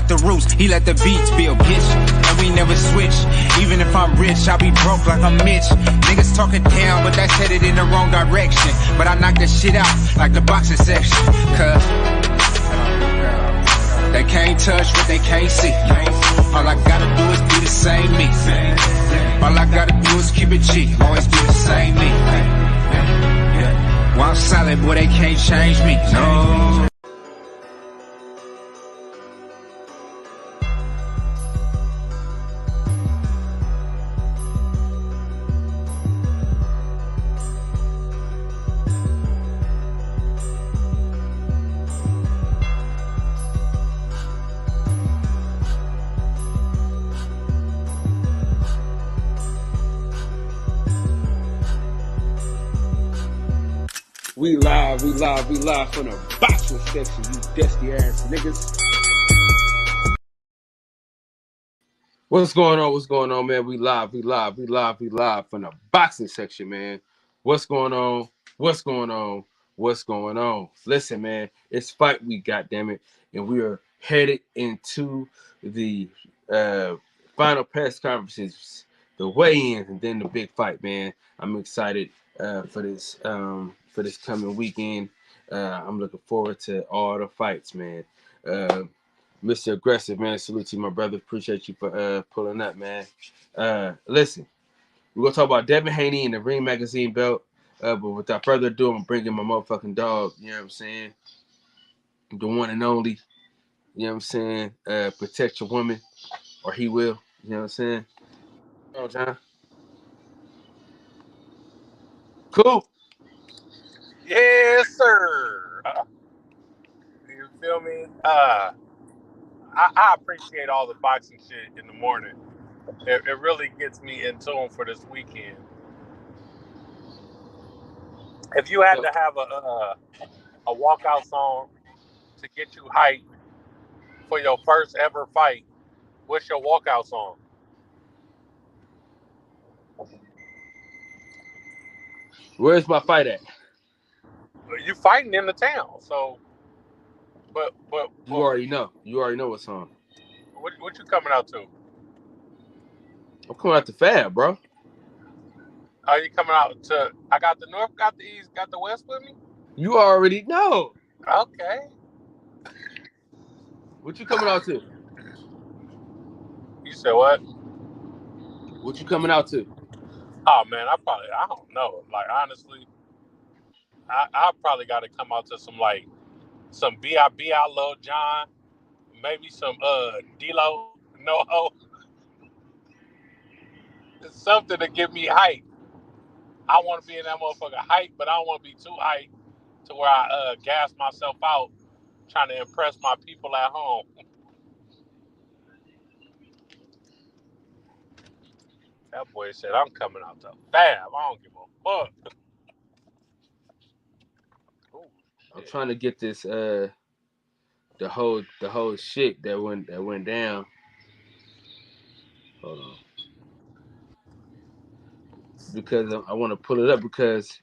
the roots, he let the beats build, bitch. And we never switch. Even if I'm rich, I'll be broke like I'm Mitch. Niggas talking down, but that's headed in the wrong direction. But I knock that shit out like the boxing section. Cause they can't touch what they can't see. All I gotta do is be the same me. All I gotta do is keep it G. Always be the same me. While I'm solid, boy, they can't change me. No. We live from the boxing section, you dusty ass niggas. What's going on, man? We live from the boxing section, man. What's going on? Listen, man, it's fight week, goddammit, and we are headed into the final press conferences, the weigh-ins, and then the big fight, man. I'm excited for this coming weekend. I'm looking forward to all the fights, man. Mr. Aggressive, man, salute to you, my brother. Appreciate you for pulling up, man. Listen, we're going to talk about Devin Haney and the Ring Magazine belt. But without further ado, I'm bringing my motherfucking dog, you know what I'm saying? The one and only, you know what I'm saying? Protect your woman, or he will, you know what I'm saying? Oh, John. Cool. Yes, sir. You feel me? I appreciate all the boxing shit in the morning. It really gets me in tune for this weekend. If you had to have a walkout song to get you hyped for your first ever fight, what's your walkout song? Where's my fight at? You fighting in the town, so. But you already know. You already know what song. What you coming out to? I'm coming out to Fab, bro. Are you coming out to? I got the North, got the East, got the West with me. You already know. Okay. What you coming out to? You said what? What you coming out to? Oh man, I don't know. Like honestly, I probably got to come out to some B.I.B.I. Lil Jon, maybe some D-Lo, No Ho. It's something to get me hype. I want to be in that motherfucker hype, but I don't want to be too hype to where I gas myself out trying to impress my people at home. That boy said, I'm coming out to Fab. I don't give a fuck. Ooh, I'm trying to get this the whole shit that went down. Hold on. Because I want to pull it up because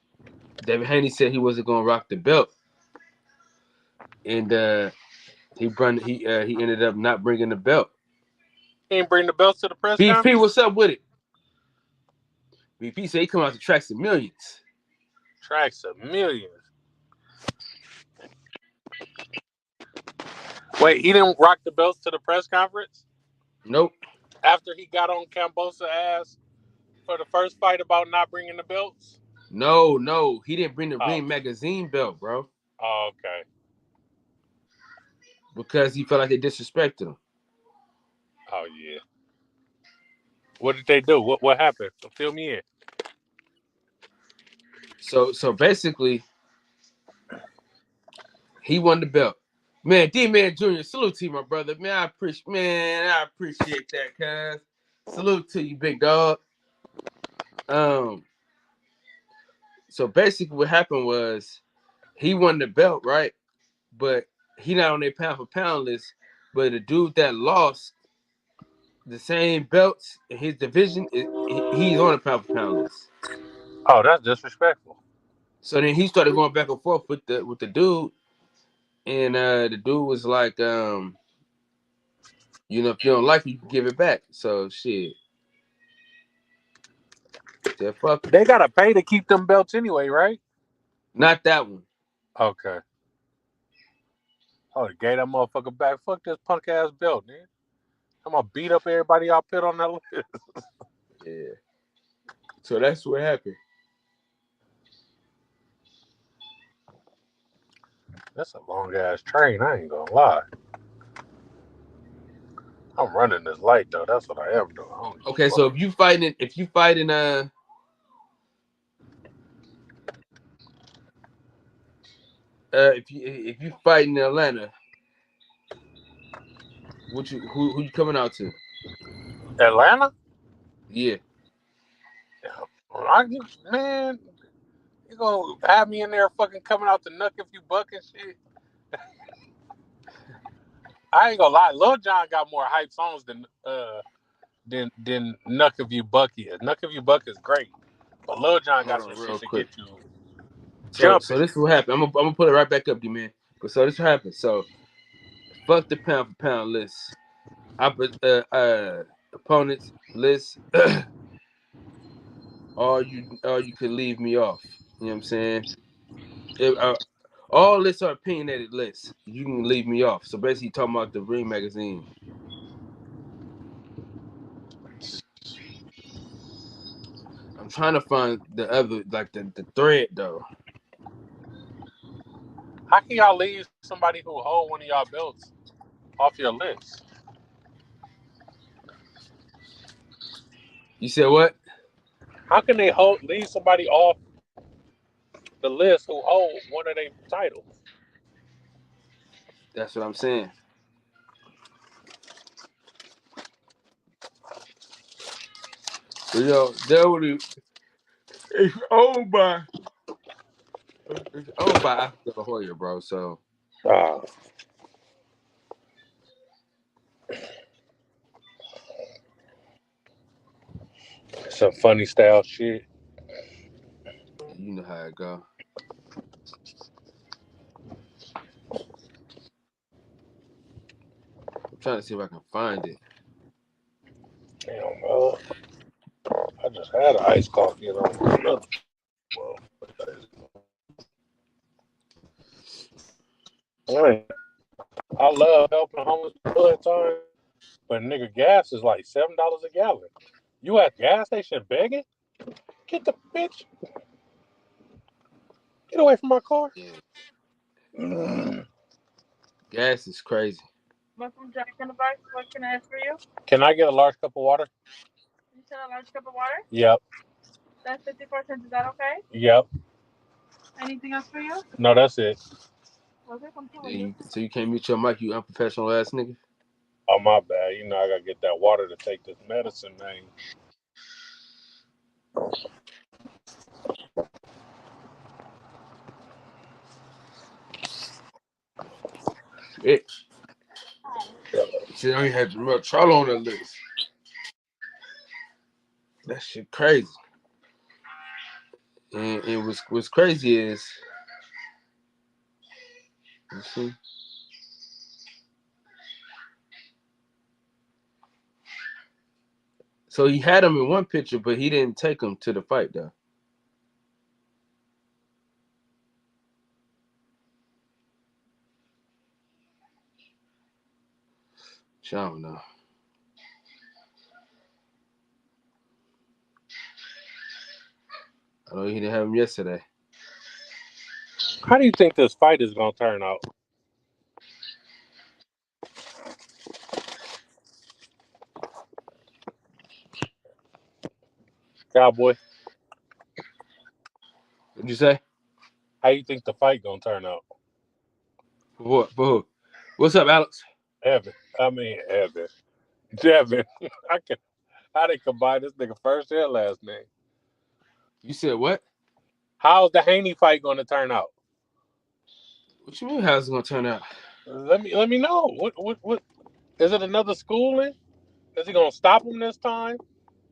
Devin Haney said he wasn't gonna rock the belt, and he ended up not bringing the belt. He didn't bring the belts to the press BP, conference? what's up with it? BP said he come out to Tracks of Millions. Tracks of Millions. Wait, he didn't rock the belts to the press conference? Nope. After he got on Kambosos' ass for the first fight about not bringing the belts? No, he didn't bring the Ring Magazine belt, bro. Oh, okay. Because he felt like they disrespected him. Oh yeah. What did they do? What happened? Fill me in. So basically, he won the belt. Man, D-Man Jr., salute to you, my brother. Man, I appreciate that, cuz. Salute to you, big dog. So basically what happened was he won the belt, right? But he not on their pound for pound list. But the dude that lost the same belts in his division, he's on the pound for pound list. Oh, that's disrespectful. So then he started going back and forth with the dude, and the dude was like, You know, if you don't like it, you can give it back. So shit. Yeah, fuck it. They gotta pay to keep them belts anyway, right? Not that one. Okay. Oh, they gave that motherfucker back. Fuck this punk ass belt, man. I'm gonna beat up everybody I put on that list. Yeah. So that's what happened. That's a long ass train. I ain't gonna lie. I'm running this light though. That's what I am doing. Okay, so if you fighting if you fighting in Atlanta, who you coming out to? Atlanta? Yeah. Man, you gonna have me in there fucking coming out to Nuck if you buck and shit? I ain't gonna lie, Lil Jon got more hype songs than Nuck if you buck is. Nuck if you buck is great, but Lil Jon got some shit to get you jumping. So this is what happened. I'm gonna put it right back up, you man. But so this what happened. So fuck the pound for pound list. Opponents list. Or you could leave me off. You know what I'm saying? All lists are opinionated lists. You can leave me off. So basically, talking about the Ring magazine. I'm trying to find the other, like the thread though. How can y'all leave somebody who hold one of y'all belts off your list? You said what? How can they leave somebody off the list who hold one of their titles? That's what I'm saying. You know, it's owned by Oscar De La Hoya, bro. So some funny style shit. you know how it go. I'm trying to see if I can find it. Damn, bro. I just had an iced coffee and I'm I love helping homeless people at times, but nigga, gas is like $7 a gallon. You at the gas station begging? Get the bitch. Get away from my car. Yeah. Gas is crazy. Welcome, Jack in the Box. What can I ask for you? Can I get a large cup of water? You said a large cup of water? Yep. That's 54 cents. Is that okay? Yep. Anything else for you? No, that's it. Okay, come through. So you can't mute your mic, you unprofessional ass nigga. Oh, my bad. You know I gotta get that water to take this medicine, man. Shit, I ain't had real trouble on that list. That shit crazy. And it what's crazy is, you see. So he had him in one picture, but he didn't take him to the fight though. I don't know. I know he didn't have him yesterday. How do you think this fight is gonna turn out? Cowboy? What'd you say? How you think the fight gonna turn out? For what? For who? What's up, Alex? Evan. Devin. How they combine this nigga first and last name? You said what? How's the Haney fight gonna turn out? What you mean? How's it gonna turn out? Let me know. What is it? Another schooling? Is he gonna stop him this time?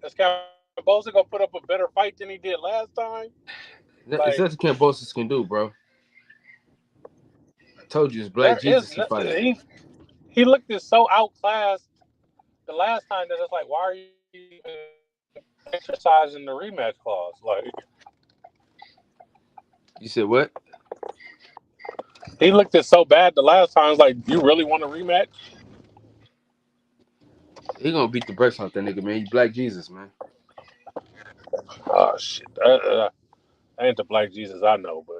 Is Kambosos gonna put up a better fight than he did last time? It's nothing Kambosos can do, bro. I told you it's Black Jesus he fighting. He looked so outclassed the last time that it's like, why are you exercising the rematch clause? Like, You said what? he looked it so bad the last time. It's like, you really want a rematch? He gonna beat the brakes off that nigga, man. He Black Jesus, man. Oh shit, that ain't the Black Jesus I know, but.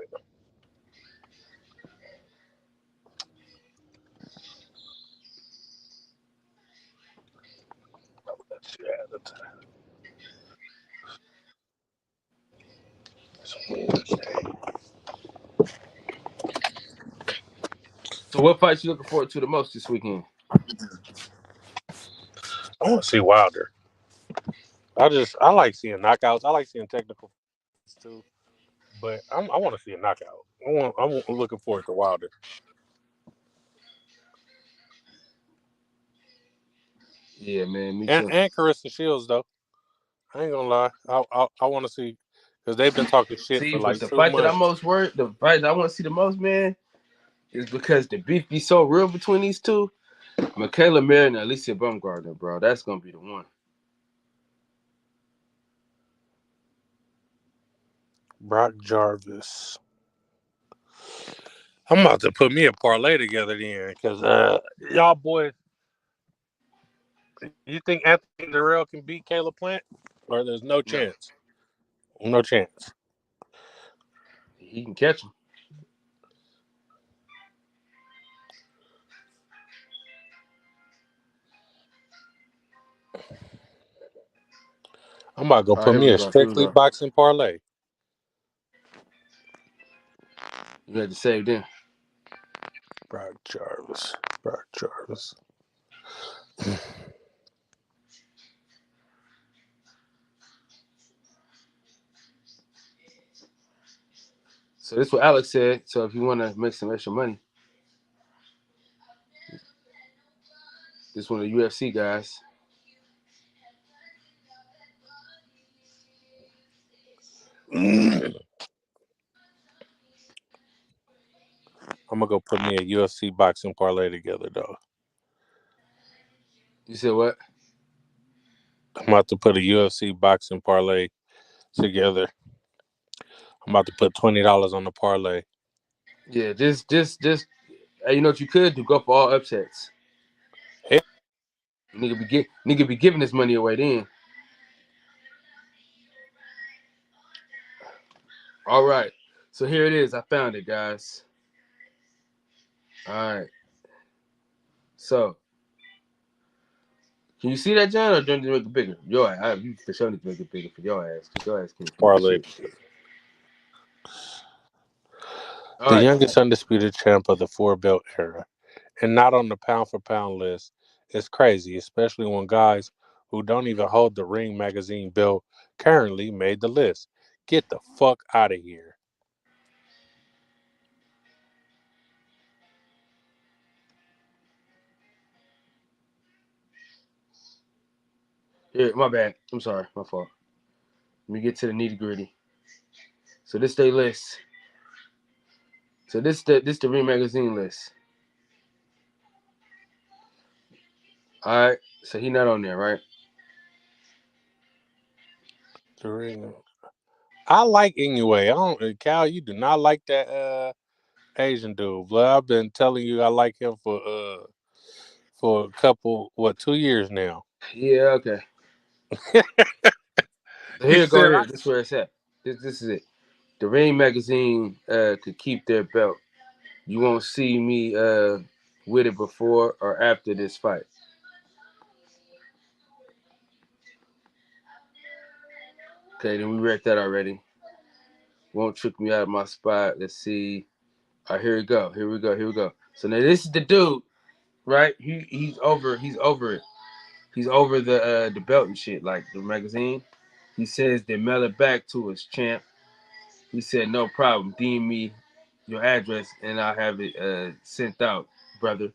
So what fights you looking forward to the most this weekend? I want to see Wilder. I like seeing knockouts. I like seeing technical fights too, but I want to see a knockout. I'm looking forward to Wilder. Yeah, man, me And too. Carissa Shields though. I ain't gonna lie. I want to see because they've been talking shit for See, but like the 2 fight that I'm months. most worried, the fight that I want to see the most, man, is because the beef be so real between these two. Michaela Mayer and Alicia Baumgartner, bro. That's gonna be the one. Brock Jarvis. I'm about to put me a parlay together then because y'all boys. You think Anthony Durrell can beat Caleb Plant? Or there's no No, chance? No chance. he can catch him. I'm about to go All right, put here me we a go. Here we strictly go. boxing parlay. You had to save them. Brock Jarvis. Brock Jarvis. So this is what Alex said. So if you want to make some extra money, this one of the UFC guys. I'm gonna go put me a UFC boxing parlay together, though. You said what? I'm about to put a UFC boxing parlay together. I'm about to put $20 on the parlay. Yeah, just. Hey, you know what you could do? Go for all upsets. Hey. Nigga be giving this money away then. All right. So here it is. I found it, guys. All right. So can you see that, John, or do you need to make it bigger? You for sure need to make it bigger for your ass, because your ass can't see this Parlay. shit. All The right. youngest undisputed champ of the 4-belt era, and not on the pound-for-pound list. It's crazy, especially when guys who don't even hold the Ring magazine belt currently made the list. Get the fuck out of here. Here, my bad. I'm sorry. My fault. Let me get to the nitty gritty. So this they list. So this the Ring magazine list. All right. So he not on there, right? The Ring. I like Inoue. Cal, you do not like that Asian dude. But I've been telling you I like him for a couple 2 years now. Yeah. Okay. So He here go said here. This is where it's at. This is it. The Ring magazine could keep their belt. You won't see me with it before or after this fight. Okay, then we read that already. Won't trick me out of my spot. Let's see. All right, here we go. Here we go. Here we go. So now this is the dude, right? He's over it. He's over the belt and shit, like the magazine. He says they mail it back to us, champ. He said no problem. DM me your address and I'll have it sent out, brother.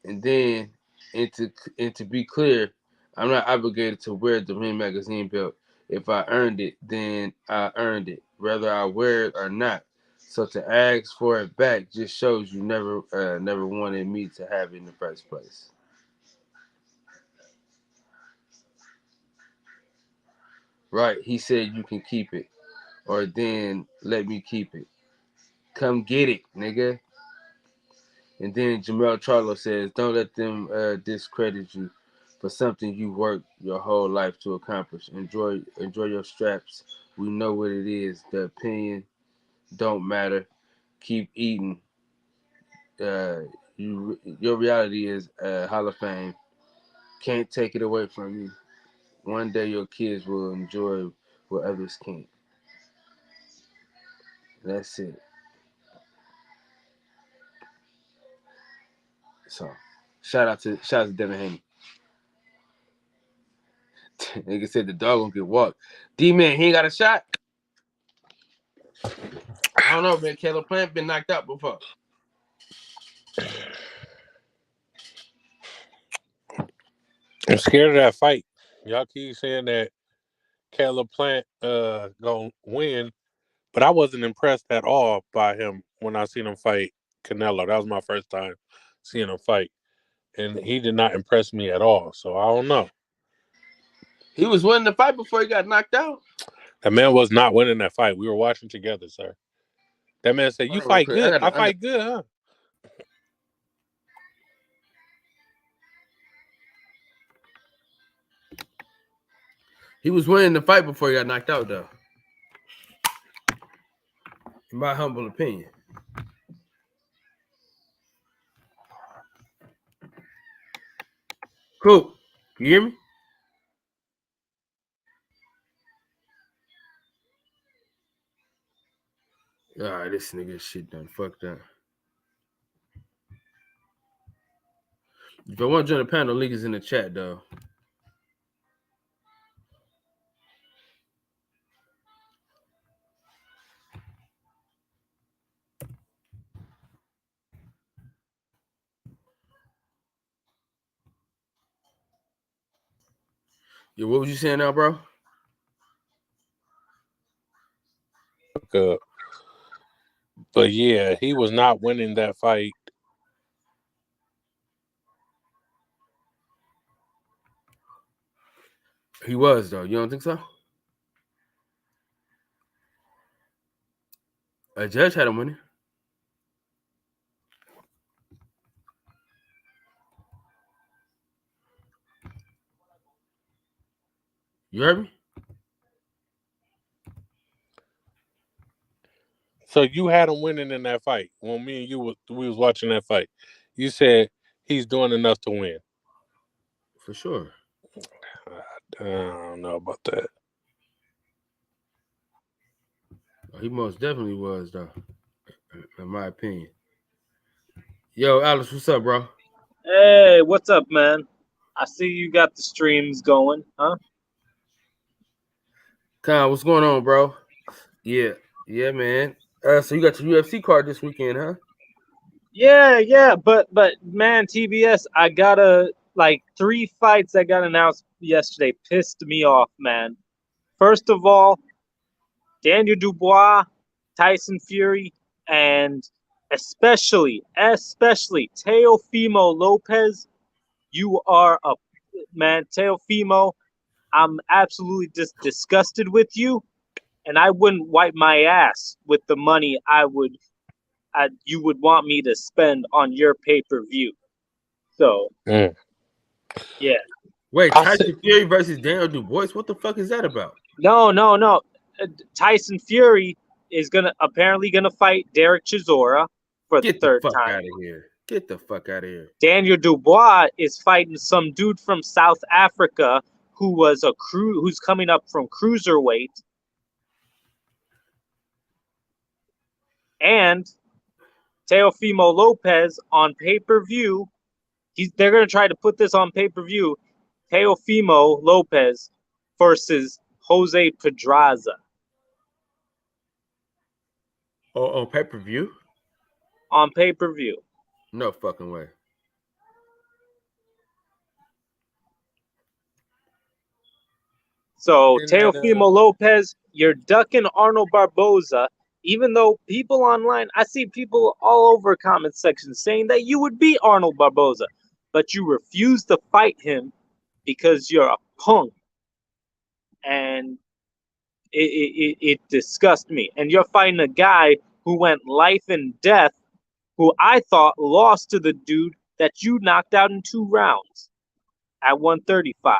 And then, and to be clear, I'm not obligated to wear the Ring magazine belt. If I earned it, then I earned it, whether I wear it or not. So to ask for it back just shows you never wanted me to have it in the first place. Right, he said you can keep it, or then let me keep it. Come get it, nigga. And then Jamel Charlo says, don't let them discredit you for something you worked your whole life to accomplish. Enjoy your straps. We know what it is. The opinion don't matter. Keep eating. Your reality is Hall of Fame. Can't take it away from you. One day your kids will enjoy what others can't. That's it. So, shout out to Devin Haney. Nigga said the dog gonna get walked. D-Man, he ain't got a shot. I don't know, man. Caleb Plant been knocked out before. I'm scared of that fight. Y'all keep saying that Caleb Plant gonna win, but I wasn't impressed at all by him when I seen him fight Canelo. That was my first time seeing him fight, and he did not impress me at all. So I don't know. He was winning the fight before he got knocked out. That man was not winning that fight. We were watching together, sir. That man said, "You fight good. I fight good, huh?" He was winning the fight before he got knocked out, though. In my humble opinion. Cool. You hear me? All right, this nigga shit done fucked up. If I want to join the panel, link is in the chat, though. Yeah, what was you saying now, bro? But yeah, he was not winning that fight. He was, though. You don't think so? A judge had him winning. You heard me? So you had him winning in that fight. When me and you we was watching that fight, you said he's doing enough to win. For sure. I don't know about that. He most definitely was, though, in my opinion. Yo, Alice, what's up, bro? Hey, what's up, man? I see you got the streams going, huh? Kyle, what's going on, bro? Yeah, man. So you got your UFC card this weekend, huh? Yeah, but man, TBS, I gotta like 3 fights that got announced yesterday pissed me off, man. First of all, Daniel Dubois, Tyson Fury, and especially Teofimo Lopez. You are a man, Teofimo. I'm absolutely just disgusted with you, and I wouldn't wipe my ass with the money you would want me to spend on your pay-per-view. So, yeah. Wait, Tyson Fury versus Daniel Dubois? What the fuck is that about? No. Tyson Fury is apparently gonna fight Derek Chisora for the third time. Get the fuck out of here. Daniel Dubois is fighting some dude from South Africa who's coming up from cruiserweight. And Teofimo Lopez on pay-per-view. They're going to try to put this on pay-per-view. Teofimo Lopez versus Jose Pedraza. On pay-per-view? On pay-per-view. No fucking way. So, Teofimo Lopez, you're ducking Arnold Barboza, even though people online, I see people all over comment sections saying that you would beat Arnold Barboza, but you refuse to fight him because you're a punk, and it disgusts me. And you're fighting a guy who went life and death, who I thought lost to the dude that you knocked out in 2 rounds at 135.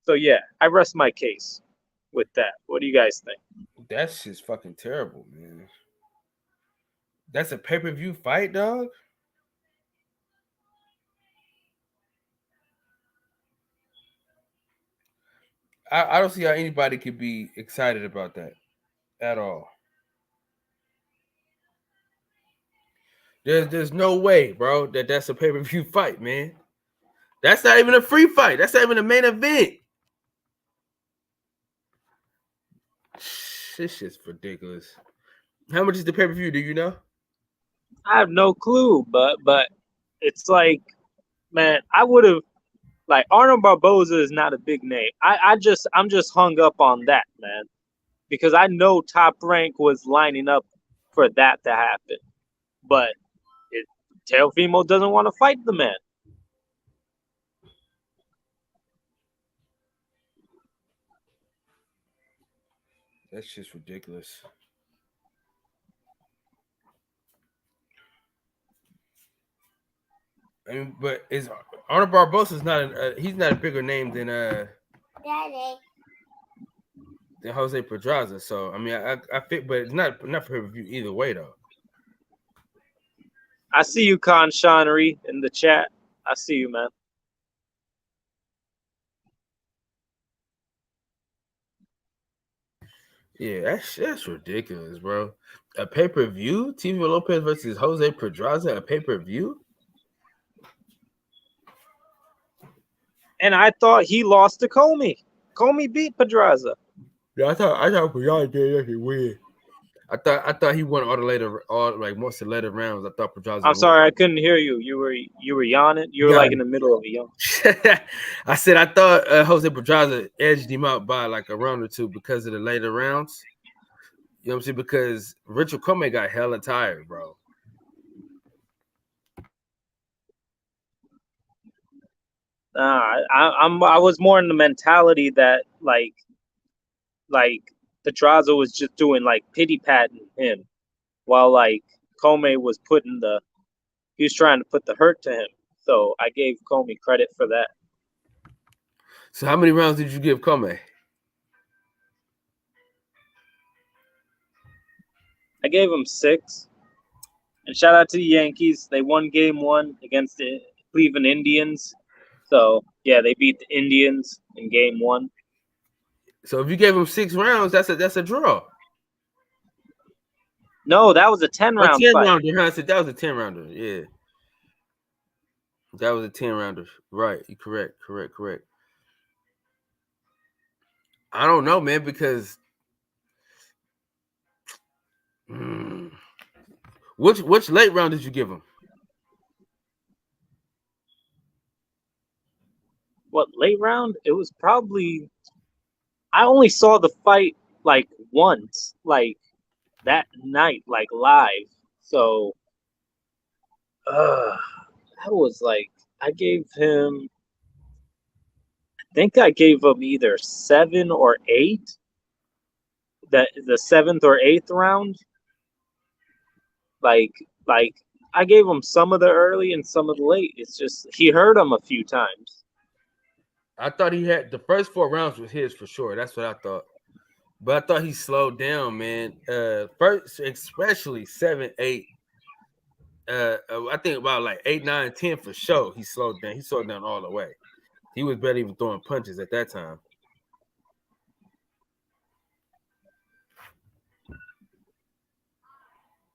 So yeah, I rest my case with that. What do you guys think? That's just fucking terrible, man. That's a pay-per-view fight, dog. I don't see how anybody could be excited about that at all. There's no way, bro, that's a pay-per-view fight, man. That's not even a free fight. That's not even a main event. This shit's ridiculous. How much is the pay-per-view? Do you know? I have no clue, but it's like, man, I would have, like, Arnold Barboza is not a big name. I'm just hung up on that, man, because I know Top Rank was lining up for that to happen, but Teofimo doesn't want to fight the man. That's just ridiculous. I mean, but is Arnold Barbosa's not he's not a bigger name than Jose Pedraza. So I mean, I think, but it's not for pay-per-view either way though. I see you, Khan Shanery, in the chat. I see you, man. Yeah, that's ridiculous, bro. A pay-per-view? TV Lopez versus Jose Pedraza, a pay-per-view? And I thought he lost to Comey. Comey beat Pedraza. Yeah, I thought Pedraza did actually win. I thought he won all most of the later rounds. I thought Pedraza. I'm sorry, I couldn't hear you. You were yawning. You were like in the middle of a yawn. I said I thought Jose Pedraza edged him out by like a round or two because of the later rounds. You know what I'm saying? Because Richard Comey got hella tired, bro. I was more in the mentality that like Pedraza was just doing like pity patting him, while like Comey was he was trying to put the hurt to him. So I gave Comey credit for that. So how many rounds did you give Comey? I gave him 6. And shout out to the Yankees. They won Game 1 against the Cleveland Indians. So yeah, they beat the Indians in Game 1. So if you gave him 6 rounds, that's a draw. No, that was a 10-round fight. Rounder. That was a 10-rounder. Yeah. That was a 10-rounder. Right. You're correct. I don't know, man, because which late round did you give him? What, late round? It was probably, I only saw the fight like once, like that night, like live. So that was like, I think I gave him either 7 or 8. The 7th or 8th round. Like I gave him some of the early and some of the late. It's just he hurt him a few times. I thought he had the first 4 rounds was his for sure. That's what I thought. But I thought he slowed down, man. First, especially 7, 8. I think about like 8, 9, 10 for sure. He slowed down. He slowed down all the way. He was barely even throwing punches at that time.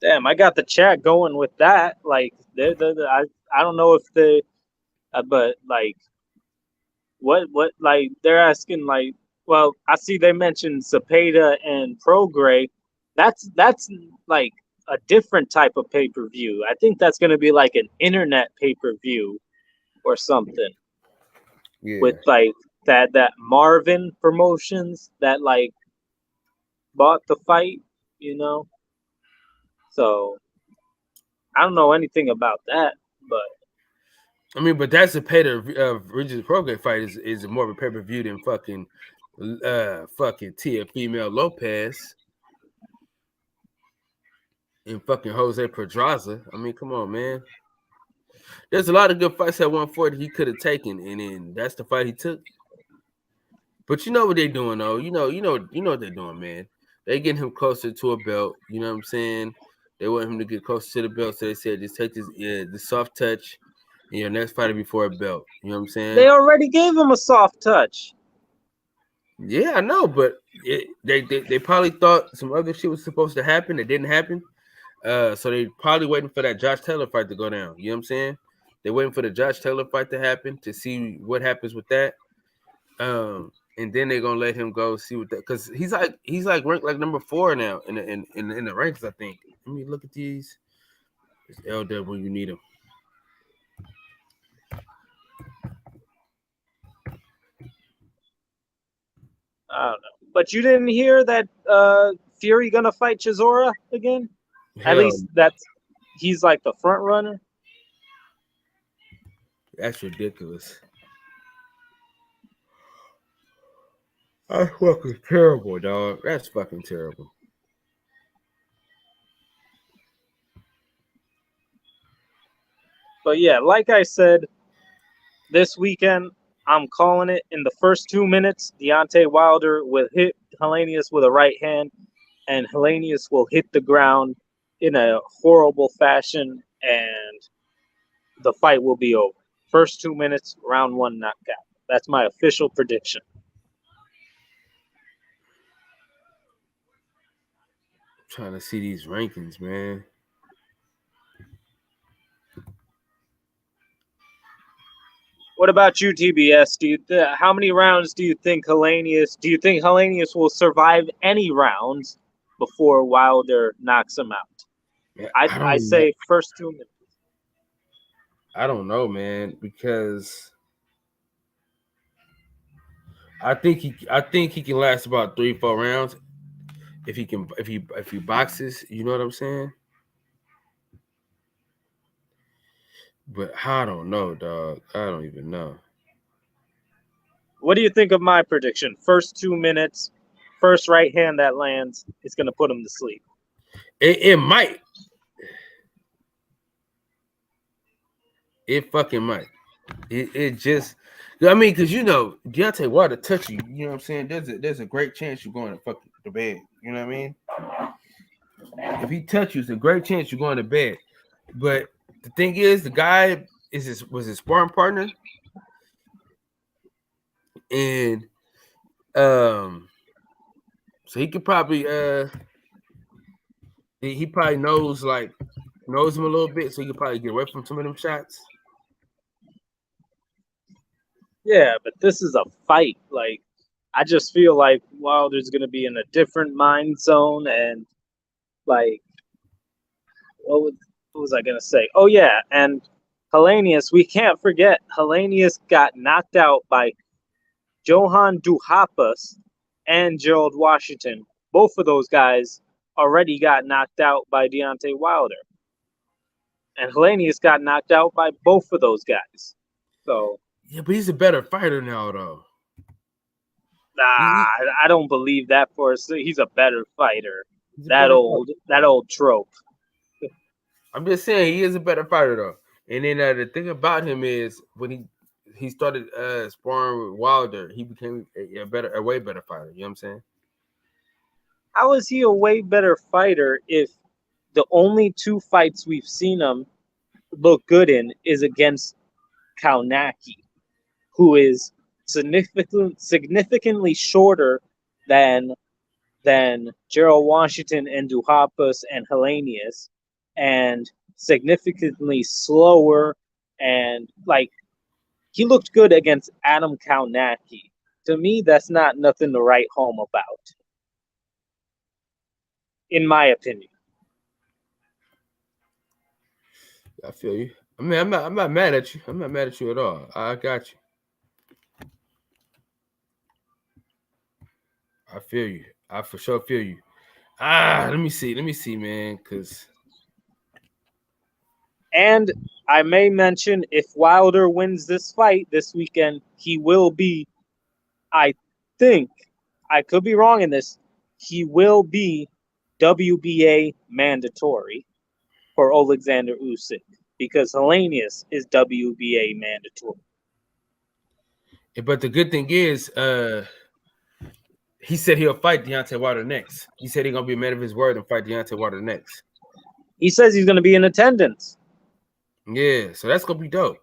Damn, I got the chat going with that. Like, I don't know if they, but like, what like they're asking like, well, I see they mentioned Zepeda and Prograis. That's like a different type of pay-per-view. I think that's gonna be like an internet pay-per-view or something. Yeah. With like that Marvin Promotions, that like bought the fight, you know. So I don't know anything about that, but I mean, but that's a pay to Regis Prograis fight is more of a pay per view than fucking Tia Female Lopez and fucking Jose Pedraza. I mean, come on, man. There's a lot of good fights at 140 he could have taken, and then that's the fight he took. But you know what they're doing, though. You know what they're doing, man. They getting him closer to a belt. You know what I'm saying? They want him to get closer to the belt, so they said just take the soft touch in your next fight before a belt. You know what I'm saying? they already gave him a soft touch. Yeah, I know, but they probably thought some other shit was supposed to happen that didn't happen. So they probably waiting for that Josh Taylor fight to go down. You know what I'm saying? They're waiting for the Josh Taylor fight to happen to see what happens with that. And then they're gonna let him go see what that because he's like ranked like number 4 now in the ranks. I think. Let me look at these. It's LW when you need him. I don't know, but you didn't hear that Fury gonna fight Chisora again? At least he's like the front runner. That's ridiculous. That's fucking terrible, dog. That's fucking terrible. But yeah, like I said, this weekend I'm calling it. In the first 2 minutes, Deontay Wilder will hit Helenius with a right hand, and Helenius will hit the ground in a horrible fashion, and the fight will be over. First 2 minutes, round 1 knockout. That's my official prediction. I'm trying to see these rankings, man. What about you, TBS? How many rounds do you think Helenius? Do you think Helenius will survive any rounds before Wilder knocks him out? Man, I say first 2 minutes. I don't know, man, because I think he can last about 3-4 rounds if he boxes. You know what I'm saying? But I don't know, dog. I don't even know. What do you think of my prediction? First 2 minutes, first right hand that lands is going to put him to sleep. It might. It fucking might. It just. I mean, because Deontay Wilder touch you. You know what I'm saying? There's a great chance you're going to fuck the bed. You know what I mean? If he touch you, it's a great chance you're going to bed. But the thing is, the guy was his sparring partner, and so he could probably he probably knows him a little bit, so he could probably get away from some of them shots. Yeah, but this is a fight. Like, I just feel like Wilder's going to be in a different mind zone, and like, what was I going to say? Oh yeah, and Helenius, we can't forget Helenius got knocked out by Johann Duhaupas and Gerald Washington. Both of those guys already got knocked out by Deontay Wilder. And Helenius got knocked out by both of those guys. So yeah, but he's a better fighter now, though. Nah, I don't believe that for us. He's a better fighter. That old trope. I'm just saying he is a better fighter though. And then the thing about him is when he started sparring with Wilder, he became a way better fighter. You know what I'm saying? How is he a way better fighter if the only 2 fights we've seen him look good in is against Kaunaki, who is significantly shorter than Gerald Washington and Duhaupas and Helenius, and significantly slower, and like he looked good against Adam Kaunaki. To me, that's not nothing to write home about, in my opinion. I feel you. I mean, I'm not mad at you. I'm not mad at you at all. I got you. I feel you. I for sure feel you. Let me see, man, because. And I may mention, if Wilder wins this fight this weekend, he will be, I think, I could be wrong in this, he will be WBA mandatory for Alexander Usyk, because Helenius is WBA mandatory. But the good thing is, he said he'll fight Deontay Wilder next. He said he's gonna be a man of his word and fight Deontay Wilder next. He says he's going to be in attendance. Yeah, so that's gonna be dope.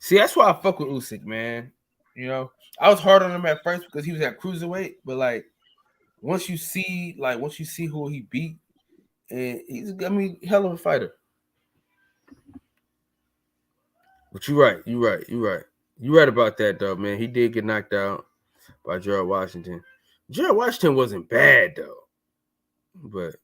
See, that's why I fuck with Usyk, man. You know, I was hard on him at first because he was at cruiserweight, but like once you see who he beat, and he's hell of a fighter. But you're right about that though, man. He did get knocked out by Gerald Washington. Gerald Washington wasn't bad though, but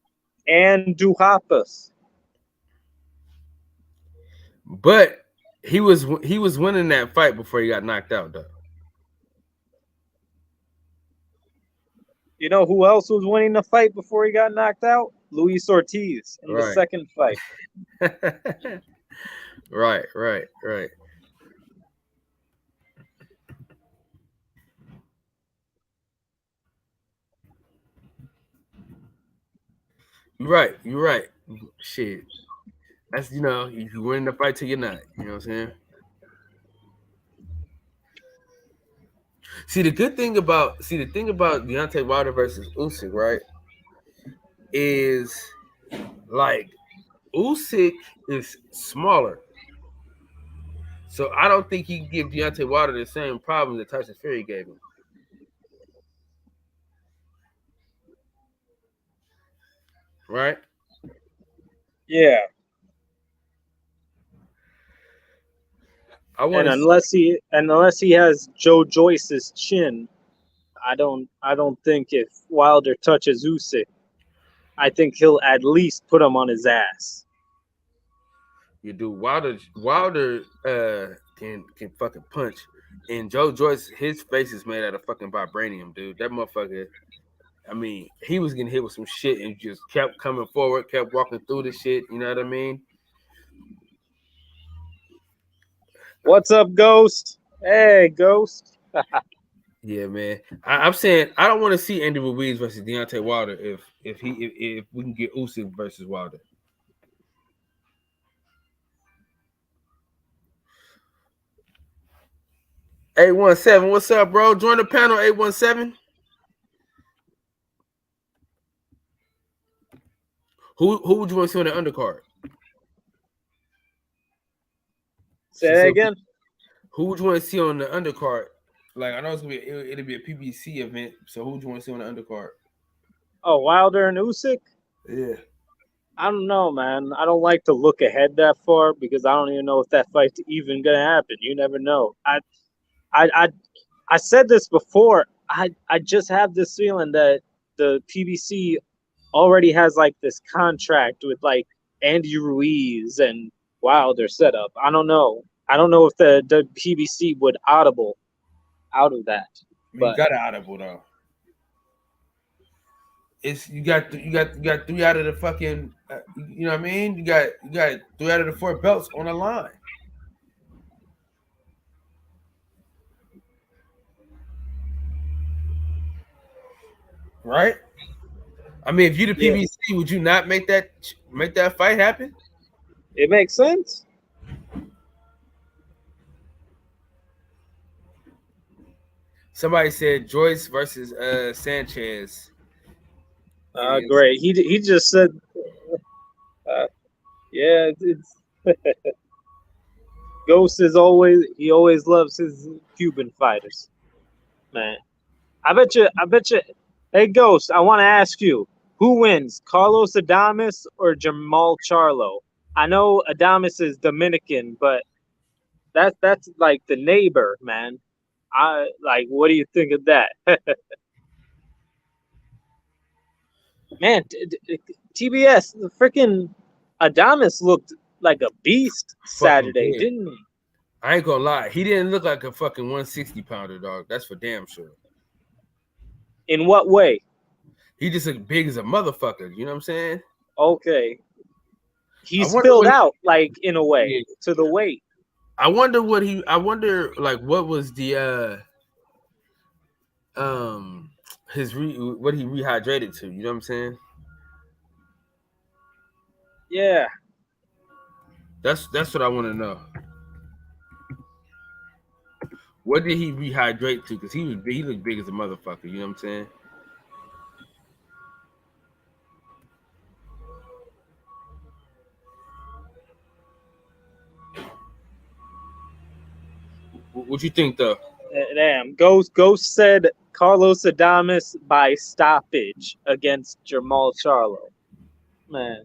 he was winning that fight before he got knocked out though. You know who else was winning the fight before he got knocked out? Luis Ortiz in the second fight. Right. You're right. Shit. That's, you win the fight till you're not. You know what I'm saying? See, the thing about Deontay Wilder versus Usyk, right, is like Usyk is smaller. So I don't think he can give Deontay Wilder the same problems that Tyson Fury gave him. Right? Yeah. Unless he has Joe Joyce's chin, I don't think if Wilder touches Usyk, I think he'll at least put him on his ass. You do. Wilder can fucking punch, and Joe Joyce, his face is made out of fucking vibranium, dude. That motherfucker. I mean, he was getting hit with some shit and just kept coming forward, kept walking through the shit. You know what I mean? What's up, Ghost? Hey, Ghost. Yeah, man. I'm saying I don't want to see Andy Ruiz versus Deontay Wilder if we can get Usyk versus Wilder. $817, what's up, bro? Join the panel, 817. Who would you want to see on the undercard? Say that again. Who would you want to see on the undercard? Like, I know it'll be a PBC event, so who would you want to see on the undercard? Oh, Wilder and Usyk? Yeah. I don't know, man. I don't like to look ahead that far because I don't even know if that fight's even gonna happen. You never know. I said this before. I just have this feeling that the PBC already has like this contract with like Andy Ruiz and Wilder set up. I don't know. I don't know if the PBC would audible out of that. But you got to audible though. It's you got 3 out of the fucking you know what I mean? You got 3 out of the 4 belts on the line. Right? I mean, if you the PBC, would you not make that fight happen? It makes sense. Somebody said Joyce versus Sanchez. Great. He just said, yeah, it's Ghost is always loves his Cuban fighters, man. I bet you. Hey, Ghost, I want to ask you, who wins, Carlos Adames or Jamal Charlo? I know Adames is Dominican, but that's like the neighbor, man. What do you think of that? Man, TBS, the freaking Adames looked like a beast Saturday, didn't he? I ain't gonna lie. He didn't look like a fucking 160-pounder, dog. That's for damn sure. In what way? He just look big as a motherfucker. You know what I'm saying? Okay. He's wonder filled what out, like, in a way, Yeah. to the weight. I wonder like what was the what he rehydrated to, you know what I'm saying? Yeah. That's what I want to know. What did he rehydrate to? Because he was big, he looked big as a motherfucker, you know what I'm saying? What you think though? Damn. Ghost said Carlos Adames by stoppage against Jamal Charlo. Man.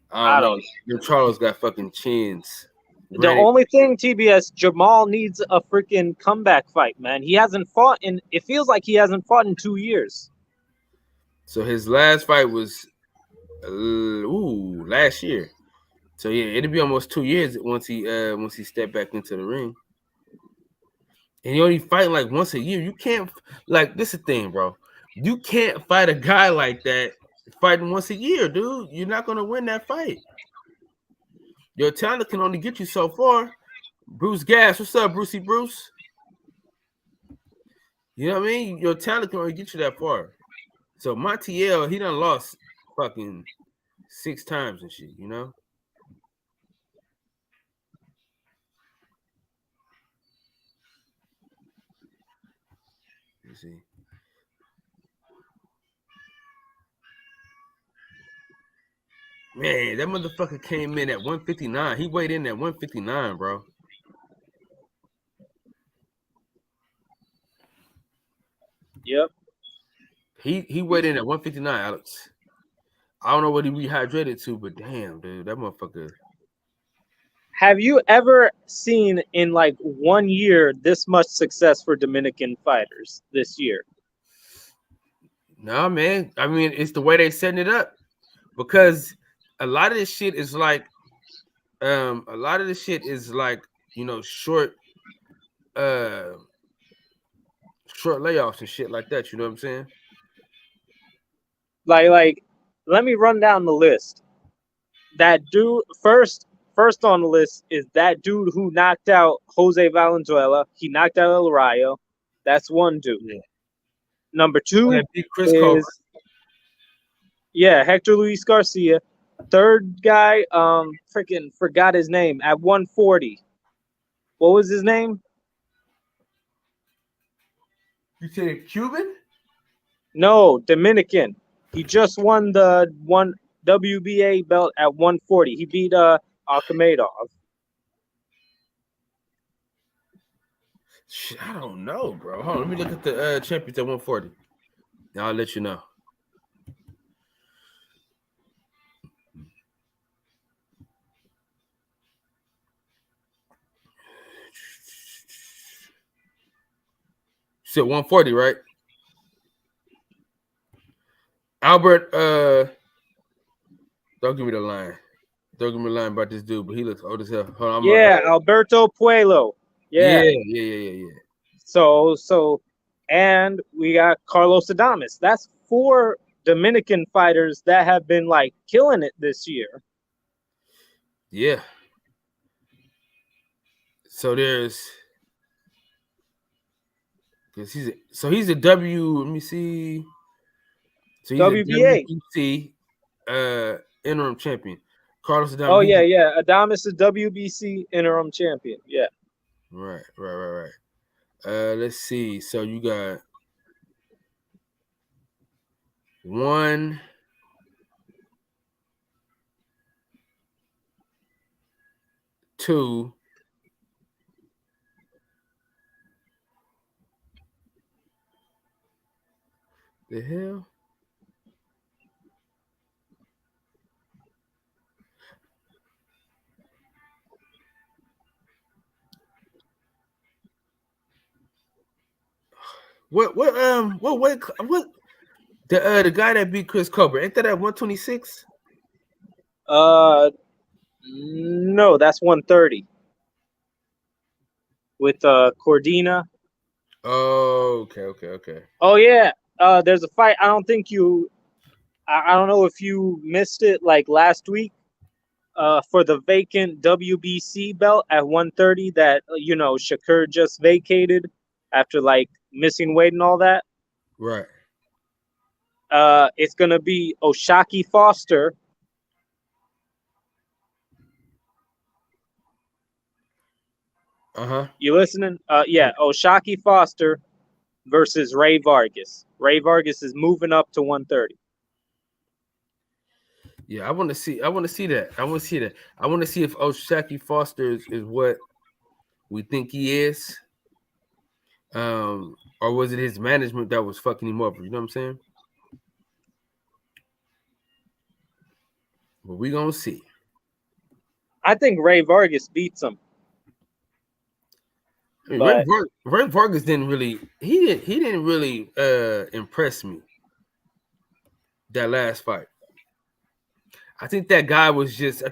I don't know. Charles got fucking chins. The only thing, TBS, Jamal needs a freaking comeback fight, man. He hasn't fought in, it feels like he hasn't fought in 2 years. So his last fight was last year. So yeah, it'll be almost 2 years once he stepped back into the ring. And he only fighting like once a year. You can't, like, this is the thing, bro. You can't fight a guy like that fighting once a year, dude. You're not gonna win that fight. Your talent can only get you so far. Bruce Gas, what's up, Brucey Bruce? You know what I mean? Your talent can only get you that far. So Montiel, he done lost fucking 6 times and shit, you know? Let's see. Man, that motherfucker came in at 159. He weighed in at 159, bro. Yep. He weighed in at 159, Alex. I don't know what he rehydrated to, but damn, dude, that motherfucker. Have you ever seen in like 1 year this much success for Dominican fighters this year? Nah, man. I mean, it's the way they setting it up. Because a lot of this shit is like you know, short layoffs and shit like that, you know what I'm saying? Like let me run down the list. That dude first on the list is that dude who knocked out Jose Valenzuela. He knocked out El Rayo. That's one dude. Yeah. Number 2 Chris is Hector Luis Garcia. Third guy, freaking forgot his name at 140. What was his name? You said Cuban? No, Dominican. He just won the one WBA belt at 140. He beat Akhmedov. I don't know, bro. Hold on, let me look at the champions at 140. Now I'll let you know. You said 140, right? Albert, don't give me the line. Don't give me the line about this dude, but he looks old as hell. Hold on, Alberto Puello. Yeah. So, and we got Carlos Adames. That's 4 Dominican fighters that have been like killing it this year. Yeah. So there's, he's a W. Let me see. So he's WBA. a WBC interim champion. Carlos Adames. Oh yeah. Adames is WBC interim champion. Yeah. Right. Let's see. So you got 1, 2. The hell? What the guy that beat Chris Colbert, ain't that at 126? No, that's 130 with Cordina. Oh, okay. Oh yeah, there's a fight. I don't think you. I don't know if you missed it like last week. For the vacant WBC belt at 130 that Shakur just vacated after like missing weight and all that. Right. It's gonna be Oshaki Foster. You listening? Yeah, Oshaki Foster versus Ray Vargas. Ray Vargas is moving up to 130. Yeah, I want to see that. I want to see if Oshaki Foster is what we think he is. Or was it his management that was fucking him up? You know what I'm saying? But we gonna see. I think Ray Vargas beats him. I mean, Ray Vargas didn't really impress me that last fight. I think that guy was just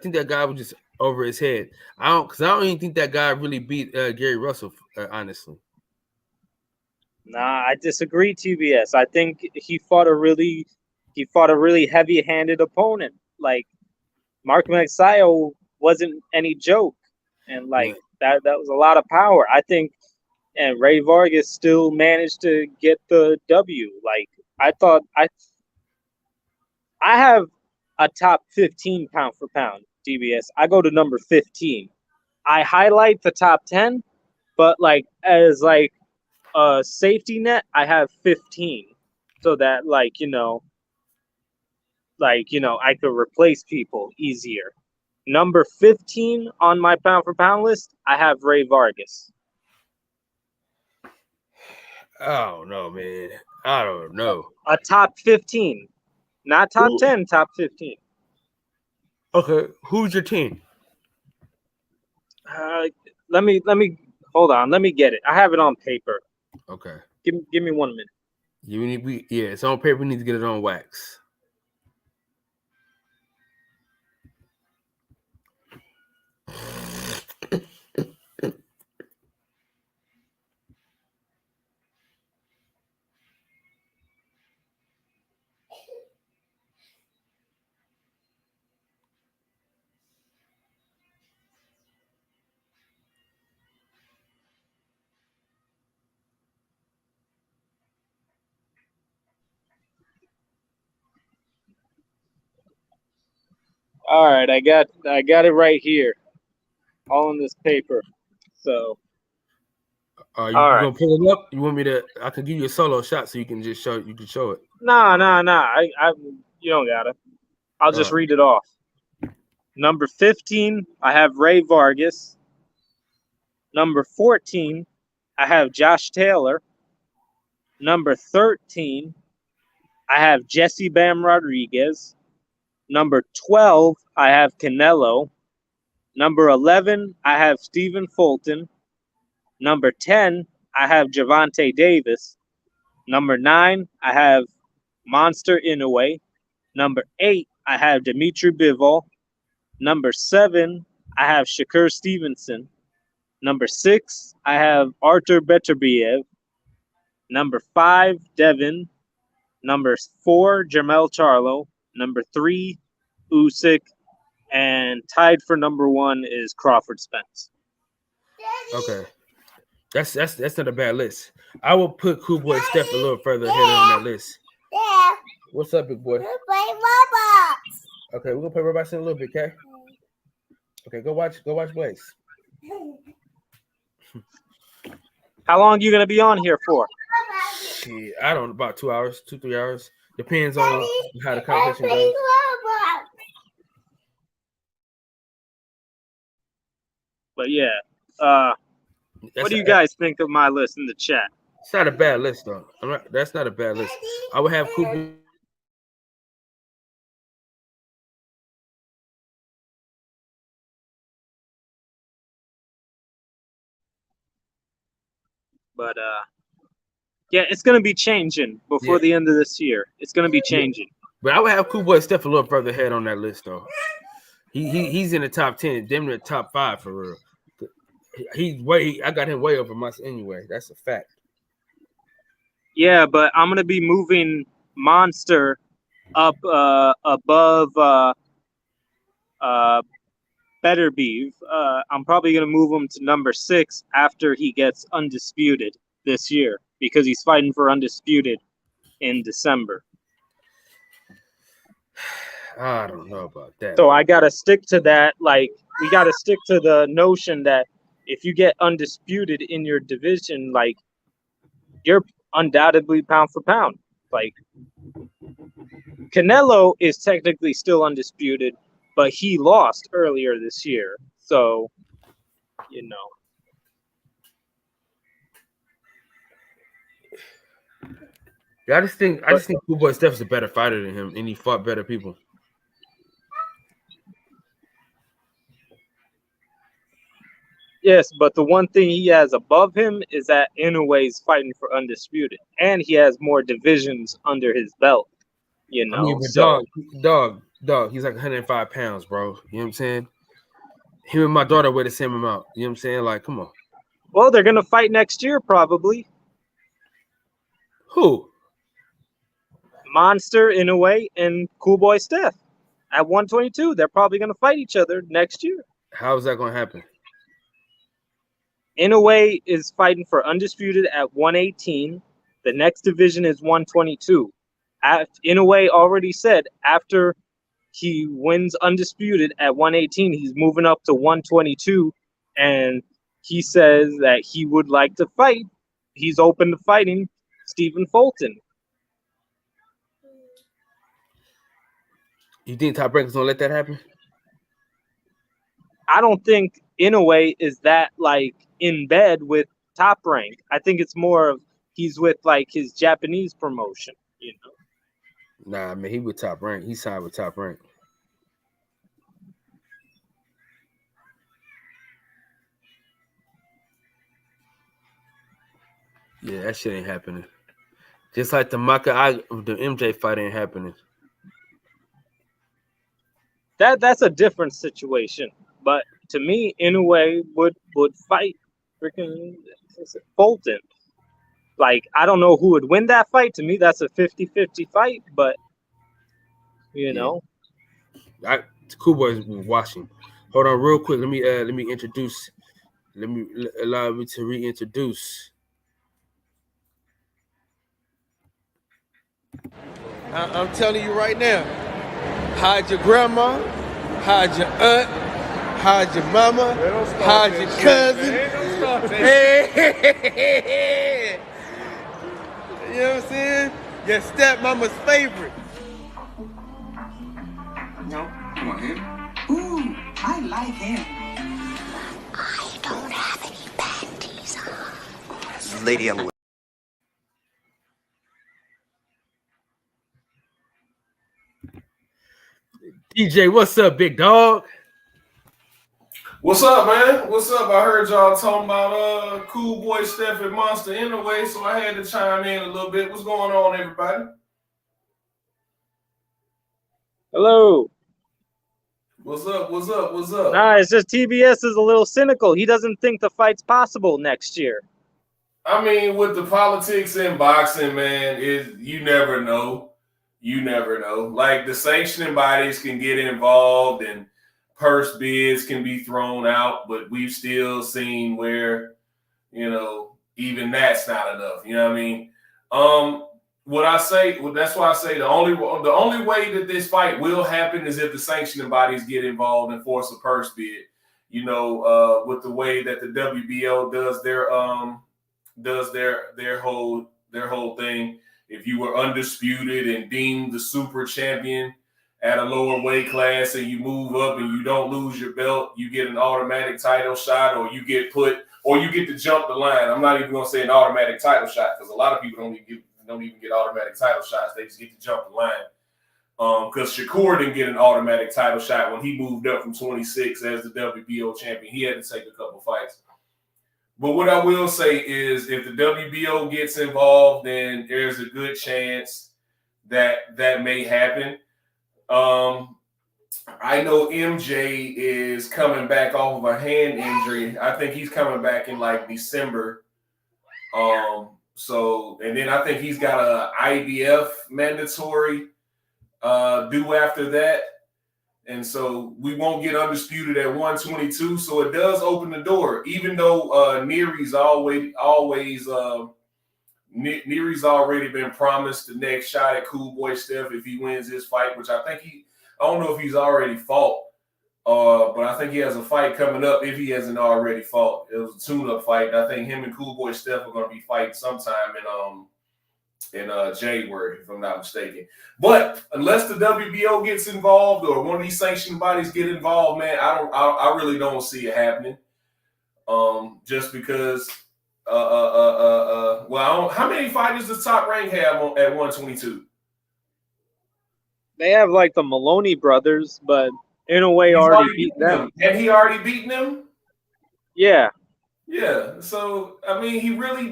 over his head. I don't even think that guy really beat Gary Russell, honestly. Nah, I disagree, TBS. I think he fought a really heavy-handed opponent. Like Mark Magsayo wasn't any joke, and like that was a lot of power. I think, and Ray Vargas still managed to get the W. Like I thought, I have a top 15 pound for pound, DBS. I go to number 15. I highlight the top 10, but like as like a safety net, I have 15, so that I could replace people easier. Number 15 on my pound for pound list, I have Ray Vargas. I don't know, man. I don't know. A top 15, not top 10, top 15. Okay, who's your team? Let me hold on. Let me get it. I have it on paper. Okay. Give me 1 minute. It's on paper. We need to get it on wax. All right, I got it right here, all in this paper. So, You gonna pull it up? You want me to? I can give you a solo shot so you can just show. You can show it. Nah. I you don't gotta. I'll just read it off. Number 15, I have Ray Vargas. Number 14, I have Josh Taylor. Number 13, I have Jesse Bam Rodriguez. Number 12, I have Canelo. Number 11, I have Stephen Fulton. Number 10, I have Gervonta Davis. Number 9, I have Monster Inoue. Number 8, I have Dimitri Bivol. Number 7, I have Shakur Stevenson. Number 6, I have Artur Beterbiev. Number 5, Devin. Number 4, Jermell Charlo. Number 3, Usyk. And tied for number 1 is Crawford Spence. Okay. That's not a bad list. I will put Cool Boy Steph a little further ahead on that list. What's up, big boy? Play Roblox. Okay, we're gonna play Roblox in a little bit, okay? Okay, go watch Blaze. How long are you gonna be on here for? Shit, I don't know, about 2 hours, 2-3 hours. Depends on how the conversation goes. But yeah, what do you guys think of my list in the chat? It's not a bad list, though. That's not a bad list. I would have Cooper. But yeah, it's gonna be changing before the end of this year. It's gonna be changing. But I would have Cool Boy Steph a little further ahead on that list, though. He's in the top 10, damn near top 5 for real. I got him way over myself anyway. That's a fact. Yeah, but I'm gonna be moving Monster up above Better Beef. I'm probably gonna move him to number 6 after he gets undisputed this year because he's fighting for undisputed in December. I don't know about that. So I gotta stick to that. Like, we gotta stick to the notion that if you get undisputed in your division, like, you're undoubtedly pound for pound. Like, Canelo is technically still undisputed, but he lost earlier this year. So, you know. Yeah, I just think Cool Boy Steph's a better fighter than him, and he fought better people. Yes, but the one thing he has above him is that Inoue's fighting for undisputed, and he has more divisions under his belt. You know, I mean, but dog, he's like 105 pounds, bro. You know what I'm saying? Him and my daughter weigh the same amount. You know what I'm saying? Like, come on. Well, they're gonna fight next year, probably. Who? Monster, Inoue, and Cool Boy Steph at 122. They're probably gonna fight each other next year. How is that gonna happen? Inoue is fighting for undisputed at 118. The next division is 122. Inoue already said after he wins undisputed at 118, he's moving up to 122, and he says that he would like to fight. He's open to fighting Stephen Fulton. You think Top Rank's gonna let that happen? I don't think Inoue is that like in bed with Top Rank. I think it's more of he's with like his Japanese promotion, you know. Nah, man, he with Top Rank. He signed with Top Rank. Yeah, that shit ain't happening. Just like the MJ fight ain't happening. That's a different situation. But to me, Inoue would fight freaking Fulton. Like, I don't know who would win that fight. To me, that's a 50-50 fight, but you know. Cool Boys watching. Hold on real quick. Let me introduce. Allow me to reintroduce. I'm telling you right now, hide your grandma, hide your aunt, hide your mama, hide your cousin. Hey. You know what I'm saying? Your stepmama's favorite. No, come on, him. Ooh, I like him. I don't have any panties on. Lady on the way. DJ, what's up, big dog? What's up, man? What's up? I heard y'all talking about Cool Boy Steph and Monster Inoue, so I had to chime in a little bit. What's going on, everybody? Hello. What's up? What's up? What's up? Nah, it's just TBS is a little cynical. He doesn't think the fight's possible next year. I mean, with the politics in boxing, man, you never know. You never know. Like, the sanctioning bodies can get involved and purse bids can be thrown out, but we've still seen where, you know, even that's not enough. You know what I mean? That's why I say the only way that this fight will happen is if the sanctioning bodies get involved and force a purse bid. You know, with the way that the WBO does their whole thing. If you were undisputed and deemed the super champion at a lower weight class and you move up and you don't lose your belt, you get an automatic title shot, or you get to jump the line. I'm not even going to say an automatic title shot because a lot of people don't even get automatic title shots. They just get to jump the line. Because Shakur didn't get an automatic title shot when he moved up from 26 as the WBO champion. He had to take a couple fights. But what I will say is if the WBO gets involved, then there's a good chance that may happen. I know MJ is coming back off of a hand injury. I think he's coming back in like December. So, and then I think he's got a IBF mandatory due after that. And so we won't get undisputed at 122. So it does open the door, even though Neary's Neary's already been promised the next shot at Cool Boy Steph if he wins his fight, which I think I don't know if he's already fought, but I think he has a fight coming up if he hasn't already fought. It was a tune-up fight. I think him and Cool Boy Steph are going to be fighting sometime in January, if I'm not mistaken. But unless the WBO gets involved or one of these sanctioning bodies get involved, man, I really don't see it happening. Just because how many fighters does Top Rank have at 122? They have like the Maloney brothers, but Inoue already beat them. And he already beaten them? Yeah. Yeah. So, I mean, they really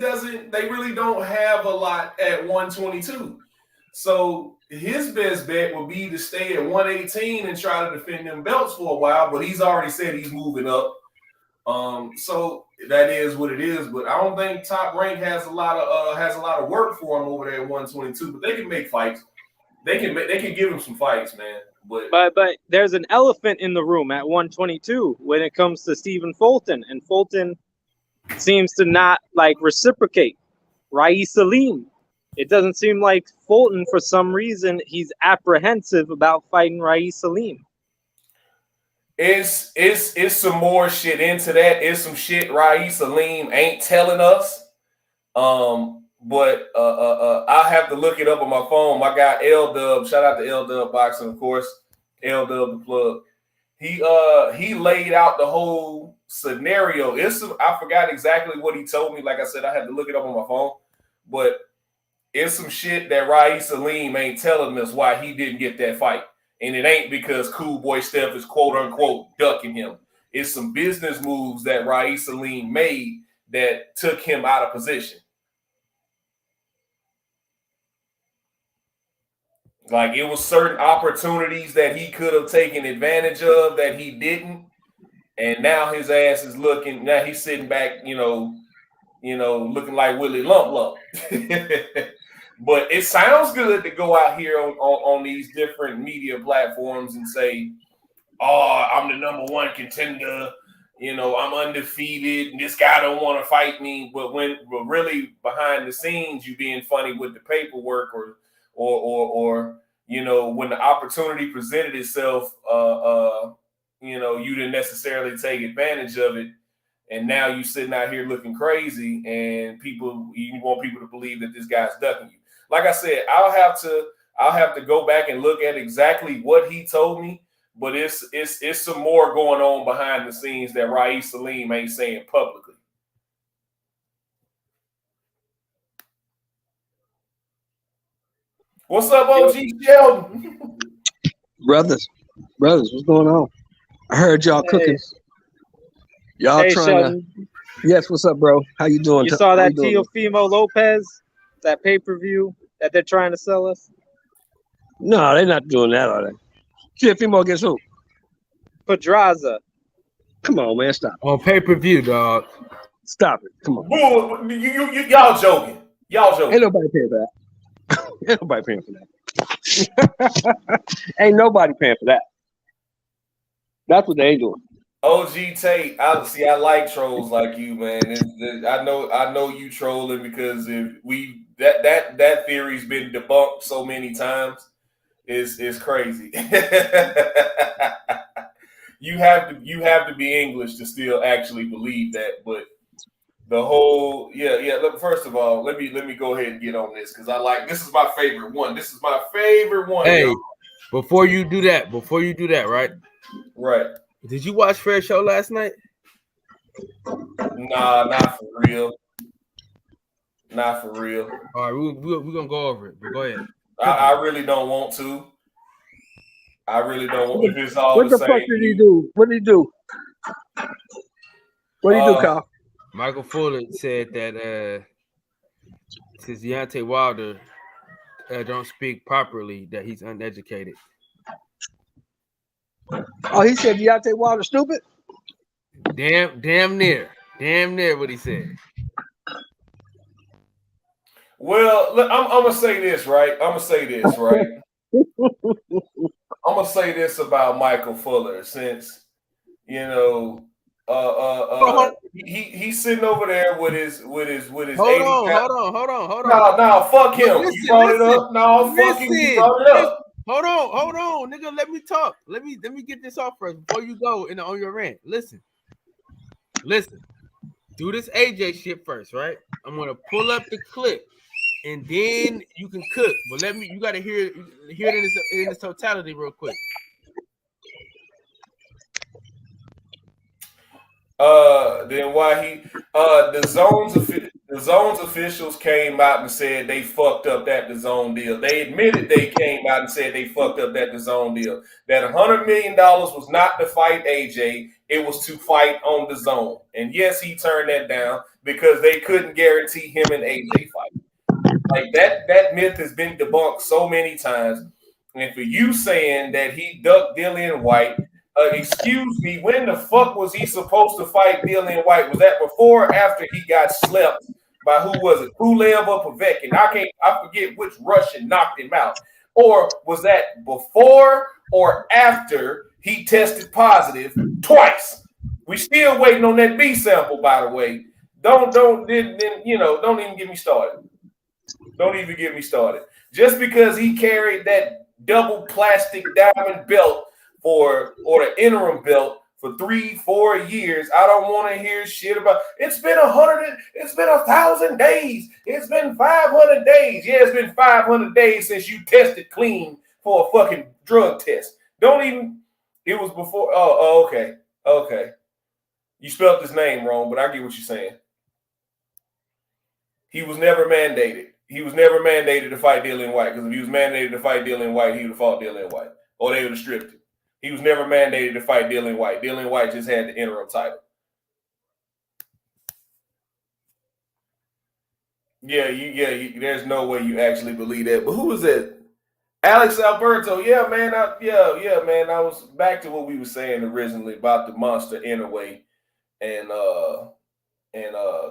don't have a lot at 122. So his best bet would be to stay at 118 and try to defend them belts for a while, but he's already said he's moving up. So that is what it is, but I don't think Top Rank has a lot of work for him over there at 122, but they can make fights. They can give him some fights, man. But there's an elephant in the room at 122 when it comes to Stephen Fulton, and Fulton seems to not like reciprocate. Rais Salim. It doesn't seem like Fulton, for some reason, he's apprehensive about fighting Rais Salim. It's some more shit into that. It's some shit Rais Salim ain't telling us. But I have to look it up on my phone. My guy L Dub, shout out to L Dub Boxing, of course. L Dub the plug. He laid out the whole scenario. I forgot exactly what he told me. Like I said, I had to look it up on my phone. But it's some shit that Rais Salim ain't telling us why he didn't get that fight. And it ain't because Cool Boy Steph is quote unquote ducking him. It's some business moves that Rais Salim made that took him out of position. Like it was certain opportunities that he could have taken advantage of that he didn't. And now his ass is looking, now he's sitting back, looking like Willie Lump Lump. But it sounds good to go out here on these different media platforms and say, oh, I'm the number one contender. I'm undefeated and this guy don't want to fight me. But really behind the scenes, you being funny with the paperwork or when the opportunity presented itself, you didn't necessarily take advantage of it. And now you sitting out here looking crazy and you want people to believe that this guy's ducking you. Like I said, I'll have to go back and look at exactly what he told me, but it's some more going on behind the scenes that Rais Salim ain't saying publicly. What's up, OG Sheldon? Brothers, what's going on? I heard y'all cooking. Y'all trying Sheldon. Yes, what's up, bro? How you doing? You saw that Teofimo Lopez, that pay-per-view that they're trying to sell us? No, they're not doing that, are they? Teofimo against who? Pedraza. Come on, man, stop. On pay-per-view, dog. Stop it. Come on. Y'all joking. Ain't nobody paying for that. Ain't nobody paying for that. Ain't nobody paying for that. That's what they ain't doing. OG Tate, I like trolls like you, man. I know you trolling because that theory's been debunked so many times. It's crazy. you have to be English to still actually believe that. But the whole Look, first of all, let me go ahead and get on this because this is my favorite one. This is my favorite one. Hey, y'all. before you do that, right? Right. Did you watch Fair Show last night? Nah, not for real. Not for real. All right, we're gonna go over it, but go ahead. I really don't want to. I really don't want to. It's all what the fuck did he do? What did he do? What did he do, Kyle? Michael Fuller said that since Deontay Wilder don't speak properly, that he's uneducated. Oh, he said Deontay Wilder stupid? Damn near what he said. Well, look, I'm gonna say this, right? I'm gonna say this about Michael Fuller, since he's sitting over there with his Hold 80. on. No, fuck him. Listen, You brought it up. No, fuck him. You brought it up. Hold on, nigga. Let me talk. Let me get this off first before you go on your rant. Listen. Do this AJ shit first, right? I'm gonna pull up the clip, and then you can cook. But you gotta hear it in its totality real quick. Then why the zone's officials came out and said they fucked up that DAZN deal. They admitted they came out and said they fucked up that DAZN deal. That $100 million was not to fight AJ, it was to fight on DAZN. And yes, he turned that down because they couldn't guarantee him an AJ fight. Like that myth has been debunked so many times. And for you saying that he ducked Dillian White, excuse me, when the fuck was he supposed to fight Dillian White? Was that before or after he got slept by, who was it, Pulev or Povetkin? I forget which Russian knocked him out. Or was that before or after he tested positive twice? We still waiting on that B sample, by the way. Don't even get me started. Don't even get me started. Just because he carried that double plastic diamond belt or the interim belt for 3-4 years, I don't want to hear shit about it's been 1,000 days, it's been 500 days. Yeah, it's been 500 days since you tested clean for a fucking drug test. It was before. Okay. You spelled his name wrong, but I get what you're saying. He was never mandated. He was never mandated to fight Dillian White, because if he was mandated to fight Dillian White, he would have fought Dillian White, or they would have stripped him. He was never mandated to fight Dillian White. Dillian White just had the interim title. Yeah, there's no way you actually believe that. But who was that? Alex Alberto. Yeah, man. I was back to what we were saying originally about the monster Inoue and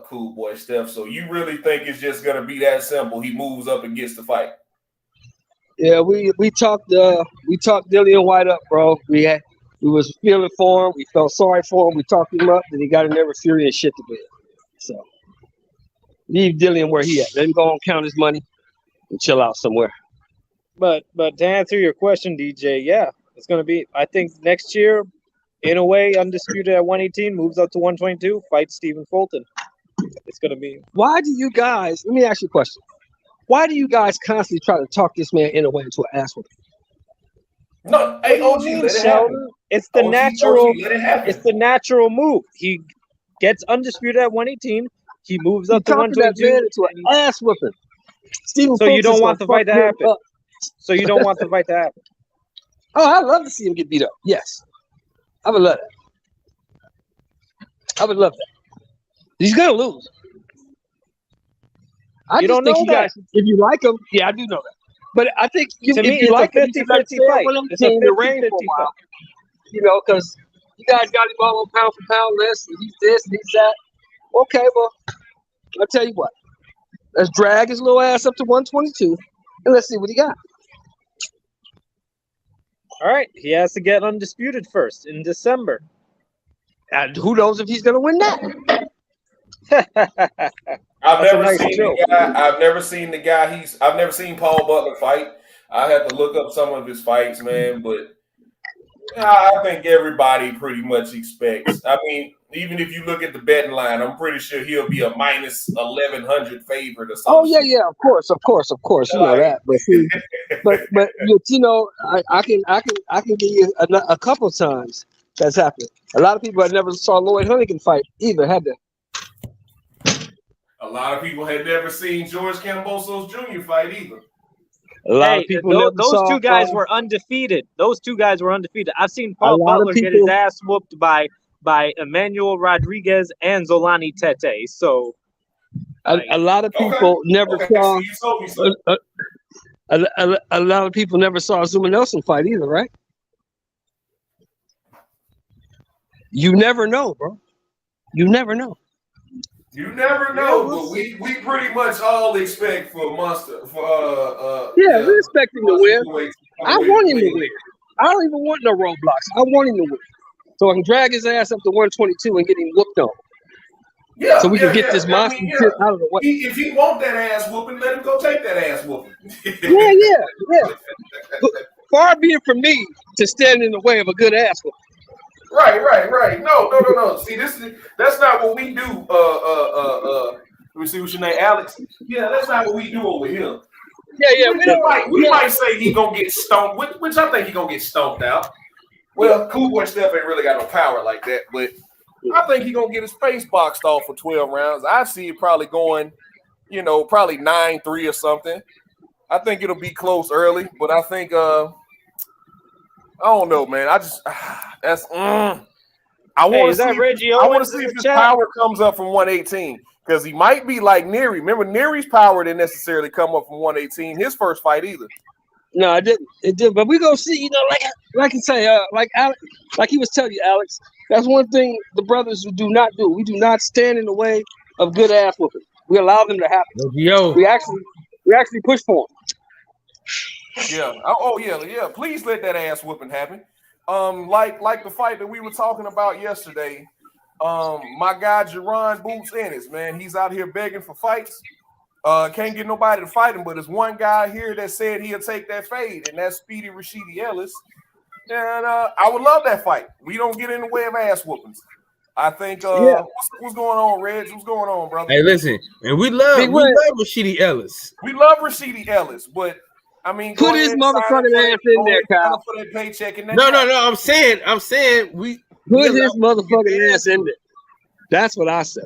Cool Boy Steph. So you really think it's just gonna be that simple? He moves up and gets the fight. Yeah, we talked Dillian White up, bro. We was feeling for him. We felt sorry for him. We talked him up, and he got in there with fury and shit to bed. So leave Dillian where he at. Let him go and count his money and chill out somewhere. But to answer your question, DJ, yeah, it's gonna be. I think next year, Inoue undisputed at 118, moves up to 122, fights Stephen Fulton. It's gonna be. Why do you guys? Let me ask you a question. Why do you guys constantly try to talk this man Inoue into an ass whooping? No, hey OG, let it happen. It's the natural. It's the natural move. He gets undisputed at 118. He moves up to 122 into an ass whooping. So you don't want the fight to happen. So you don't want the fight to happen. Oh, I'd love to see him get beat up. Yes, I would love that. I would love that. He's gonna lose. I just think you guys, if you like him, yeah, I do know that. But I think if you like him, you like to fight. It's a 50-50 fight. You know, because you guys got him all on pound for pound list, and he's this and he's that. Okay, well, I'll tell you what. Let's drag his little ass up to 122, and let's see what he got. All right, he has to get undisputed first in December. And who knows if he's going to win that? I've never seen the guy. I've never seen Paul Butler fight. I have to look up some of his fights, man. But I think everybody pretty much expects. I mean, even if you look at the betting line, I'm pretty sure he'll be a minus 1,100 favorite or something. Oh yeah, of course. You know that, but you know, I can give you a couple of times that's happened. A lot of people had never saw Lloyd Huntington fight either, had they? A lot of people had never seen George Kambosos Jr. fight either. A lot of people. Those two guys were undefeated. I've seen Paul Butler get his ass whooped by Emmanuel Rodriguez and Zolani Tete. So a lot of people never saw. A lot of people never saw Zuma Nelson fight either, right? You never know, bro. You never know. You never know, but we pretty much all expect for Monster we expect him to win. I want him to win. I don't even want no roadblocks. I want him to win, so I can drag his ass up to 122 and get him whooped on. Yeah, so we can get this monster shit out of the way. If he want that ass whooping, let him go take that ass whooping. yeah. But far be it from me to stand in the way of a good ass whooping. Right. No. See, that's not what we do. Let me see what's your name, Alex. Yeah, that's not what we do over here. Yeah. We might say he gonna get stomped, which I think he gonna get stomped out. Well, Cool Boy Steph ain't really got no power like that, but I think he gonna get his face boxed off for 12 rounds. I see it probably going, probably 9-3 or something. I think it'll be close early, but I think I don't know, man. I just I want to see if his power comes up from 118 because he might be like Neary. Remember, Neary's power didn't necessarily come up from 118 his first fight either. No, it didn't. It did, but we gonna see. Like you say, like Alex, like he was telling you, Alex. That's one thing the brothers do not do. We do not stand in the way of good ass whooping. We allow them to happen. We actually push for them. Yeah. Oh yeah. Please let that ass whooping happen. Like the fight that we were talking about yesterday. My guy Jerron Boots Ennis, man, he's out here begging for fights. Can't get nobody to fight him, but there's one guy here that said he'll take that fade, and that's Speedy Rashidi Ellis. And I would love that fight. We don't get in the way of ass whoopings. I think what's going on, Reg? What's going on, brother? Hey, listen, and we love Rashidi Ellis. We love Rashidi Ellis, but I mean, put his motherfucking ass in there, Kyle. For that paycheck and that no. I'm saying we put his motherfucking ass in there. That's what I said.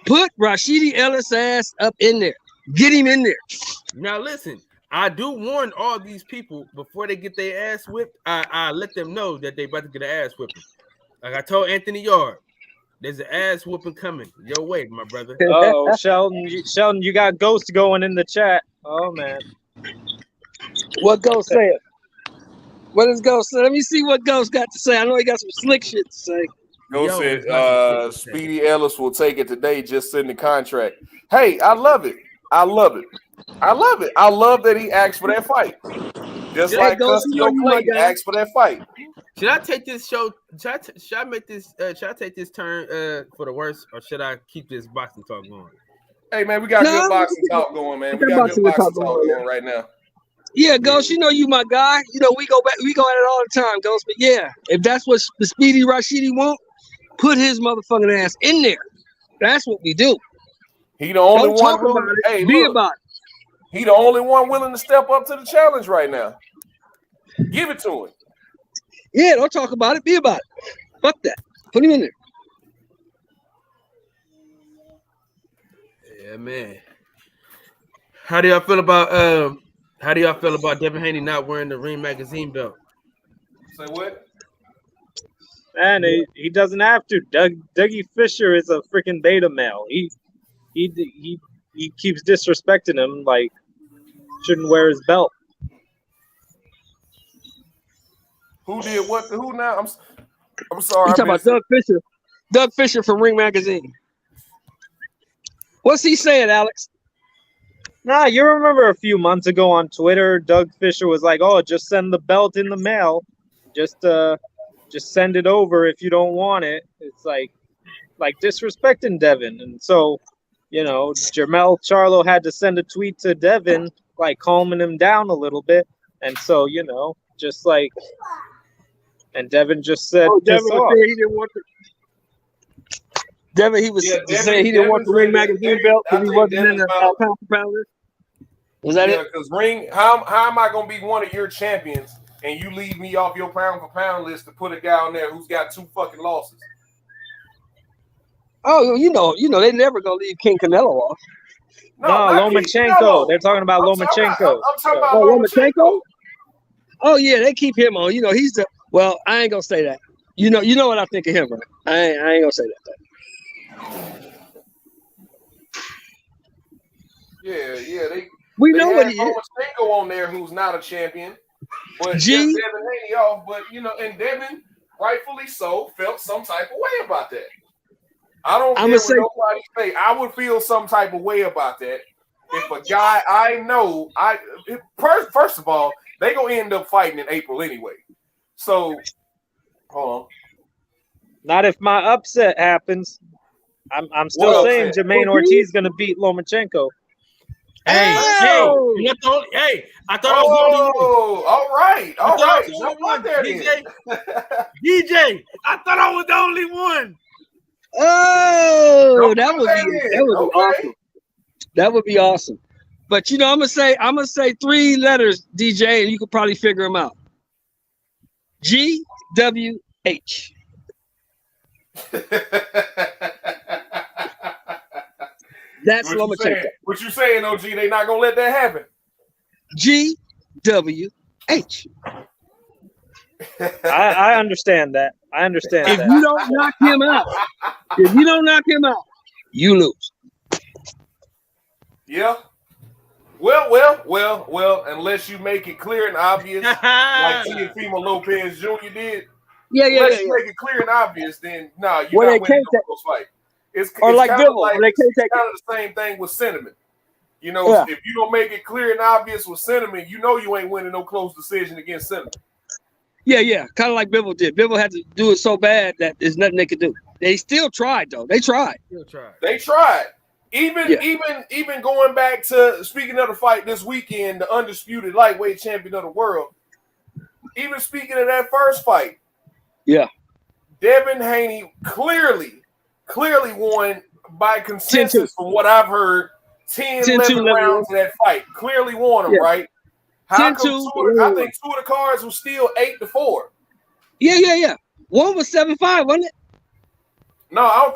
Put Rashidi Ellis' ass up in there. Get him in there. Now listen, I do warn all these people before they get their ass whipped. I let them know that they about to get an ass whipping. Like I told Anthony Yard, there's an ass whooping coming your way, my brother. Oh, Sheldon, you got Ghost going in the chat. Oh man, what Ghost said? What is Ghost say? Let me see what Ghost got to say. I know he got some slick shit to say. Ghost said Speedy Ellis will take it today. Just send the contract. Hey, I love it. I love that he asked for that fight. Just like Custio Clayton asked for that fight. Should I take this show? Should I make this? Should I take this turn for the worst, or should I keep this boxing talk going? Hey man, we got good boxing talk going, man. We got good boxing talk going right now. Yeah, Ghost, you know you my guy. You know we go at it all the time, Ghost. But yeah, if that's what the Speedy Rashidi want, put his motherfucking ass in there. That's what we do. He the only one willing. Hey, be about it. He the only one willing to step up to the challenge right now. Give it to him. Yeah, don't talk about it. Be about it. Fuck that. Put him in there. Yeah, man. How do y'all feel about Devin Haney not wearing the Ring magazine belt? Say what? Man, he doesn't have to. Dougie Fisher is a freaking beta male. He keeps disrespecting him, like shouldn't wear his belt. Who did what to who now? I'm sorry. You talking about Doug Fisher? Doug Fisher from Ring Magazine. What's he saying, Alex? Nah, you remember a few months ago on Twitter, Doug Fisher was like, "Oh, just send the belt in the mail. Just send it over if you don't want it." It's like disrespecting Devin, and so. You know, Jermell Charlo had to send a tweet to Devin, like calming him down a little bit. And so, you know, just like, and Devin just said, Devin was saying he didn't want the. Devin, he was saying he didn't want the Ring magazine belt because he wasn't in the pound for pound list. Was that it? Because Ring, how am I going to be one of your champions and you leave me off your pound for pound list to put a guy on there who's got 2 fucking losses? Oh, you know, they never gonna leave King Canelo off. No, Lomachenko. They're talking about Lomachenko. I'm talking about Lomachenko. Oh yeah, they keep him on. You know, he's the. Well, I ain't gonna say that. You know what I think of him, right? I ain't gonna say that. Yeah. We know what he is. Lomachenko on there, who's not a champion, but Devin Haney off. But and Devin, rightfully so, felt some type of way about that. I don't care what nobody say. I would feel some type of way about that if a guy I know. First of all, they gonna end up fighting in April anyway. So, hold on. Not if my upset happens. I'm still saying Jermaine Ortiz is gonna beat Lomachenko. Hey, I thought I was the only one. All right. DJ, I thought I was the only one. Oh, that would be awesome. That would be awesome. But you know, I'm gonna say 3 letters, DJ, and you could probably figure them out. GWH. That's Lomachenko. What you saying, OG? They not gonna let that happen. GWH. I understand that. I understand if that. you don't knock him out, you lose. Yeah. Well, unless you make it clear and obvious, like Teofimo Lopez Jr. did. Unless you make it clear and obvious, then you're not winning no fight. It's kind of the same thing with sentiment. You know, if you don't make it clear and obvious with sentiment, you know you ain't winning no close decision against sentiment. Yeah. Kind of like Bivol did. Bivol had to do it so bad that there's nothing they could do. They still tried, though. They tried. They tried. Even going back to, speaking of the fight this weekend, the undisputed lightweight champion of the world, even speaking of that first fight, Devin Haney clearly won by consensus from what I've heard. 11 rounds of that fight. Clearly won them, right? How come I think 2 of the cards was still 8-4. Yeah. One was 7-5, wasn't it? No, I don't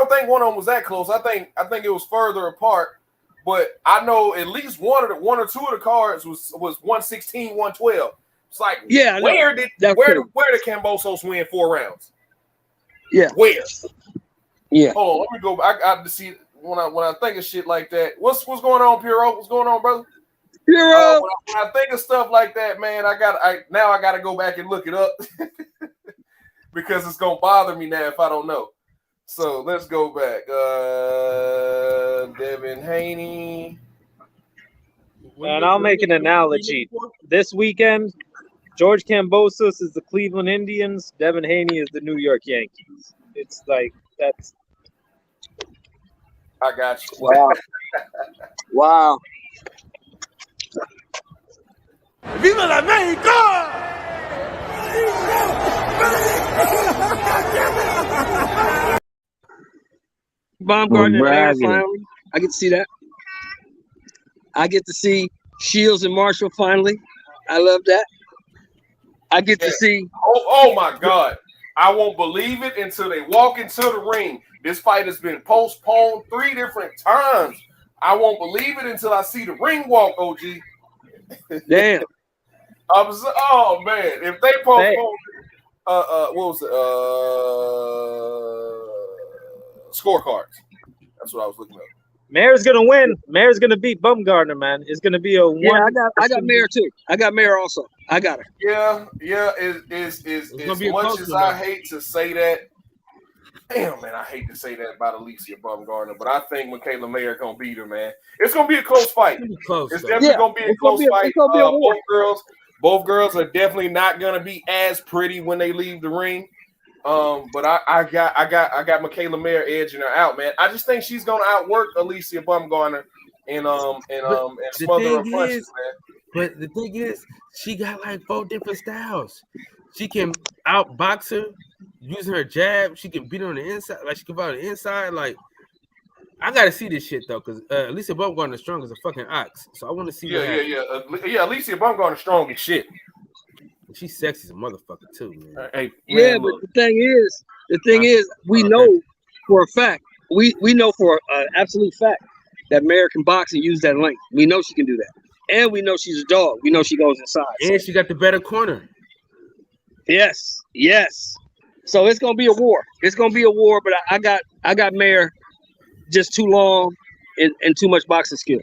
think one of them was that close. I think it was further apart. But I know at least one or 2 of the cards was 116, 112. It's like, where did Kambosos win 4 rounds? Yeah. Where? Yeah. Oh, let me go. I got to see when I think of shit like that. What's going on, Puro? What's going on, brother? Puro. When I think of stuff like that, man, I gotta go back and look it up because it's gonna bother me now if I don't know. So let's go back. Devin Haney. And I'll make an analogy. This weekend, George Kambosos is the Cleveland Indians. Devin Haney is the New York Yankees. It's like that's. I got you. Wow. ¡Viva la México! Baumgartner and finally. I get to see that. I get to see Shields and Marshall finally. I love that. I get to see. Oh my God. I won't believe it until they walk into the ring. This fight has been postponed 3 different times. I won't believe it until I see the ring walk, OG. Damn. Oh man, if they postpone what was it? Scorecards. That's what I was looking at. Mayor's gonna win. Mayor's gonna beat Baumgartner, man. It's gonna be a one. Yeah, I got Mayor too. I got Mayor also. I got her. Yeah. As much as I hate to say that, damn man, I hate to say that about Alicia Baumgartner, but I think Michaela Mayer gonna beat her, man. It's gonna be a close fight. It's definitely gonna be a close fight. Both girls are definitely not gonna be as pretty when they leave the ring. But I got Michaela Mayer edging her out, man. I just think she's gonna outwork Alicia Baumgartner and smother her punches, man. But the thing is, she got like 4 different styles. She can outbox her using her jab. She can beat her on the inside, like she can fight on the inside. Like, I gotta see this shit though, because Alicia Baumgartner is strong as a fucking ox. So I want to see. Yeah. Alicia Baumgartner strong as shit. She's sexy as a motherfucker too, man. Hey, man, but the thing is, we know for a fact, we know for an absolute fact that American boxing use that length. We know she can do that, and we know she's a dog. We know she goes inside, and she got the better corner. Yes. So it's gonna be a war. But I got Mayer just too long and too much boxing skill.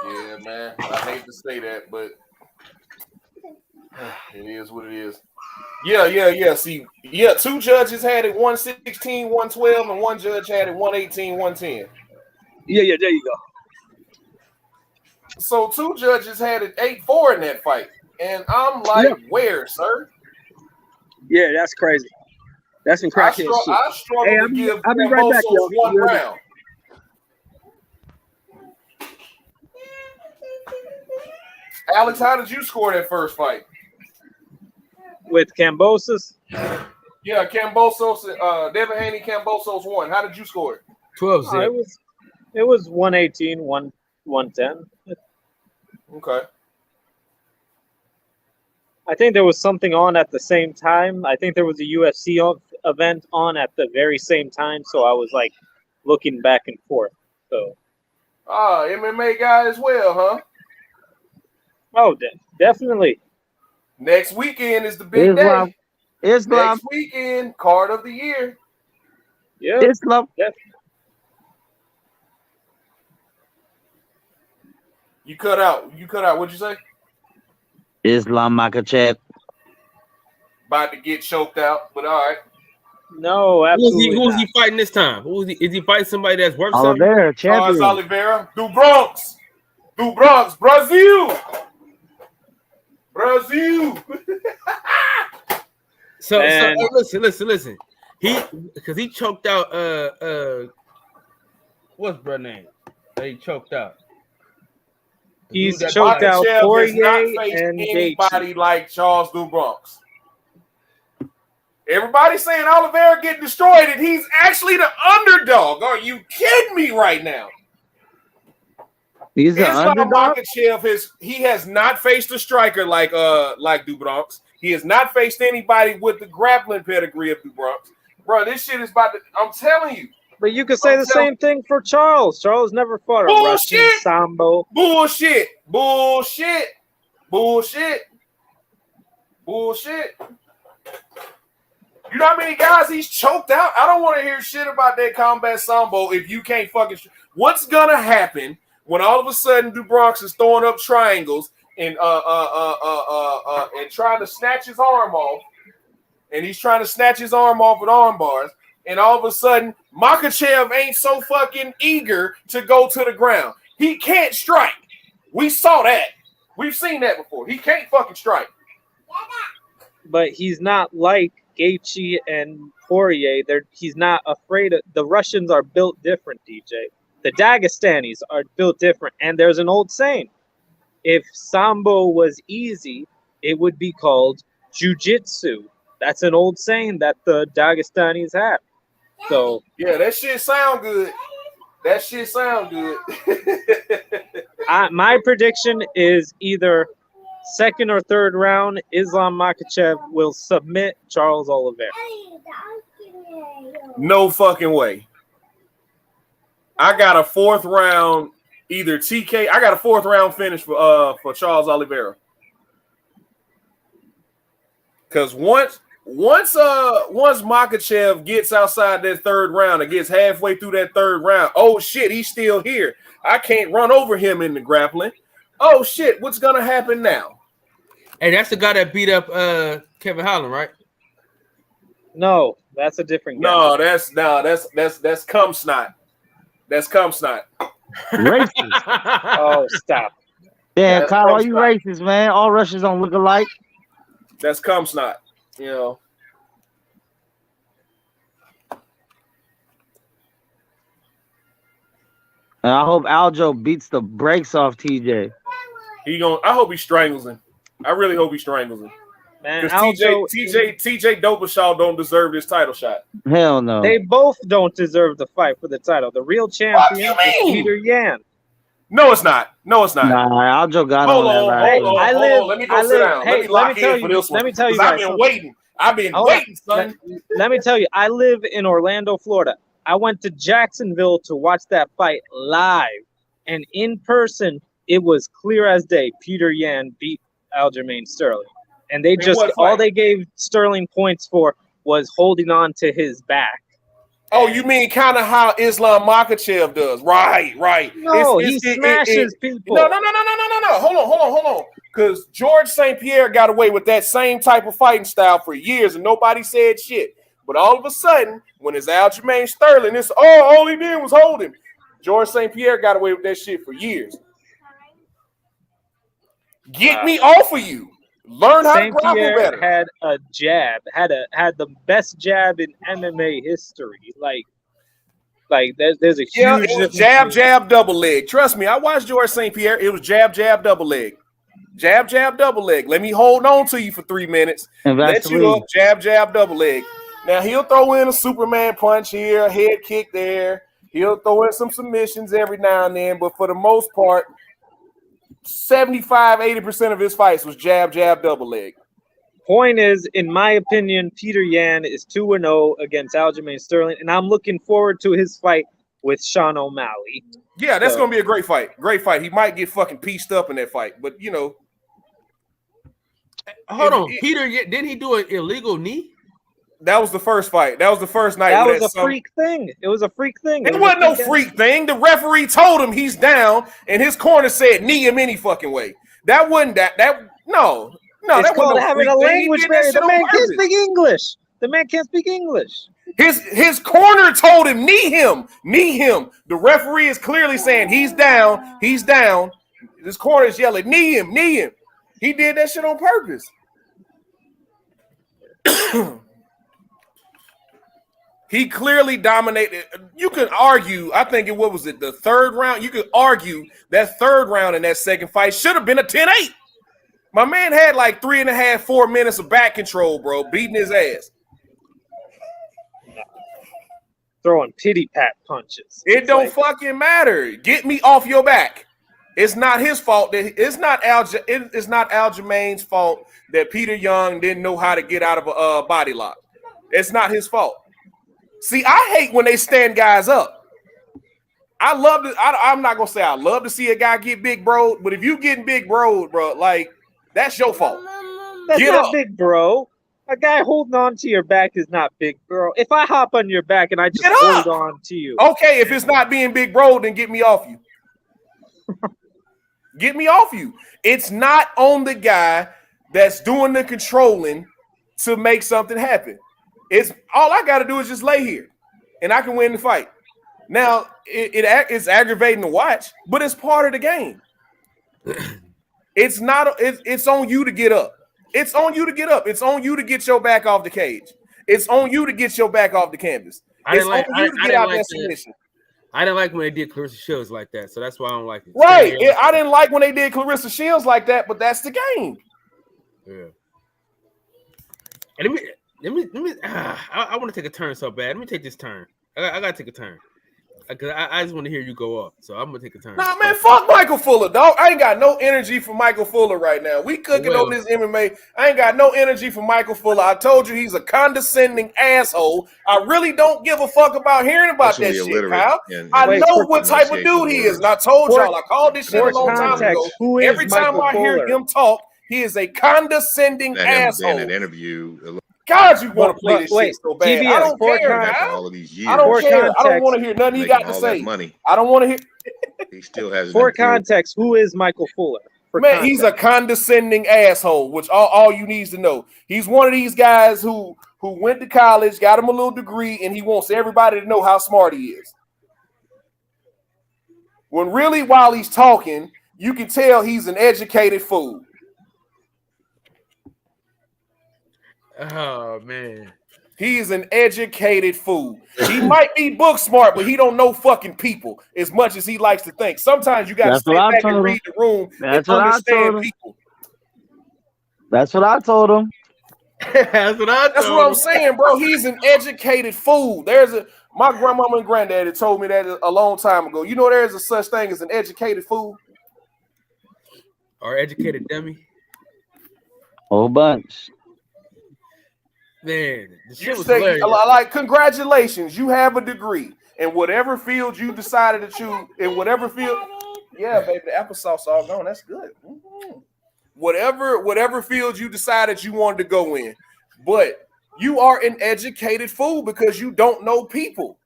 Yeah, man. I hate to say that, but it is what it is. Yeah. See, two judges had it 116, 112, and one judge had it 118, 110. Yeah, there you go. So two judges had it 8-4 in that fight. And I'm like, where, sir? Yeah, that's crazy. That's some crackhead shit. I struggle to give I'll be right back, Kambosos one round. Alex, how did you score that first fight? With Kambosos? Yeah, Kambosos, Devin Haney, Kambosos won. How did you score it? 12-0. It was 118, 110. Okay. I think there was something on at the same time. I think there was a UFC event on at the very same time, so I was like looking back and forth. So, MMA guy as well, huh? Oh, definitely. Next weekend is the big day. Next weekend, card of the year. Yeah. Islam. You cut out. What'd you say? Islam Makhachev. About to get choked out, but all right. No, absolutely. Who's he fighting this time? Is he fighting somebody that's worth something? Oliveira, champion. Charles Oliveira, do Bronx, Brazil. So listen. He choked out what's brother name? He choked out. He's choked out Poirier and anybody like Charles DuBronx. Everybody's saying Oliveira getting destroyed, and he's actually the underdog. Are you kidding me right now? He's the underdog. Makhachev he has not faced a striker like DuBronx. He has not faced anybody with the grappling pedigree of DuBronx. Bro, this shit is about to. I'm telling you. But you could say the same thing for Charles. Charles never fought a Russian sambo. Bullshit. You know how many guys he's choked out? I don't want to hear shit about that combat sambo if you can't fucking. What's gonna happen when all of a sudden DuBronx is throwing up triangles and trying to snatch his arm off, and he's trying to snatch his arm off with arm bars, and all of a sudden Makhachev ain't so fucking eager to go to the ground. He can't strike. We saw that. We've seen that before. He can't fucking strike. But he's not like Gaethje and Poirier. He's not afraid of. The Russians are built different, DJ. The Dagestanis are built different. And there's an old saying. If Sambo was easy, it would be called jiu-jitsu. That's an old saying that the Dagestanis have. So yeah, that shit sound good. My prediction is either second or third round, Islam Makhachev will submit Charles Oliveira. No fucking way. I got a fourth round, either TK. I got a fourth round finish for Charles Oliveira. Because once Makhachev gets outside that third round and gets halfway through that third round, oh shit, he's still here. I can't run over him in the grappling. Oh shit, what's gonna happen now? Hey, that's the guy that beat up Kevin Holland, right? No, that's a different guy. No, that's cum snot. That's cum snot. Racist. Oh, stop. Yeah, Kyle, why you racist, man? All Russians don't look alike. That's cum snot. You know. And I hope Aljo beats the brakes off TJ. I hope he strangles him. I really hope he strangles him. Man, because TJ Dobashaw don't deserve this title shot. Hell no. They both don't deserve the fight for the title. The real champion is Peter Yan. No, it's not. Nah, Aljo got hold on that right. Hold on. Let me go sit down. Hey, let me tell you. I've been waiting, son. Let me tell you, I live in Orlando, Florida. I went to Jacksonville to watch that fight live. And in person, it was clear as day. Peter Yan beat Aljamain Sterling. And they just, all they gave Sterling points for was holding on to his back. Oh, you mean kind of how Islam Makhachev does? Right. No, he smashes people. No. Hold on. Because George St. Pierre got away with that same type of fighting style for years, and nobody said shit. But all of a sudden, when it's Aljamain Sterling, it's all he did was hold him. George St. Pierre got away with that shit for years. Get me off of you. Learn how to grapple better. Had a jab, had the best jab in MMA history. Like there's a huge it was jab, double leg. Trust me, I watched George St. Pierre. It was jab, double leg. Jab, double leg. Let me hold on to you for 3 minutes. Let you up, jab, double leg. Now he'll throw in a Superman punch here, a head kick there. He'll throw in some submissions every now and then, but for the most part, 75-80% of his fights was jab, double leg. Point is, in my opinion, Peter Yan is 2-0 against Aljamain Sterling, and I'm looking forward to his fight with Sean O'Malley. Yeah, that's going to be a great fight. Great fight. He might get fucking pieced up in that fight, but you know. Hold on, Peter, didn't he do an illegal knee? That was the first fight. That was the first night. That was a freak thing. It was a freak thing. It wasn't no freak thing. The referee told him he's down, and his corner said knee him any fucking way. That wasn't that. No. It's that called wasn't having a language barrier. The man can't speak English. The man can't speak English. His corner told him knee him. The referee is clearly saying he's down. His corner is yelling knee him. He did that shit on purpose. He clearly dominated. You can argue, I think what was it, the third round? You could argue that third round in that second fight should have been a 10-8. My man had like 3.5, 4 minutes of back control, bro, beating his ass. Throwing pity pat punches. It don't fucking matter. Get me off your back. It's not his fault. It's not Aljamain's fault that Peter Young didn't know how to get out of a body lock. It's not his fault. See, I hate when they stand guys up. I'm not gonna say I love to see a guy get big bro, but if you getting big bro, like that's your fault. That's not big bro. A guy holding on to your back is not big bro. If I hop on your back and I just hold on to you. Okay, if it's not being big bro, then get me off you. Get me off you. It's not on the guy that's doing the controlling to make something happen. It's all I got to do is just lay here, and I can win the fight. Now it's aggravating to watch, but it's part of the game. It's not. It's on you to get up. It's on you to get up. It's on you to get your back off the cage. It's on you to get your back off the canvas. It's on you to get out that submission. I didn't like when they did Clarissa Shields like that, so that's why I don't like it. Right. I didn't like when they did Clarissa Shields like that, but that's the game. Yeah. And let me. I want to take a turn so bad. Let me take this turn. I gotta take a turn because I just want to hear you go up. So I'm gonna take a turn. Nah, man, fuck Michael Fuller, dog. I ain't got no energy for Michael Fuller right now. We cooking on this MMA. I ain't got no energy for Michael Fuller. I told you he's a condescending asshole. I really don't give a fuck about hearing about that shit, pal. I know what type of dude he is, and I told y'all I called this shit a long time ago. Every time I hear him talk, he is a condescending asshole. In an interview. God, you want to play this shit so bad. I don't care, all of these years. I don't care. I don't want to hear nothing he got to say. I don't want to hear. He still has. For context, who is Michael Fuller? Man, he's a condescending asshole, which all you need to know. He's one of these guys who went to college, got him a little degree, and he wants everybody to know how smart he is. When really, while he's talking, you can tell he's an educated fool. Oh man, he's an educated fool. He might be book smart, but he don't know fucking people as much as he likes to think. Sometimes you got to stay back and read the room and understand people. That's what I told him. That's what I'm saying, bro. He's an educated fool. My grandmama and granddaddy told me that a long time ago. You know, there's a such thing as an educated fool or educated dummy. Whole bunch. Man, the shit you was say, hilarious. like, congratulations, you have a degree in whatever field you decided to choose. In whatever field, yeah, baby, the applesauce all gone. That's good. Mm-hmm. Whatever field you decided you wanted to go in, but you are an educated fool because you don't know people.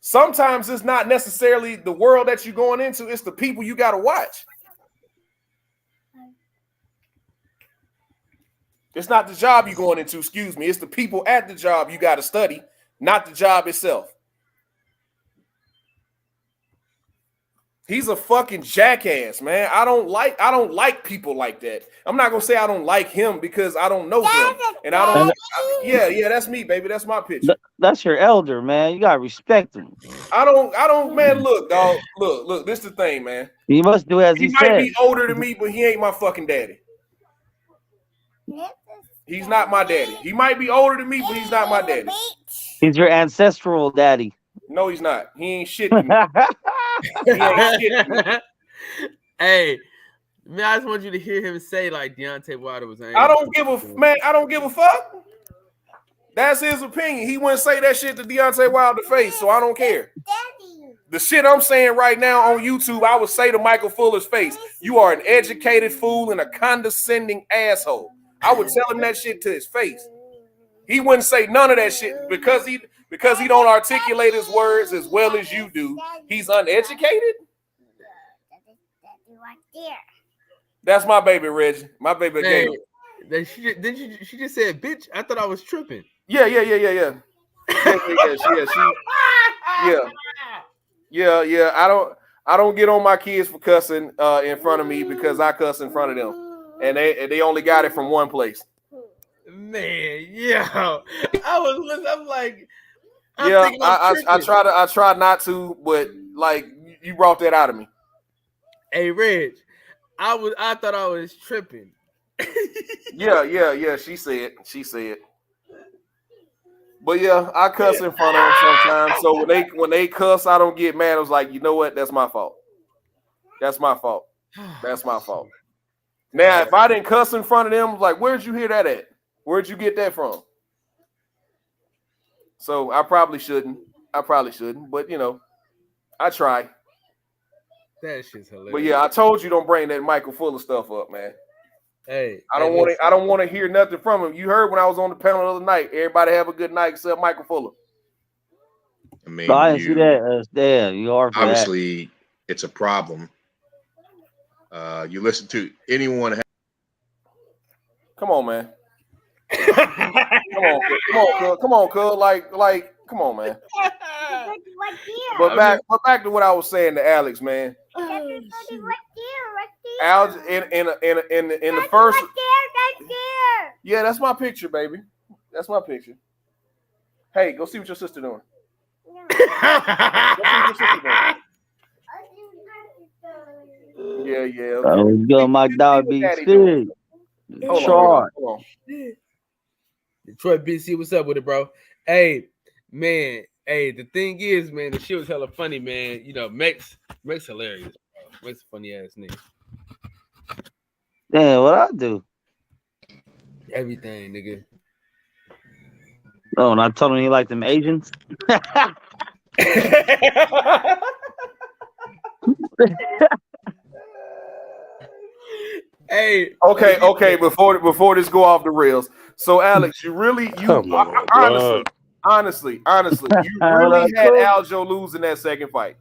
sometimes it's not necessarily the world that you're going into, it's the people you got to watch. It's not the job you're going into, excuse me. It's the people at the job you got to study, not the job itself. He's a fucking jackass, man. I don't like people like that. I'm not gonna say I don't like him because I don't know him. And I don't yeah, that's me, baby. That's my picture. That's your elder, man. You gotta respect him. I don't, man. Look, dog. Look. This is the thing, man. You must do as he might said. be older than me, but he ain't my fucking daddy. He's not my daddy. He might be older than me, but he's not my daddy. He's your ancestral daddy. No, he's not. He ain't shit to me. He ain't shit to me. Hey, man, I just want you to hear him say like Deontay Wilder was angry. I don't give a fuck. That's his opinion. He wouldn't say that shit to Deontay Wilder face, so I don't care. The shit I'm saying right now on YouTube, I would say to Michael Fuller's face, you are an educated fool and a condescending asshole. I would tell him that shit to his face. He wouldn't say none of that shit because he don't articulate his words as well as you do. He's uneducated. That's my baby, Reggie. My baby Gail. She just said, "Bitch." I thought I was tripping. Yeah. Yeah. I don't get on my kids for cussing in front of me because I cuss in front of them, and they only got it from one place. Man, yo, I was listening. I'm like, I try not to, but like you brought that out of me. Hey, Reg, I thought I was tripping. Yeah. She said. But yeah, I cuss in front of them sometimes. So when they cuss, I don't get mad. I was like, you know what? That's my fault. That's my fault. Now, if I didn't cuss in front of them, I was like, where'd you hear that at? Where'd you get that from? So I probably shouldn't. But you know, I try. That shit's hilarious. But yeah, I told you don't bring that Michael Fuller stuff up, man. Hey, I don't want to hear nothing from him. You heard when I was on the panel the other night. Everybody have a good night except Michael Fuller. I mean, I didn't see that. You are for obviously that. It's a problem. You listen to anyone. Come on, man. Come on, cuz. Like, come on, man. But back to what I was saying to Alex, man. Alex in the first. Yeah, that's my picture, baby. That's my picture. Hey, go see what your sister doing. Yeah. Okay. I was going my dog be big. Hold on. Detroit BC, what's up with it, bro? Hey, man. Hey, the thing is, man, the shit was hella funny, man. You know, Max hilarious. Bro. Max a funny ass nigga. Damn, what I do? Everything, nigga. Oh, and I told him he liked them Asians. Hey. Okay. Before this go off the rails. So, Alex, honestly, you really had Aljo losing that second fight.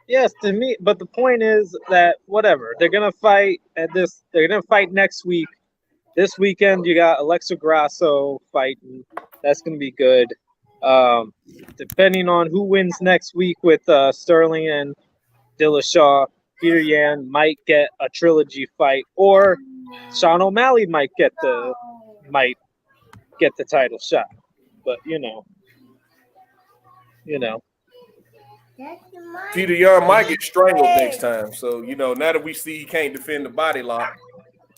Yes, to me. But the point is that whatever they're gonna fight at this, they're gonna fight next week. This weekend, you got Alexa Grasso fighting. That's gonna be good. Depending on who wins next week with Sterling and Dillashaw, Peter Yan might get a trilogy fight, or Sean O'Malley might get the title shot. But you know. Peter Yan might get strangled next time. So, you know, now that we see he can't defend the body lock,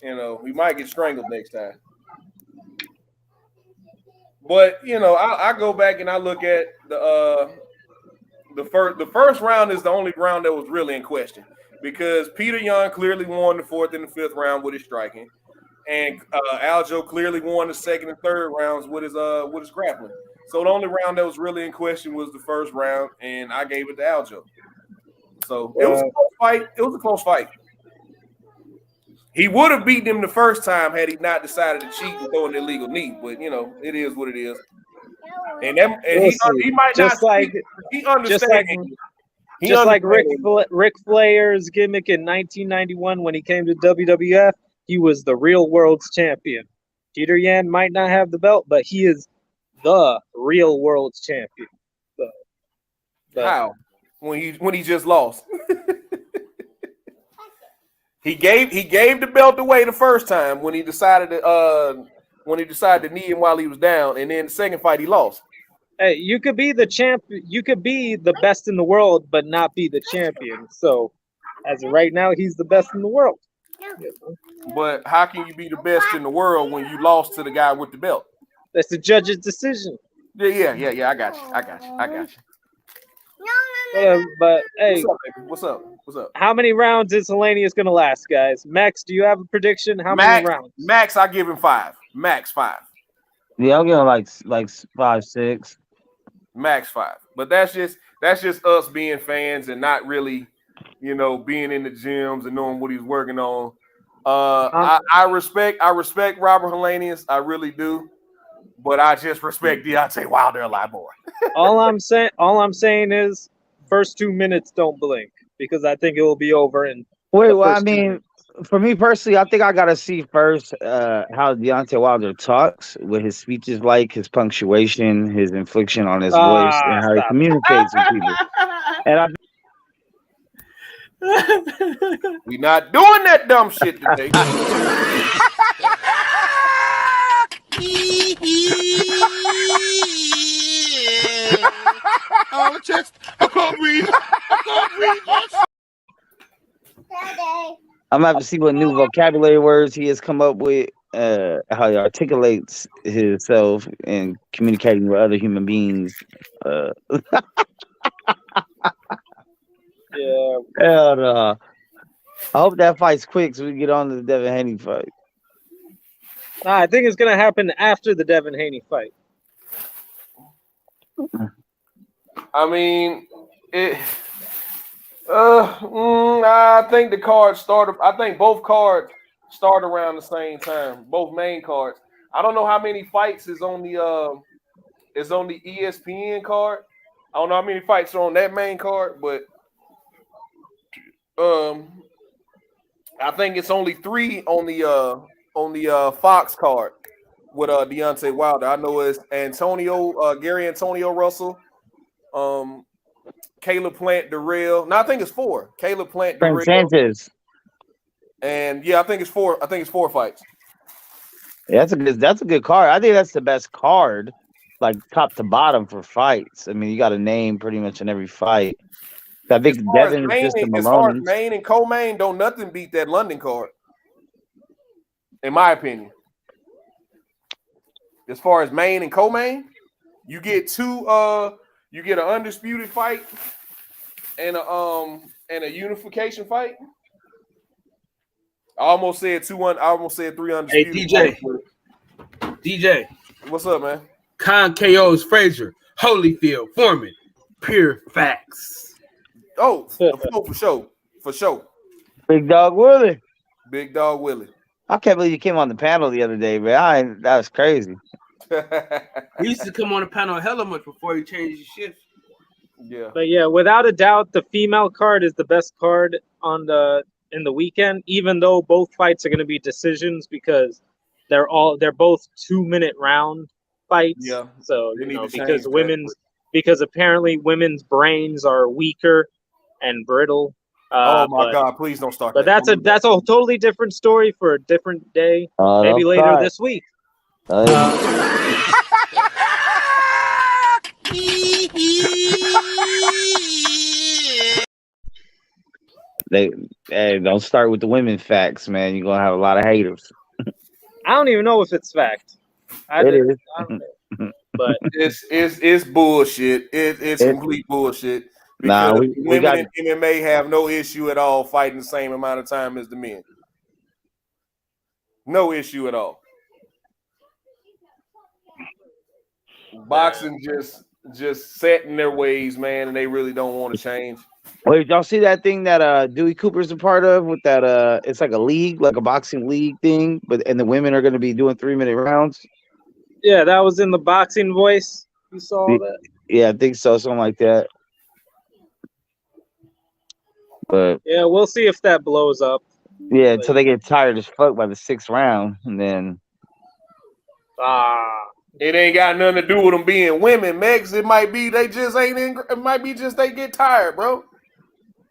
you know, we might get strangled next time. But, you know, I go back and I look at the first round is the only round that was really in question because Peter Yan clearly won the fourth and the fifth round with his striking. And Aljo clearly won the second and third rounds with his grappling. So the only round that was really in question was the first round, and I gave it to Aljo. So it was a close fight. It was a close fight. He would have beaten him the first time had he not decided to cheat and throw an illegal knee. But, you know, it is what it is. And he might just not like he understands. Just like Ric Flair's gimmick in 1991 when he came to WWF, he was the real world's champion. Peter Yan might not have the belt, but he is the real world's champion. How? When he just lost. He gave the belt away the first time when he decided to knee him while he was down, and then the second fight he lost. Hey, you could be the champ. You could be the best in the world, but not be the champion. So, as of right now, he's the best in the world. But how can you be the best in the world when you lost to the guy with the belt? That's the judge's decision. Yeah. I got you. But hey, what's up? How many rounds is Helenius going to last, guys? Max, do you have a prediction? How many rounds? Max, I give him 5. Max 5. Yeah, I'll give him like 5, 6. Max 5. But that's just us being fans and not really, being in the gyms and knowing what he's working on. I respect Robert Helenius. I really do. But I just respect Deontay Wilder a lot more. all I'm saying is first 2 minutes don't blink, because I think it will be over in for me personally, I think I gotta see first how Deontay Wilder talks, what his speech is like, his punctuation, his inflection on his voice, and how he communicates with people. And we're not doing that dumb shit today. Oh, chest. I can't breathe. I'm gonna have to see what new vocabulary words he has come up with, how he articulates himself and communicating with other human beings. Yeah. Hell no. I hope that fight's quick so we can get on to the Devin Haney fight. I think it's gonna happen after the Devin Haney fight. I mean, I think the cards started. I think both cards start around the same time. Both main cards. I don't know how many fights is on the ESPN card. I don't know how many fights are on that main card, but I think it's only 3 on the Fox card with Deontay Wilder. I know it's Gary Antonio Russell, Caleb Plant Darrell. No, I think it's 4. Caleb Plant Darrell. Sanchez. And yeah, I think it's 4. I think it's 4 fights. Yeah, that's a good card. I think that's the best card, like top to bottom for fights. I mean, you got a name pretty much in every fight. I think Devin is just a Malone. As far as main and co-main, don't nothing beat that London card, in my opinion. As far as main and co-main, you get 2. You get an undisputed fight and a unification fight. I almost said 3 undisputed. Hey, DJ. What's up, man? Con KO's Frazier, Holyfield, Foreman, pure facts. Oh, for sure. Big Dog Willie. I can't believe you came on the panel the other day, man. That was crazy. He used to come on the panel hella much before he changed his shift. Yeah. But yeah, without a doubt, the female card is the best card in the weekend, even though both fights are going to be decisions because they're both 2-minute round fights. Yeah. So because apparently women's brains are weaker and brittle. Oh my God! Please don't start. But that's a totally different story for a different day. Maybe later this week. Don't start with the women facts, man. You're gonna have a lot of haters. I don't even know if it's fact. It is. But it's bullshit. It's complete bullshit. Because women in MMA have no issue at all fighting the same amount of time as the men. No issue at all. Boxing just set in their ways, man, and they really don't want to change. Wait, y'all see that thing that Dewey Cooper's a part of with that it's like a league, like a boxing league thing, and the women are going to be doing 3-minute rounds? Yeah, that was in the Boxing Voice. You saw that? Yeah, I think so, something like that. But yeah, we'll see if that blows up. Yeah, until they get tired as fuck by the 6th round, and then it ain't got nothing to do with them being women, Megs. It might be they just ain't in. It might be just they get tired, bro.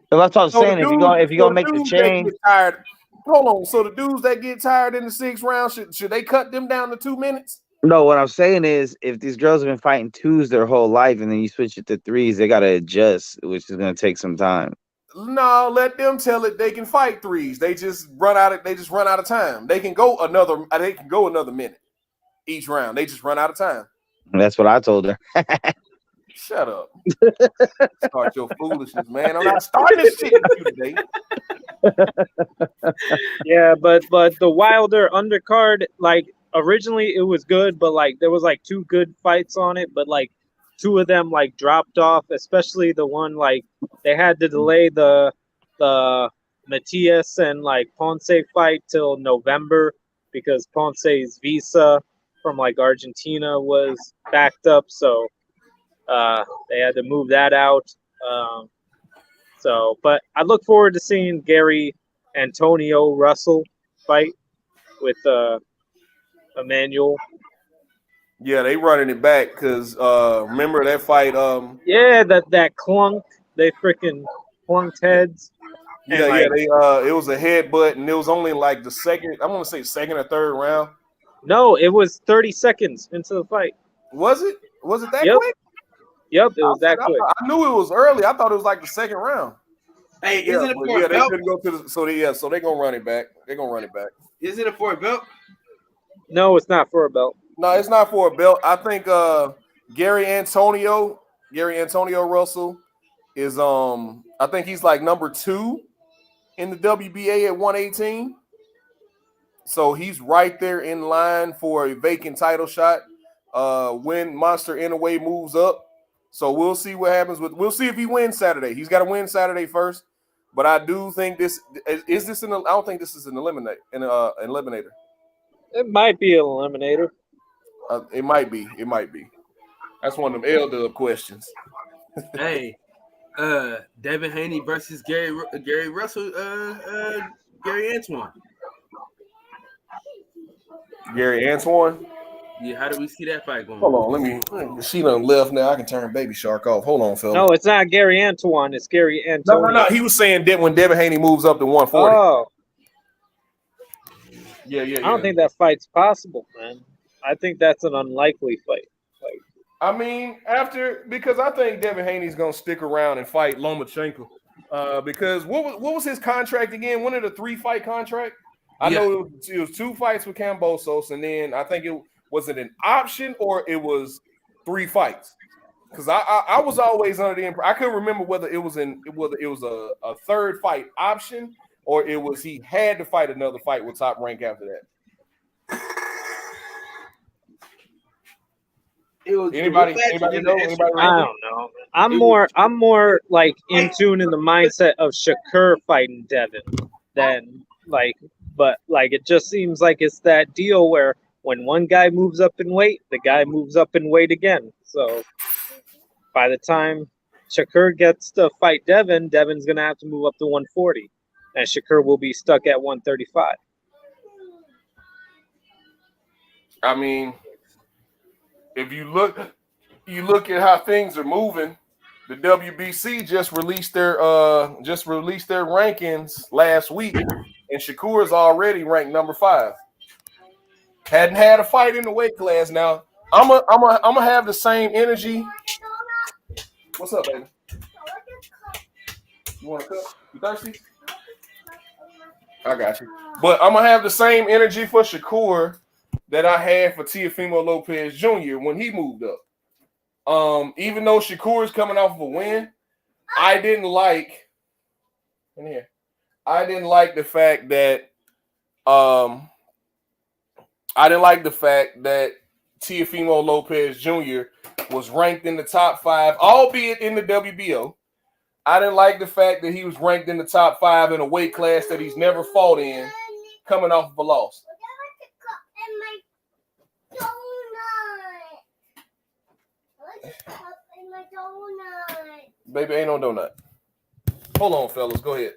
But that's what I'm saying. If you gonna make the change, tired. Hold on. So the dudes that get tired in the 6th round, should they cut them down to 2 minutes? No, what I'm saying is, if these girls have been fighting 2s their whole life, and then you switch it to 3s, they gotta adjust, which is gonna take some time. No, let them tell it they can fight 3s. They just run out of time. They can go another minute each round. They just run out of time. That's what I told her. Shut up. Start your foolishness, man. I'm not starting this shit with you today. Yeah, but the Wilder undercard, like originally it was good, but like there was like 2 good fights on it, but like 2 of them like dropped off, especially the one like they had to delay the Matias and like Ponce fight till November because Ponce's visa from like Argentina was backed up, so they had to move that out. But I look forward to seeing Gary Antonio Russell fight with Emmanuel. Yeah, they running it back because remember that fight? Yeah, that clunk. They freaking clunked heads. Yeah, it was a headbutt, and it was only like the second. I want to say 2nd or 3rd round. No, it was 30 seconds into the fight. Was it? Was it that quick? Yep, it was that quick. I knew it was early. I thought it was like the 2nd round. Hey, isn't it for a belt? They couldn't go to the so they're gonna run it back. They're gonna run it back. Is it for a belt? No, it's not for a belt. No, it's not for a belt. I think Gary Antonio Russell is I think he's like number 2 in the WBA at 118. So he's right there in line for a vacant title shot when Monster Inoue moves up. So we'll see what happens we'll see if he wins Saturday. He's got to win Saturday first. But I do think I don't think this is an eliminator. It might be an eliminator. It might be. That's one of them L-Dub questions. Hey, Devin Haney versus Gary Russell, Gary Antoine. Gary Antoine? Yeah, how do we see that fight going? Hold on, she done left now. I can turn Baby Shark off. Hold on, fella. No, it's not Gary Antoine. It's Gary Antonio. No. He was saying that when Devin Haney moves up to 140. Oh. Yeah. I don't think that fight's possible, man. I think that's an unlikely fight. I mean, because I think Devin Haney's gonna stick around and fight Lomachenko. Because what was his contract again? One of the 3-fight contract? I know it was 2 fights with Kambosos, and then I think was it an option or it was 3 fights? Because I was always under the impression I couldn't remember whether it was a 3rd fight option or it was he had to fight another fight with Top Rank after that. Anybody know? I don't know. I'm more like in tune in the mindset of Shakur fighting Devin than but it just seems like it's that deal where when one guy moves up in weight, the guy moves up in weight again. So by the time Shakur gets to fight Devin, Devin's gonna have to move up to 140, and Shakur will be stuck at 135. I mean, if you look at how things are moving, the WBC just released their rankings last week, and Shakur is already ranked number 5. Hadn't had a fight in the weight class. Now I'm gonna have the same energy. What's up, baby? You want a cup? You thirsty? I got you. But I'm gonna have the same energy for Shakur that I had for Teofimo Lopez Jr. when he moved up. Even though Shakur is coming off of a win, I didn't like the fact that Teofimo Lopez Jr. was ranked in the top 5, albeit in the WBO. I didn't like the fact that he was ranked in the top 5 in a weight class that he's never fought in, coming off of a loss. Baby ain't no donut. Hold on, fellas. Go ahead.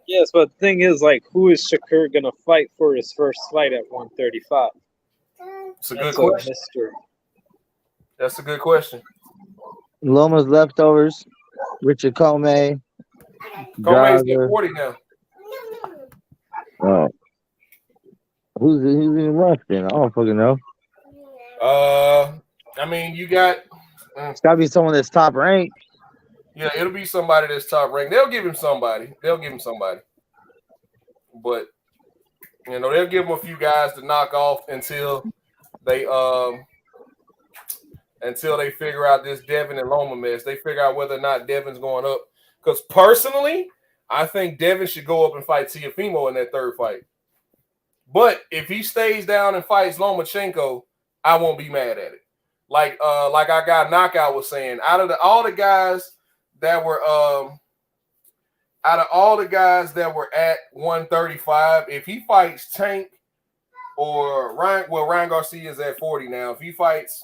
Yes, but the thing is, like, who is Shakur gonna fight for his first fight at 135? It's a good question. Mystery. That's a good question. Loma's leftovers, Richard Comey. Comey's at 40 now. Oh. Who's in rush then? I don't fucking know. I mean, you got. It's gotta be someone that's top ranked. Yeah, it'll be somebody that's top ranked. They'll give him somebody. But you know, they'll give him a few guys to knock off until they figure out this Devin and Loma mess. They figure out whether or not Devin's going up. Because personally, I think Devin should go up and fight Teofimo in that third fight. But if he stays down and fights Lomachenko, I won't be mad at it. Like our guy Knockout was saying, out of all the guys that were at 135, if he fights Tank or Ryan Garcia is at 40 now. If he fights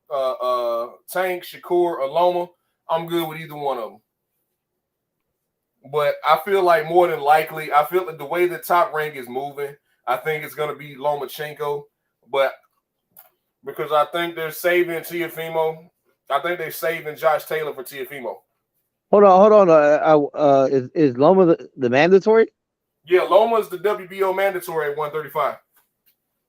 Tank, Shakur, or Loma, I'm good with either one of them. But I feel like more than likely, I feel that the way the top rank is moving, I think it's going to be Lomachenko. But because I think they're saving Teofimo, I think they're saving Josh Taylor for Teofimo. Hold on. Is Loma the mandatory? Yeah, Loma's the WBO mandatory at 135.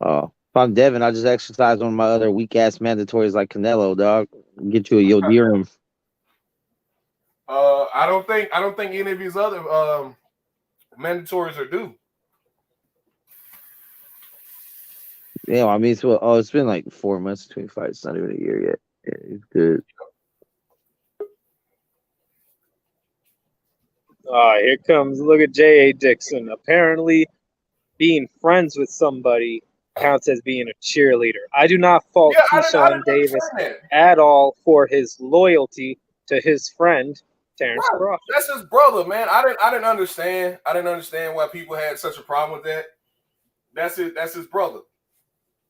Oh, if I'm Devin, I just exercise one of my other weak ass mandatories like Canelo, dog. Get you a Yildirim. I don't think any of his other mandatories are due. Yeah, I mean, it's been like 4 months between fights. It's not even a year yet. Yeah, he's good. Here comes, look at J.A. Dixon. Apparently, being friends with somebody counts as being a cheerleader. I do not fault Keyshawn Davis at all for his loyalty to his friend, Terrence Crawford. That's his brother, man. I didn't understand. I didn't understand why people had such a problem with that. That's his brother.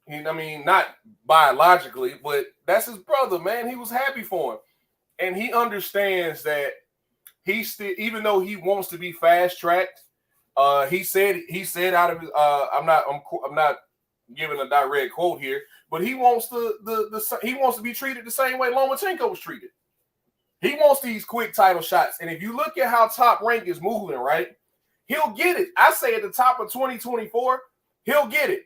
I mean, not biologically, but that's his brother, man. He was happy for him. And he understands that he still, even though he wants to be fast tracked, he said out of his I'm not giving a direct quote here, but he wants he wants to be treated the same way Lomachenko was treated. He wants these quick title shots. And if you look at how Top Rank is moving, right, he'll get it. I say at the top of 2024, he'll get it.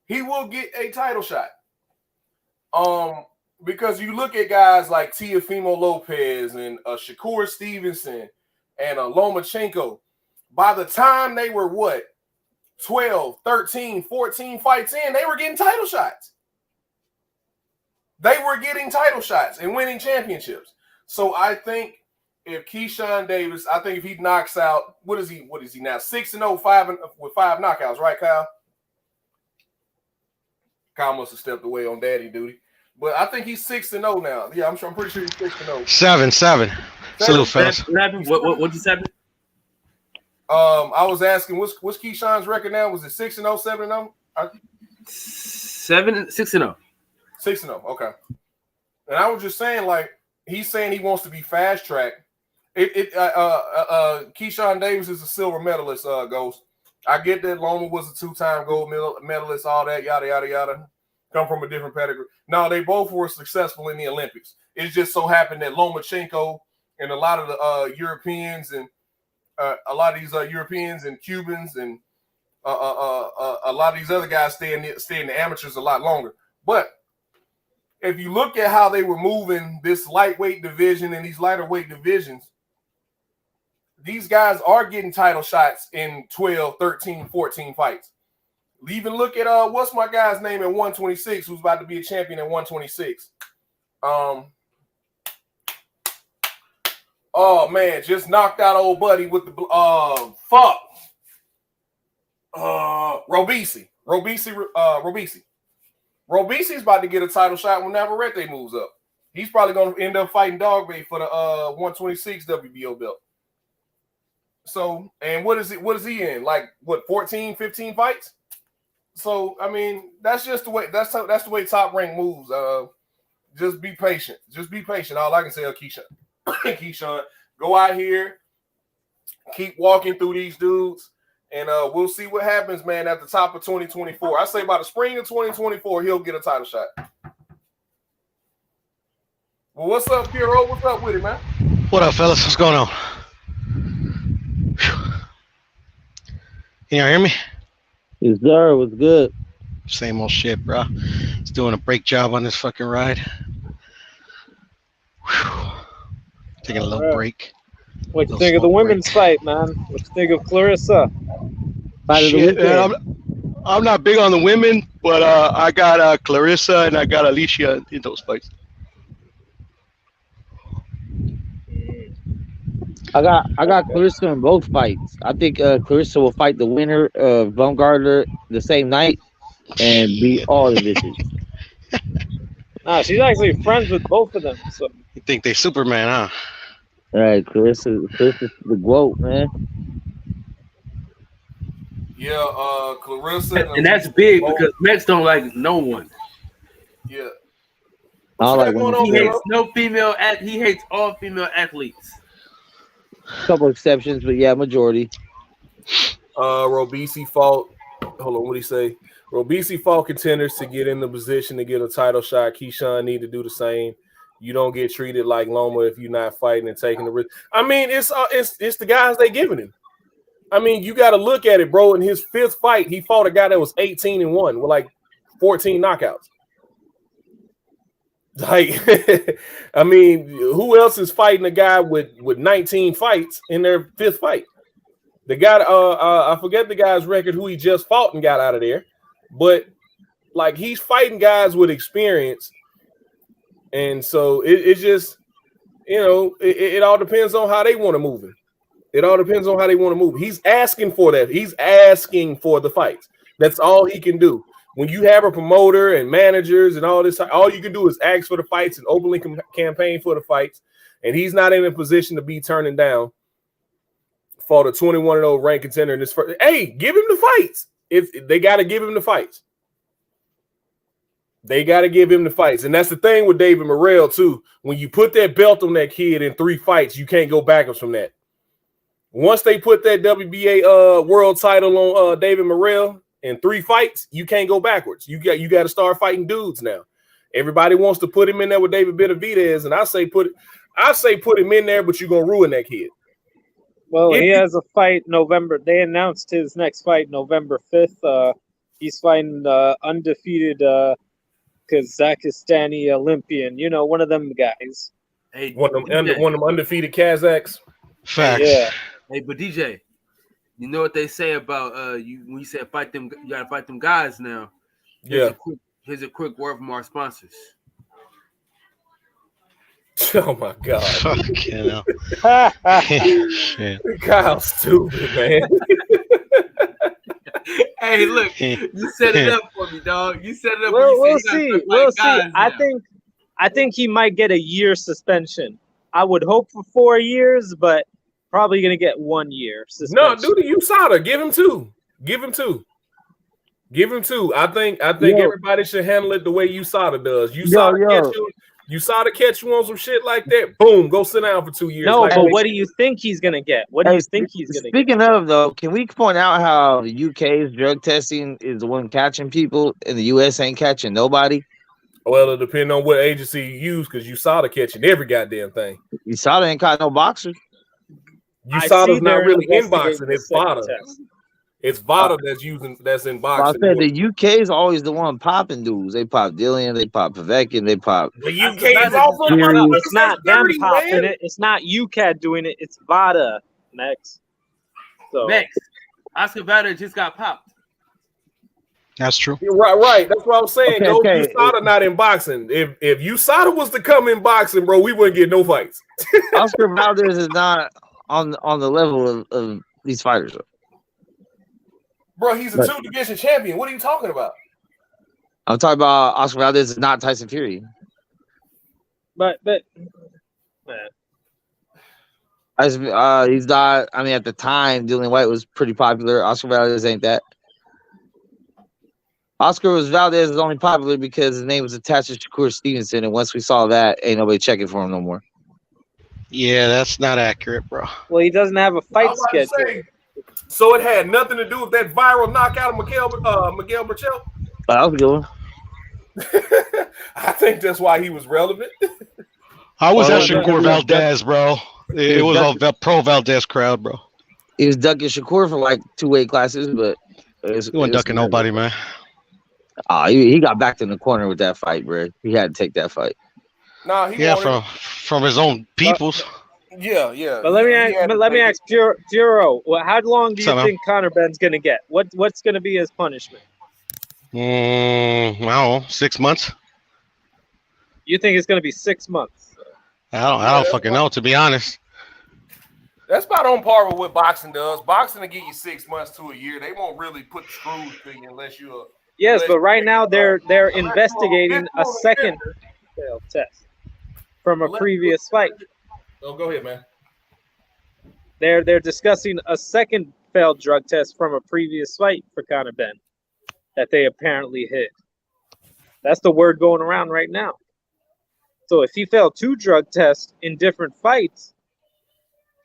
He will get a title shot. Because you look at guys like Teofimo Lopez and Shakur Stevenson and Lomachenko, by the time they were 12, 13, 14 fights in, they were getting title shots. They were getting title shots and winning championships. So I think if Keyshawn Davis, I think if he knocks out, what is he now? 6-0, 5 with 5 knockouts, right, Kyle? Kyle must have stepped away on daddy duty. But I think he's 6-0 now. Yeah, I'm pretty sure he's 6-0. 7. Salute, fellas. What just happened? I was asking, what's Keyshawn's record now? Was it 6-0, 7-0? 6-0. 6-0. Okay. And I was just saying, like, he's saying he wants to be fast tracked. Keyshawn Davis is a silver medalist. Ghost. I get that Loma was a 2-time gold medalist, all that, yada yada yada. Come from a different pedigree. No, they both were successful in the Olympics. It just so happened that Lomachenko and a lot of the Europeans and Europeans and Cubans and a lot of these other guys stay in the amateurs a lot longer. But if you look at how they were moving this lightweight division and these lighter weight divisions, these guys are getting title shots in 12, 13, 14 fights. Even look at what's my guy's name at 126 who's about to be a champion at 126. Oh man, just knocked out old buddy with the Robisi. Robisi's about to get a title shot when Navarrete moves up. He's probably going to end up fighting Dogbay for the 126 WBO belt. So, and what is he in? Like, 14, 15 fights? So I mean, that's just the way. That's the way Top Rank moves. Just be patient. Just be patient. All I can say, Keyshawn, Keyshawn, go out here, keep walking through these dudes, and we'll see what happens, man. At the top of 2024, I say by the spring of 2024, he'll get a title shot. Well, what's up, Piero? What's up with it, man? What up, fellas? What's going on? Can you hear me? Yes, sir. What's good? Same old shit, bro. Just doing a brake job on this fucking ride. Whew. Taking a little break. What you think of the women's fight, man? What you think of Clarissa? Shit, man, I'm not big on the women, but I got Clarissa and I got Alicia in those fights. I got Clarissa in both fights. I think Clarissa will fight the winner of Baumgartner the same night and beat all the bitches. Nah, she's actually friends with both of them. So You think they Superman, huh? All right, Clarissa's the GOAT, man. Yeah, Clarissa, and that's big because Mex don't like no one. Yeah. He hates no female. He hates all female athletes. Couple exceptions, but yeah, majority. Robisi fought. Hold on, what do you say? Robisi fought contenders to get in the position to get a title shot. Keyshawn need to do the same. You don't get treated like Loma if you're not fighting and taking the risk. I mean, it's the guys they giving him. I mean, you got to look at it, bro. In his fifth fight, he fought a guy that was 18-1 with like 14 knockouts. Like, I mean, who else is fighting a guy with 19 fights in their fifth fight? The guy, I forget the guy's record who he just fought and got out of there, but like he's fighting guys with experience, and so it's just, you know, it all depends on how they want to move him. It all depends on how they want to move. He's asking for that. He's asking for the fights. That's all he can do. When you have a promoter and managers and all this, all you can do is ask for the fights and openly campaign for the fights. And he's not in a position to be turning down for the 21-0 ranked contender in this first. Hey, give him the fights. If they got to give him the fights. They got to give him the fights. And that's the thing with David Morrell, too. When you put that belt on that kid in 3 fights, you can't go backwards from that. Once they put that WBA world title on David Morrell in 3 fights, you can't go backwards. You got to start fighting dudes now. Everybody wants to put him in there with David Benavidez, and I say put him in there, but you're gonna ruin that kid. Well, he has a fight November. They announced his next fight November 5th. He's fighting undefeated Kazakhstani Olympian. You know, one of them guys. Hey, one of them undefeated Kazakhs. Facts. Yeah. Hey, but DJ, you know what they say about you when you say fight them, you gotta fight them guys now. Here's a quick word from our sponsors. Oh my God! Fucking hell. Shit. Kyle's stupid, man. Hey, look, you set it up for me, dog. You set it up. We'll see. We'll see. I think he might get a year suspension. I would hope for 4 years, but probably gonna get 1 year suspension. No, do the USADA. Give him 2. Give him 2. Give him 2. I think everybody should handle it the way USADA does. USADA catch you on some shit like that. Boom, go sit down for 2 years. No, but what do you think he's gonna get? What do you think he's gonna get? Speaking of though, can we point out how the UK's drug testing is the one catching people and the US ain't catching nobody? Well, it depends on what agency you use, because USADA catching every goddamn thing. USADA ain't caught no boxers. USADA's not really in boxing. It's VADA. It's VADA that's in boxing. I said the UK is always the one popping dudes. They pop Dillian, they pop Povetkin, they pop. The UK is also it's not them popping it. It's not UCAD doing it. It's VADA. Next. Oscar VADA just got popped. That's true. You're right. That's what I'm saying. USADA not in boxing. If USADA was to come in boxing, bro, we wouldn't get no fights. Oscar Valdez is not on the level of these fighters. Bro, he's a 2-division champion. What are you talking about? I'm talking about Oscar Valdez is not Tyson Fury. But man. He's not. I mean, at the time, Dillian White was pretty popular. Oscar Valdez ain't that. Oscar Valdez is only popular because his name was attached to Shakur Stevenson, and once we saw that, ain't nobody checking for him no more. Yeah, that's not accurate, bro. Well, he doesn't have a fight I was about to schedule. say, so it had nothing to do with that viral knockout of Miguel Berchelt? That was a good one. I think that's why he was relevant. I was at Shakur Valdez, bro. It was all pro Valdez crowd, bro. He was ducking Shakur for like 2 weight classes, but he wasn't ducking nobody, man. He got backed in the corner with that fight, bro. He had to take that fight. Nah, from his own peoples. Yeah. But let me ask Puro. Well, how long do you think Conor Benn's gonna get? What's gonna be his punishment? I don't know, 6 months. You think it's gonna be 6 months? I don't fucking know, to be honest. That's about on par with what boxing does. Boxing will give you 6 months to a year. They won't really put the screws to you unless you're. Yes, but right now they're investigating a second failed test from a previous fight. Oh, go ahead, man. They're discussing a second failed drug test from a previous fight for Conor Benn that they apparently hid. That's the word going around right now. So if he failed 2 drug tests in different fights,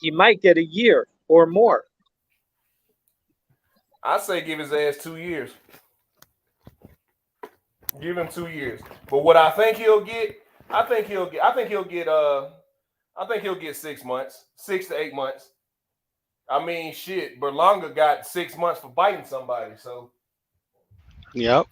he might get a year or more. I say give his ass 2 years. Give him 2 years. But what I think he'll get, I think he'll get 6 months, 6 to 8 months. I mean, shit, Berlanga got 6 months for biting somebody, so. Yep.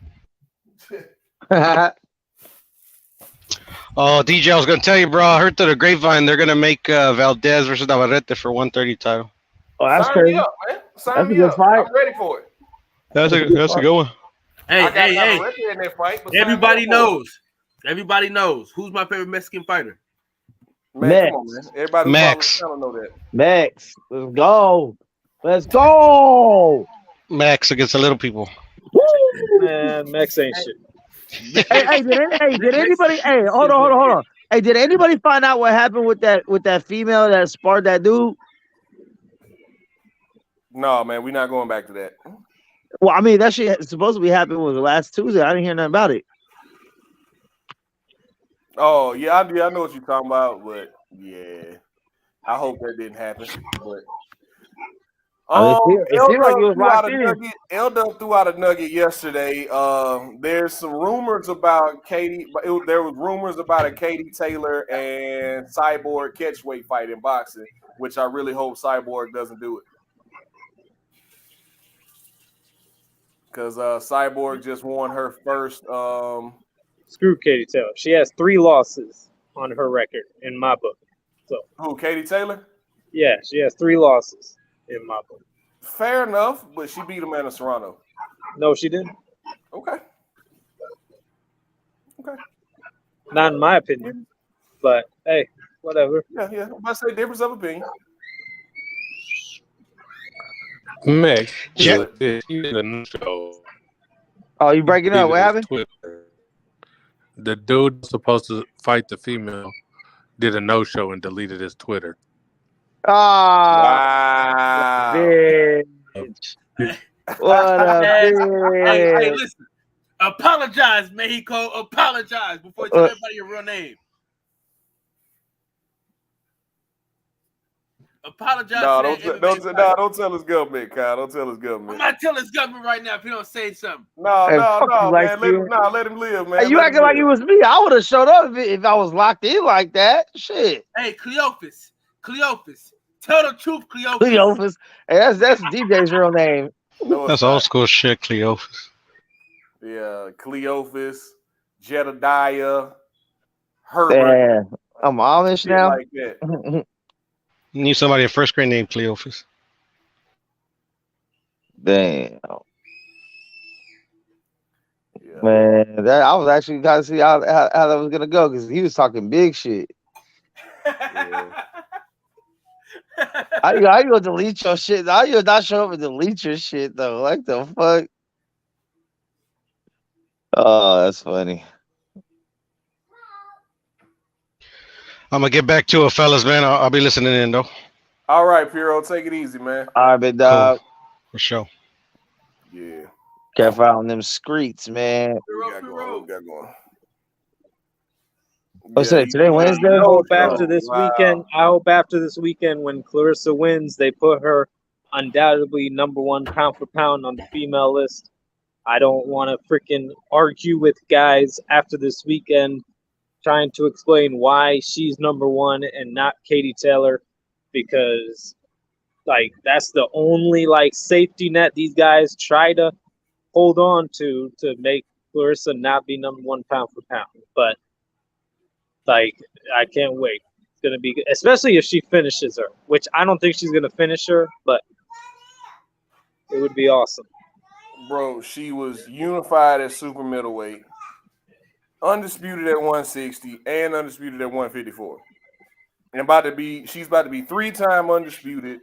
Oh, DJ, I was gonna tell you, bro. I heard through the grapevine they're gonna make Valdez versus Navarrete for 130 title. Oh, that's Sign crazy. me up, man. Sign That's me a good up. fight. I'm ready for it. That's a good one. Hey. In that fight, but Everybody knows who's my favorite Mexican fighter. Man, come on, man. Everybody Max. know that. Max, let's go. Max against the little people. Man, Max ain't shit. Did anybody? Hey, hold on. Hey, did anybody find out what happened with that female that sparred that dude? No, man, we're not going back to that. Well, I mean, that shit supposedly happened was last Tuesday. I didn't hear nothing about it. Oh, yeah, I know what you're talking about, but yeah, I hope that didn't happen. But L-Dub threw out a nugget yesterday. There's some rumors about there was rumors about a Katie Taylor and Cyborg catchweight fight in boxing, which I really hope Cyborg doesn't do it. Because Cyborg just won her first. Screw Katie Taylor. She has 3 losses on her record in my book. So who? Katie Taylor? Yeah, she has 3 losses in my book. Fair enough, but she beat Amanda Serrano. No, she didn't. Okay. Not in my opinion. But hey, whatever. Yeah. I'm about to say difference of opinion. Max, yeah. Oh, you breaking up? What happened? The dude supposed to fight the female did a no-show and deleted his Twitter. Wow. Bitch. What a bitch. Hey, listen. Apologize, Mexico. Apologize before you tell everybody your real name. Apologize. Don't tell his government, Kyle. Don't tell his government. I'm not telling his government right now if he don't say something. No, man. Let him live, man. Hey, you acting like it was me. I would have showed up if I was locked in like that. Shit. Hey, Cleophas. Tell the truth, Cleophas. Cleophas. Hey, that's DJ's real name. No, that's old school shit, Cleophas. Yeah, Cleophas, Jedediah, Herbert. Yeah, I'm Amish now. Like that. You need somebody in first grade named Cleophas. Damn. Yeah. Man, I was actually trying to see how that was gonna go because he was talking big shit. Yeah. How you gonna delete your shit? How you not show up and delete your shit though? Like the fuck? Oh, that's funny. I'm gonna get back to it, fellas, man. I'll be listening in though. All right, Piero, take it easy, man. All right, big dog. Cool. For sure. Yeah. Careful out on them streets, man. What we got going? What's that? Today Wednesday? I hope after this weekend, when Clarissa wins, they put her undoubtedly #1 pound for pound on the female list. I don't want to freaking argue with guys after this weekend trying to explain why she's #1 and not Katie Taylor, because like that's the only like safety net these guys try to hold on to make Clarissa not be #1 pound for pound. But like, I can't wait. It's gonna be good, especially if she finishes her, which I don't think she's gonna finish her, but it would be awesome. Bro, she was unified at super middleweight, undisputed at 160, and undisputed at 154. And she's about to be 3-time undisputed,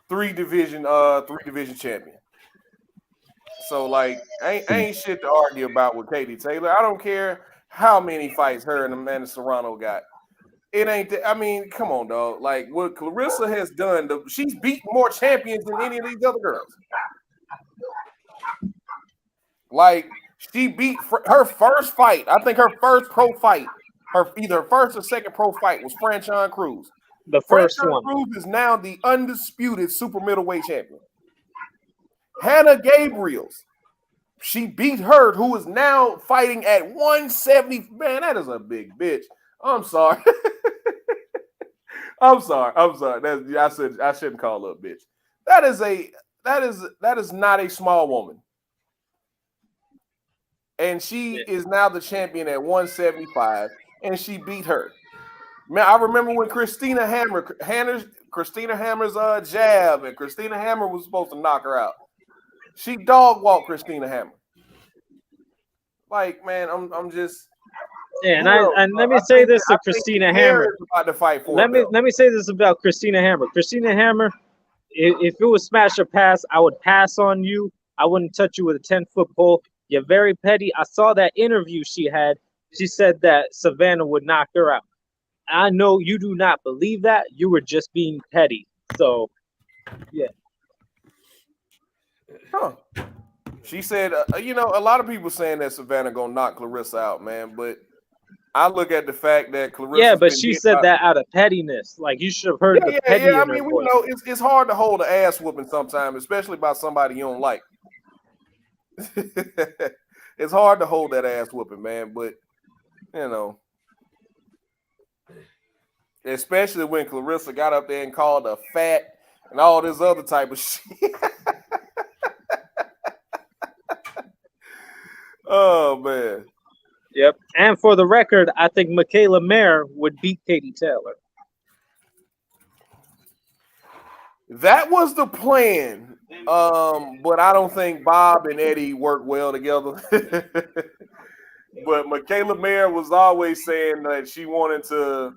three division champion. So like, ain't shit to argue about with Katie Taylor. I don't care how many fights her and Amanda Serrano got. It ain't. I mean, come on, dog. Like what Clarissa has done, she's beat more champions than any of these other girls. Like she beat her first fight. I think her first pro fight, either her first or second pro fight was Franchon Cruz. The first Franchon one. Cruz is now the undisputed super middleweight champion. Hannah Gabriels, she beat her, who is now fighting at 170. Man, that is a big bitch. I'm sorry. I'm sorry. I shouldn't call her a bitch. That is not a small woman. And she is now the champion at 175, and she beat her. Man, I remember when Christina Hammer's jab, and Christina Hammer was supposed to knock her out. She dog walked Christina Hammer. Like, man, I'm just. Yeah, and let me say this to Christina Hammer. About to fight for let me say this about Christina Hammer. Christina Hammer, if it was smash or pass, I would pass on you. I wouldn't touch you with a 10-foot pole. You're very petty. I saw that interview she had. She said that Savannah would knock her out. I know you do not believe that. You were just being petty. So, yeah. Huh. She said, a lot of people saying that Savannah gonna knock Clarissa out, man. But I look at the fact that Clarissa. Yeah, but she said that out of pettiness. Like you should have heard the petty. Yeah. I mean, we know it's hard to hold an ass whooping sometimes, especially by somebody you don't like. It's hard to hold that ass whooping, man. But especially when Clarissa got up there and called her fat and all this other type of shit. Oh man. Yep. And for the record, I think Michaela Mayer would beat Katie Taylor. That was the plan. But I don't think Bob and Eddie work well together. But Michaela Mayer was always saying that she wanted to,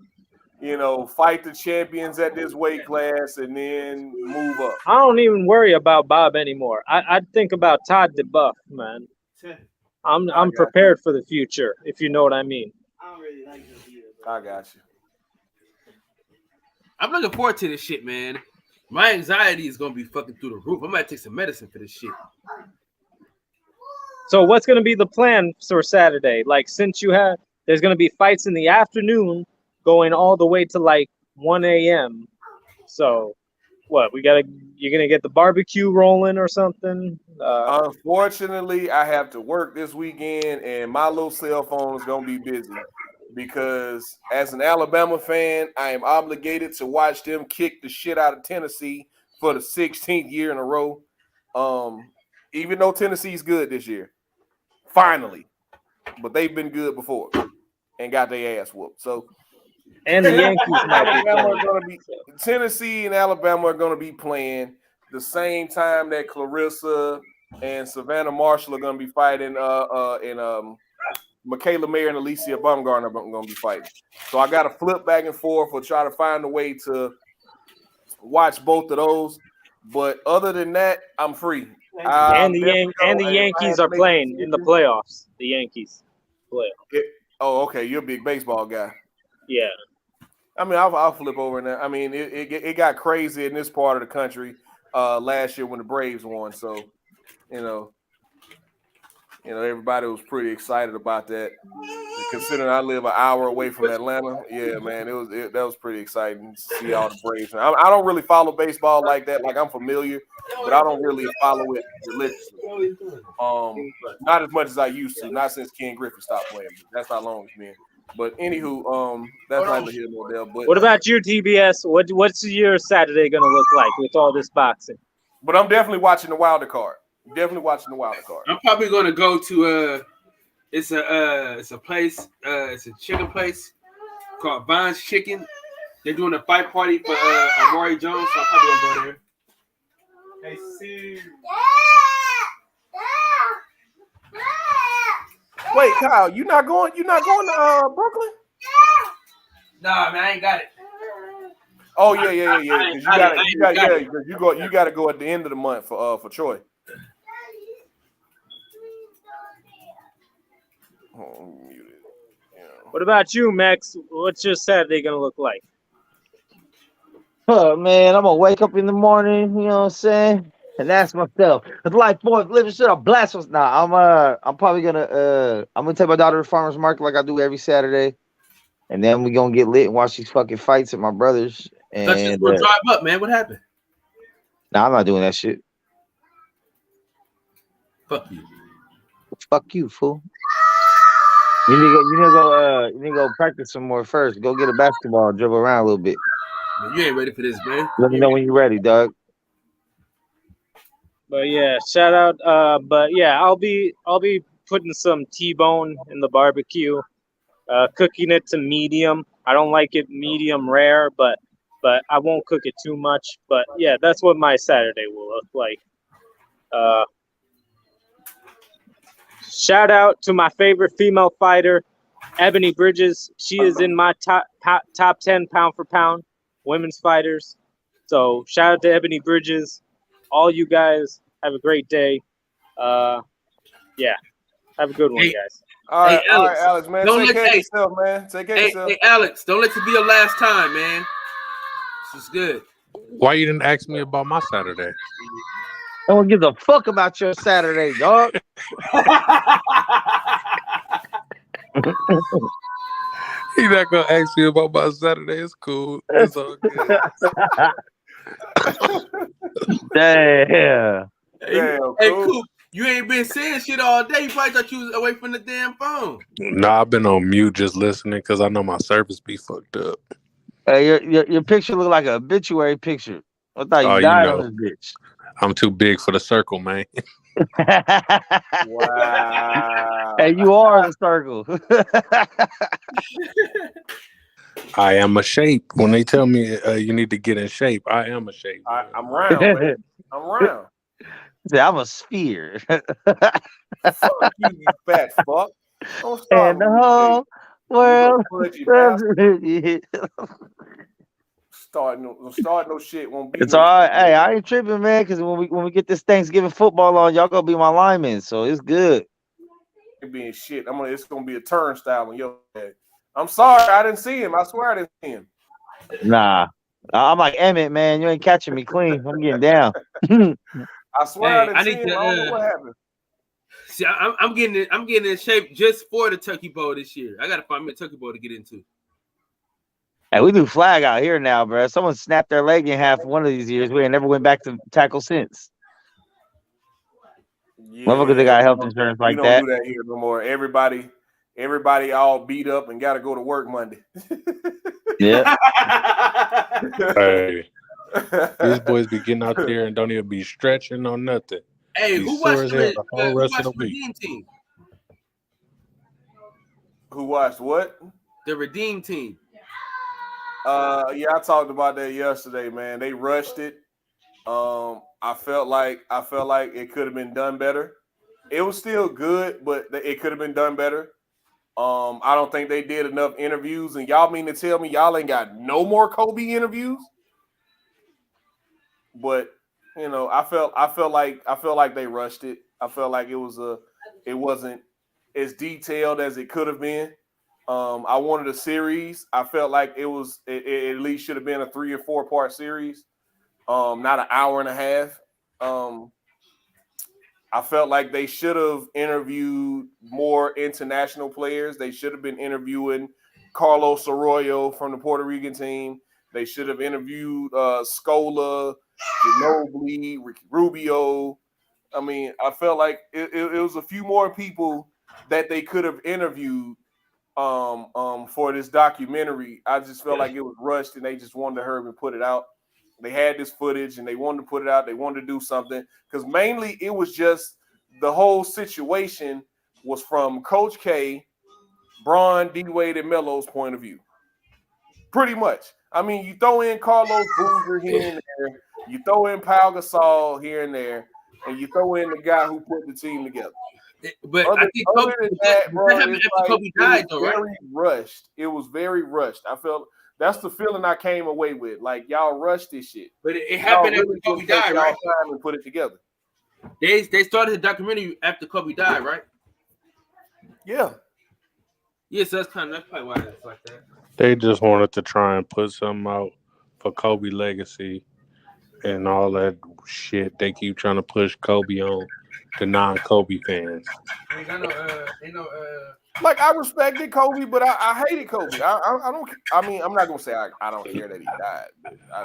fight the champions at this weight class and then move up. I don't even worry about Bob anymore. I think about Todd DeBuff, man. I'm prepared for the future, if you know what I mean. I don't really like this either. I got you. I'm looking forward to this shit, man. My anxiety is gonna be fucking through the roof. I might take some medicine for this shit. So what's gonna be the plan for Saturday? Like, since there's gonna be fights in the afternoon, going all the way to like 1 a.m. So, what you're gonna get the barbecue rolling or something? Unfortunately, I have to work this weekend, and my little cell phone is gonna be busy. Because as an Alabama fan, I am obligated to watch them kick the shit out of Tennessee for the 16th year in a row. Even though Tennessee's good this year, finally, but they've been good before and got their ass whooped. So, and the Yankees Tennessee and Alabama are going to be playing the same time that Clarissa and Savannah Marshall are going to be fighting. Michaela Mayer and Alicia Baumgartner are going to be fighting. So I got to flip back and forth or try to find a way to watch both of those. But other than that, I'm free. And the Yankees are playing in the playoffs. The Yankees play. Okay. You're a big baseball guy. Yeah. I mean, I'll flip over in that. I mean, it got crazy in this part of the country last year when the Braves won. So, everybody was pretty excited about that. Considering I live an hour away from Atlanta, yeah, man, that was pretty exciting to see all the Braves. I don't really follow baseball like that. Like, I'm familiar, but I don't really follow it religiously. Not as much as I used to. Not since Ken Griffey stopped playing. But that's how long it's been. But anywho, that's neither here nor there. But what about you, TBS? What's your Saturday gonna look like with all this boxing? But I'm definitely watching the Wilder card. I'm probably gonna go to it's a place, it's a chicken place called Vine's Chicken. They're doing a fight party for Amari Jones, so I'm probably gonna go there. Hey, see. Wait, Kyle, you not going to Brooklyn? Nah, man, I ain't got it. Oh yeah. You got to go at the end of the month for Troy. Oh, muted. Yeah. What about you, Max? What's your Saturday gonna look like? Oh man, I'm gonna wake up in the morning, you know what I'm saying, and ask myself, "Is life worth living? Should I blast us?" Nah, I'm probably gonna I'm gonna take my daughter to the farmer's market like I do every Saturday, and then we gonna get lit and watch these fucking fights at my brother's. And Let's just drive up, man. What happened? Nah, I'm not doing that shit. Fuck you. Fuck you, fool. You need to go practice some more first. Go get a basketball, dribble around a little bit. Man, you ain't ready for this, man. Let me know when you're ready, dog. But yeah, shout out. But yeah, I'll be putting some T-bone in the barbecue, cooking it to medium. I don't like it medium rare, but I won't cook it too much. But yeah, that's what my Saturday will look like. Shout out to my favorite female fighter, Ebony Bridges. She is in my top 10 pound for pound women's fighters. So shout out to Ebony Bridges. All you guys have a great day. Yeah, have a good one, guys. All right, Alex, man. Take care of yourself, man. Take care of yourself. Hey, Alex, don't let it be your last time, man. This is good. Why you didn't ask me about my Saturday? I don't give a fuck about your Saturday, dog. He's not gonna ask me about my Saturday. It's cool. It's all good. Damn. Hey, Coop, you ain't been saying shit all day. You probably thought you was away from the damn phone. Nah, I've been on mute just listening because I know my service be fucked up. Hey, your picture look like an obituary picture. I thought you died on this bitch. I'm too big for the circle, man. Wow. Hey, you are the circle. I am a shape. When they tell me you need to get in shape, I am a shape. I'm round, man. I'm round. I'm a sphere. Fuck you, you fat fuck. Don't start And the whole world. Start no shit. Won't be. It's all right. Hey, I ain't tripping, man. Because when we get this Thanksgiving football on, y'all gonna be my linemen, so it's good. It being shit. It's gonna be a turnstile on your head. I'm sorry, I didn't see him. I swear I didn't see him. Nah, I'm like Emmett, man. You ain't catching me clean. I'm getting down. I swear I didn't see him. I don't know what happened. See, I'm getting in shape just for the Turkey Bowl this year. I gotta find me a Turkey Bowl to get into. Hey, we do flag out here now, bro. Someone snapped their leg in half one of these years. We ain't never went back to tackle since. Yeah, motherfuckers, they got health insurance like that. We don't do that here no more. Everybody all beat up and got to go to work Monday. Yeah. Hey, these boys be getting out there and don't even be stretching or nothing. Hey, who watched the whole rest of the week? Redeem Team? Who watched what? The Redeem Team. Yeah, I talked about that yesterday, man. They rushed it. I felt like it could have been done better. It was still good, but it could have been done better. I don't think they did enough interviews. And y'all mean to tell me y'all ain't got no more Kobe interviews? But I felt like they rushed it. I felt like it wasn't as detailed as it could have been. I wanted a series. I felt like it at least should have been a 3 or 4 part series, not an hour and a half. I felt like they should have interviewed more international players. They should have been interviewing Carlos Arroyo from the Puerto Rican team. They should have interviewed Scola, Ginobili, Ricky Rubio. I mean, I felt like it was a few more people that they could have interviewed for this documentary. I just felt like it was rushed and they just wanted to hurry and put it out. They had this footage and they wanted to put it out. They wanted to do something because mainly it was just the whole situation was from Coach K, Bron, D-Wade, and Melo's point of view. Pretty much. I mean, you throw in Carlos Boozer here and there, you throw in Pau Gasol here and there, and you throw in the guy who put the team together. But I think Kobe, Kobe died, though, right? Very rushed. It was very rushed. I felt that's the feeling I came away with. Like y'all rushed this shit. But it happened after Kobe died, right? Time and put it together. They started the documentary after Kobe died, right? Yeah. Yes, that's probably why it's like that. They just wanted to try and put something out for Kobe legacy and all that shit. They keep trying to push Kobe on the non-Kobe fans. Like I respected Kobe, but I hated Kobe. I don't. I mean, I'm not gonna say I don't care that he died.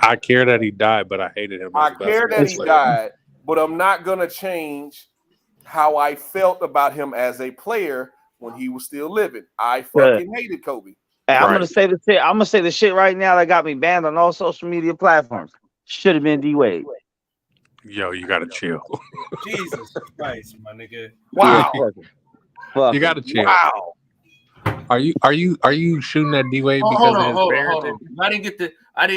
I care that he died, but I hated him. I care that he died, but I'm not gonna change how I felt about him as a player when he was still living. I fucking hated Kobe. Hey, I'm gonna say the shit. I'm gonna say the shit right now that got me banned on all social media platforms. Should have been D-Wade. Yo, you gotta chill. Jesus Christ, my nigga. Wow. You gotta chill. Wow. Are you shooting at D-Wade because of his parenting? I didn't get to. I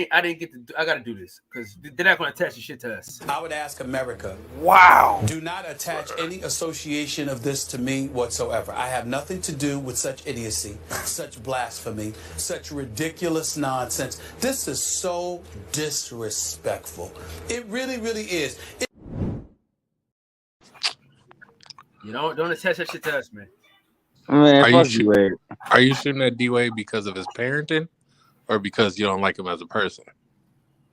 gotta do this because they're not gonna attach the shit to us. I would ask America. Wow. Do not attach any association of this to me whatsoever. I have nothing to do with such idiocy, such blasphemy, such ridiculous nonsense. This is so disrespectful. It really, really is. You don't attach that shit to us, man. Man, are you shooting at D-Wade because of his parenting, or because you don't like him as a person?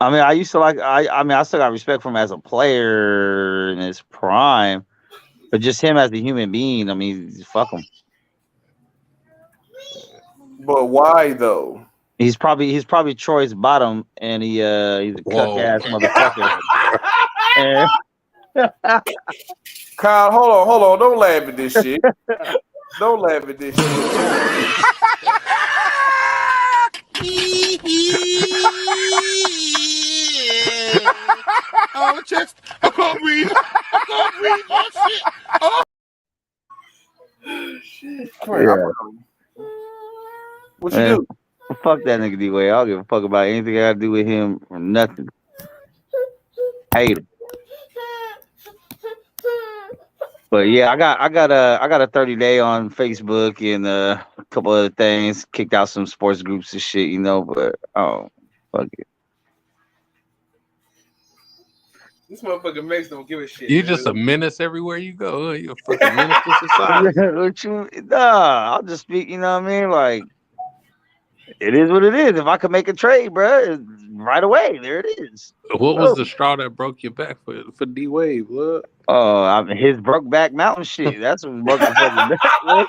I mean, I used to like. I mean, I still got respect for him as a player in his prime, but just him as a human being. I mean, fuck him. But why though? He's probably Troy's bottom, and he's a cuck ass motherfucker. Kyle, hold on, don't laugh at this shit. Don't laugh at this shit. Oh, the chest. I can't breathe that shit. Oh. Shit. Yeah. What you do? Fuck that nigga D-Wade. I don't give a fuck about anything I got to do with him or nothing. Hate him. But yeah, I got a 30-day on Facebook and a couple other things. Kicked out some sports groups and shit, you know. But fuck it. This motherfucker Max don't give a shit. You're just a menace everywhere you go. You're a fucking menace to society. I'll just speak. You know what I mean? Like, it is what it is. If I could make a trade, bro, right away, there it is. What was the straw that broke your back for D-Wade? What? Oh, I mean, his Brokeback Mountain shit. That's what broke his fucking back.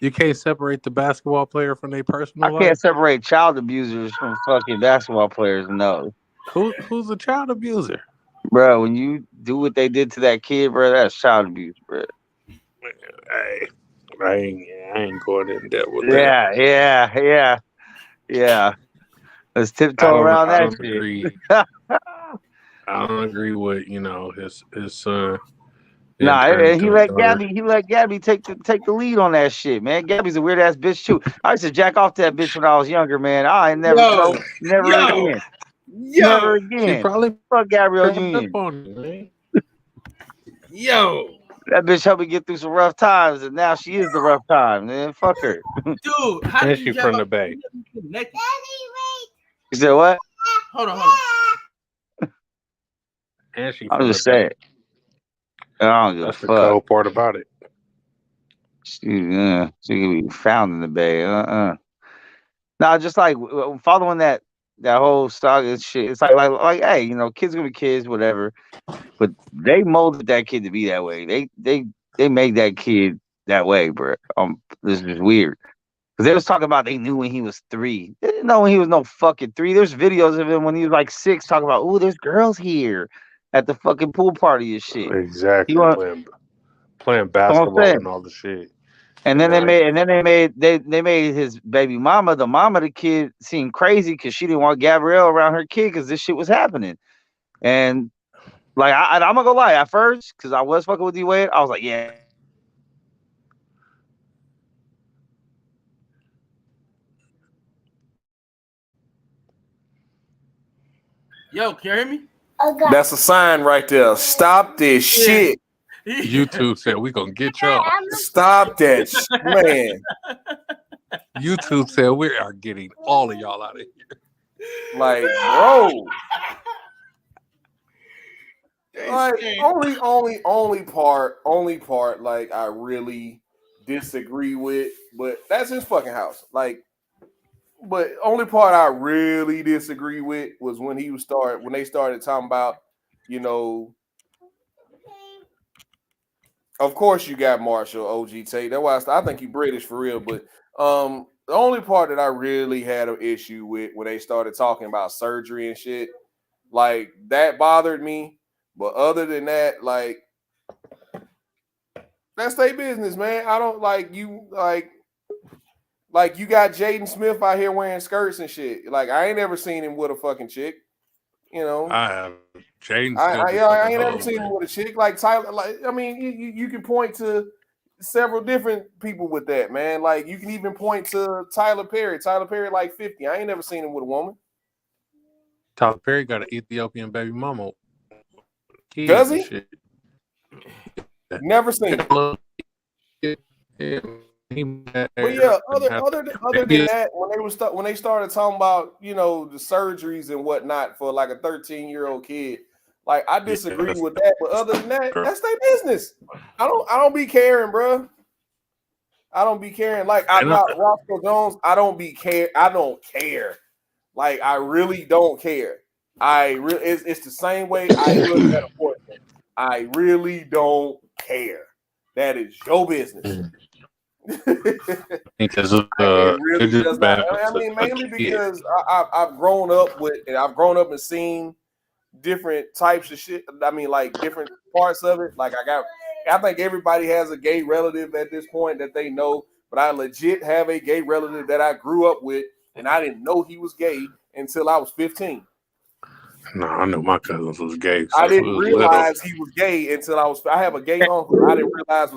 You can't separate the basketball player from their personal life? I can't separate child abusers from fucking basketball players. No. Who's a child abuser? Bro, when you do what they did to that kid, bro, that's child abuse, bro. Hey, I ain't going in depth with that. Yeah. Let's tiptoe around that shit. I don't agree with his son. Nah, he let Gabby take the lead on that shit, man. Gabby's a weird ass bitch too. I used to jack off to that bitch when I was younger, man. I ain't never again. Never again. She probably fuck Gabrielle Union. Yo. That bitch helped me get through some rough times, and now she is the rough time, man. Fuck her. Dude, how is she from the Bay? You said what? Hold on. And she I'm just saying. I don't give a fuck. That's the cool part about it. She can be found in the Bay. Nah, just like following that that whole saga shit. It's like, hey, you know, kids gonna be kids, whatever. But they molded that kid to be that way. They made that kid that way, bro. This is weird. Because they was talking about they knew when he was 3. They didn't know when he was no fucking 3. There's videos of him when he was like 6 talking about, oh, there's girls here at the fucking pool party and shit. Exactly. Playing basketball and all the shit. And then they made his baby mama, the mama of the kid, seem crazy because she didn't want Gabrielle around her kid because this shit was happening. And like I'm not gonna lie, at first, because I was fucking with D-Wade, I was like, yeah. Yo, can you hear me? That's a sign right there. Stop this shit. YouTube said we gonna get y'all. Stop that shit, man. YouTube said we are getting all of y'all out of here. Like, bro. Like only part like I really disagree with, but that's his fucking house. Like, but only part I really disagree with was when they started talking about, you know, of course you got Marshall, OG Tate. That's why I think he British for real. But the only part that I really had an issue with when they started talking about surgery and shit, like that bothered me. But other than that, like that's their business, man. I don't like you like you got Jaden Smith out here wearing skirts and shit. Like I ain't never seen him with a fucking chick. You know, I have Jaden. I ain't never seen him with a chick like Tyler. Like I mean, you can point to several different people with that, man. Like you can even point to Tyler Perry. Tyler Perry like 50. I ain't never seen him with a woman. Tyler Perry got an Ethiopian baby mama. Does he? Shit. Never seen him. But yeah, other than that, when they started talking about, you know, the surgeries and whatnot for like a 13-year-old kid, like I disagree with that. But other than that, that's their business. I don't be caring, bro. I don't be caring. Like I'm not Roscoe Jones. I don't care. Like I really don't care. It's the same way I look at abortion. I really don't care. That is your business. Because it really does not. I mean, mainly because I've grown up and seen different types of shit. I mean, like different parts of it. Like I think everybody has a gay relative at this point that they know, but I legit have a gay relative that I grew up with, and I didn't know he was gay until I was 15. No, I know my cousins was gay. So I didn't realize he was gay until I have a gay uncle. I didn't realize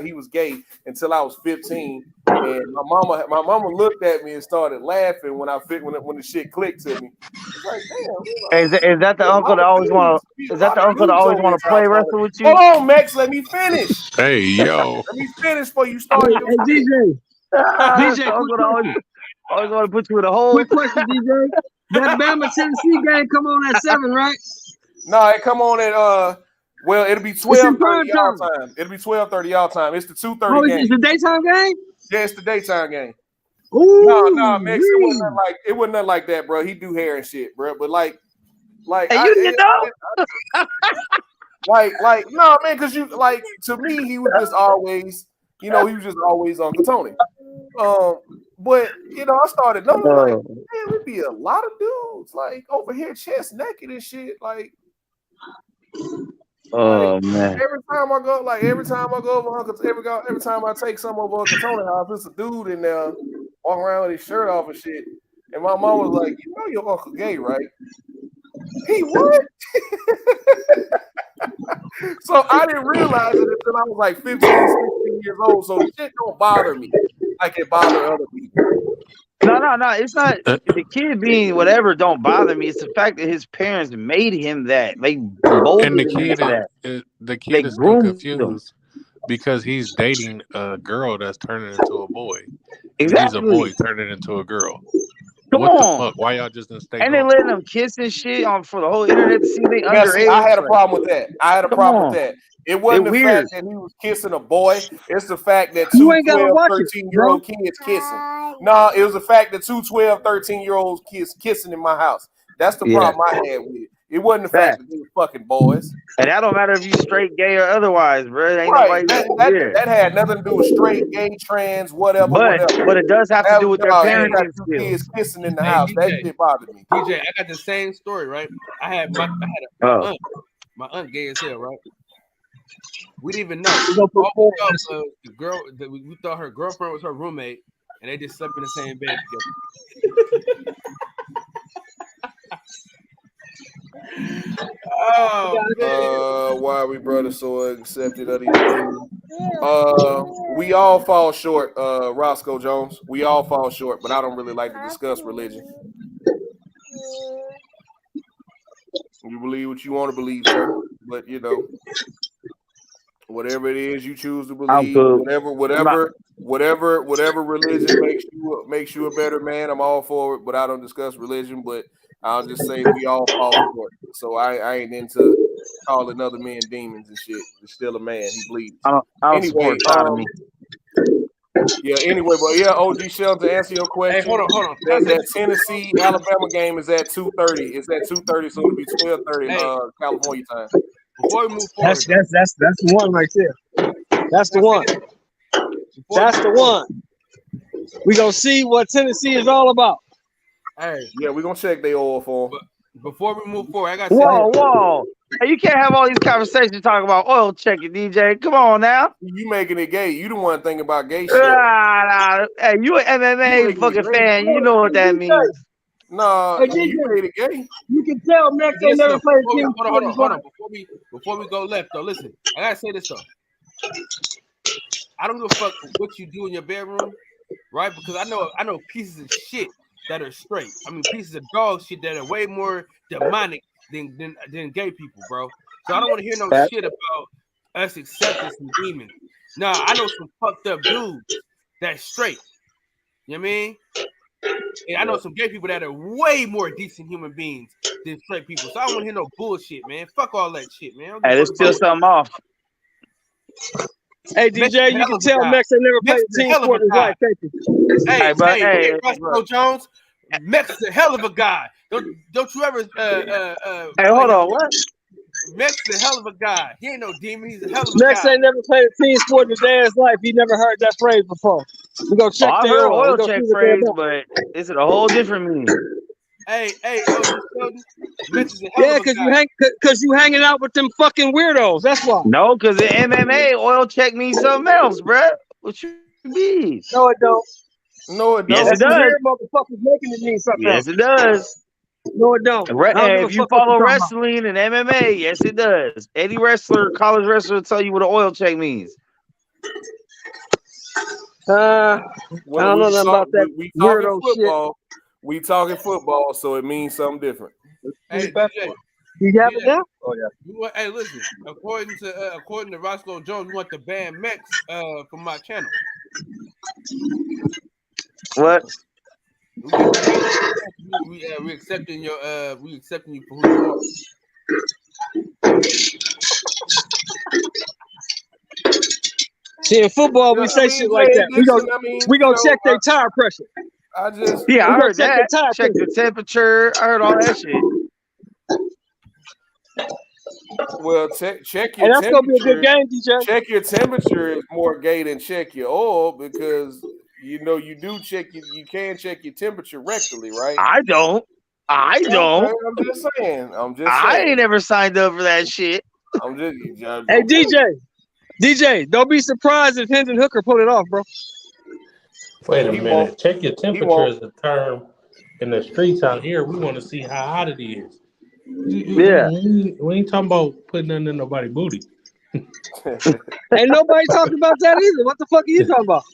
he was gay until I was 15. And my mama looked at me and started laughing when the shit clicked to me. It's like, damn. Is that the uncle that always want to? Is that the uncle that always want to play wrestle with you? Hold on, Max. Let me finish. Hey, yo. Let me finish before you start. Hey, DJ. DJ, always want to put you in a hole. Quick question, DJ. That Bama Tennessee game come on at 7, right? No, it come on at well, it'll be 12:30 y'all time. It'll be 12:30 y'all time. It's the 2:30 game. It's the daytime game? Yeah, it's the daytime game. Ooh, no, Max, it wasn't nothing like that, bro. He do hair and shit, bro. But like hey, you didn't know? like no, man, because you like to me, he was just always, you know, he was just always on Katoni. But you know, I started noticing like, man, would be a lot of dudes like over here chest naked and shit. Like, man. Every time I go over Uncle, every time I take some over Uncle Tony's house, there's a dude in there walking around with his shirt off and shit. And my mom was like, "You know your uncle gay, right?" He what? So I didn't realize it until I was like 15, 16 years old. So shit don't bother me like it bothers other people. No. It's not the kid being whatever don't bother me. It's the fact that his parents made him that. They molded and the him kid into is, that. the kid is still confused because he's dating a girl that's turning into a boy. Exactly. He's a boy turning into a girl. Come What the on. fuck? Why y'all just didn't stay And they home? letting them kiss and shit on for the whole internet to see they Yeah, see, underage. I had a Like, problem with that. I had a come problem on. with that. It wasn't They the weird. fact that he was kissing a boy. It's the fact that You two ain't gotta 12, watch it, 13-year-old kids kissing. No, it was the fact that two 12, 13-year-olds kids kissing in my house. That's the Yeah. problem I had with it. It wasn't the fact that they were fucking boys. And that don't matter if you straight, gay, or otherwise, bro. Ain't Right. nobody. That had nothing to do with straight, gay, trans, whatever. But it does have to do with their You got parenting two skills. kids kissing in the Hey, house. That DJ. shit bothered me. DJ, I got the same story, right? I had my aunt. My aunt gay as hell, right? We didn't even know. All we thought, the girl that we thought her girlfriend was her roommate, and they just slept in the same bed together. Why are we brothers so accepted of these things? We all fall short, Roscoe Jones. We all fall short, but I don't really like to discuss religion. You believe what you want to believe, sir. But you know, whatever it is you choose to believe, whatever religion makes you a better man, I'm all for it. But I don't discuss religion. But I'll just say we all fall short. So I ain't into calling other men demons and shit. He's still a man. He bleeds. Anyway, OG Shelton, to answer your question. Hey, hold on. That Tennessee Alabama game is at 2:30. It's at 2:30, so it'll be 12:30 California time. Before we move forward, That's the one right there. That's the one. That's the one. We gonna see what Tennessee is all about. Hey, yeah, we're gonna check their oil for them. Before we move forward, I got to Whoa. Hey, you can't have all these conversations talking about oil checking, DJ. Come on now. You making it gay. You the one thinking about gay shit. Nah. Hey, you an MMA fucking fan. You know what that means. Nah, you made it gay. You can tell Max ain't never played a team. Hold on. Before we go left, though, listen. I gotta say this though. I don't give a fuck what you do in your bedroom, right? Because I know pieces of shit that are straight. I mean, pieces of dog shit that are way more demonic than gay people, bro. So I don't want to hear no shit about us accepting some demons. Nah, I know some fucked up dudes that's straight. You know what I mean? And I know some gay people that are way more decent human beings than straight people. So I don't want to hear no bullshit, man. Fuck all that shit, man. Hey, let's steal something off. Hey, DJ, you can tell Max ain't never played a team sport in his life. Thank you. Hey, Roscoe Jones, Max is a hell of a guy. Don't you ever hey, hold on, what? Max is a hell of a guy. He ain't no demon. He's a hell of a guy. Max ain't never played a team sport in his dad's life. He never heard that phrase before. We gonna check I heard oil check phrase, but it's a whole different meaning. Hey, Max is a hell of a guy. Cause you hanging out with them fucking weirdos. That's why. No, because in MMA, oil check means something else, bro. What you mean? No, it don't. No, it don't. Yes, it does. Motherfuckers making it mean something else. Yes, it does. No, it don't. If you follow wrestling and MMA, yes, it does. Any wrestler, college wrestler will tell you what an oil check means. I don't know nothing about that weirdo shit. We talking football, so it means something different. Hey, DJ, you have it now? Oh yeah. Hey, listen. According to Roscoe Jones, you want to ban Max from my channel. What? We accepting you for who you are. See, in football, we say shit like that. We gonna check their tire pressure. I heard that. Check the temperature. I heard all that shit. Well, check your temperature. That's gonna be a good game, DJ. Check your temperature is more gay than check your oil because you know you do check you can check your temperature rectally, right? I don't. I'm just saying. I ain't never signed up for that shit. Hey, DJ, don't be surprised if Hendon Hooker pull it off, bro. Wait a minute. Check your temperature is a term in the streets out here. We want to see how hot it is. Yeah. We ain't talking about putting nothing in nobody's booty. Ain't nobody talking about that either. What the fuck are you talking about?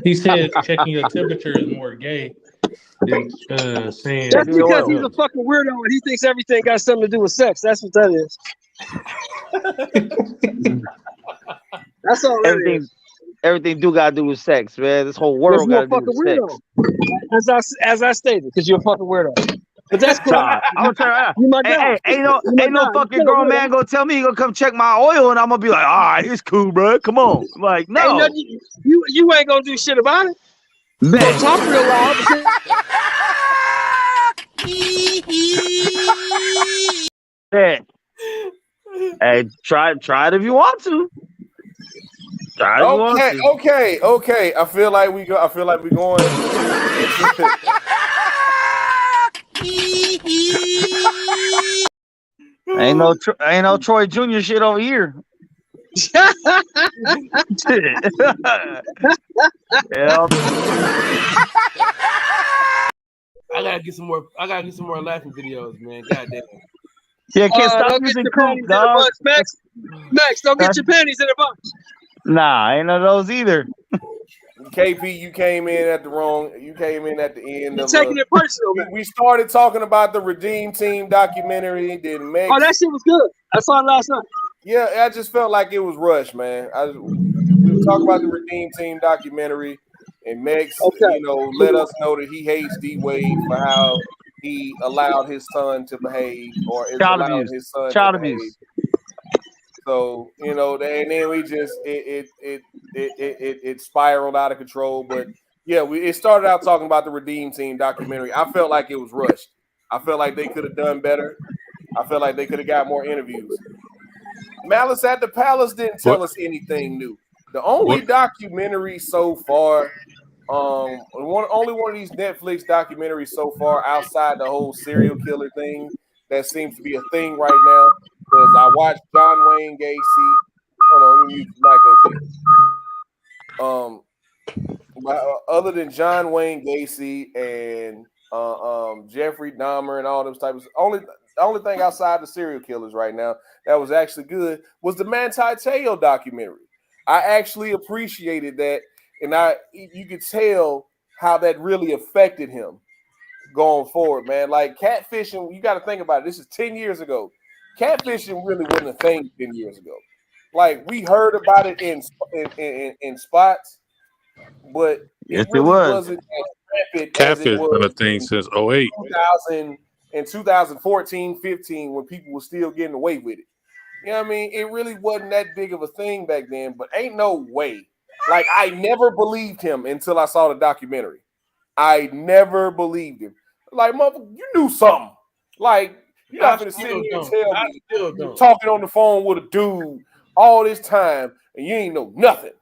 He said checking your temperature is more gay than saying. That's because he's a fucking weirdo and he thinks everything got something to do with sex. That's what that is. That's all that is. Everything do gotta do with sex, man. This whole world gotta do with sex. as I stated, because you're a fucking weirdo. But that's cool. I'm trying. You my guy. Ain't no fucking grown man gonna tell me he gonna come check my oil, and I'm gonna be like, all right, it's cool, bro. Come on. Like, no. Ain't nothing, you ain't gonna do shit about it. You gonna talk real loud. Yeah. Hey, try it if you want to. Try it if you want to. Okay. I feel like we going. Ain't no Troy Jr. shit over here. Yeah. I gotta get some more laughing videos, man. God damn. Yeah, can't stop using cool, dog. Max, don't get your panties in a bunch. Nah, ain't none of those either. KP, you came in at the end. You're taking it personal, man. We started talking about the Redeem Team documentary. Then Mex. Oh, that shit was good. I saw it last night. Yeah, I just felt like it was rushed, man. We were talking about the Redeem Team documentary, and Mex, let us know that he hates D-Wade for how he allowed his son to behave, or is allowing his son to behave. So and then we just it spiraled out of control. But yeah, it started out talking about the Redeem Team documentary. I felt like it was rushed. I felt like they could have done better. I felt like they could have got more interviews. Malice at the Palace didn't tell us anything new. The only documentary so far, only one of these Netflix documentaries so far outside the whole serial killer thing that seems to be a thing right now. Because I watched John Wayne Gacy. Hold on, let me use Michael. Other than John Wayne Gacy and Jeffrey Dahmer and all those types, the only thing outside the serial killers right now that was actually good was the Manti Te'o documentary. I actually appreciated that, and you could tell how that really affected him going forward, man. Like catfishing, you got to think about it. This is 10 years ago. Catfishing really wasn't a thing 10 years ago. Like we heard about it in spots, but it really wasn't as rapid Catfish as it was been a thing since 2008. In 2014, 15, when people were still getting away with it. You know what I mean? It really wasn't that big of a thing back then, but ain't no way. Like I never believed him until I saw the documentary. I never believed him. Like, motherfucker, you knew something. Like, you're not going to sit here and tell me you're talking on the phone with a dude all this time and you ain't know nothing.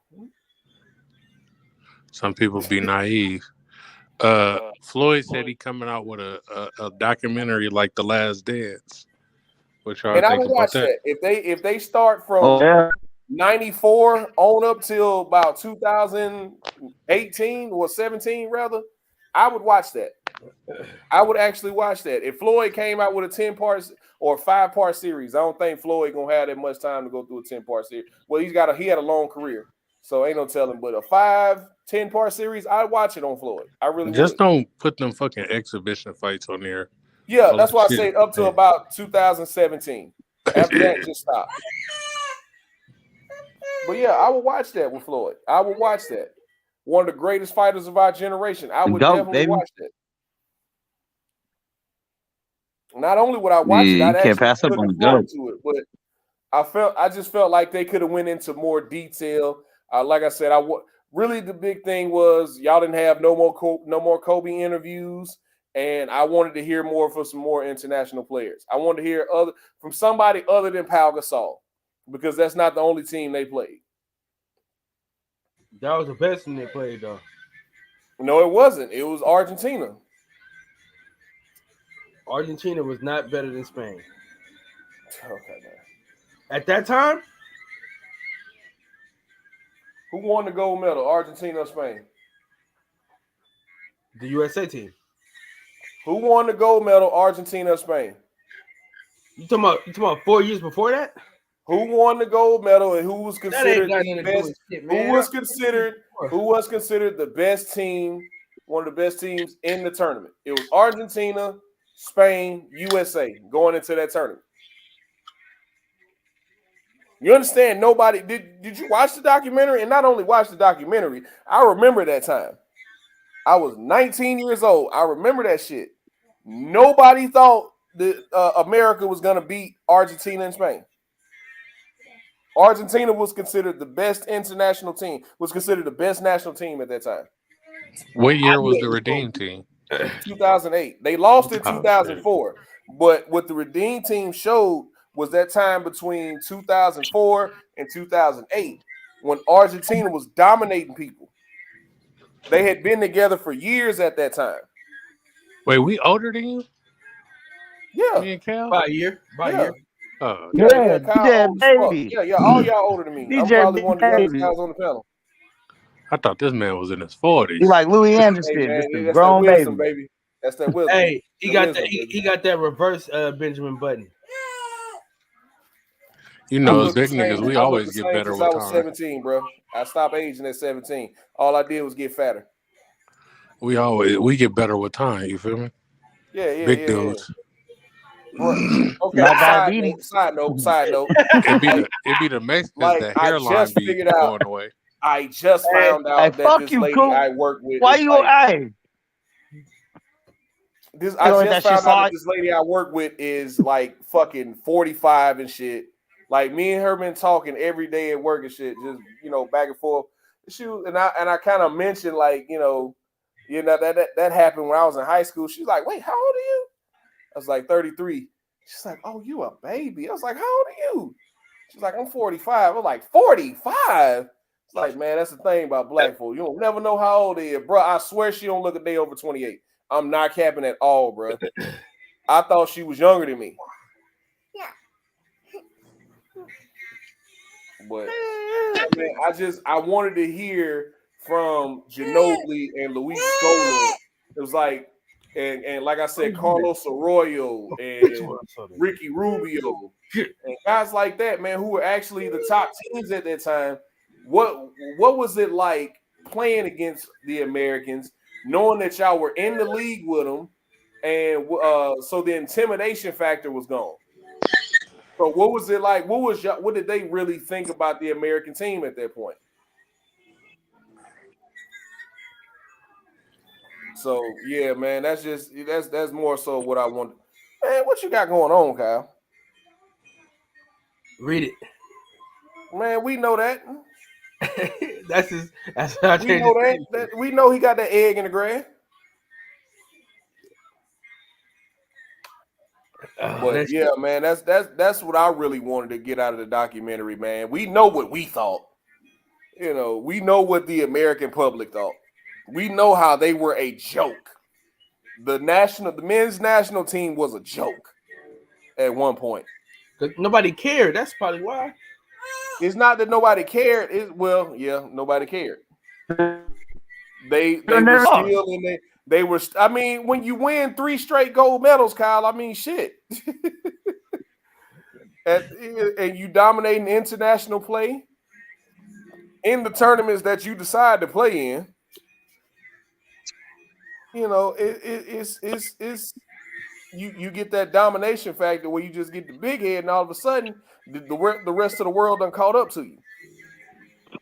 Some people be naive. Floyd said he coming out with a documentary like The Last Dance. What y'all think I would about watch that? If they start from 94 on up till about 2018 or 17 rather, I would watch that. I would actually watch that. If Floyd came out with a 10-part or 5-part series, I don't think Floyd gonna have that much time to go through a 10-part series. Well, he had a long career, so ain't no telling. But a 5-10-part series, I'd watch it on Floyd. I really just would. don't put them fucking exhibition fights on there. Yeah, that's why I say up to about 2017. After that, just stop. But yeah, I would watch that with Floyd. I would watch that. One of the greatest fighters of our generation. I would definitely watch that. Not only would I watch it, I'd actually pass up on the go to it. But I just felt like they could have went into more detail. Like I said, really the big thing was y'all didn't have no more Kobe interviews, and I wanted to hear more from some more international players. I wanted to hear from somebody other than Pau Gasol, because that's not the only team they played. That was the best team they played, though. No, it wasn't. It was Argentina. Argentina was not better than Spain. Okay, man. At that time? Who won the gold medal, Argentina or Spain? The USA team. Who won the gold medal, Argentina or Spain? You talking about 4 years before that? Who won the gold medal and who was considered the best? Who was considered the best team, one of the best teams in the tournament? It was Argentina, Spain, USA going into that tournament. You understand? Nobody did you watch the documentary? And not only watch the documentary, I remember that time. I was 19 years old. I remember that shit. Nobody thought that America was going to beat Argentina and Spain. Argentina was considered the best international team, was considered the best national team at that time. What year was the Redeem team? 2008. They lost in Oh, 2004. But what the Redeem team showed was that time between 2004 and 2008 when Argentina was dominating people. They had been together for years at that time. Wait, we older than you? Yeah. Me and Cal? By a year. By a year. Oh, Yeah, Kyle old as fuck. baby. Yeah, all y'all older than me. I'm DJ probably one of the youngest baby. guys on the panel. I thought this man was in his 40s. He like Louis Anderson, Hey, man, just a that's that grown wisdom, baby. baby. That's that wisdom. Hey, he That got wisdom, that. baby. He got that reverse Benjamin Button. You I know, look as big the niggas, same- we I look always the get same better since with I was time. 17, bro. I stopped aging at 17. All I did was get fatter. We get better with time. You feel me? Yeah. Big dudes. Okay, Not side diabetes. note. It be the Mexicans Like, that I hairline just be figured out. going away. I just found Hey, out that fuck this you, lady Coop. I work with Why is you? like, Hey, I let just that shit found out slide. that this lady I work with is like fucking 45 and shit. Like, me and her been talking every day at work and shit, just back and forth. I kind of mentioned like that happened when I was in high school. She's like, "Wait, how old are you?" I was like 33. She's like, "Oh, you a baby?" I was like, "How old are you?" She's like, "I'm 45. I was like, 45? It's like, man, that's the thing about black folk. You don't never know how old they are, bro. I swear she don't look a day over 28. I'm not capping at all, bro. I thought she was younger than me. But man, I wanted to hear from Ginobili and Luis Scola. It was like, and like I said, Carlos Arroyo and Ricky Rubio and guys like that, man, who were actually the top teams at that time. What was it like playing against the Americans, knowing that y'all were in the league with them, and so the intimidation factor was gone? So what was it like? What did they really think about the American team at that point? So yeah, man, that's more so what I want. Man, what you got going on, Kyle? Read it. Man, we know that. That's how we know that. We know he got that egg in the grass. But yeah, man, that's what I really wanted to get out of the documentary, man. We know what we thought. We know what the American public thought. We know how they were a joke. The men's national team was a joke at one point. Nobody cared. That's probably why. It's not that nobody cared. Nobody cared. They were still in there. They were. I mean, when you win 3 straight gold medals, Kyle. I mean, shit. and you dominating international play in the tournaments that you decide to play in. It's you get that domination factor where you just get the big head, and all of a sudden the rest of the world done caught up to you.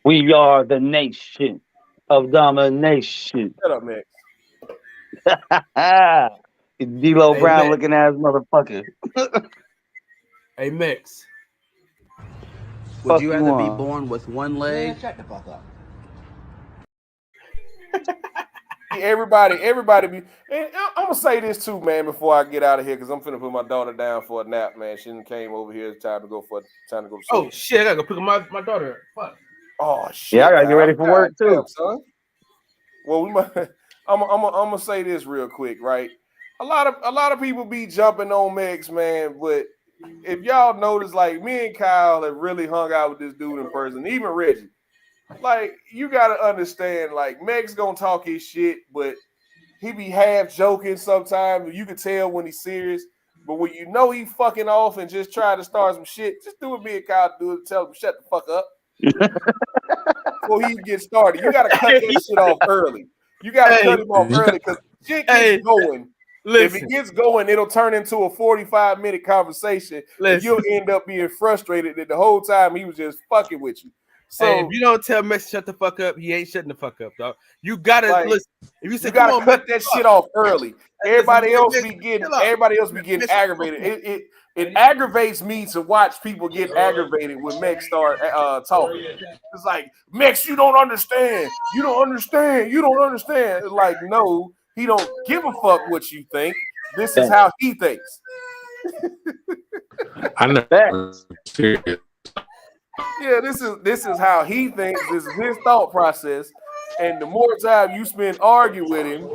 We are the nation of domination. Shut up, Max. D-Lo Brown looking ass motherfucker. Hey, Mix. Would you rather be born with one leg? Shut the fuck up. Everybody be. And I'm gonna say this too, man, before I get out of here, because I'm finna put my daughter down for a nap, man. She came over here. It's time to go to sleep. Oh shit! I gotta go pick up my daughter. Fuck. Oh shit! Yeah, I gotta get ready for work too. Damn, son. Well, we might. I'm gonna say this real quick, right? A lot of people be jumping on Mex, man, but if y'all notice, like, me and Kyle have really hung out with this dude in person, even Reggie. Like, you gotta understand, like, Mex gonna talk his shit, but he be half joking sometimes. You can tell when he's serious. But when you know he fucking off and just try to start some shit, just do what me and Kyle do and tell him shut the fuck up. Before he get started. You gotta cut that shit off early. You gotta cut him off early because shit gets going. If it gets going, it'll turn into a 45-minute conversation. And you'll end up being frustrated that the whole time he was just fucking with you. So hey, if you don't tell Messi shut the fuck up, he ain't shutting the fuck up, dog. You gotta listen. If you say, you gotta come on, cut Messi, that fuck. shit off early. Everybody else Messi, be getting chill out. aggravated. It aggravates me to watch people get aggravated when Mex start talking. It's like, Mex, you don't understand. You don't understand. You don't understand. It's like, no, he don't give a fuck what you think. This is how he thinks. I know. Yeah, this is how he thinks. This is his thought process. And the more time you spend arguing with him,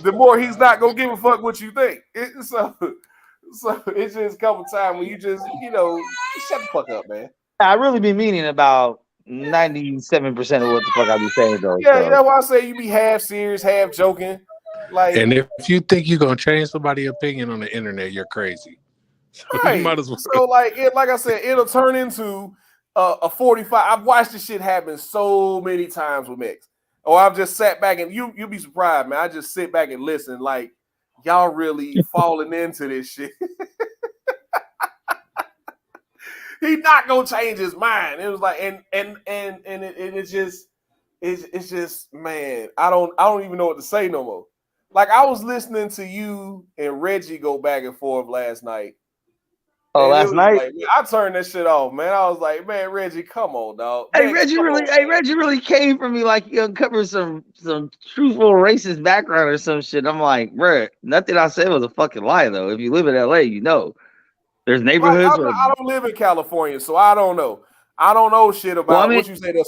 the more he's not gonna give a fuck what you think. So it's just a couple times when you just shut the fuck up, man. I really be meaning about 97% of what the fuck I be saying though. Yeah, so. that's why I say you be half serious, half joking. Like, and if you think you're gonna change somebody's opinion on the internet, you're crazy. So right. you might as well. So like I said, it'll turn into a 45. I've watched this shit happen so many times with Mex. Or I've just sat back and you'll be surprised, man. I just sit back and listen, like y'all really falling into this shit. He not gonna change his mind. It was like, it's just, man. I don't even know what to say no more. Like I was listening to you and Reggie go back and forth last night. Oh, last night? Like, I turned that shit off, man. I was like, man, Reggie, come on, dog. Hey, Reggie really came for me like he uncovered some truthful racist background or some shit. I'm like, bruh, nothing I said was a fucking lie, though. If you live in LA, you know. There's neighborhoods where... I don't live in California, so I don't know. I don't know shit about what you say, the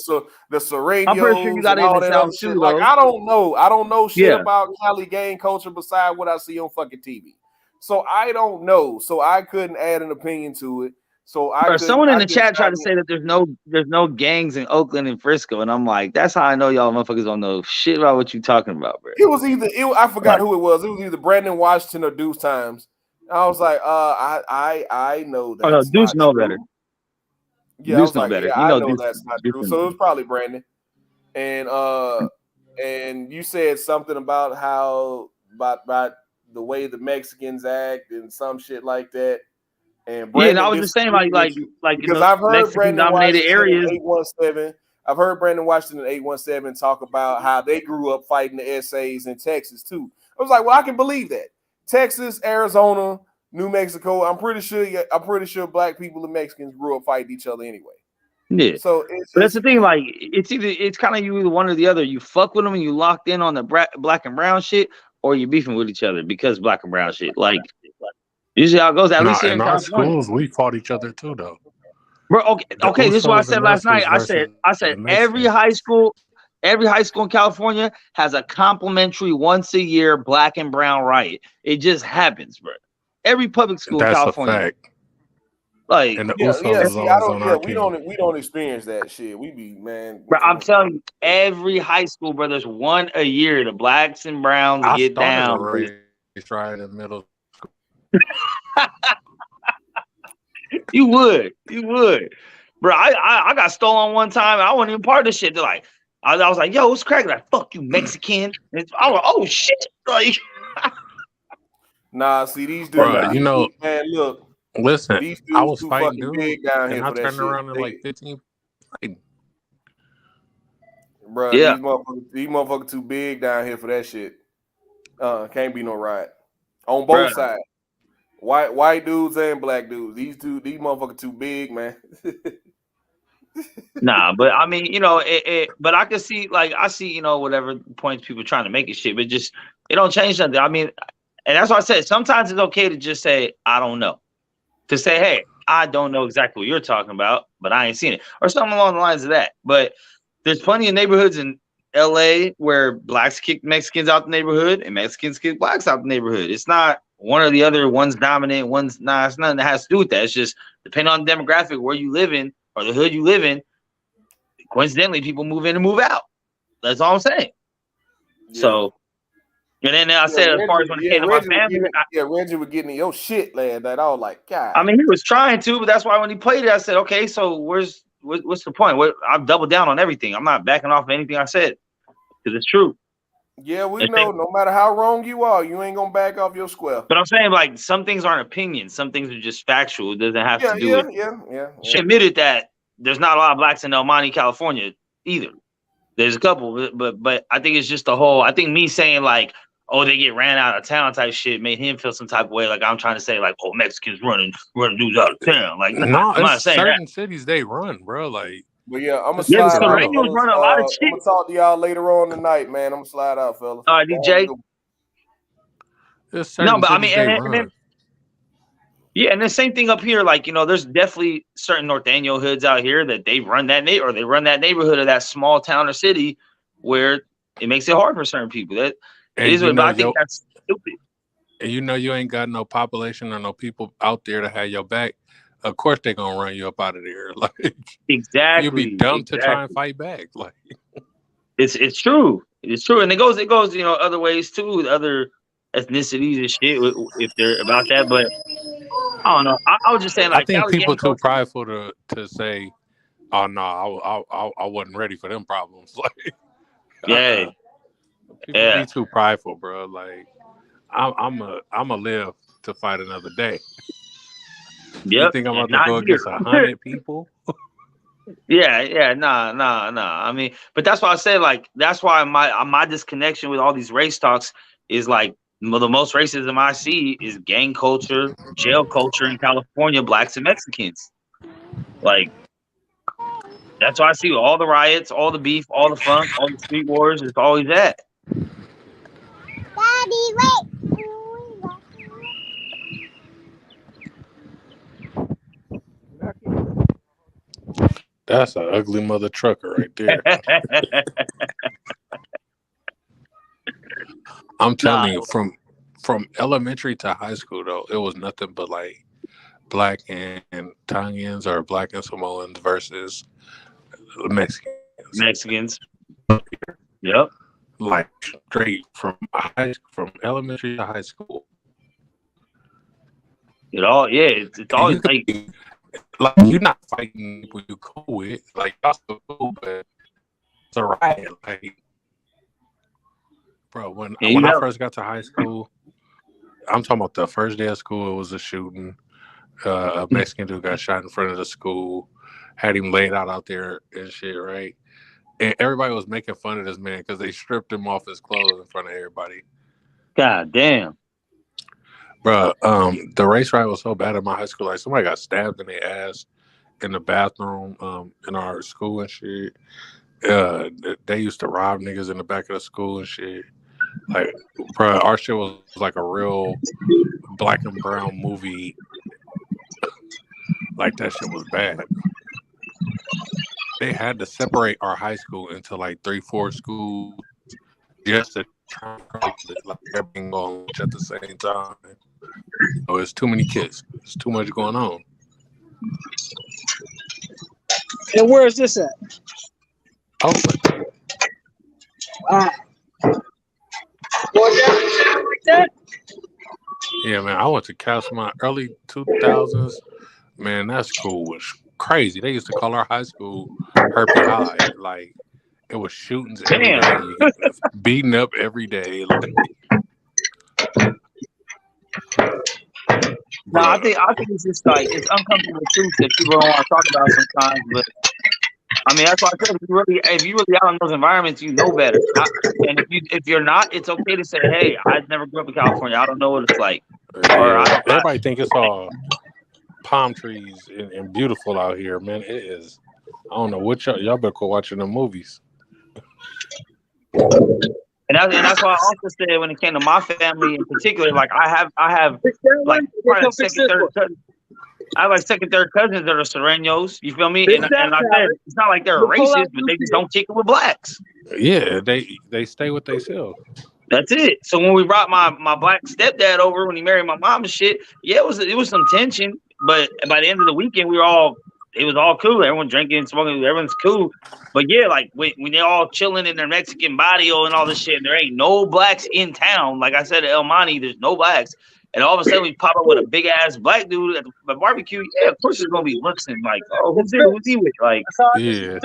Serranios. I'm pretty sure you got it in the South too, though. Like, I don't know. I don't know shit about Cali gang culture besides what I see on fucking TV. So I don't know. So I couldn't add an opinion to it. So someone in the chat tried to say that there's no gangs in Oakland and Frisco, and I'm like, that's how I know y'all motherfuckers don't know shit about what you talking about, bro. It was I forgot who it was. It was either Brandon Washington or Deuce Times. I was like, I know that. Oh no, Deuce know better. Yeah, Deuce know better. I know that's not true. So it was probably Brandon. And you said something about how about the way the Mexicans act and some shit like that. And Brandon, and I was just saying like because I've heard Brandon dominated areas. 817. I've heard Brandon Washington in 817 talk about how they grew up fighting the essays in Texas too. I was like, well, I can believe that. Texas, Arizona, New Mexico. I'm pretty sure black people and Mexicans grew up fighting each other anyway. Yeah. So that's the thing. Like it's kind of you either one or the other. You fuck with them and you locked in on the black and brown shit, or you're beefing with each other because black and brown shit. Like usually how it goes. At least here in our schools, we fought each other too, though. Bro, okay. This is what I said last night. I said every high school in California has a complimentary once a year black and brown riot. It just happens, bro. Every public school in California. A fact. Like, and the we don't experience that shit. We be, man. Bro, I'm telling you, every high school, bro, there's one a year. The blacks and browns get down. Right in the middle. You would, bro. I got stolen one time. And I wasn't even part of this shit. They're like, I was like, yo, what's cracking? Like, fuck you, Mexican. And I was like, oh shit, like. Nah, see these dudes. Bro, man, look. Listen, these I was too fighting fucking big down here and I for that turned shit. around in like 15 fighting. Bro, yeah. these motherfuckers too big down here for that shit. Can't be no riot on both sides. White dudes and black dudes. These motherfuckers too big, man. Nah, but I mean, but I can see, like, I see, whatever points people trying to make it shit, but just it don't change nothing. I mean, and that's why I said sometimes it's okay to just say I don't know. To say, hey, I don't know exactly what you're talking about, but I ain't seen it. Or something along the lines of that. But there's plenty of neighborhoods in LA where blacks kick Mexicans out the neighborhood and Mexicans kick blacks out the neighborhood. It's not one or the other, one's dominant, one's not. It's nothing that has to do with that. It's just depending on the demographic where you live in or the hood you live in, coincidentally, people move in and move out. That's all I'm saying. Yeah. So, and then I said, as far as when it came to my family, Reggie was getting your shit last night. I was like, God. I mean, he was trying to, but that's why when he played it, I said, okay, so what's the point? I've doubled down on everything. I'm not backing off of anything I said because it's true. Yeah, we know. No matter how wrong you are, you ain't gonna back off your square. But I'm saying, like, some things aren't opinions. Some things are just factual. It doesn't have to do with. Yeah. She admitted that there's not a lot of blacks in El Monte, California either. There's a couple, but I think it's just the whole. I think me saying like, oh, they get ran out of town type shit made him feel some type of way. Like I'm trying to say like, oh, Mexicans running dudes out of town. Like, No, I'm not it's saying certain that. cities they run, bro. Like, But yeah, I'm gonna Yeah, slide the out. Sureños run a lot of shit. I'm gonna talk to y'all later on tonight, man. I'm gonna slide out, fellas. All right, DJ. there's certain No, but I cities mean, they and run. then, yeah, and the same thing up here. Like, you know, there's definitely certain Norteño hoods out here that they run that they run that neighborhood of that small town or city where it makes it hard for certain people. That And it is, you but know I think that's stupid. And you know you ain't got no population or no people out there to have your back. Of course they gonna run you up out of there. Like Exactly. you'd be dumb to try and fight back. Like It's true. It's true, and it goes you know other ways too with other ethnicities and shit if they're about that. But I don't know. I was just saying I like think Cali people gang too culture. prideful to say, "Oh no, I wasn't ready for them problems." Like, Yeah, people yeah. be too prideful, bro. Like, I'm a live to fight another day. You Yep. think I'm about to Not go here. against 100 people? Yeah, nah. I mean, but that's why I say like that's why my disconnection with all these race talks is like the most racism I see is gang culture, jail culture in California, blacks and Mexicans. Like that's why I see all the riots, all the beef, all the funk, all the street wars. It's always that. Daddy, wait. That's an ugly mother trucker right there. I'm telling you, from elementary to high school though, it was nothing but like black and Tongans or black and Samoans versus Mexicans. Yep. Like straight from elementary to high school. It all it's always like you're not fighting people you cool with. Like y'all so cool, but it's a riot. Like, bro, when I first got to high school, I'm talking about the first day of school. It was a shooting. A Mexican dude got shot in front of the school. Had him laid out there and shit, right? And everybody was making fun of this man because they stripped him off his clothes in front of everybody. God damn. Bro, the race riot was so bad at my high school. Like somebody got stabbed in their ass in the bathroom in our school and shit. They used to rob niggas in the back of the school and shit. Like, bro, our shit was like a real black and brown movie. Like that shit was bad. They had to separate our high school into like 3-4 schools just to try and cross it, like everything going at the same time. Oh, it's too many kids. There's too much going on. And where is this at? Oakland. Going down like that? Yeah, man. I went to Castlemont early 2000s. Man, that school was crazy. They used to call our high school Herpy High. Like, it was shootings every day, beating up every day. Like, no, I think it's just like it's uncomfortable truth that people don't want to talk about sometimes. But I mean, that's why I said if you really out in those environments, you know better. And if you're not, it's okay to say, "Hey, I never grew up in California. I don't know what it's like." Yeah, everybody think it's all palm trees and beautiful out here, man. It is. I don't know what y'all better go watching the movies. And that's why I also said when it came to my family in particular, like I have like second, third cousins that are Sureños. You feel me? And I said it's not like they're racist, but they just don't kick it with blacks. Yeah, they stay with themselves. That's it. So when we brought my black stepdad over when he married my mom and shit, yeah, it was some tension. But by the end of the weekend, it was all cool. Everyone drinking, smoking, everyone's cool. But yeah, like when they're all chilling in their Mexican barrio and all this shit, and there ain't no blacks in town. Like I said at El Monte, there's no blacks. And all of a sudden we pop up with a big ass black dude at the barbecue. Yeah, of course there's gonna be looks and like, oh, who's he with? Like, yeah.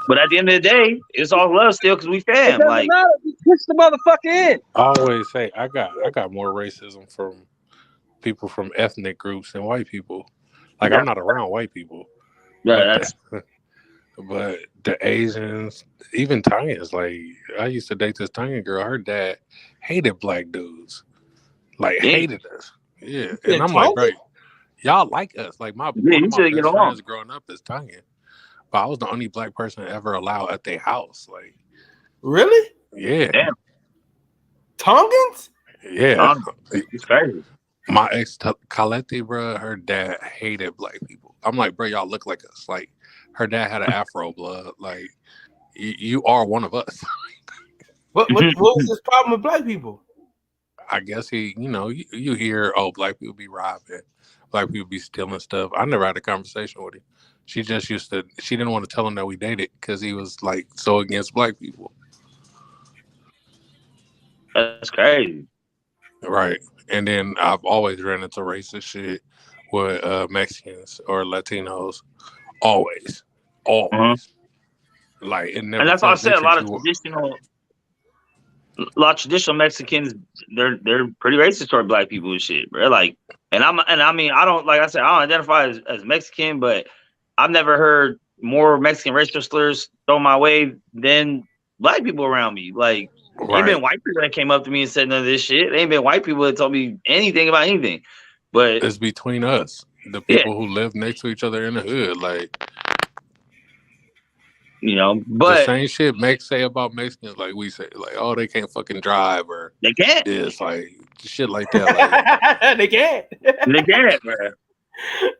But at the end of the day, it's all love still because we fam. Like, push the motherfucker in. I always say I got more racism from people from ethnic groups than white people. Like I'm not around white people, Yeah, but the Asians, even Tanyans, like I used to date this Tanyan girl. Her dad hated black dudes, like hated us. Yeah, and I'm like, bro, y'all like us. Like one of my best friends growing up is Tanyan, but I was the only black person ever allowed at their house. Like, really? Yeah. Damn. Tongans? Yeah. It's crazy. My ex Kaleti, bro, her dad hated black people. I'm like, bro, y'all look like us. Like, her dad had an afro, blood. Like, you are one of us. What was his problem with black people? I guess he, you hear, black people be robbing, black people be stealing stuff. I never had a conversation with him. She just she didn't want to tell him that we dated because he was like so against black people. That's crazy. Right. And then I've always ran into racist shit with Mexicans or Latinos. Always. Like, it never. And that's why I said a lot of traditional Mexicans, they're pretty racist toward black people and shit, bro. Like, I mean, I don't, like I said, I don't identify as Mexican, but I've never heard more Mexican racial slurs thrown my way than black people around me. Like, ain't been white people that came up to me and said none of this shit. Ain't been white people that told me anything about anything. But it's between us, the people who live next to each other in the hood. Like, but the same shit Mex say about Mexicans, like we say, like, oh, they can't fucking drive, or they can't. It's like shit like that. Like, they can't. They can't, man.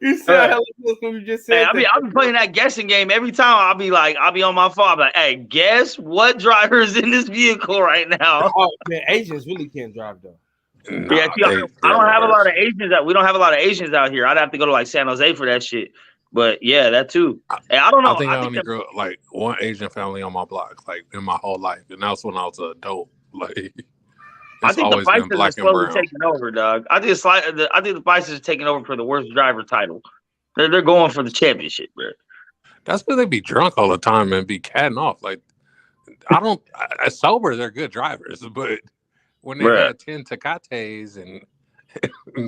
You said Helenius when you just said that. I've been playing that guessing game every time. I'll be on my phone. I'll be like, hey, guess what driver is in this vehicle right now? Oh man, Asians really can't drive though. I don't have a lot of Asians we don't have a lot of Asians out here. I'd have to go to like San Jose for that shit. But yeah, that too. And I don't know. I think I only grew up like one Asian family on my block, like in my whole life, and that was when I was an adult. Like, I think the Bison are slowly taking over, dog. I think the Bison are taking over for the worst driver title. They're going for the championship, bro. That's because they be drunk all the time and be catting off. Like, sober, they're good drivers, but when they had 10 Tecates and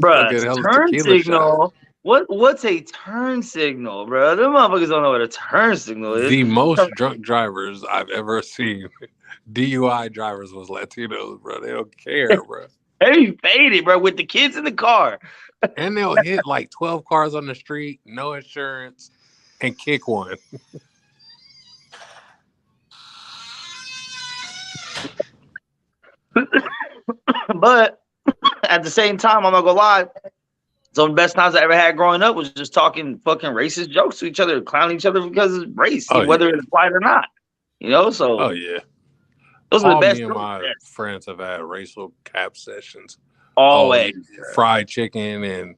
turn signal. What's a turn signal, bro? Them motherfuckers don't know what a turn signal is. The most drunk drivers I've ever seen, DUI drivers, was Latinos, bro. They don't care, bro. They faded, bro, with the kids in the car. And they'll hit like 12 cars on the street, no insurance, and kick one. But at the same time, I'm not gonna lie. Some of the best times I ever had growing up was just talking fucking racist jokes to each other, clowning each other because of race, whether it applied or not. So. Oh yeah. Those are the best. Me and my friends have had racial cap sessions. Always. Fried chicken and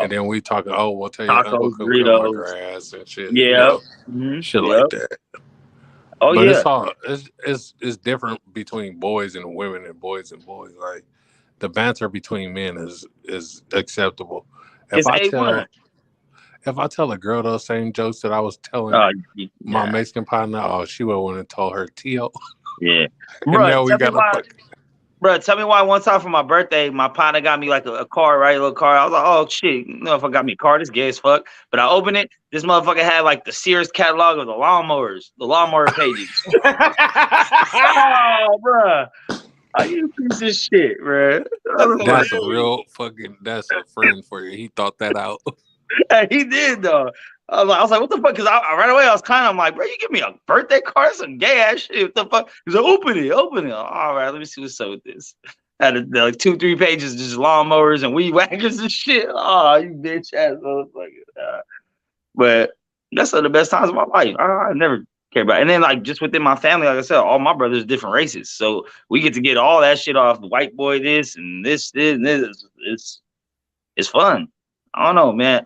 then we talk. Oh, we'll tell you tacos, burritos, grass and shit. Yeah. Shit like that. Oh, but yeah. It's different between boys and women and boys and boys. Like, the banter between men is acceptable. If I tell a girl those same jokes that I was telling my Mexican partner, she would want to tell her Tio. Yeah. Bro, tell me why one time for my birthday, my partner got me like a car, right? A little car. I was like, oh shit, if I got me a car, this gay as fuck. But I opened it, this motherfucker had like the Sears catalog of the lawnmower pages. Oh, bro. Are you piece of shit, bro? That's that's a friend for you. He thought that out. He did, though. I was like, what the fuck? Because right away I was I'm like, bro, you give me a birthday card? Some gay ass shit. What the fuck? He's like, open it. All right, let me see what's up with this. Had like 2-3 pages, just lawnmowers and weed whackers and shit. Oh, you bitch ass motherfucker. But that's one of the best times of my life. I never care about it. And then, like, just within my family, like I said, all my brothers are different races. So we get to get all that shit off the white boy this and this and this. It's fun. I don't know, man.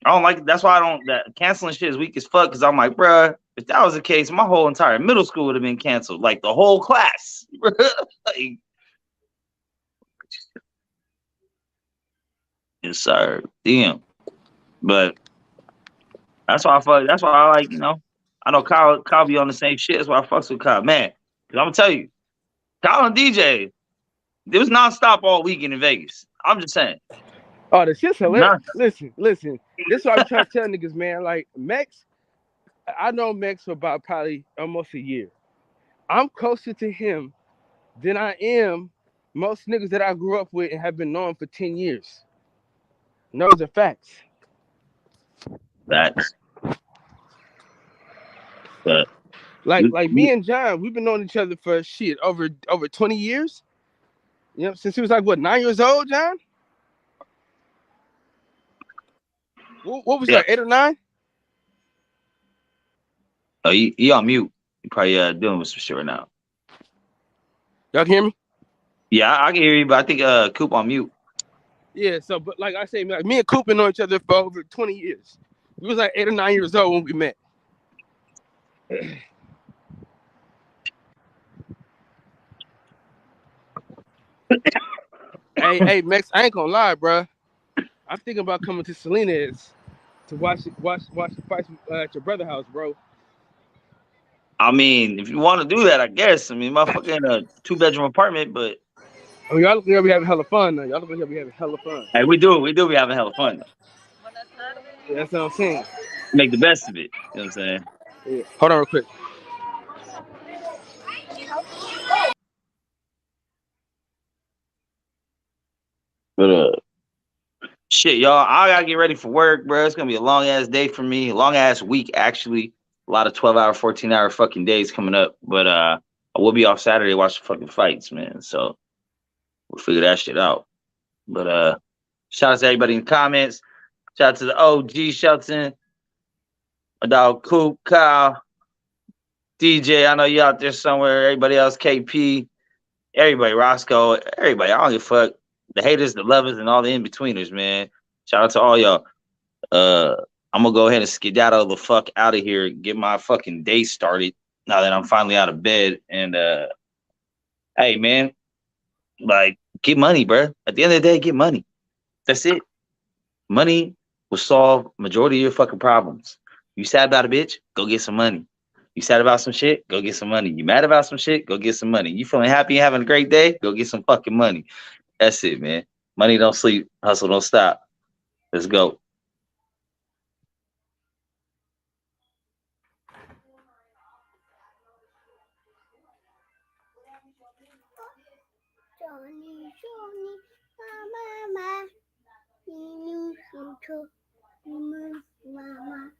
I don't like it. That's why canceling shit is weak as fuck. Because I'm like, bruh, if that was the case, my whole entire middle school would have been canceled. Like, the whole class. Like, yes, sir. Damn. But that's why I like, I know Kyle be on the same shit. That's why I fucks with Kyle. Man, because I'm going to tell you, Kyle and DJ, it was nonstop all weekend in Vegas. I'm just saying. Oh, the shit's hilarious. Listen. This is what I'm trying to tell niggas, man. Like, Mex, I know Max for about probably almost a year. I'm closer to him than I am most niggas that I grew up with and have been known for 10 years. No, those are facts. Facts. But like me and John, we've been knowing each other for shit over 20 years. You know, since he was like what, 9 years old, John? What was that, 8 or 9? Oh, you on mute. You probably dealing with some shit right now. Y'all can hear me? Yeah, I can hear you, but I think Coop on mute. Yeah, so but like I say, like, me and Coop been knowing each other for over 20 years. We was like 8 or 9 years old when we met. hey, Max, I ain't gonna lie, bro. I'm thinking about coming to Salinas to watch the fights at your brother's house, bro. I mean, if you want to do that, I guess. I mean, motherfucker in a 2-bedroom apartment, but I mean, y'all look like we having hella fun though. Y'all look like we having hella fun. hey, we do be having hella fun. Yeah, that's what I'm saying. Make the best of it. You know what I'm saying? Yeah. Hold on real quick. But shit, y'all, I gotta get ready for work, bro. It's gonna be a long ass day for me, a long ass week actually. A lot of 12-hour, 14-hour fucking days coming up. But I will be off Saturday watching fucking fights, man. So we'll figure that shit out. But shout out to everybody in the comments. Shout out to the OG Shelton, my dog Coop, Kyle, DJ. I know you out there somewhere. Everybody else, KP, everybody, Roscoe, everybody. I don't give a fuck. The haters, the lovers, and all the in-betweeners, man. Shout out to all y'all. I'm gonna go ahead and skedaddle the fuck out of here, get my fucking day started now that I'm finally out of bed. And hey, man, like, get money, bro. At the end of the day, get money. That's it. Money will solve majority of your fucking problems. You sad about a bitch? Go get some money. You sad about some shit? Go get some money. You mad about some shit? Go get some money. You feeling happy and having a great day? Go get some fucking money. That's it, man. Money don't sleep. Hustle don't stop. Let's go. Mama.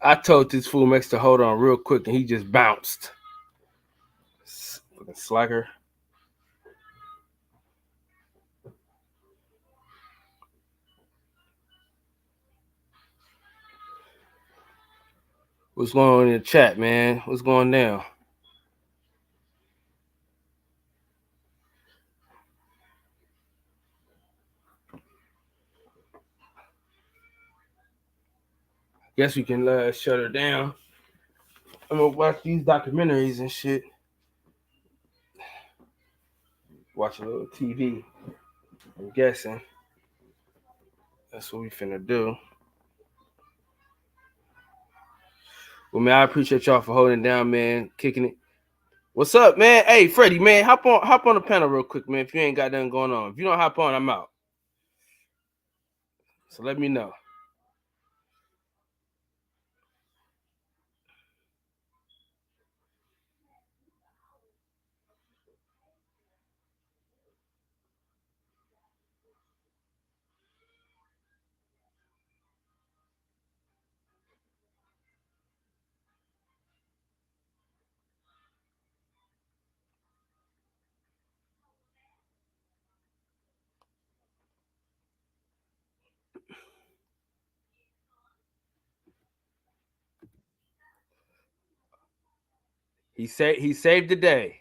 I told this fool Max to hold on real quick, and he just bounced. Fucking slacker. What's going on in the chat, man? What's going down? Guess we can shut her down. I'm gonna watch these documentaries and shit. Watch a little TV. I'm guessing. That's what we finna do. Well, man, I appreciate y'all for holding it down, man. Kicking it. What's up, man? Hey, Freddie, man, hop on the panel real quick, man. If you ain't got nothing going on. If you don't hop on, I'm out. So let me know. He saved the day.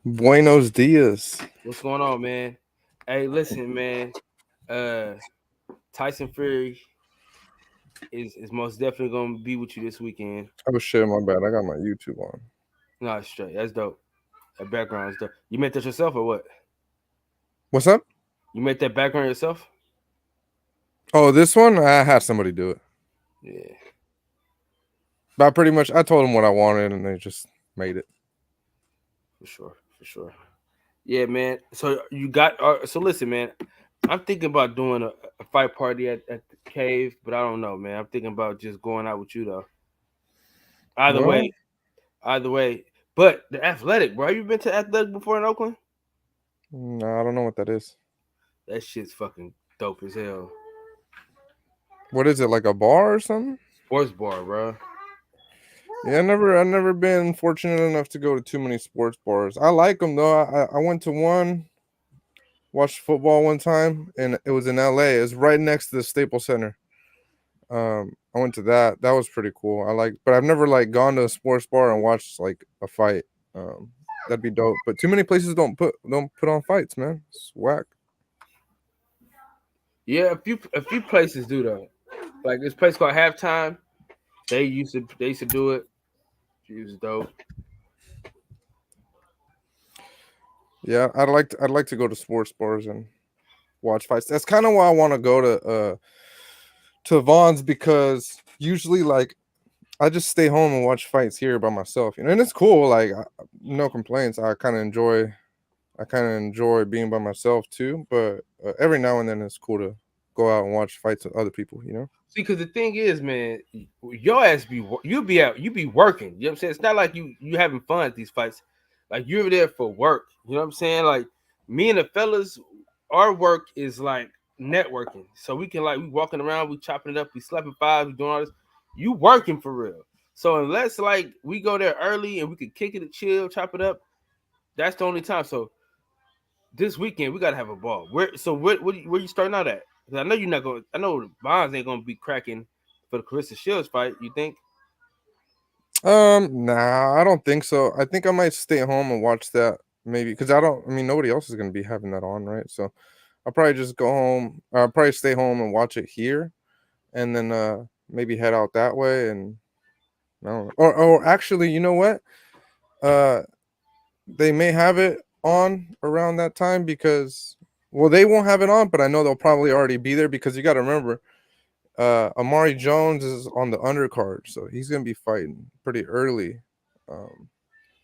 Buenos dias. What's going on, man? Hey, listen, man. Tyson Fury is most definitely gonna be with you this weekend. Oh shit, my bad. I got my YouTube on. No, straight. That's dope. That background is dope. You made that yourself or what? What's up? You made that background yourself? Oh, this one? I had somebody do it. Yeah. But pretty much, I told them what I wanted, and they just made it. For sure. Yeah, man. So you got. So listen, man. I'm thinking about doing a fight party at the cave, but I don't know, man. I'm thinking about just going out with you though. Either way. But the Athletic, bro. Have you been to Athletic before in Oakland? No, I don't know what that is. That shit's fucking dope as hell. What is it, like a bar or something? Sports bar, bro. Yeah, I've never been fortunate enough to go to too many sports bars. I like them though. I went to one, watched football one time, and it was in LA. It was right next to the Staples Center. I went to that. That was pretty cool. But I've never like gone to a sports bar and watched like a fight. That'd be dope. But too many places don't put on fights, man. It's whack. Yeah, a few places do though. Like this place called Halftime. They used to do it. It was dope. Yeah, I'd like to go to sports bars and watch fights. That's kind of why I want to go to Vaughn's, because usually like I just stay home and watch fights here by myself, and it's cool. Like no complaints. I kind of enjoy being by myself too. But every now and then it's cool to go out and watch fights with other people. See, because the thing is, man, your ass you be working. You know what I'm saying? It's not like you having fun at these fights. Like you're there for work. You know what I'm saying? Like me and the fellas, our work is like networking. So we walking around, we chopping it up, we slapping fives, we doing all this. You working for real. So unless like we go there early and we can kick it and chill, chop it up, that's the only time. So this weekend we gotta have a ball. Where you starting out at? I know you're not going. I know the Bonds ain't gonna be cracking for the Carissa Shields fight. You think? Nah, I don't think so. I think I might stay home and watch that maybe, because nobody else is gonna be having that on, right? So I'll probably just go home. I'll probably stay home and watch it here, and then maybe head out that way. And I don't know. Or actually, you know what? They may have it on around that time because, well, they won't have it on, but I know they'll probably already be there because you got to remember, Amari Jones is on the undercard, so he's gonna be fighting pretty early.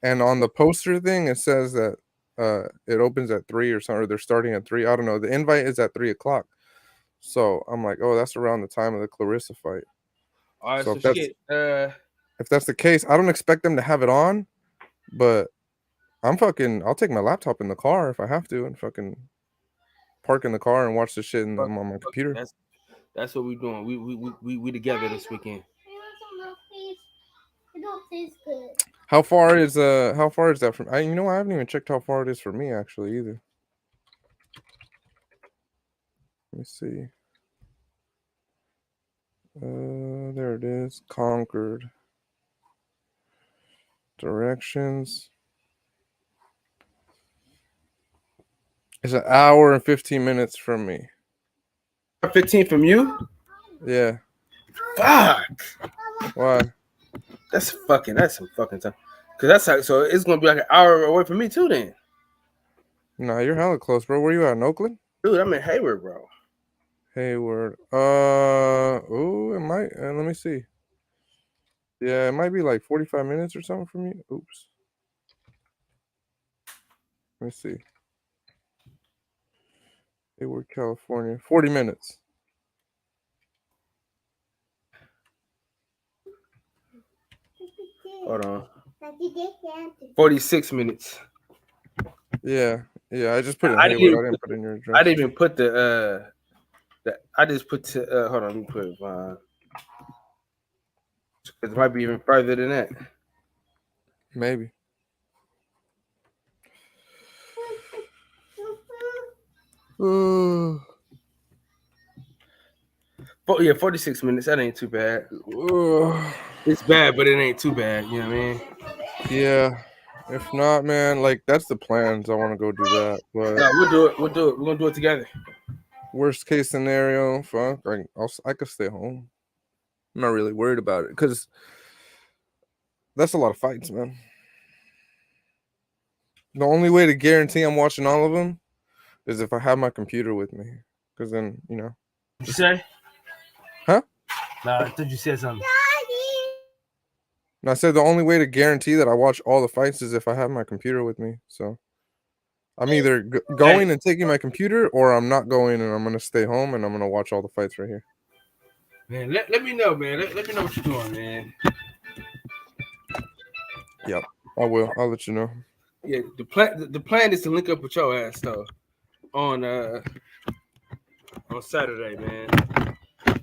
And on the poster thing, it says that it opens at 3 or something, or they're starting at 3. I don't know. The invite is at 3:00. So I'm like, oh, that's around the time of the Clarissa fight. All right, So so if that's the case, I don't expect them to have it on, but I'll take my laptop in the car if I have to and fucking park in the car and watch the shit on my computer. That's what we're doing. We together this weekend. It don't taste good. How far is that from? I haven't even checked how far it is for me actually either. Let me see. There it is. Concord. Directions. It's an hour and 15 minutes from me. 15 from you? Yeah. Fuck. Why? That's some fucking time. Cause that's how, so it's gonna be like an hour away from me too then. Nah, you're hella close, bro. Where you at, in Oakland? Dude, I'm in Hayward, bro. Hayward. It might. Let me see. Yeah, it might be like 45 minutes or something from you. Oops. Let me see. Hayward, California. 40 minutes. Hold on. 46 minutes. Yeah. I just put it in Hayward. I didn't put in your address. I didn't even put I just put hold on, let me put it it might be even further than that. Maybe. Yeah, 46 minutes. That ain't too bad. It's bad, but it ain't too bad. You know what I mean? Yeah. If not, man, like that's the plans. I want to go do that. But no, we'll do it. We're gonna do it together. Worst case scenario, fuck. I could stay home. I'm not really worried about it because that's a lot of fights, man. The only way to guarantee I'm watching all of them is if I have my computer with me. Because then, What'd you say? Huh? No, I thought you said something. And I said the only way to guarantee that I watch all the fights is if I have my computer with me. So I'm either going and taking my computer, or I'm not going and I'm going to stay home and I'm going to watch all the fights right here. Man, let me know, man. Let me know what you're doing, man. Yep, I will. I'll let you know. Yeah, the plan is to link up with your ass though on Saturday, man.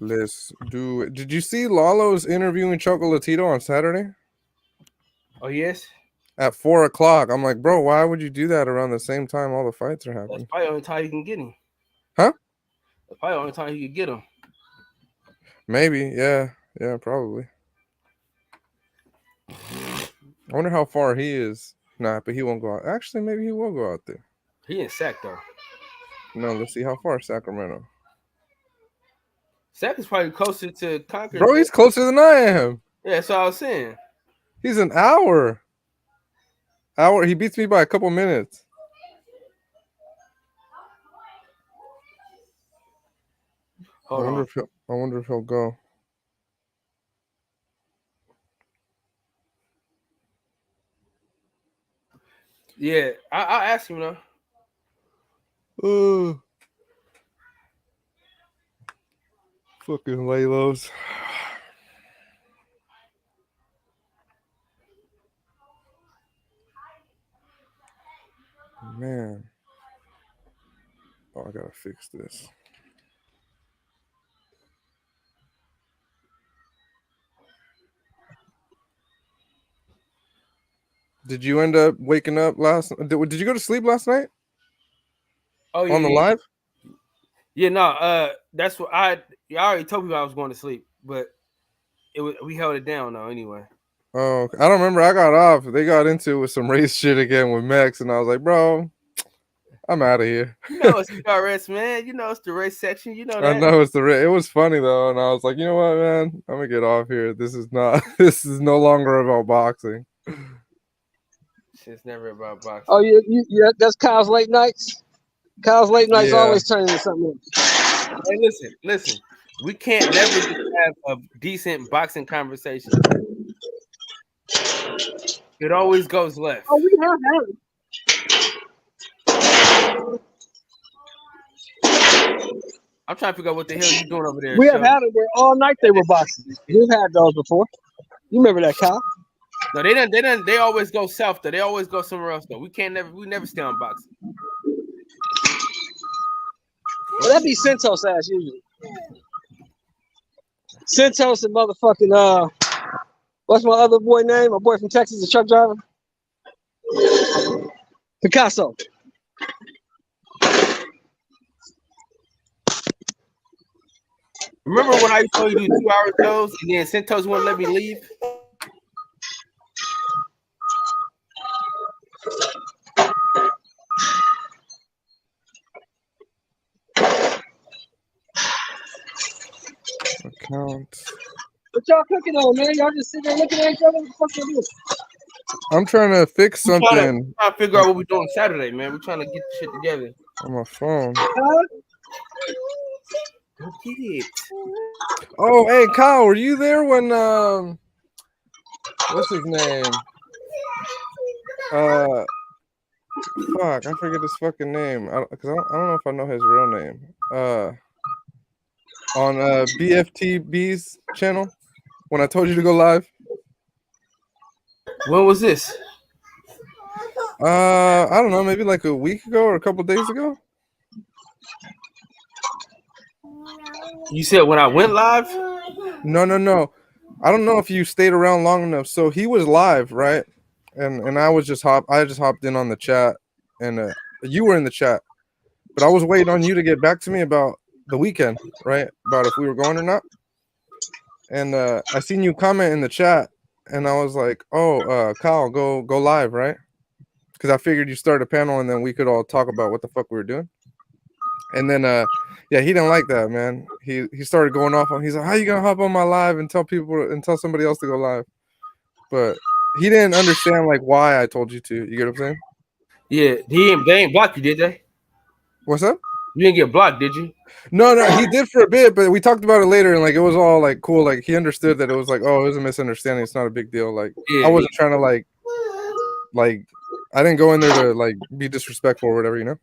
Let's do it. Did you see Lalo's interviewing Chocolatito on Saturday? Oh yes. At 4:00. I'm like, bro, why would you do that around the same time all the fights are happening? That's probably the only time you can get him. Huh? That's probably the only time you can get him. Maybe, yeah, probably. I wonder how far he is. Nah, but he won't go out. Actually, maybe he will go out there. He in Sac though. No, let's see how far Sacramento. Sac is probably closer to Concord. Bro, he's closer than I am. Yeah, that's what I was saying. He's an hour. He beats me by a couple minutes. I wonder if he'll go. Yeah, I'll ask him though. Oh, fucking Laylos. Man. Oh, I gotta fix this. Did you end up waking up did you go to sleep last night? Oh yeah. On the live? Yeah, no, that's what I already told people I was going to sleep, but we held it down though anyway. Oh, okay. I don't remember. I got off. They got into it with some race shit again with Max, and I was like, bro, I'm out of here. You know it's PRS, man. You know it's the race section. You know that. I know it was funny though, and I was like, you know what, man, I'm gonna get off here. This is no longer about boxing. Shit's never about boxing. Oh, yeah, that's Kyle's late nights. Kyle's late nights always turn into something else. Hey, listen. We can't never have a decent boxing conversation. It always goes left. Oh, we have had it. I'm trying to figure out what the hell you doing over there. We have had it where all night they were boxing. We've had those before. You remember that, Kyle? No, they always go south though. They always go somewhere else though. We never stay on boxing. Well, that'd be Santos ass usually. Santos and motherfucking what's my other boy name? My boy from Texas, the truck driver. Picasso. Remember when I told you to do 2-hour shows and then Santos wouldn't let me leave? Account. What y'all cooking on, man? Y'all just sitting there looking at each other? What the fuck you doing? I'm trying to fix something. Trying to figure out what we're doing Saturday, man. We're trying to get the shit together. On my phone. Go get it. Oh, hey, Kyle, were you there when what's his name? Fuck, I forget his fucking name. Because I don't know if I know his real name. On BFTB's channel when I told you to go live. When was this? I don't know, maybe like a week ago or a couple days ago. You said when I went live? No. I don't know if you stayed around long enough. So he was live, right? And I just hopped in on the chat, and you were in the chat, but I was waiting on you to get back to me about the weekend, right? About if we were going or not. And I seen you comment in the chat, and I was like, "Oh, Kyle, go live, right?" Because I figured you started a panel, and then we could all talk about what the fuck we were doing. And then, yeah, he didn't like that, man. He started going off on. He's like, "How you gonna hop on my live and tell somebody else to go live?" But he didn't understand like why I told you to. You get what I'm saying? Yeah, they ain't blocked you, did they? What's up? You didn't get blocked, did you? No, he did for a bit, but we talked about it later, and like it was all like cool. Like he understood that it was like, oh, it was a misunderstanding. It's not a big deal. Like I wasn't trying to like I didn't go in there to like be disrespectful or whatever, you know.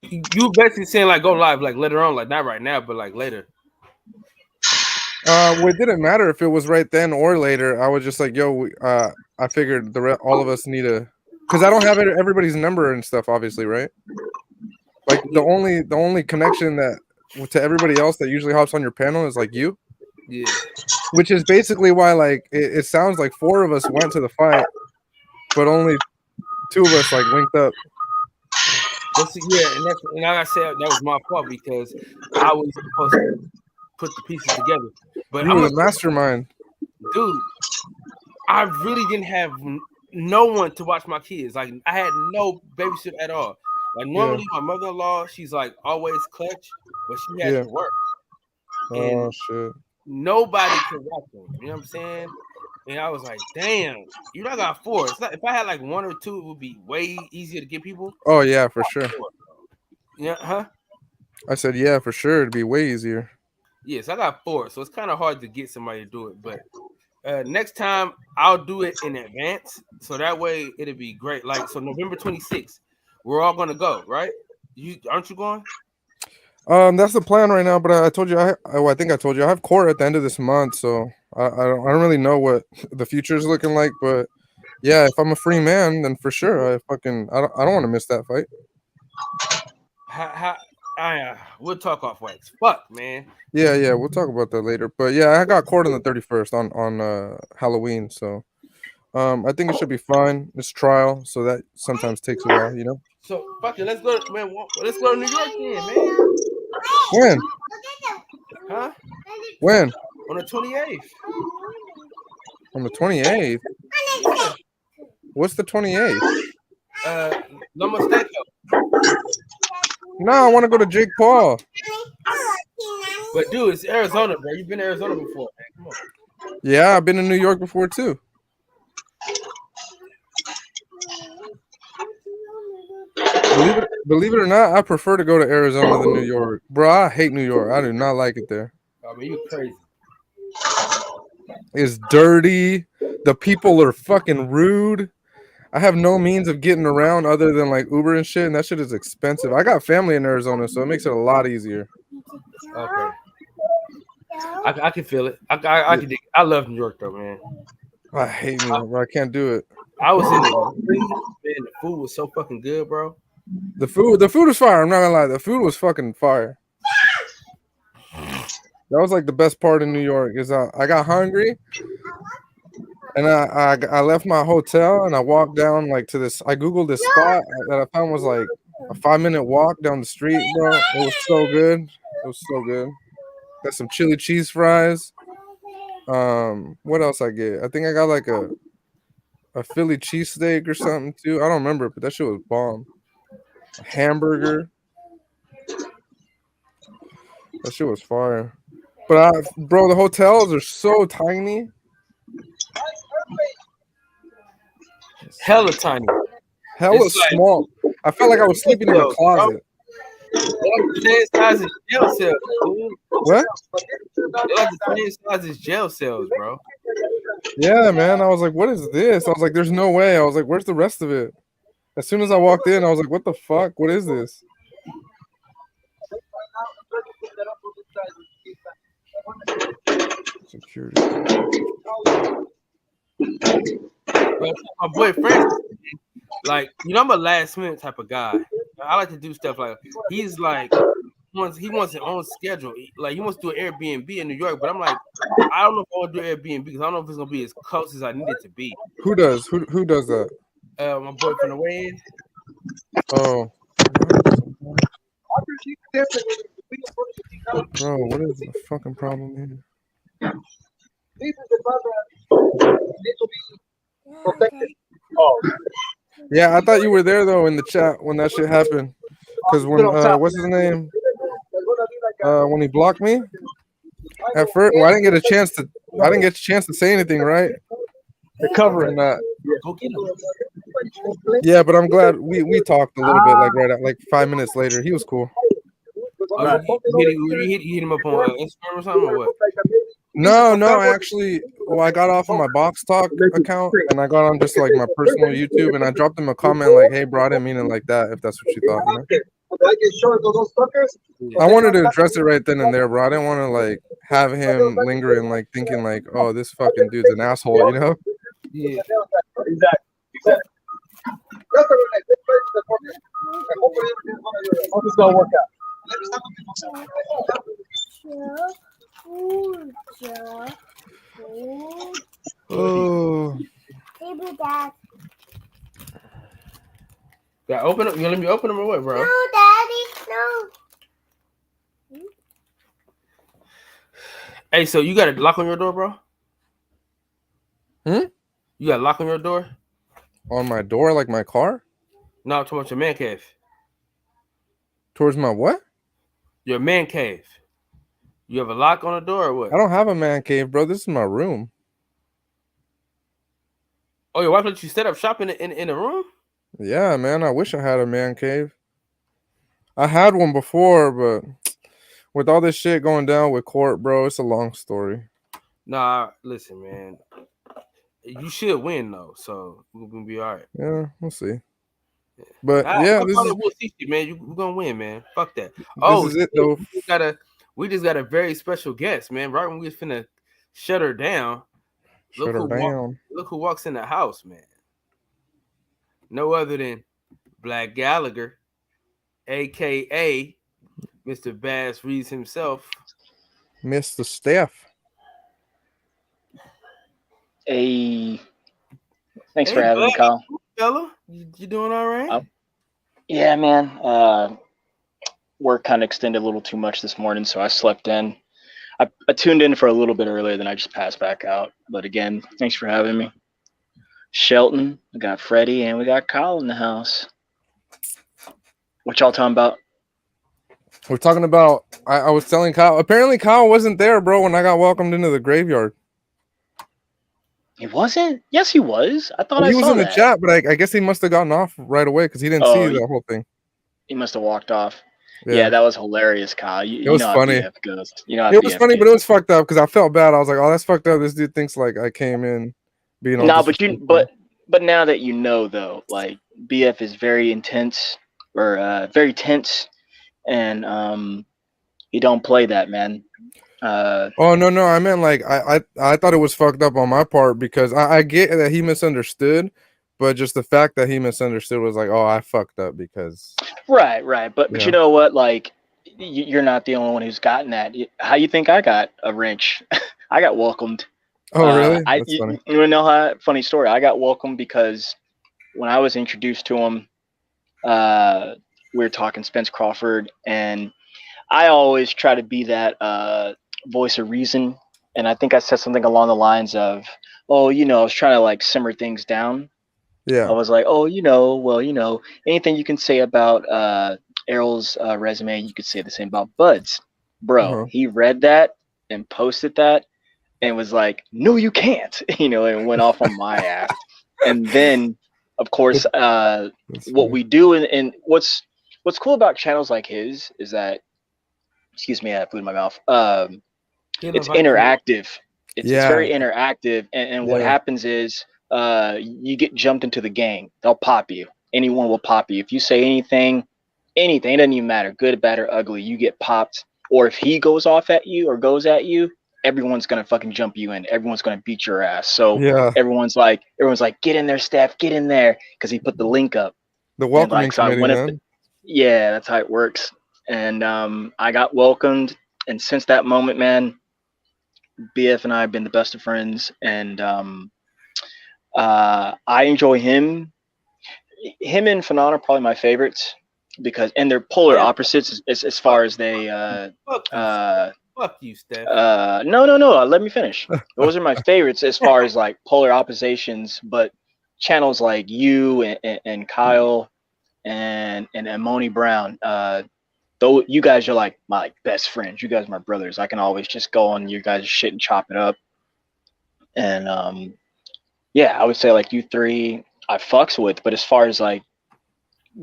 You basically saying like go live like later on, like not right now, but like later. Well, it didn't matter if it was right then or later. I was just like, yo, I figured all of us need to, because I don't have everybody's number and stuff, obviously, right? Like the only connection that to everybody else that usually hops on your panel is like you. Yeah. Which is basically why like it sounds like 4 of us went to the fight, but only 2 of us like linked up. Yeah, and like I said, that was my fault because I was supposed to put the pieces together. But you were the mastermind, dude. I really didn't have no one to watch my kids. Like I had no babysitter at all. Like normally, my mother-in-law, she's like always clutch, but she has to work. Oh shit! Nobody could watch them. You know what I'm saying? And I was like, damn, you know I got 4. It's not, if I had like 1 or 2, it would be way easier to get people. Oh yeah, for sure. Yeah, huh? I said yeah, for sure. It'd be way easier. Yes, I got 4, so it's kind of hard to get somebody to do it. But next time I'll do it in advance, so that way it'll be great. Like so, November 26th, we're all gonna go, right? Aren't you going? That's the plan right now. But I told you, I think I told you I have court at the end of this month, so I don't really know what the future is looking like. But yeah, if I'm a free man, then for sure I don't want to miss that fight. We'll talk off wax. Fuck, man. Yeah, we'll talk about that later. But yeah, I got court on the 31st on Halloween, so I think it should be fine. It's trial, so that sometimes takes a while, you know. So fuck it, let's go, man. Let's go to New York then, man. When? Huh? When? On the 28th. On the 28th? What's the 28th? No Mistake. No, I want to go to Jake Paul. But dude, it's Arizona, bro. You've been to Arizona before, man. Come on. Yeah, I've been to New York before too. Believe it or not, I prefer to go to Arizona than New York. Bro, I hate New York. I do not like it there. I mean, you crazy. It's dirty. The people are fucking rude. I have no means of getting around other than like Uber and shit, and that shit is expensive. I got family in Arizona, so it makes it a lot easier. Okay. I can feel it. I can dig it. I love New York though, man. I hate New York, bro. I can't do it. I was in the man, the food was so fucking good, bro. The food was fire. I'm not gonna lie. The food was fucking fire. That was like the best part of New York is I got hungry and I left my hotel and I walked down like to this. I googled this spot that I found was like a 5-minute walk down the street, bro. It was so good. It was so good. Got some chili cheese fries. What else I get? I think I got like a Philly cheesesteak or something too. I don't remember, but that shit was bomb. A hamburger. That shit was fire. But bro, the hotels are so tiny. Hella tiny. Hella small. I felt like I was sleeping in a closet. The same size as jail cells, dude. What? They're like the same size as jail cells, bro. Yeah, man. I was like, what is this? I was like, there's no way. I was like, where's the rest of it? As soon as I walked in, I was like, what the fuck? What is this? Security. But my boy Francis, like, you know, I'm a last minute type of guy. I like to do stuff like he's like he wants his own schedule. Like he wants to do an Airbnb in New York, but I'm like, I don't know if I want to do Airbnb because I don't know if it's gonna be as close as I need it to be. Who does? Who does that? My boy from the way-in. Oh. Bro, what is the fucking problem here? Yeah, I thought you were there though in the chat when that shit happened. Because when what's his name? When he blocked me at first, well, I didn't get a chance to say anything, right? They're covering that. Yeah, but I'm glad we talked a little bit like 5 minutes later. He was cool. You hit him up on Instagram or something or what? No, actually, well, I got off of my Box Talk account and I got on just like my personal YouTube and I dropped him a comment like, "Hey, bro, I didn't mean it like that." If that's what you thought, you know? I wanted to address it right then and there, bro. I didn't want to like have him lingering, like thinking like, "Oh, this fucking dude's an asshole," you know? Yeah. Exactly. Hope it's gonna work out. Oh. Yeah, open them. You gonna let me open them or what, bro? No, Daddy, no. Hey, so you got a lock on your door, bro? Hmm? You got a lock on your door? On my door, like my car? No, towards your man cave. Towards my what? Your man cave. You have a lock on the door or what? I don't have a man cave, bro. This is my room. Oh, your wife let you set up shop in a room? Yeah, man. I wish I had a man cave. I had one before, but with all this shit going down with court, bro, it's a long story. Nah, listen, man. You should win though, so we're gonna be all right. Yeah, we'll see. But yeah, this is we'll see you, man. We're gonna win, man. Fuck that. Oh, this is it though. We just got a very special guest, man. Right when we was finna shut her down. Look who walks in the house, man. No other than Black Gallagher, aka Mr. Bass Reeves himself. Mr. Steph. Hey, thanks for having me, Kyle. Fella, you doing all right? Yeah, man. Work kind of extended a little too much this morning, so I slept in. I tuned in for a little bit earlier, then I just passed back out. But again, thanks for having me. Shelton, we got Freddie, and we got Kyle in the house. What y'all talking about? We're talking about. I was telling Kyle. Apparently, Kyle wasn't there, bro, when I got welcomed into the graveyard. He wasn't? Yes, he was. I thought Well, I he was saw in the that. chat, but I guess he must have gotten off right away because he didn't see the whole thing. He must have walked off. Yeah. Yeah, that was hilarious, Kyle. It You was know funny. how BF goes. You know how It was BF funny, gets. but it was fucked up because I felt bad. I was like, "Oh, that's fucked up." This dude thinks like I came in being all No, disrespectful. but now that you know though, like BF is very intense or very tense, and he don't play that, man. Oh no! I meant like I thought it was fucked up on my part because I get that he misunderstood, but just the fact that he misunderstood was like, oh, I fucked up because. Right. But you know what? Like, you're not the only one who's gotten that. How you think I got a wrench? I got welcomed. Oh really? That's funny. You wanna know how? Funny story. I got welcomed because when I was introduced to him, we were talking Spence Crawford, and I always try to be that voice of reason. And I think I said something along the lines of, "Oh, I was trying to like simmer things down." Yeah. I was like, "Oh, anything you can say about Errol's resume, you could say the same about Bud's." Bro, he read that and posted that and was like, "No, you can't," and went off on my ass. And then, of course, what we do and what's cool about channels like his is that, excuse me, I have food in my mouth. It's interactive. It's very interactive, and what happens is you get jumped into the gang. They'll pop you. Anyone will pop you if you say anything. It doesn't even matter, good, bad, or ugly. You get popped, or if he goes off at you or goes at you, everyone's gonna fucking jump you in. Everyone's gonna beat your ass. So everyone's like, get in there, Steph, get in there, because he put the link up. The welcoming committee, man. Yeah, that's how it works. And I got welcomed, and since that moment, man, BF and I have been the best of friends, and I enjoy him. Him and Fanon are probably my favorites because, and they're polar opposites as far as they. Fuck you, Steph. No. Let me finish. Those are my favorites as far as like polar oppositions, but channels like you and Kyle and Moni Brown. Though you guys are like my best friends. You guys are my brothers. I can always just go on your guys' shit and chop it up. And yeah, I would say like you three I fucks with, but as far as like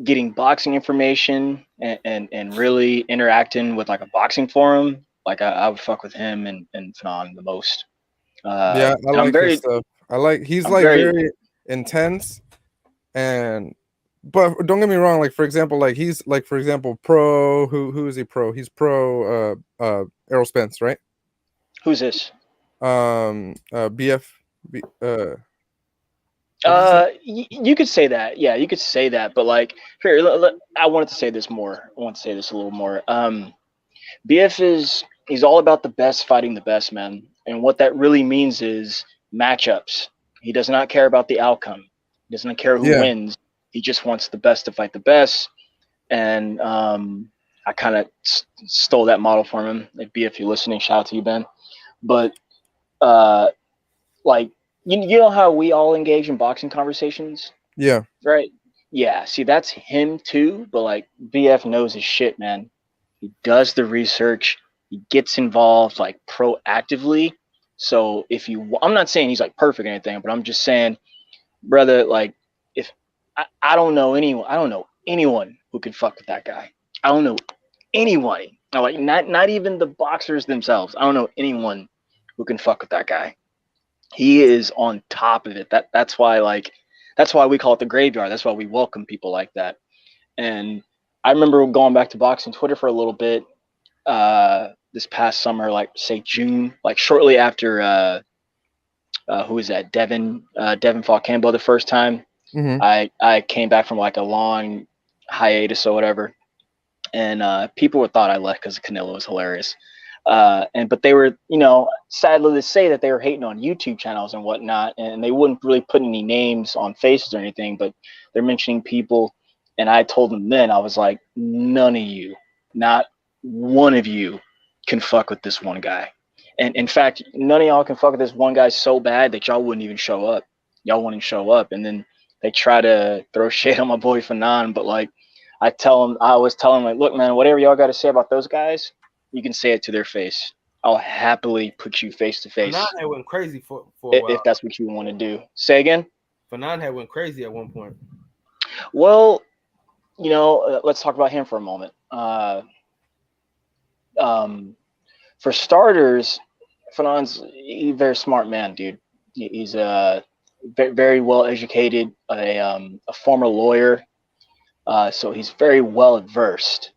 getting boxing information and really interacting with like a boxing forum, like I would fuck with him and Fanon the most. Yeah, I like his stuff. He's very intense, but don't get me wrong, like for example, like he's like for example pro who is he pro? He's pro Errol Spence, right? Who's this? BF you could say that. Yeah, you could say that, but like here, I wanted to say this more. I want to say this a little more. BF he's all about the best fighting the best, man. And what that really means is matchups. He does not care about the outcome. He doesn't care who wins. He just wants the best to fight the best. And I kind of stole that model from him. Like, BF, you're listening, shout out to you, Ben. But like, you know how we all engage in boxing conversations? Yeah. Right? Yeah. See, that's him too. But like, BF knows his shit, man. He does the research. He gets involved like proactively. So if I'm not saying he's like perfect or anything, but I'm just saying, brother, like if I don't know anyone who could fuck with that guy. I don't know anyone. Like not even the boxers themselves. I don't know anyone who can fuck with that guy. He is on top of it. That's why we call it the graveyard. That's why we welcome people like that. And I remember going back to boxing Twitter for a little bit this past summer, like say June, like shortly after who is that? Devin fought Kambo the first time. Mm-hmm. I came back from like a long hiatus or whatever, and people thought I left because Canelo was hilarious. But they were, sadly to say that they were hating on YouTube channels and whatnot, and they wouldn't really put any names on faces or anything, but they're mentioning people. And I told them then, I was like, none of you, not one of you can fuck with this one guy. And in fact, none of y'all can fuck with this one guy so bad that y'all wouldn't even show up. Y'all wouldn't show up. And then they try to throw shade on my boy Fanon, but like, I always tell them, like, look, man, whatever y'all got to say about those guys, you can say it to their face. I'll happily put you face to face. Fanon had went crazy for a while. If that's what you want to do. Say again? Fanon had went crazy at one point. Well, you know, let's talk about him for a moment. For starters, Fanon's a very smart man, dude. He's very well educated, a former lawyer, so he's very well versed,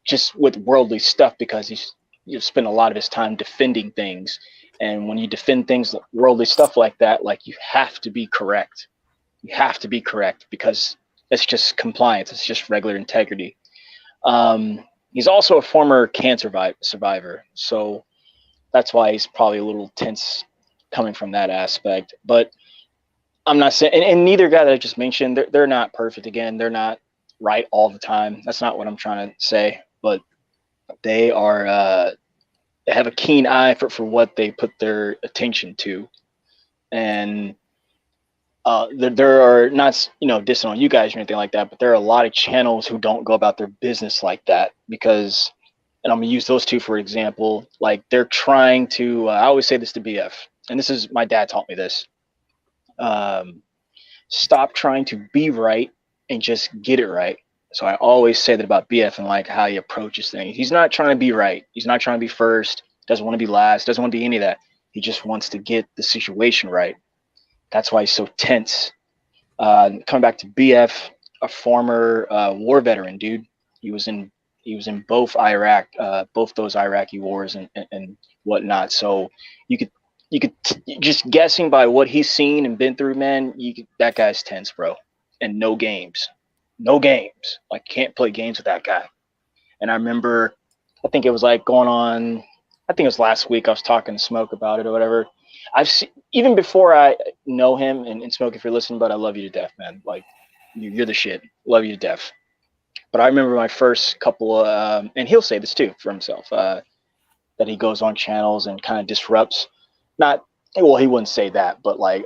just with worldly stuff, because he's spent a lot of his time defending things, and when you defend things, worldly stuff like that, like, you have to be correct. You have to be correct because it's just compliance. It's just regular integrity. He's also a former cancer survivor, so that's why he's probably a little tense coming from that aspect. But I'm not saying, and neither guy that I just mentioned, they're not perfect. Again, they're not right all the time. That's not what I'm trying to say. But they are, they have a keen eye for what they put their attention to, and there are not, you know, dissing on you guys or anything like that, but there are a lot of channels who don't go about their business like that because, and I'm gonna use those two for example, like they're trying to, I always say this to BF, and this is, my dad taught me this, stop trying to be right and just get it right. So I always say that about BF and like how he approaches things. He's not trying to be right. He's not trying to be first, doesn't want to be last, doesn't want to be any of that. He just wants to get the situation right. That's why he's so tense. Coming back to BF, a former war veteran, dude. He was in both Iraq, both those Iraqi wars and whatnot. So you could just guessing by what he's seen and been through, man. That guy's tense, bro. And no games. Like, can't play games with that guy. And I remember, I think it was like going on, I think it was last week, I was talking to Smoke about it or whatever. I've seen, even before I know him, and Smoke, if you're listening, but I love you to death, man. Like, you're the shit. Love you to death. But I remember my first couple of, and he'll say this too for himself, that he goes on channels and kind of disrupts. Not, well, he wouldn't say that, but like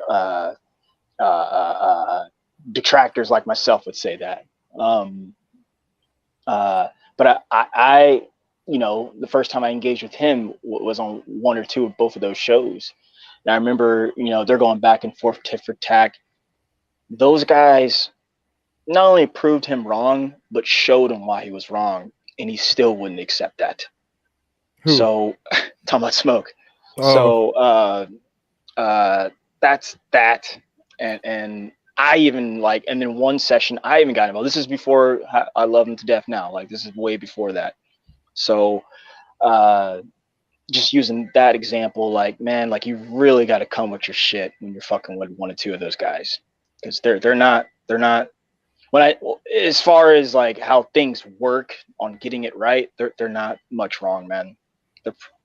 detractors like myself would say that. But I, you know, the first time I engaged with him was on one or two of both of those shows. And I remember, you know, they're going back and forth, tit for tat. Those guys not only proved him wrong, but showed him why he was wrong, and he still wouldn't accept that. So, talking about Smoke. Oh. So, that's that. And I even like, and then one session I even got involved. This is before I love him to death now. Like, this is way before that. So, just using that example, like, man, like, you really got to come with your shit when you're fucking with one or two of those guys, because they're not as far as like how things work on getting it right, they're not much wrong, man.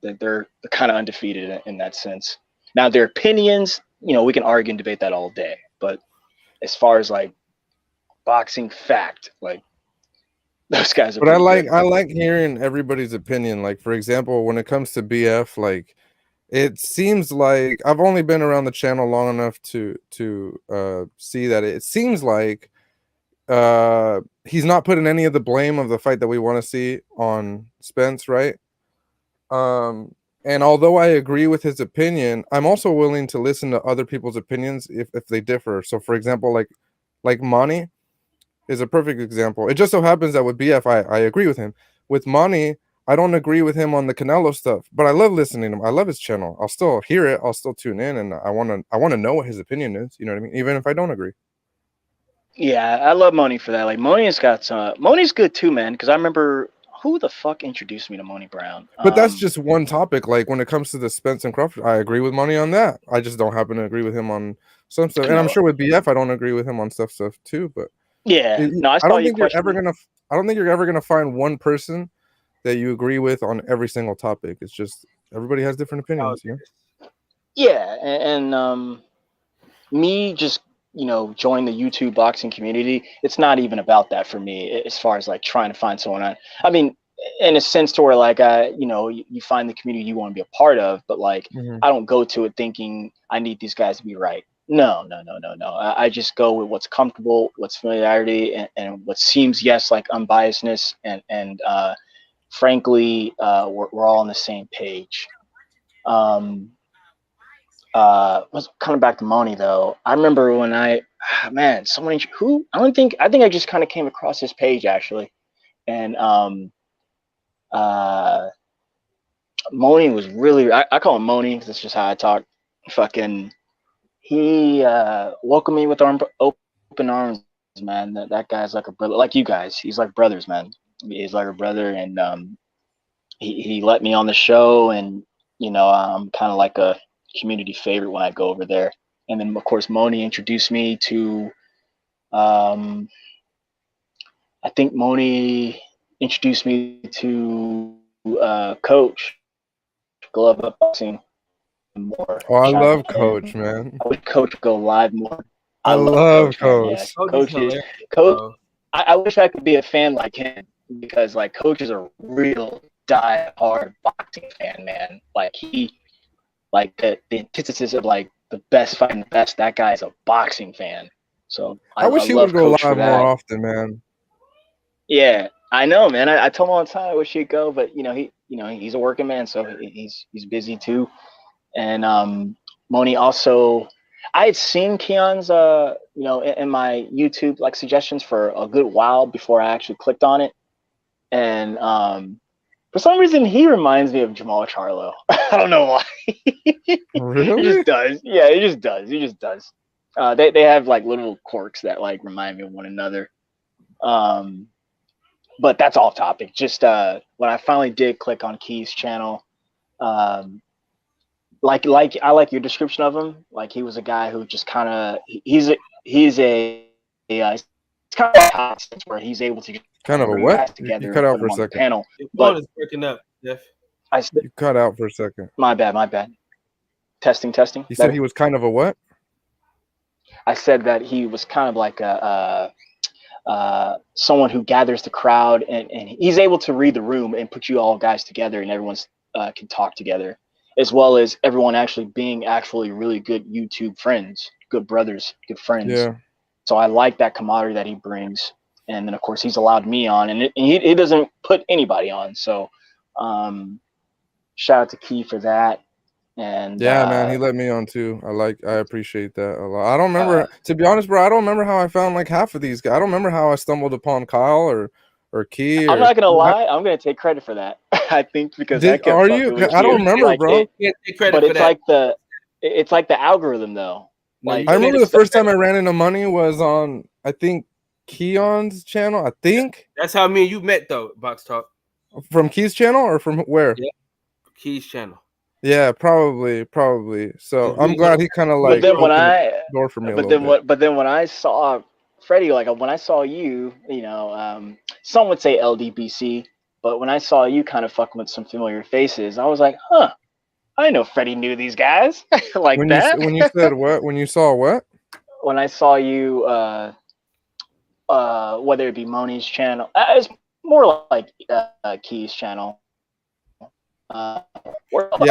They're kind of undefeated in that sense. Now, their opinions, you know, we can argue and debate that all day, but as far as like boxing fact, like, those guys are. But I like hearing everybody's opinion. Like, for example, when it comes to BF, like, it seems like I've only been around the channel long enough to see that it seems like he's not putting any of the blame of the fight that we want to see on Spence, right? And although I agree with his opinion, I'm also willing to listen to other people's opinions if they differ. So, for example, like Monty is a perfect example. It just so happens that with BF, I agree with him. With Monty, I don't agree with him on the Canelo stuff, but I love listening to him. I love his channel. I'll still hear it. I'll still tune in, and I want to know what his opinion is. You know what I mean? Even if I don't agree. Yeah, I love Moni for that. Like, Moni's got some. Moni's good too, man. Because I remember, who the fuck introduced me to Moni Brown? But that's just one topic. Like, when it comes to the Spence and Crawford, I agree with Monty on that. I just don't happen to agree with him on some stuff. And I'm sure with BF, I don't agree with him on stuff too. But yeah, no, I don't think you're ever gonna find one person that you agree with on every single topic. It's just everybody has different opinions. You know? Yeah, and me just, you know, join the YouTube boxing community. It's not even about that for me, as far as like trying to find someone. I mean, in a sense to where like you know, you find the community you want to be a part of, but like I don't go to it thinking I need these guys to be right. No. I just go with what's comfortable, what's familiarity, and what seems, yes, like unbiasedness, and frankly, we're all on the same page. Was coming back to Moni though. I remember when I think I just kind of came across his page actually, and Moni was really, I call him Moni because that's just how I talk. Fucking, he welcomed me with open arms, man. That guy's like a brother, like you guys. He's like brothers, man. He's like a brother, and he let me on the show, and I'm kind of like a community favorite when I go over there. And then of course Moni introduced me to I think Moni introduced me to Coach Glove Up Boxing more. Oh, I love Coach, man. I wish Coach go live more. I love Coach. Yeah, Coach. I wish I could be a fan like him, because like Coach is a real die-hard boxing fan, man. Like like the antithesis of like the best fighting the best. That guy's a boxing fan. So I wish he would go live more often, man. Yeah, I know, man. I told him all the time I wish he'd go, but he's a working man, so he's busy too. And Moni also, I had seen Keon's in my YouTube like suggestions for a good while before I actually clicked on it, and for some reason he reminds me of Jamal Charlo. I don't know why. Really? He just does. Yeah, he just does. They have like little quirks that like remind me of one another. But that's off topic. Just when I finally did click on Key's channel, like I like your description of him. Like he was a guy who just kind of he's kind of like Constance, where he's able to kind of a what? You cut out for a second. Panel, but it's breaking up, Jeff. You cut out for a second. My bad. Testing. You said he was kind of a what? I said that he was kind of like someone who gathers the crowd, and he's able to read the room and put you all guys together, and everyone's can talk together, as well as everyone actually being actually really good YouTube friends, good brothers, good friends. Yeah. So I like that camaraderie that he brings, and then of course he's allowed me on, and he doesn't put anybody on. So shout out to Key for that. And yeah, man, he let me on too. I appreciate that a lot. I don't remember, to be honest, bro. I don't remember how I found like half of these guys. I don't remember how I stumbled upon Kyle or Key. I'm not gonna lie. I'm gonna take credit for that. I think because are you? I don't remember, like bro. It's like the algorithm, though. Like I remember the first time I ran into money was on, I think, Keon's channel. I think that's how me and you met, though. Box Talk from Key's channel or from where? Yeah, Key's channel. Yeah, probably. So I'm glad he kind of like. But then when door for me but then when I saw Freddie, like when I saw you, some would say LDBC, but when I saw you kind of fucking with some familiar faces, I was like, huh, I know Freddie knew these guys like when that. When you said what? When you saw what? When I saw you, whether it be Moni's channel, it's more like Key's channel. Yeah,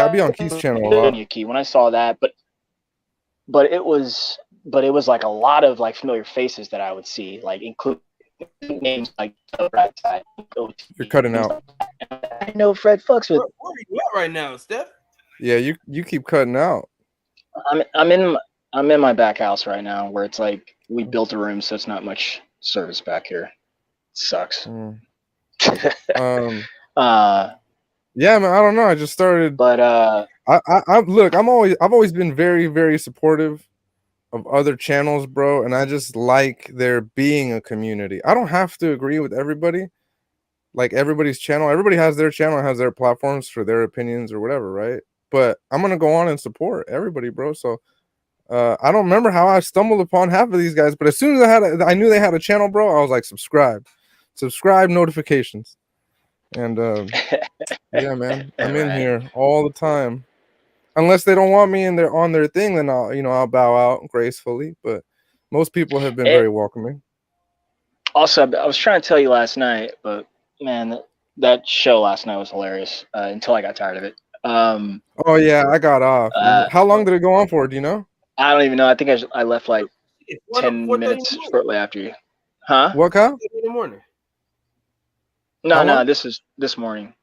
I'll be on Key's channel a lot. Key when I saw that, but it was like a lot of like familiar faces that I would see, like including names like Brad Tide. You're cutting out. I know Fred fucks with. Where are you at right now, Steph? Yeah, you keep cutting out. I'm in my back house right now, where it's like we built a room, so it's not much service back here. It sucks. Yeah, man, I don't know. I just started, but I look. I've always been very, very supportive of other channels, bro, and I just like there being a community. I don't have to agree with everybody, like everybody's channel. Everybody has their channel, has their platforms for their opinions or whatever, right? But I'm gonna go on and support everybody, bro. So I don't remember how I stumbled upon half of these guys, but as soon as I knew they had a channel, bro, I was like, subscribe, notifications. And yeah, man, I'm in here all the time. Unless they don't want me and they're on their thing, then I'll bow out gracefully. But most people have been very welcoming. Also, I was trying to tell you last night, but man, that show last night was hilarious until I got tired of it. Oh yeah, I got off. How long did it go on for? Do you know? I don't even know. I think I left like 10 minutes shortly after you. Huh? What, Kyle? In the morning. No, this morning.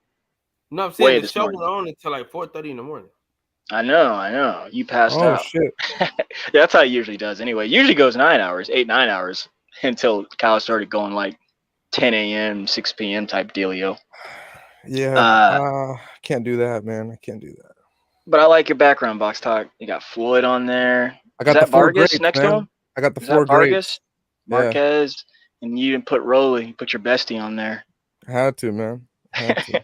No, I'm saying Way the this show morning. went on until like 4:30 in the morning. I know. You passed Oh out. shit. Yeah, that's how it usually does. Anyway, it usually goes 9 hours, 9 hours until Kyle started going like 10 a.m., 6 p.m. type dealio. Yeah. Can't do that, man. I can't do that. But I like your background, Box Talk. You got Floyd on there. I got Is that the four Vargas greats, next man. to him? I got the Is four that Vargas? greats. Yeah. Marquez, and you didn't put Rolly. You put your bestie on there. I had to, man. I had to.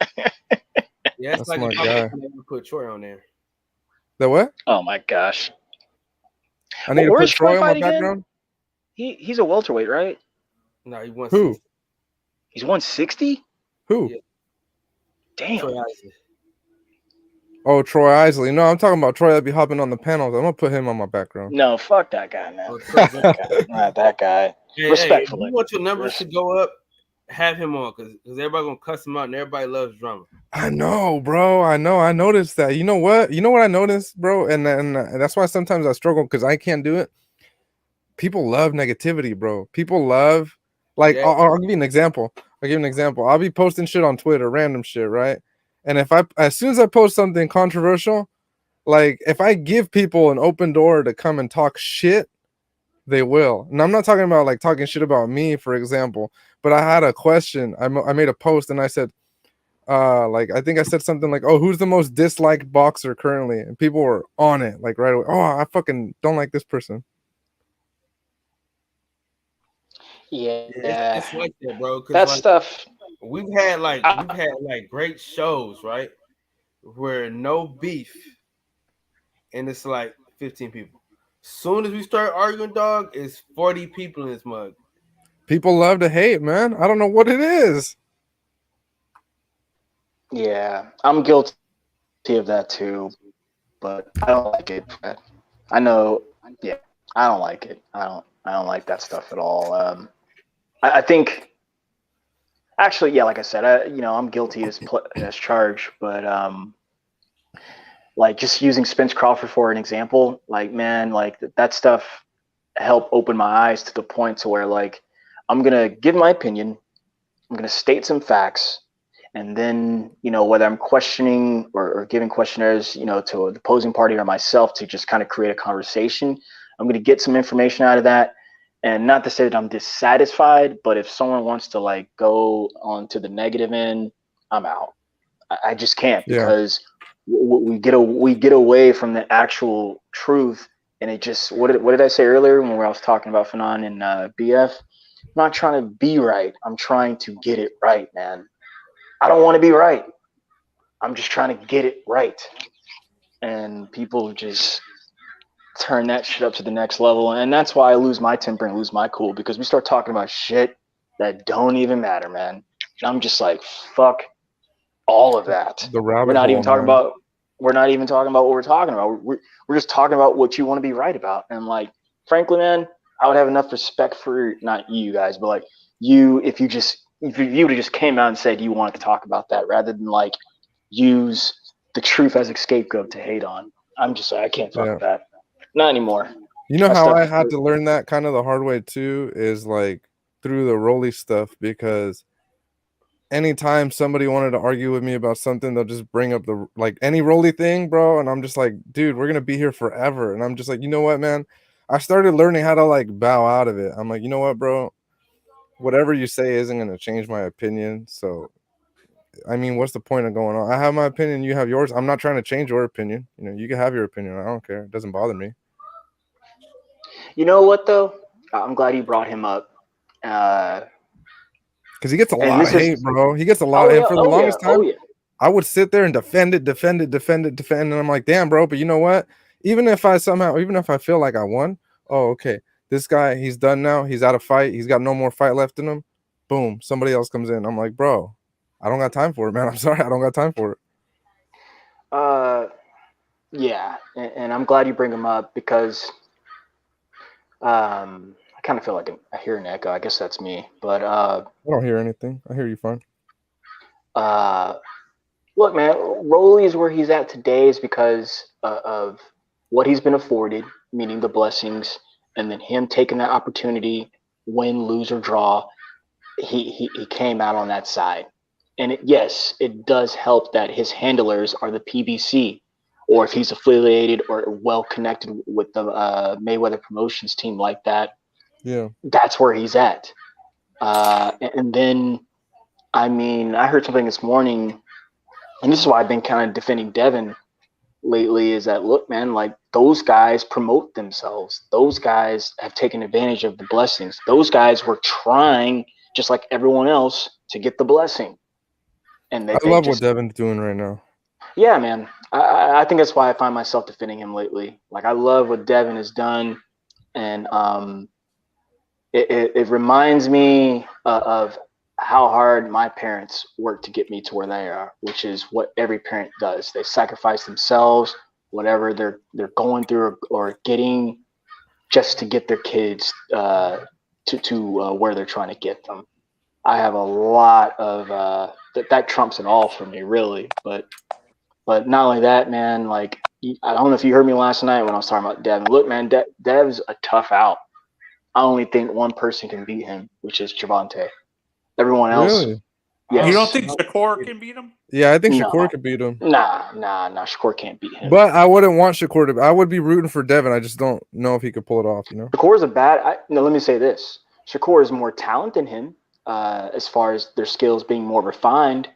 Yeah, That's like my if guy. I put Troy on there. The what? Oh my gosh. I need to Where's put Troy on my fight again? background. He's a welterweight, right? No, he won. Who? He's 160? Who? Yeah. Damn. Troy Isley. Oh, Troy Isley. No, I'm talking about Troy that be hopping on the panels. I'm gonna put him on my background. No, fuck that guy, man. Oh, Fuck that guy. Hey, Respectfully. if you want your numbers to go up, have him on because everybody gonna cuss him out and everybody loves drama. I know, bro. I know. I noticed that. You know what? You know what I noticed, bro? And that's why sometimes I struggle because I can't do it. People love negativity, bro. People love, like, Yeah. I'll give you an example. I'll be posting shit on Twitter, random shit, right? And as soon as I post something controversial, like if I give people an open door to come and talk shit, they will. And I'm not talking about like talking shit about me, for example, but I had a question. I made a post and I said, like I think I said something like, "Oh, who's the most disliked boxer currently?" And people were on it like right away. Oh, I fucking don't like this person. Yeah, it's like that, bro. That like, stuff. We've had like great shows, right? Where no beef, and it's like 15 people. Soon as we start arguing, dog, it's 40 people in this mug. People love to hate, man. I don't know what it is. Yeah, I'm guilty of that too, but I don't like it. I know. Yeah, I don't like it. I don't like that stuff at all. I think. Actually, yeah, like I said, I'm guilty as charged, but like just using Spence Crawford for an example, like man, like that stuff helped open my eyes to the point to where like I'm gonna give my opinion, I'm gonna state some facts, and then whether I'm questioning or giving questionnaires, to the opposing party or myself to just kind of create a conversation, I'm gonna get some information out of that. And not to say that I'm dissatisfied, but if someone wants to like go on to the negative end, I'm out. I just can't because we get away from the actual truth, and it just what did I say earlier when I was talking about Fanon and BF? I'm not trying to be right. I'm trying to get it right, man. I don't want to be right. I'm just trying to get it right, and people just turn that shit up to the next level, and that's why I lose my temper and lose my cool, because we start talking about shit that don't even matter, man. And I'm just like, fuck all of that. We're not even talking about what we're talking about. We're just talking about what you want to be right about. And like, frankly, man, I would have enough respect for not you guys, but like you, if you would have just came out and said you wanted to talk about that rather than like use the truth as a scapegoat to hate on. I'm just like, I can't fuck with that. Not anymore. You know how I had to learn that kind of the hard way too is like through the Rolly stuff, because anytime somebody wanted to argue with me about something, they'll just bring up the like any Rolly thing, bro. And I'm just like, dude, we're gonna be here forever. And I'm just like, you know what, man? I started learning how to like bow out of it. I'm like, you know what, bro? Whatever you say isn't gonna change my opinion. So I mean, what's the point of going on? I have my opinion, you have yours. I'm not trying to change your opinion. You can have your opinion. I don't care. It doesn't bother me. You know what though? I'm glad you brought him up. Because he gets a lot of hate, bro. He gets a lot. And for the longest time, I would sit there and defend it. And I'm like, damn, bro. But you know what? Even if I feel like I won, oh, okay. This guy, he's done now. He's out of fight. He's got no more fight left in him. Boom. Somebody else comes in. I'm like, bro, I don't got time for it, man. I'm sorry. I don't got time for it. Yeah. And I'm glad you bring him up because I kind of feel like I hear an echo. I guess that's me. But I don't hear anything. I hear you fine. Look, man, Rolly is where he's at today is because of what he's been afforded, meaning the blessings, and then him taking that opportunity, win, lose, or draw, he came out on that side. And yes, it does help that his handlers are the PBC, or if he's affiliated or well connected with the Mayweather Promotions team like that, Yeah, that's where he's at. And then, I mean, I heard something this morning, and this is why I've been kind of defending Devin lately, is that, look, man, like, those guys promote themselves. Those guys have taken advantage of the blessings. Those guys were trying, just like everyone else, to get the blessing. And I love what Devin's doing right now. Yeah, man. I think that's why I find myself defending him lately. Like, I love what Devin has done, and it reminds me of how hard my parents worked to get me to where they are, which is what every parent does. They sacrifice themselves, whatever they're going through or getting, just to get their kids to where they're trying to get them. I have a lot of that trumps it all for me, really. But not only that, man, like, I don't know if you heard me last night when I was talking about Devin. Look, man, Dev's a tough out. I only think one person can beat him, which is Gervonta. Everyone else, Really? yes. You don't think Shakur can beat him? Yeah, I think Shakur could beat him. Nah. Shakur can't beat him. But I wouldn't want Shakur to. I would be rooting for Devin. I just don't know if he could pull it off. You know, Shakur's let me say this: Shakur is more talented than him, as far as their skills being more refined.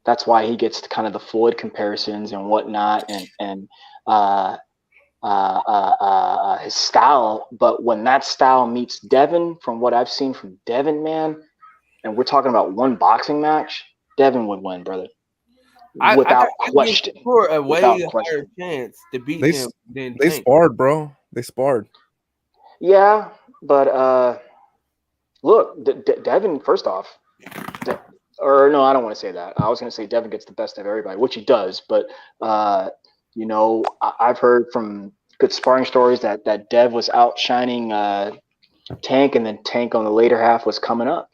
That's why he gets kind of the Floyd comparisons and whatnot, and his style. But when that style meets Devin, from what I've seen from Devin, man, and we're talking about one boxing match, Devin would win, brother. Without question. For a way higher chance to beat him than they sparred, bro. They sparred. Yeah, but look, Devin. First off, or no, I don't want to say that. I was going to say Devin gets the best of everybody, which he does. But you know, I've heard from good sparring stories that Dev was outshining Tank, and then Tank on the later half was coming up.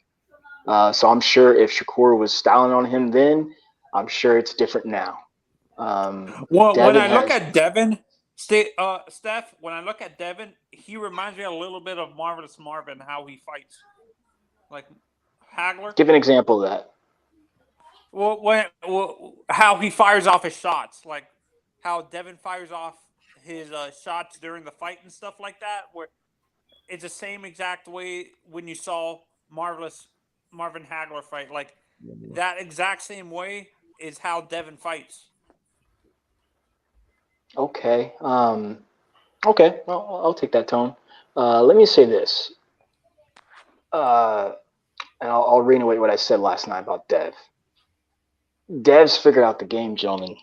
So I'm sure if Shakur was styling on him then, I'm sure it's different now. Well, when I look at Devin, Steph, when I look at Devin, he reminds me a little bit of Marvelous Marvin, how he fights. Like Hagler. Give an example of that. Well, how he fires off his shots, like how Devin fires off his shots during the fight and stuff like that, where it's the same exact way when you saw Marvelous Marvin Hagler fight. Like that exact same way is how Devin fights. Okay. Okay. I'll take that tone. Let me say this. And I'll reiterate what I said last night about Dev. Dev's figured out the game, gentlemen.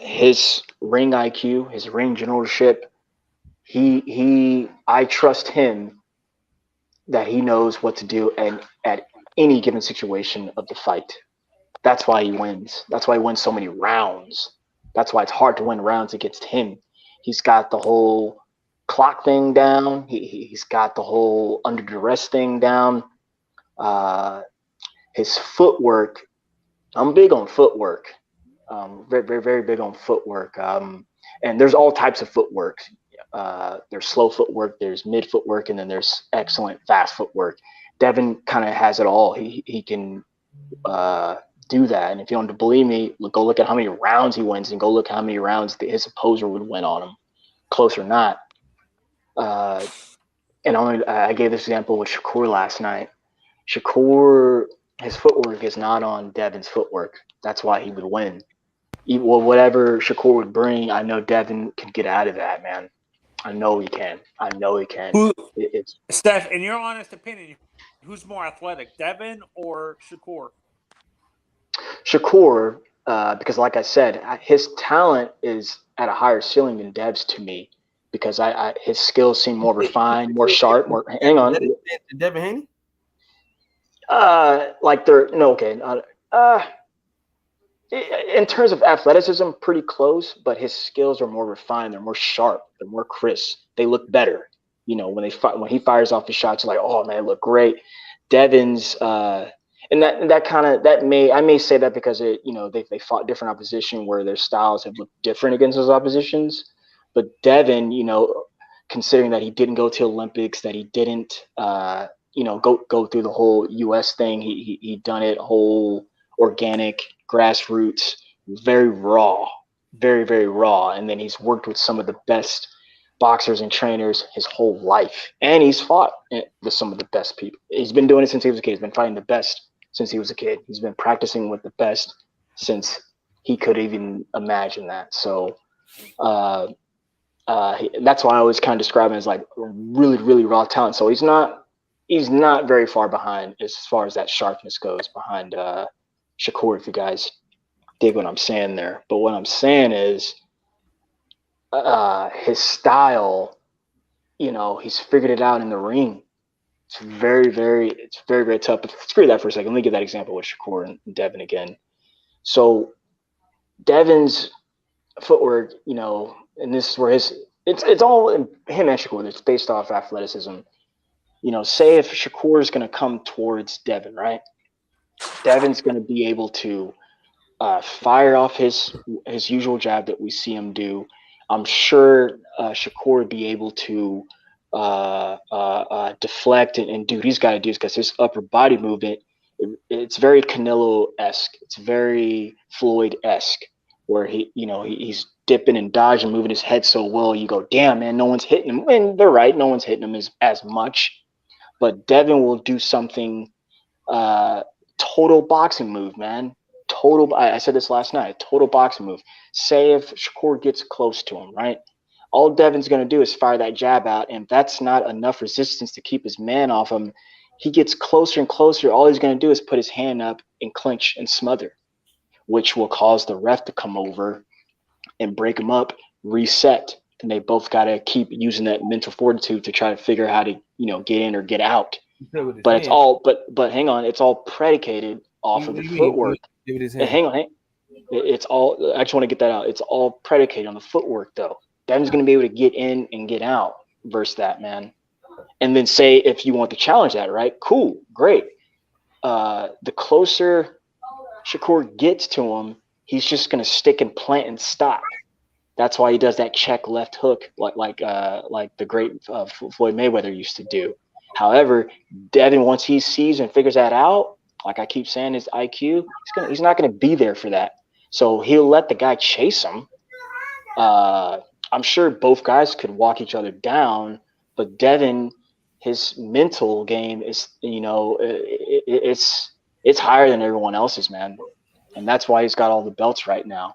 His ring IQ, his ring generalship, I trust him that he knows what to do and at any given situation of the fight. That's why he wins. That's why he wins so many rounds. That's why it's hard to win rounds against him. He's got the whole clock thing down. He's got the whole under duress thing down. His footwork, I'm big on footwork. Very, very, very big on footwork. And there's all types of footwork. There's slow footwork, there's mid footwork, and then there's excellent fast footwork. Devin kind of has it all. He can do that. And if you don't believe me, go look at how many rounds he wins and go look how many rounds his opposer would win on him, close or not. And I gave this example with Shakur last night. Shakur, his footwork is not on Devin's footwork. That's why he would win. Well, whatever Shakur would bring, I know Devin can get out of that, man. I know he can. It's Steph, in your honest opinion, who's more athletic, Devin or Shakur? Shakur, because like I said, his talent is at a higher ceiling than Dev's to me, because his skills seem more refined, more sharp. Hang on. Devin Haney? In terms of athleticism, pretty close, but his skills are more refined. They're more sharp. They're more crisp. They look better. You know, when he fires off his shots, you're like, oh man, they look great. Devin's, and I may say that because they fought different opposition where their styles have looked different against those oppositions. But Devin, considering that he didn't go to Olympics, that he didn't, go through the whole U.S. thing, he done it whole organic, grassroots, very raw, very, very raw. And then he's worked with some of the best boxers and trainers his whole life. And he's fought with some of the best people. He's been doing it since he was a kid. He's been fighting the best since he was a kid. He's been practicing with the best since he could even imagine that. So that's why I always kind of describe him as like really, really raw talent. So he's not very far behind as far as that sharpness goes behind Shakur, if you guys dig what I'm saying there. But what I'm saying is his style, he's figured it out in the ring. It's very, very tough. But screw that for a second. Let me give that example with Shakur and Devin again. So Devin's footwork, and this is where it's all him and Shakur. It's based off athleticism. Say if Shakur is going to come towards Devin, right? Devin's going to be able to fire off his usual jab that we see him do. I'm sure Shakur would be able to deflect and do what he's got to do, because his upper body movement, it's very Canelo-esque. It's very Floyd-esque, where he's dipping and dodging, moving his head so well. You go, damn, man, no one's hitting him. And they're right, no one's hitting him as much. But Devin will do something total boxing move, man. I said this last night, total boxing move. Say if Shakur gets close to him, right? All Devin's going to do is fire that jab out, and that's not enough resistance to keep his man off him. He gets closer and closer. All he's going to do is put his hand up and clinch and smother, which will cause the ref to come over and break him up, reset. And they both got to keep using that mental fortitude to try to figure out how to, get in or get out. But it's all, but hang on, it's all predicated off of the footwork. Hang on, it's all. I just want to get that out. It's all predicated on the footwork, though. Devin's going to be able to get in and get out versus that, man. And then say if you want to challenge that, right? Cool, great. The closer Shakur gets to him, he's just going to stick and plant and stop. That's why he does that check left hook, like the great Floyd Mayweather used to do. However, Devin, once he sees and figures that out, like I keep saying, his IQ, he's not going to be there for that. So he'll let the guy chase him. I'm sure both guys could walk each other down, but Devin, his mental game is, it's higher than everyone else's, man. And that's why he's got all the belts right now.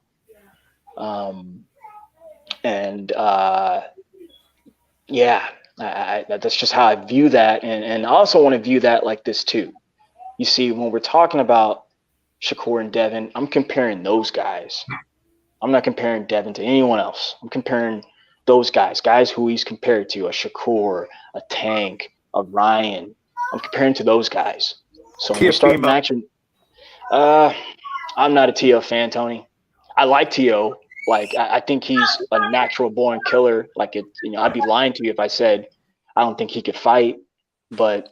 That's just how I view that. And I also want to view that like this too. You see, when we're talking about Shakur and Devin, I'm comparing those guys. I'm not comparing Devin to anyone else. I'm comparing those guys who he's compared to, a Shakur, a Tank, a Ryan. I'm comparing to those guys. So when we start matching, I'm not a T.O. fan, Tony. I like T.O. Like, I think he's a natural born killer. Like, I'd be lying to you if I said I don't think he could fight. But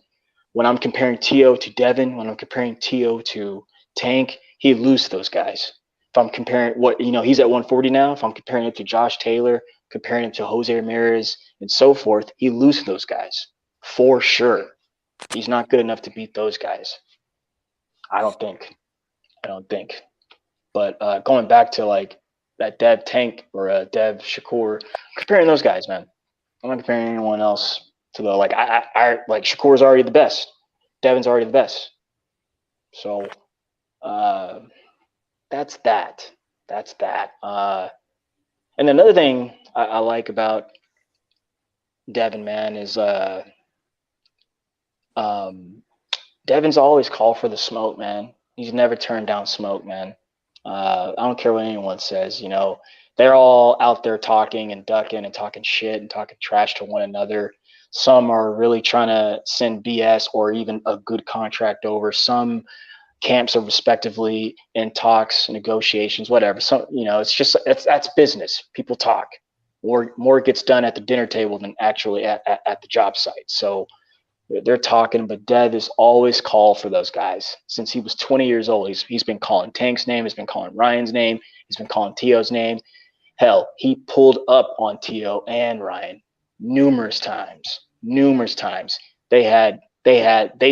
when I'm comparing T.O. to Devin, when I'm comparing T.O. to Tank, he'd lose to those guys. If I'm comparing he's at 140 now. If I'm comparing it to Josh Taylor, comparing him to Jose Ramirez and so forth, he loses to those guys for sure. He's not good enough to beat those guys. I don't think. But going back to like that Dev Tank or Dev Shakur, comparing those guys, man. I'm not comparing anyone else to the I like Shakur's already the best. Devin's already the best. So that's that. And another thing I like about Devin, man, is Devin's always called for the smoke, man. He's never turned down smoke, man. I don't care what anyone says, they're all out there talking and ducking and talking shit and talking trash to one another. Some are really trying to send BS or even a good contract over. Some camps are respectively in talks, negotiations, whatever. So, that's business. People talk. More gets done at the dinner table than actually at the job site. So they're talking, but Dev is always called for those guys. Since he was 20 years old, he's been calling Tank's name, he's been calling Ryan's name, he's been calling T.O.'s name. Hell, he pulled up on Tito and Ryan numerous times. They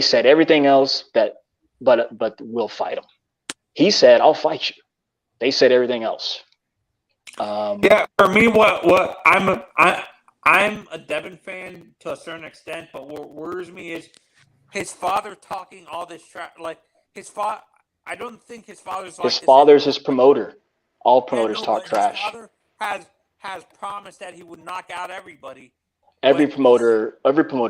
said everything else but we'll fight him. He said, I'll fight you. They said everything else. Yeah, for me, what I'm a Devin fan to a certain extent, but what worries me is his father talking all this trash. Like his father, I don't think his father's like His father's his promoter. All promoters no, talk but trash. his father has promised that he would knock out everybody. Every promoter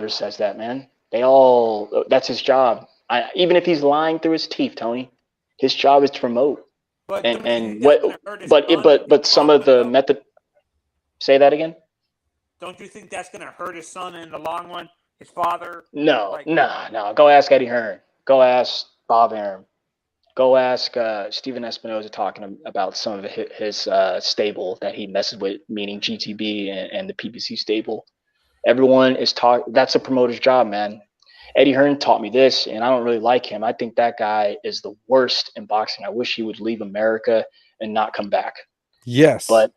says that, man. That's his job. Even if he's lying through his teeth, Tony, his job is to promote. But But some of the method. Say that again. Don't you think that's going to hurt his son in the long run? His father? No. Go ask Eddie Hearn. Go ask Bob Arum. Go ask Steven Espinoza talking about some of his stable that he messes with, meaning GTB and the PBC stable. Everyone is that's a promoter's job, man. Eddie Hearn taught me this, and I don't really like him. I think that guy is the worst in boxing. I wish he would leave America and not come back. Yes. But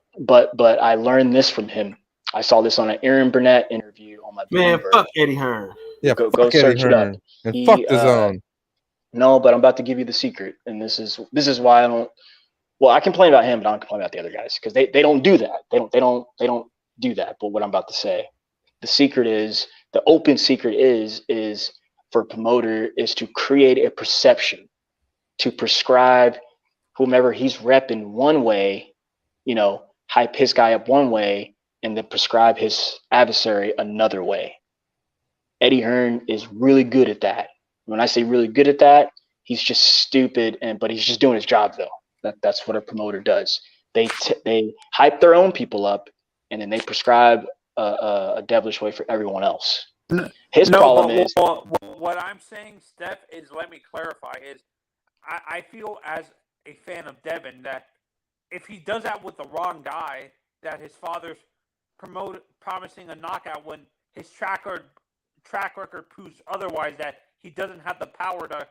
I learned this from him. I saw this on an Aaron Burnett interview on my Bloomberg. Fuck Eddie Hearn. Yeah, go fuck search Eddie it up. Hearn. And fuck the zone. No, but I'm about to give you the secret, and this is why I don't. Well, I complain about him, but I don't complain about the other guys because they don't do that. They don't do that. But what I'm about to say, the open secret is for a promoter is to create a perception, to prescribe whomever he's repping one way, hype his guy up one way, and then prescribe his adversary another way. Eddie Hearn is really good at that. When I say really good at that, he's just stupid, but he's just doing his job though. That's what a promoter does. They hype their own people up, and then they prescribe a devilish way for everyone else. His problem is what I'm saying, Steph, is let me clarify. Is I feel as a fan of Devin that if he does that with the wrong guy, that his father's promising a knockout when his track record proves otherwise, that he doesn't have the power to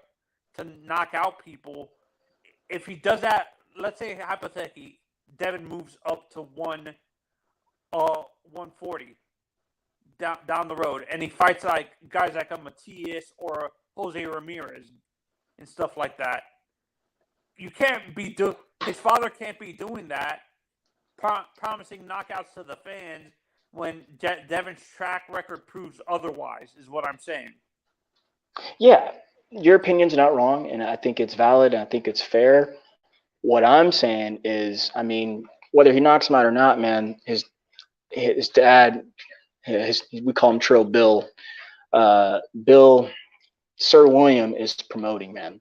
knock out people. If he does that, let's say hypothetically, Devin moves up to 140 down the road, and he fights like guys like a Matias or Jose Ramirez and stuff like that. You can't be his father can't be doing that, promising knockouts to the fans when Devin's track record proves otherwise, is what I'm saying. Yeah, your opinion's not wrong, and I think it's valid, and I think it's fair. What I'm saying is, whether he knocks him out or not, man, his dad, we call him Trill Bill. Sir William is promoting, man.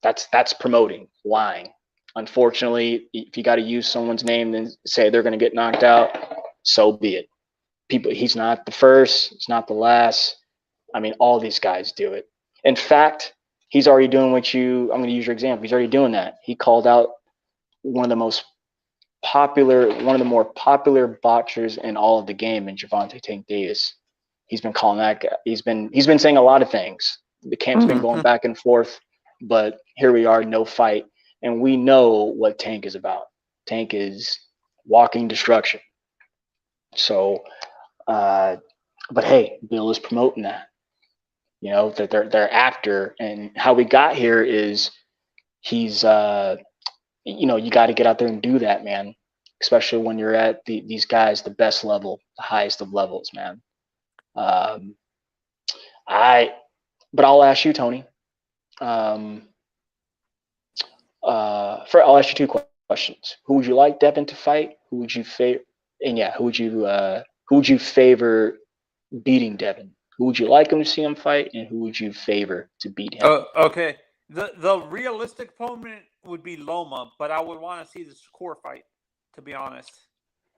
That's promoting, lying. Unfortunately, if you got to use someone's name and say they're going to get knocked out, so be it. He's not the first, he's not the last. All these guys do it. In fact, he's already doing I'm going to use your example. He's already doing that. He called out one of the more popular boxers in all of the game in Gervonta Tank Davis. He's been calling that guy. He's been saying a lot of things. The camp's been going back and forth, but here we are, no fight. And we know what Tank is about. Tank is walking destruction. So, but hey, Bill is promoting that. That they're after, and how we got here is he's you got to get out there and do that, man. Especially when you're at these guys, the best level, the highest of levels, man. But I'll ask you, Tony. I'll ask you two questions. Who would you like Devin to fight? Who would you favor? And who would you favor beating Devin? Who would you like him to see him fight, and who would you favor to beat him? Okay. The realistic opponent would be Loma, but I would want to see the score fight, to be honest.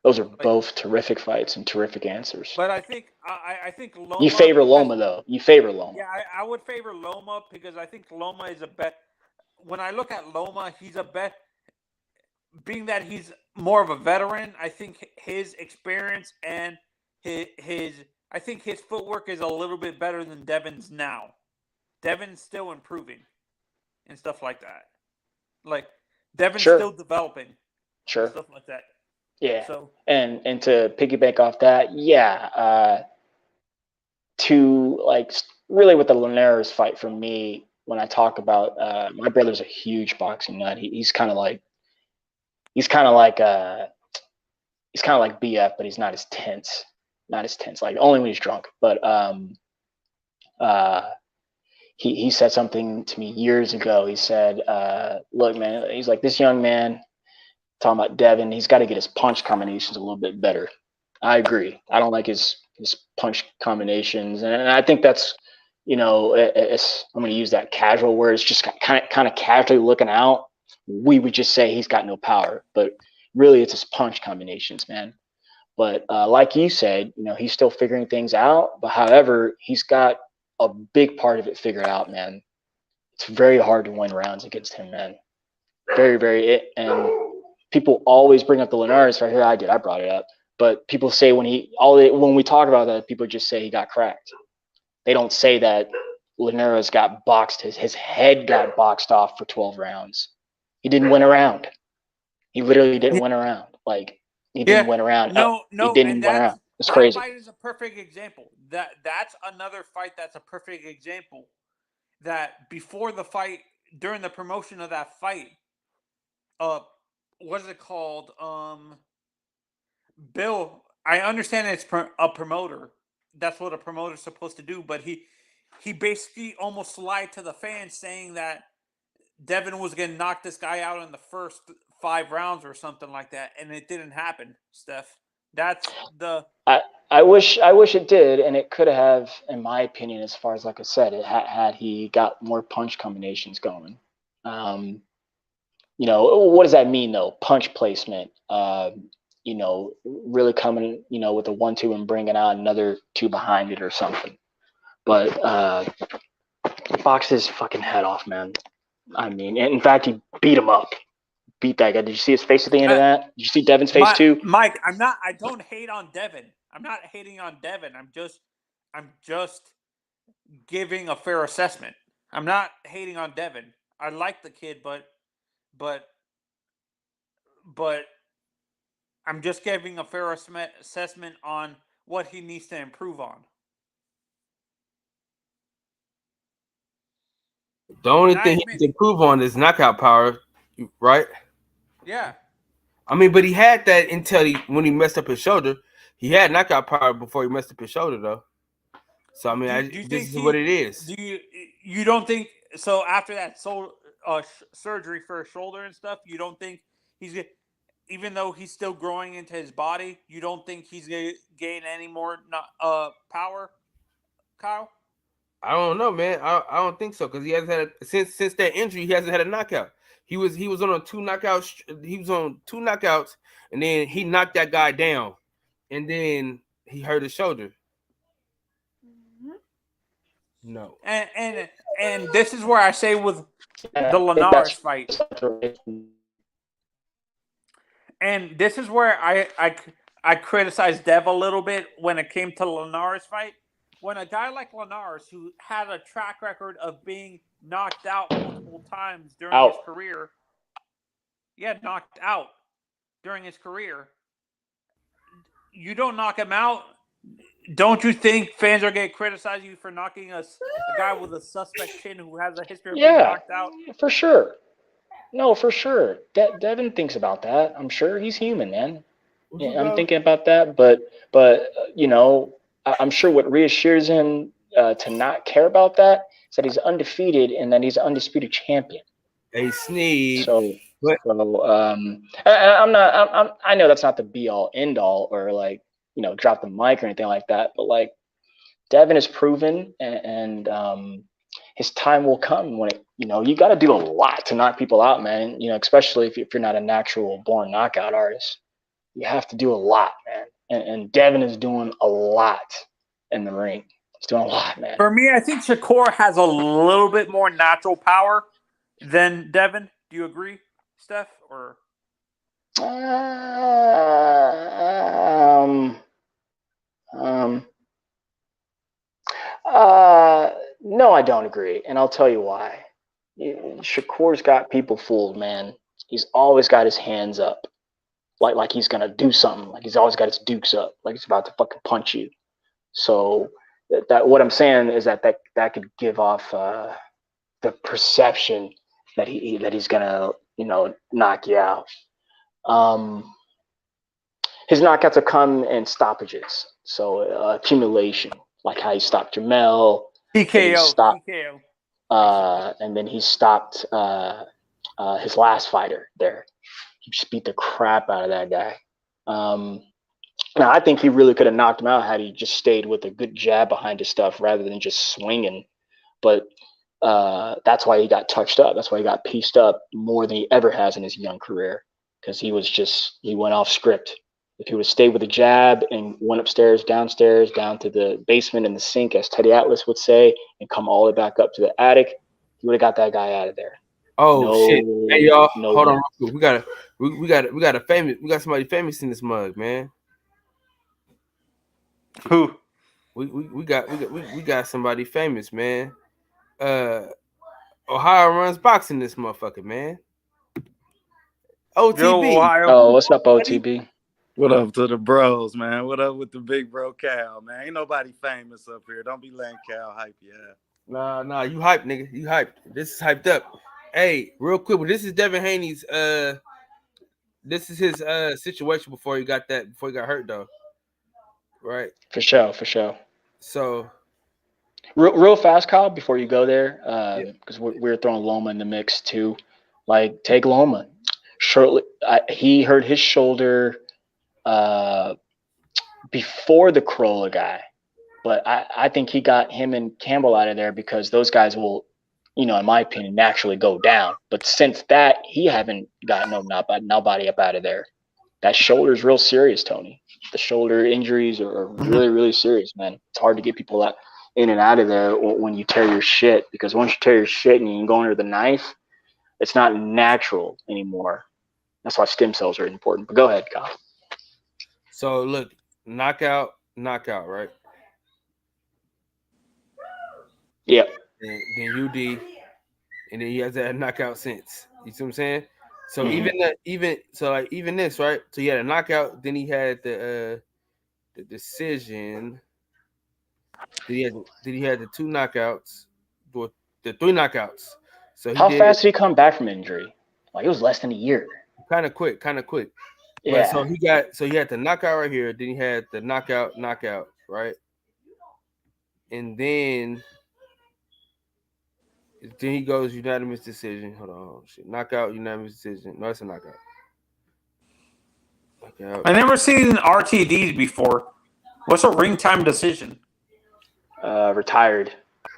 Those are both terrific fights and terrific answers. But I think Loma. You favor Loma, though. You favor Loma. Yeah, I would favor Loma because I think Loma is a bet. When I look at Loma, he's a bet. Being that he's more of a veteran, I think his experience and I think his footwork is a little bit better than Devin's now. Devin's still improving and stuff like that. Like Devin's still developing. Sure. Stuff like that. Yeah. So And to piggyback off that, to like really with the Linares fight for me, when I talk about my brother's a huge boxing nut. He's kind of like BF, but he's not as tense. Not as tense. Like only when he's drunk. But he said something to me years ago. He said, "Look, man," he's like, "this young man, talking about Devin, he's got to get his punch combinations a little bit better." I agree. I don't like his punch combinations, and I think that's, I'm going to use that casual word. It's just kind of casually looking out. We would just say he's got no power, but really it's his punch combinations, man. But like you said, he's still figuring things out. But however, he's got a big part of it figured out, man. It's very hard to win rounds against him, man. Very, very. And people always bring up the Linares fight. Here I did. I brought it up. But people say when we talk about that, people just say he got cracked. They don't say that Linares got boxed. His head got boxed off for 12 rounds. He didn't win a round. He literally didn't win a round. Like, he didn't win a round. He didn't win a round. It's crazy. That fight is a perfect example. That's another fight that's a perfect example. That before the fight, during the promotion of that fight, what is it called? Bill, I understand it's a promoter. That's what a promoter's supposed to do. But he basically almost lied to the fans, saying that Devin was going to knock this guy out in the first 5 rounds or something like that, and it didn't happen, Steph. That's the. I wish it did, and it could have, in my opinion, as far as like I said, it had he got more punch combinations going. What does that mean though? Punch placement. Really coming, with a 1-2 and bringing out another 2 behind it or something. But boxed his fucking head off, man. I mean, in fact, he beat him up. Beat that guy. Did you see his face at the end of that? Did you see Devin's face too? Mike, I don't hate on Devin. I'm not hating on Devin. I'm just giving a fair assessment. I'm not hating on Devin. I like the kid, but I'm just giving a fair assessment on what he needs to improve on. The only thing he needs to improve on is knockout power, right? Yeah. I mean, but he had that when he messed up his shoulder. He had knockout power before he messed up his shoulder, though. So I mean, this is what it is. Do you don't think so? After that surgery for his shoulder and stuff, you don't think he's, even though he's still growing into his body, you don't think he's gonna gain any more power, Kyle? I don't know, man. I don't think so, because he hasn't had since that injury. He hasn't had a knockout. He was on 2 knockouts. He was on 2 knockouts, and then he knocked that guy down, and then he hurt his shoulder. No. And this is where I say with the Linares fight, and this is where I criticize Dev a little bit when it came to Linares fight. When a guy like Linares, who had a track record of being knocked out multiple times during his career, knocked out during his career, you don't knock him out. Don't you think fans are going to criticize you for knocking a guy with a suspect chin who has a history of being knocked out? For sure. No, for sure. Devin thinks about that. I'm sure he's human, man. Yeah, I'm thinking about that, but I'm sure what reassures him to not care about that is that he's undefeated and that he's an undisputed champion. Hey, Sneed. I know that's not the be all end all or like, drop the mic or anything like that, but like Devin is proven and his time will come when you got to do a lot to knock people out, man. Especially if you're not a natural born knockout artist, you have to do a lot, man. And Devin is doing a lot in the ring. He's doing a lot, man. For me, I think Shakur has a little bit more natural power than Devin. Do you agree, Steph? Or no, I don't agree, and I'll tell you why. Shakur's got people fooled, man. He's always got his hands up. like he's gonna do something. Like he's always got his dukes up. Like he's about to fucking punch you. So that what I'm saying is that could give off the perception that he's gonna knock you out. His knockouts will come in stoppages, so accumulation, like how he stopped Jamel, TKO, and then he stopped his last fighter there. He just beat the crap out of that guy. Now I think he really could have knocked him out had he just stayed with a good jab behind his stuff rather than just swinging. But that's why he got touched up. That's why he got pieced up more than he ever has in his young career, because he went off script. If he would have stayed with a jab and went upstairs, downstairs, down to the basement and the sink, as Teddy Atlas would say, and come all the way back up to the attic, he would have got that guy out of there. Oh shit! Hey y'all, hold on. We got somebody famous in this mug, man. Who? We got somebody famous, man. Ohio runs boxing this motherfucker, man. OTB. Yo, Ohio. Oh, what's up, OTB? What up to the bros, man? What up with the big bro Cal, man? Ain't nobody famous up here. Don't be letting Cal hype you up. Nah, you hype, nigga. You hyped. This is hyped up. Hey, real quick, this is Devin Haney's this is his situation before he got hurt though. Right? For sure. So real fast, Kyle, before you go there, because we're throwing Loma in the mix too. Like, take Loma. Shortly, he hurt his shoulder before the Corolla guy, but I think he got him and Campbell out of there because those guys will, in my opinion, naturally go down. But since that, he haven't got nobody up out of there. That shoulder is real serious, Tony. The shoulder injuries are really, really serious, man. It's hard to get people out in and out of there when you tear your shit, because once you tear your shit and you can go under the knife, it's not natural anymore. That's why stem cells are important. But go ahead, Kyle. So look, knockout, right? Yep. Then UD, and then he has that knockout since. You see what I'm saying? So even this, right? So he had a knockout, then he had the decision. Then he had the 2 knockouts, the 3 knockouts. So how fast did he come back from injury? Like, it was less than a year. Kind of quick. Yeah. But so he had the knockout right here, then he had the knockout, right? And then he goes unanimous decision. Hold on, shit. Knockout, unanimous decision. No, it's a knockout. I never seen RTDs before. What's a ring time decision? Retired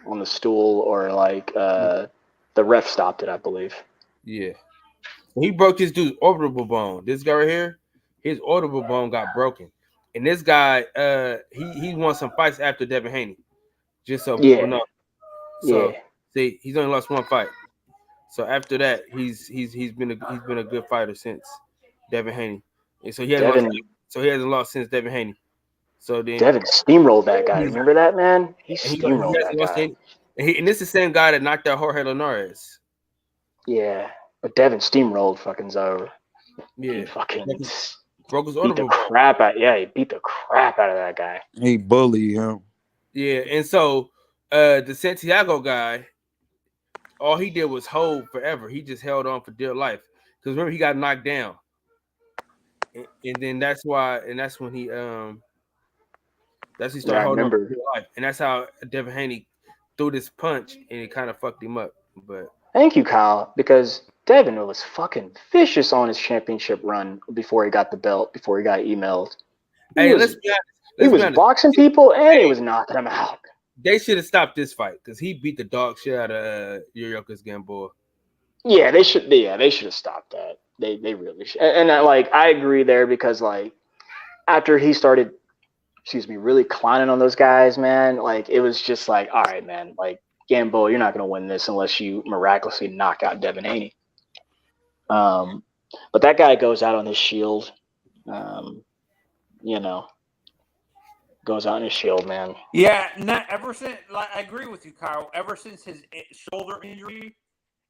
on the stool, or like the ref stopped it, I believe. Yeah. He broke this dude's orbital bone. This guy right here, his orbital bone got broken. And this guy, he won some fights after Devin Haney. Just so people know. So see, he's only lost 1 fight. So after that, he's been a good fighter since Devin Haney. And so he hasn't lost since Devin Haney. So then Devin steamrolled that guy. Remember that, man? He steamrolled that guy. And this is the same guy that knocked out Jorge Linares. Yeah. But Devin steamrolled fucking Zoe. Yeah. He fucking broke his beat the crap out. Yeah, he beat the crap out of that guy. He bullied him. Yeah, and so the Santiago guy, all he did was hold forever. He just held on for dear life. Because remember, he got knocked down. And then that's when he started holding on for dear life. And that's how Devin Haney threw this punch and it kind of fucked him up. But thank you, Kyle, because Devin was fucking vicious on his championship run before he got the belt, before he got emailed. He was boxing people and he was knocking them out. They should have stopped this fight because he beat the dog shit out of Yuriorkis Gamboa. Yeah, they should have stopped that. They really should. And I agree there, because like after he started, really clowning on those guys, man, like it was just like, all right, man, like Gamboa, you're not gonna win this unless you miraculously knock out Devin Haney. But that guy goes out on his shield. Goes out on his shield, man. Yeah, ever since, I agree with you, Kyle. Ever since his shoulder injury,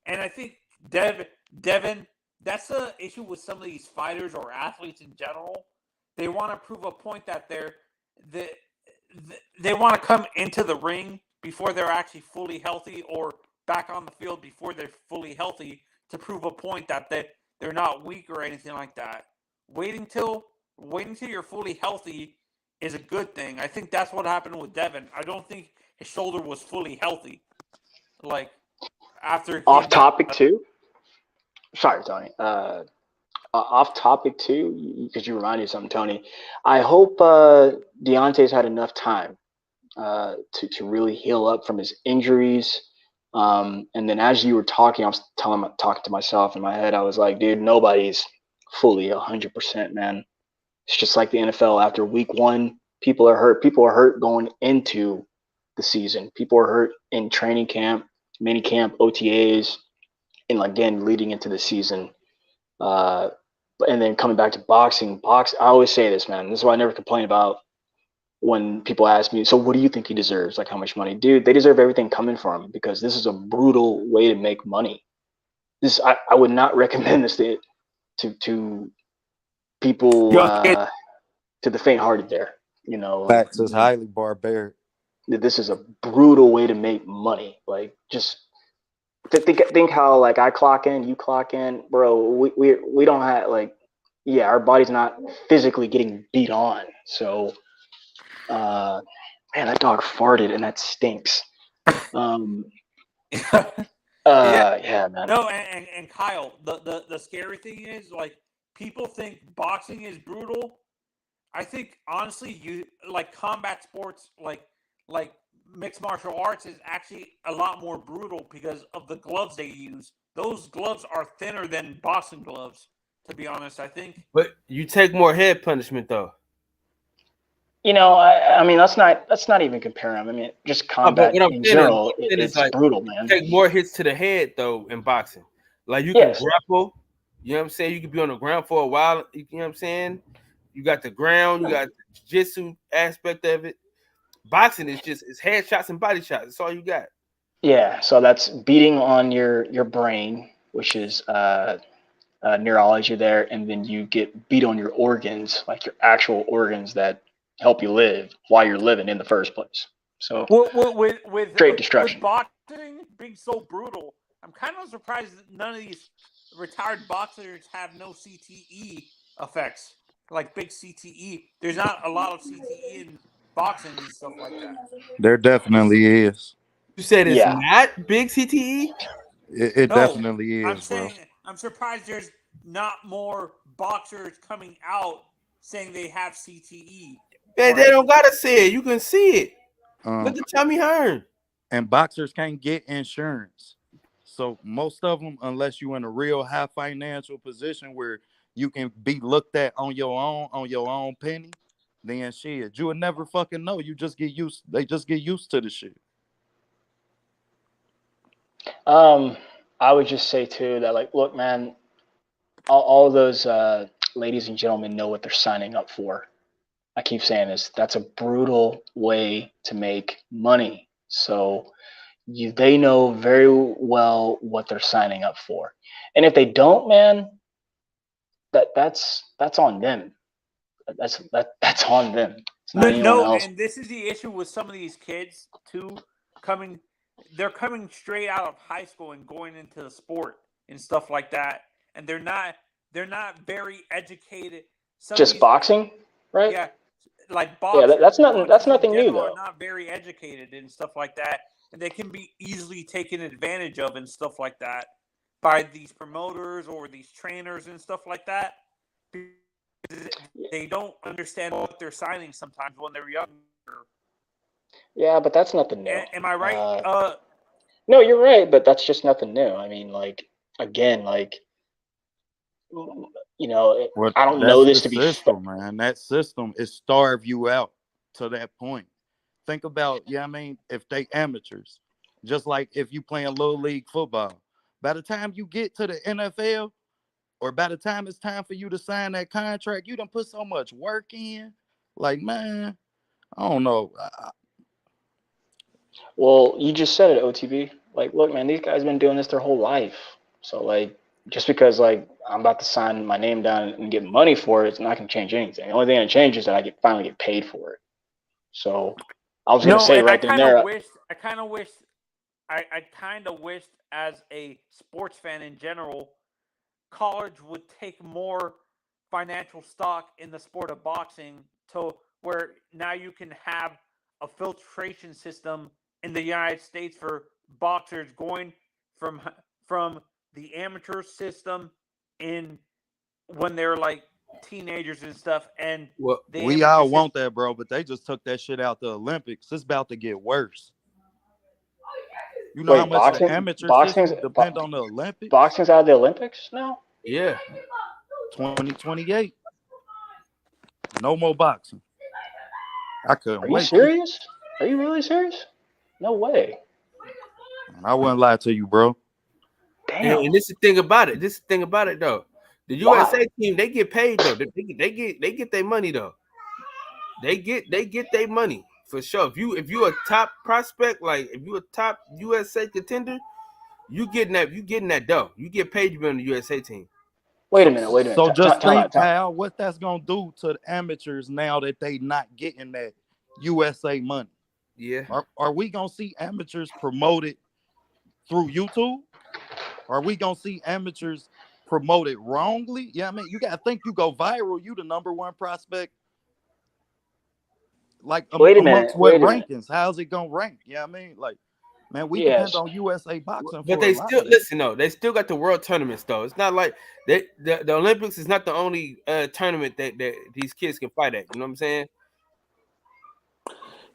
and I think Devin that's the issue with some of these fighters or athletes in general. They want to prove a point that they want to come into the ring before they're actually fully healthy, or back on the field before they're fully healthy, to prove a point that they're not weak or anything like that. Waiting till you're fully healthy is a good thing. I think that's what happened with Devin. I don't think his shoulder was fully healthy. Like, after off topic too. Sorry, Tony. Off topic too, because you reminded me of something, Tony. I hope Deontay's had enough time to really heal up from his injuries. And then as you were talking, I was talking to myself in my head. I was like, dude, nobody's fully 100%, man. It's just like the NFL. After week 1, people are hurt. People are hurt going into the season. People are hurt in training camp, mini camp, OTAs, and again leading into the season. And then coming back to boxing, I always say this, man. This is why I never complain about when people ask me, so what do you think he deserves? Like, how much money? Dude, they deserve everything coming from him, because this is a brutal way to make money. I would not recommend this to people, to the faint-hearted there. You know, Facts is highly barbaric. This is a brutal way to make money. Like, just think how, like, I clock in, you clock in, bro. We don't have, like, yeah, our body's not physically getting beat on. So, man, that dog farted and that stinks. Yeah, man. No, and Kyle, the scary thing is, like, people think boxing is brutal. I think, honestly, you like combat sports, like mixed martial arts is actually a lot more brutal because of the gloves they use. Those gloves are thinner than boxing gloves, to be honest, I think. But you take more head punishment, though. You know, I mean, let's not even compare them. I mean, just combat in general, it's like, brutal, man. You take more hits to the head, though, in boxing. Like, you can grapple. You know what I'm saying? You can be on the ground for a while. You know what I'm saying? You got the ground. You got the jiu-jitsu aspect of it. Boxing is just it's headshots and body shots. That's all you got. Yeah, so that's beating on your brain, which is neurology there, and then you get beat on your organs, like your actual organs that help you live while you're living in the first place. So with great destruction. With boxing being so brutal, I'm kind of surprised that none of these retired boxers have no CTE effects, like big CTE. There's not a lot of CTE in boxing and stuff like that. There definitely is. You said it's not big CTE? It definitely is, I'm surprised there's not more boxers coming out saying they have CTE. They don't gotta say it. You can see it. Look at Tommy Hearn. And boxers can't get insurance. So most of them, unless you're in a real high financial position where you can be looked at on your own penny, then shit, you would never fucking know. You just get used. They just get used to the shit. I would just say too that, like, look, man, all those ladies and gentlemen know what they're signing up for. I keep saying this. That's a brutal way to make money. So they know very well what they're signing up for. And if they don't, man, that's on them. That's on them. It's not anyone else. And this is the issue with some of these kids too. They're coming straight out of high school and going into the sport and stuff like that, and they're not very educated. Just boxing, right? Yeah, like boxing. Yeah, that's nothing new though. Are not very educated and stuff like that, and they can be easily taken advantage of and stuff like that by these promoters or these trainers and stuff like that. They don't understand what they're signing sometimes when they're younger. Yeah, but that's nothing new. Am I right? No, you're right, but that's just nothing new. I mean, like, again, like, you know, I don't know this to be system, man. That system is starve you out to that point. Think about, I mean, if they amateurs, just like if you playing little league football, by the time you get to the NFL, or by the time it's time for you to sign that contract, you done put so much work in. Like, man, I don't know. Well, you just said it, OTB. Like, look, man, these guys have been doing this their whole life. So, like, just because like I'm about to sign my name down and get money for it, it's not going to change anything. The only thing that changes is that I finally get paid for it. So I was going to say and right then and there. I kind of wished as a sports fan in general, college would take more financial stock in the sport of boxing to where now you can have a filtration system in the United States for boxers going from the amateur system in when they're like teenagers and stuff, and Well, the we amateur all system. want that, bro, but they just took that shit out the Olympics. It's about to get worse. You know how much the amateur system depend on the Olympics? Boxing's out of the Olympics now? Yeah. 2028. No more boxing. I couldn't wait. Are you serious? Are you really serious? No way. I wouldn't lie to you, bro. Damn. And this is the thing about it. Though. The USA team, they get paid though. They get their money though. They get their money for sure. If you a top prospect, like if you a top USA contender, you getting that dough. You get paid to be on the USA team. Wait a minute. So just think, Kyle, what that's gonna do to the amateurs now that they not getting that USA money. Yeah. Are we gonna see amateurs promoted through YouTube? Are we gonna see amateurs promoted wrongly? Yeah, I mean, you gotta think you go viral, you the number one prospect. Like amongst what rankings? How's it gonna rank? Yeah, I mean, like, man, we depend on USA boxing. But they still listen though. They still got the world tournaments though. It's not like the Olympics is not the only tournament that these kids can fight at. You know what I'm saying?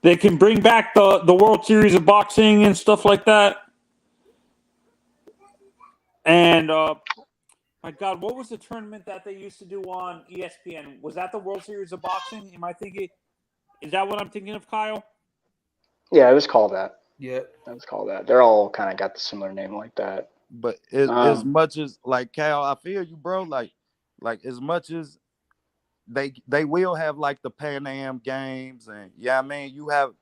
They can bring back the World Series of Boxing and stuff like that. And my God, what was the tournament that they used to do on ESPN? Was that the World Series of Boxing? Am I thinking? Is that what I'm thinking of, Kyle? Yeah, it was called that. Yeah, that was called that. They're all kind of got the similar name like that. But as much as like Cal, I feel you, bro. Like as much as they will have like the Pan Am games, and I mean you have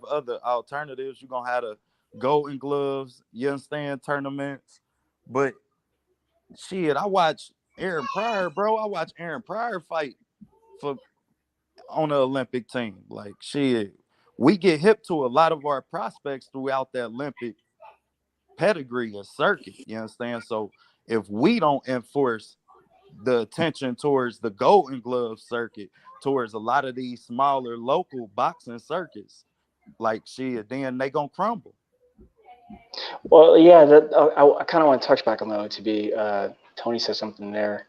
other alternatives. You're gonna have the Golden Gloves, you understand, tournaments. But shit, I watch Aaron Pryor, bro. I watch Aaron Pryor fight on the Olympic team. Like shit, we get hip to a lot of our prospects throughout the Olympic pedigree and circuit. You understand? So if we don't enforce the attention towards the Golden Glove circuit, towards a lot of these smaller local boxing circuits, like shit, then they gonna crumble. Well, yeah, I kind of want to touch back on that. To be Tony said something there,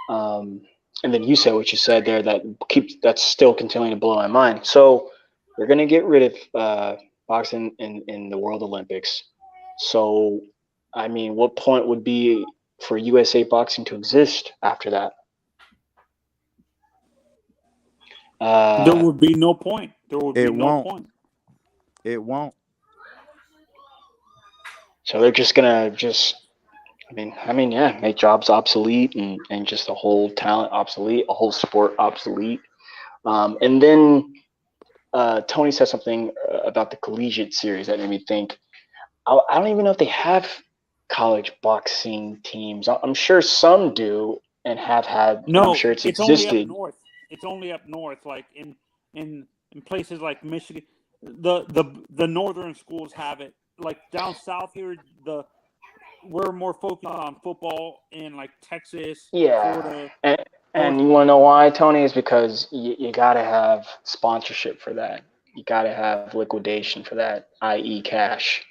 and then you said what you said there that's still continuing to blow my mind. So they're gonna get rid of boxing in the World Olympics. So, I mean, what point would be for USA boxing to exist after that? There would be no point. There would be no point. It won't. So they're just gonna make jobs obsolete and just the whole talent obsolete, a whole sport obsolete. And then Tony said something about the collegiate series that made me think. I don't even know if they have college boxing teams. I'm sure some do and have had. No, I'm sure it's Only existed. up north. It's only up north, like in places like Michigan. The northern schools have it. Like down south here, we're more focused on football in like Texas, Florida. And you want to know why, Tony? Is because you got to have sponsorship for that. You got to have liquidation for that, i.e. cash.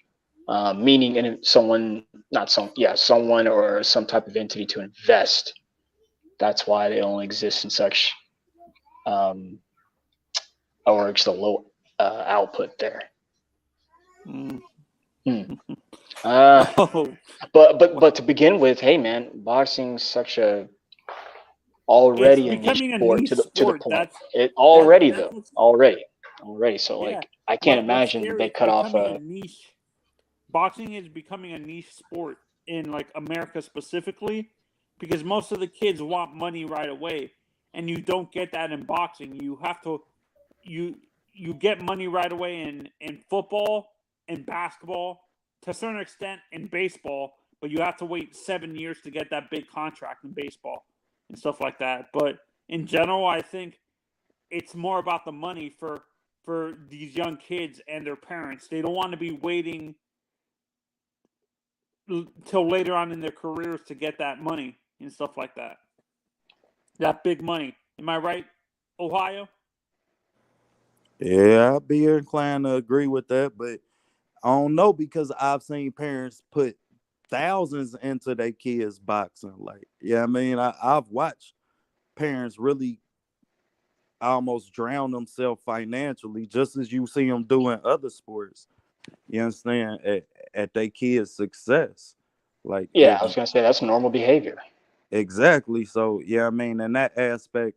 Meaning someone or some type of entity to invest. That's why they only exist in such, or just a low output there. But to begin with, hey man, boxing's such a already a niche sport to the point. Already. So like, I can't imagine they cut off a niche. Boxing is becoming a niche sport in like America specifically, because most of the kids want money right away, and you don't get that in boxing. You have to, you get money right away in football and basketball, to a certain extent in baseball, but you have to wait 7 years to get that big contract in baseball and stuff like that. But in general, I think it's more about the money for these young kids and their parents. They don't want to be waiting till later on in their careers to get that money and stuff like that. That big money. Am I right, Ohio? Yeah, I'd be inclined to agree with that, but I don't know because I've seen parents put thousands into their kids boxing. Like, yeah, I mean, I've watched parents really almost drown themselves financially, just as you see them do in other sports. You understand? At their kids' success. Like, Yeah, I was gonna say that's normal behavior. Exactly. So, yeah, I mean, in that aspect,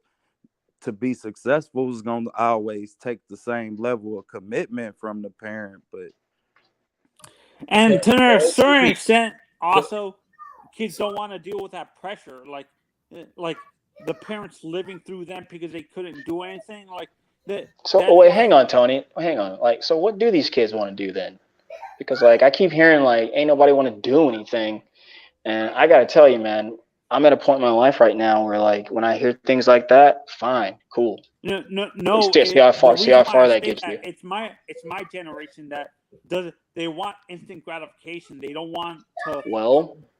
to be successful is going to always take the same level of commitment from the parent, but and to a certain extent, also, kids don't want to deal with that pressure, like the parents living through them because they couldn't do anything, like that. So wait, hang on, Tony, hang on. Like, so what do these kids want to do then? Because like I keep hearing like ain't nobody want to do anything, and I gotta tell you, man, I'm at a point in my life right now where like when I hear things like that, fine, cool. No. See how far that gets you. It's my generation that they want instant gratification. They don't want to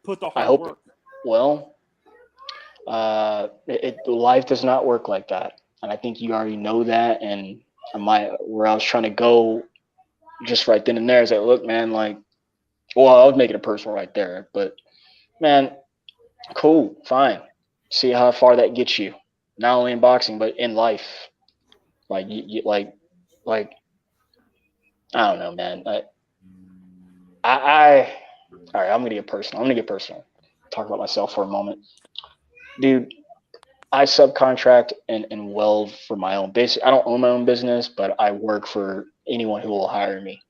put the hard work. Well, life does not work like that, and I think you already know that. And where I was trying to go, just right then and there, is like, look, man, like, well, I was making it personal right there, but man, cool, fine. See how far that gets you, not only in boxing but in life. Like you like I don't know, man. All right, I'm gonna get personal. Talk about myself for a moment, dude. I subcontract and weld for my own business. I don't own my own business, but I work for anyone who will hire me.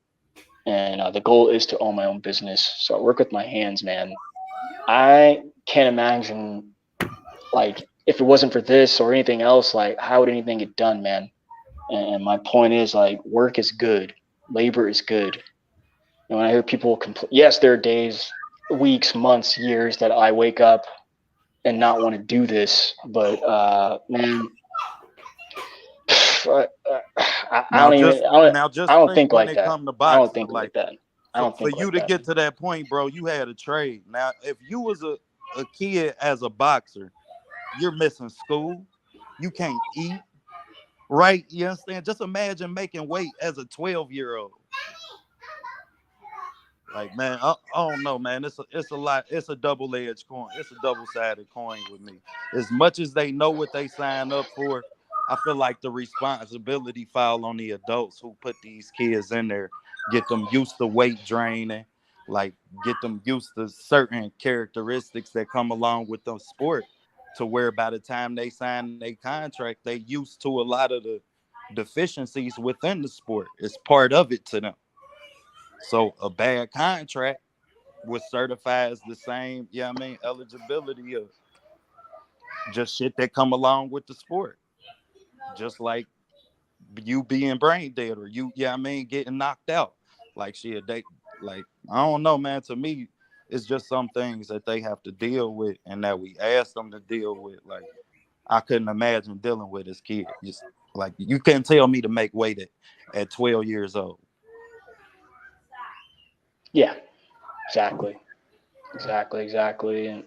And the goal is to own my own business. So I work with my hands, man. I can't imagine, like, if it wasn't for this or anything else, like, how would anything get done, man? And my point is, like, work is good. Labor is good. And when I hear people complain, yes, there are days, weeks, months, years that I wake up and not want to do this. But, man, I don't think like that. I don't think like that. For you to get to that point, bro, you had a trade. Now, if you was a kid as a boxer, you're missing school. You can't eat, right? You understand? Just imagine making weight as a 12-year-old. Like, man, I don't know, man. It's a lot. It's a double-edged coin. It's a double-sided coin with me. As much as they know what they sign up for, I feel like the responsibility fall on the adults who put these kids in there, get them used to weight draining, like get them used to certain characteristics that come along with the sport, to where by the time they sign their contract, they used to a lot of the deficiencies within the sport. It's part of it to them. So a bad contract would certify as the same, eligibility of just shit that come along with the sport. Just like you being brain dead or getting knocked out. Like shit, I don't know, man. To me, it's just some things that they have to deal with and that we ask them to deal with. Like, I couldn't imagine dealing with as kids. Just like you can't tell me to make weight at 12 years old. Yeah, exactly. And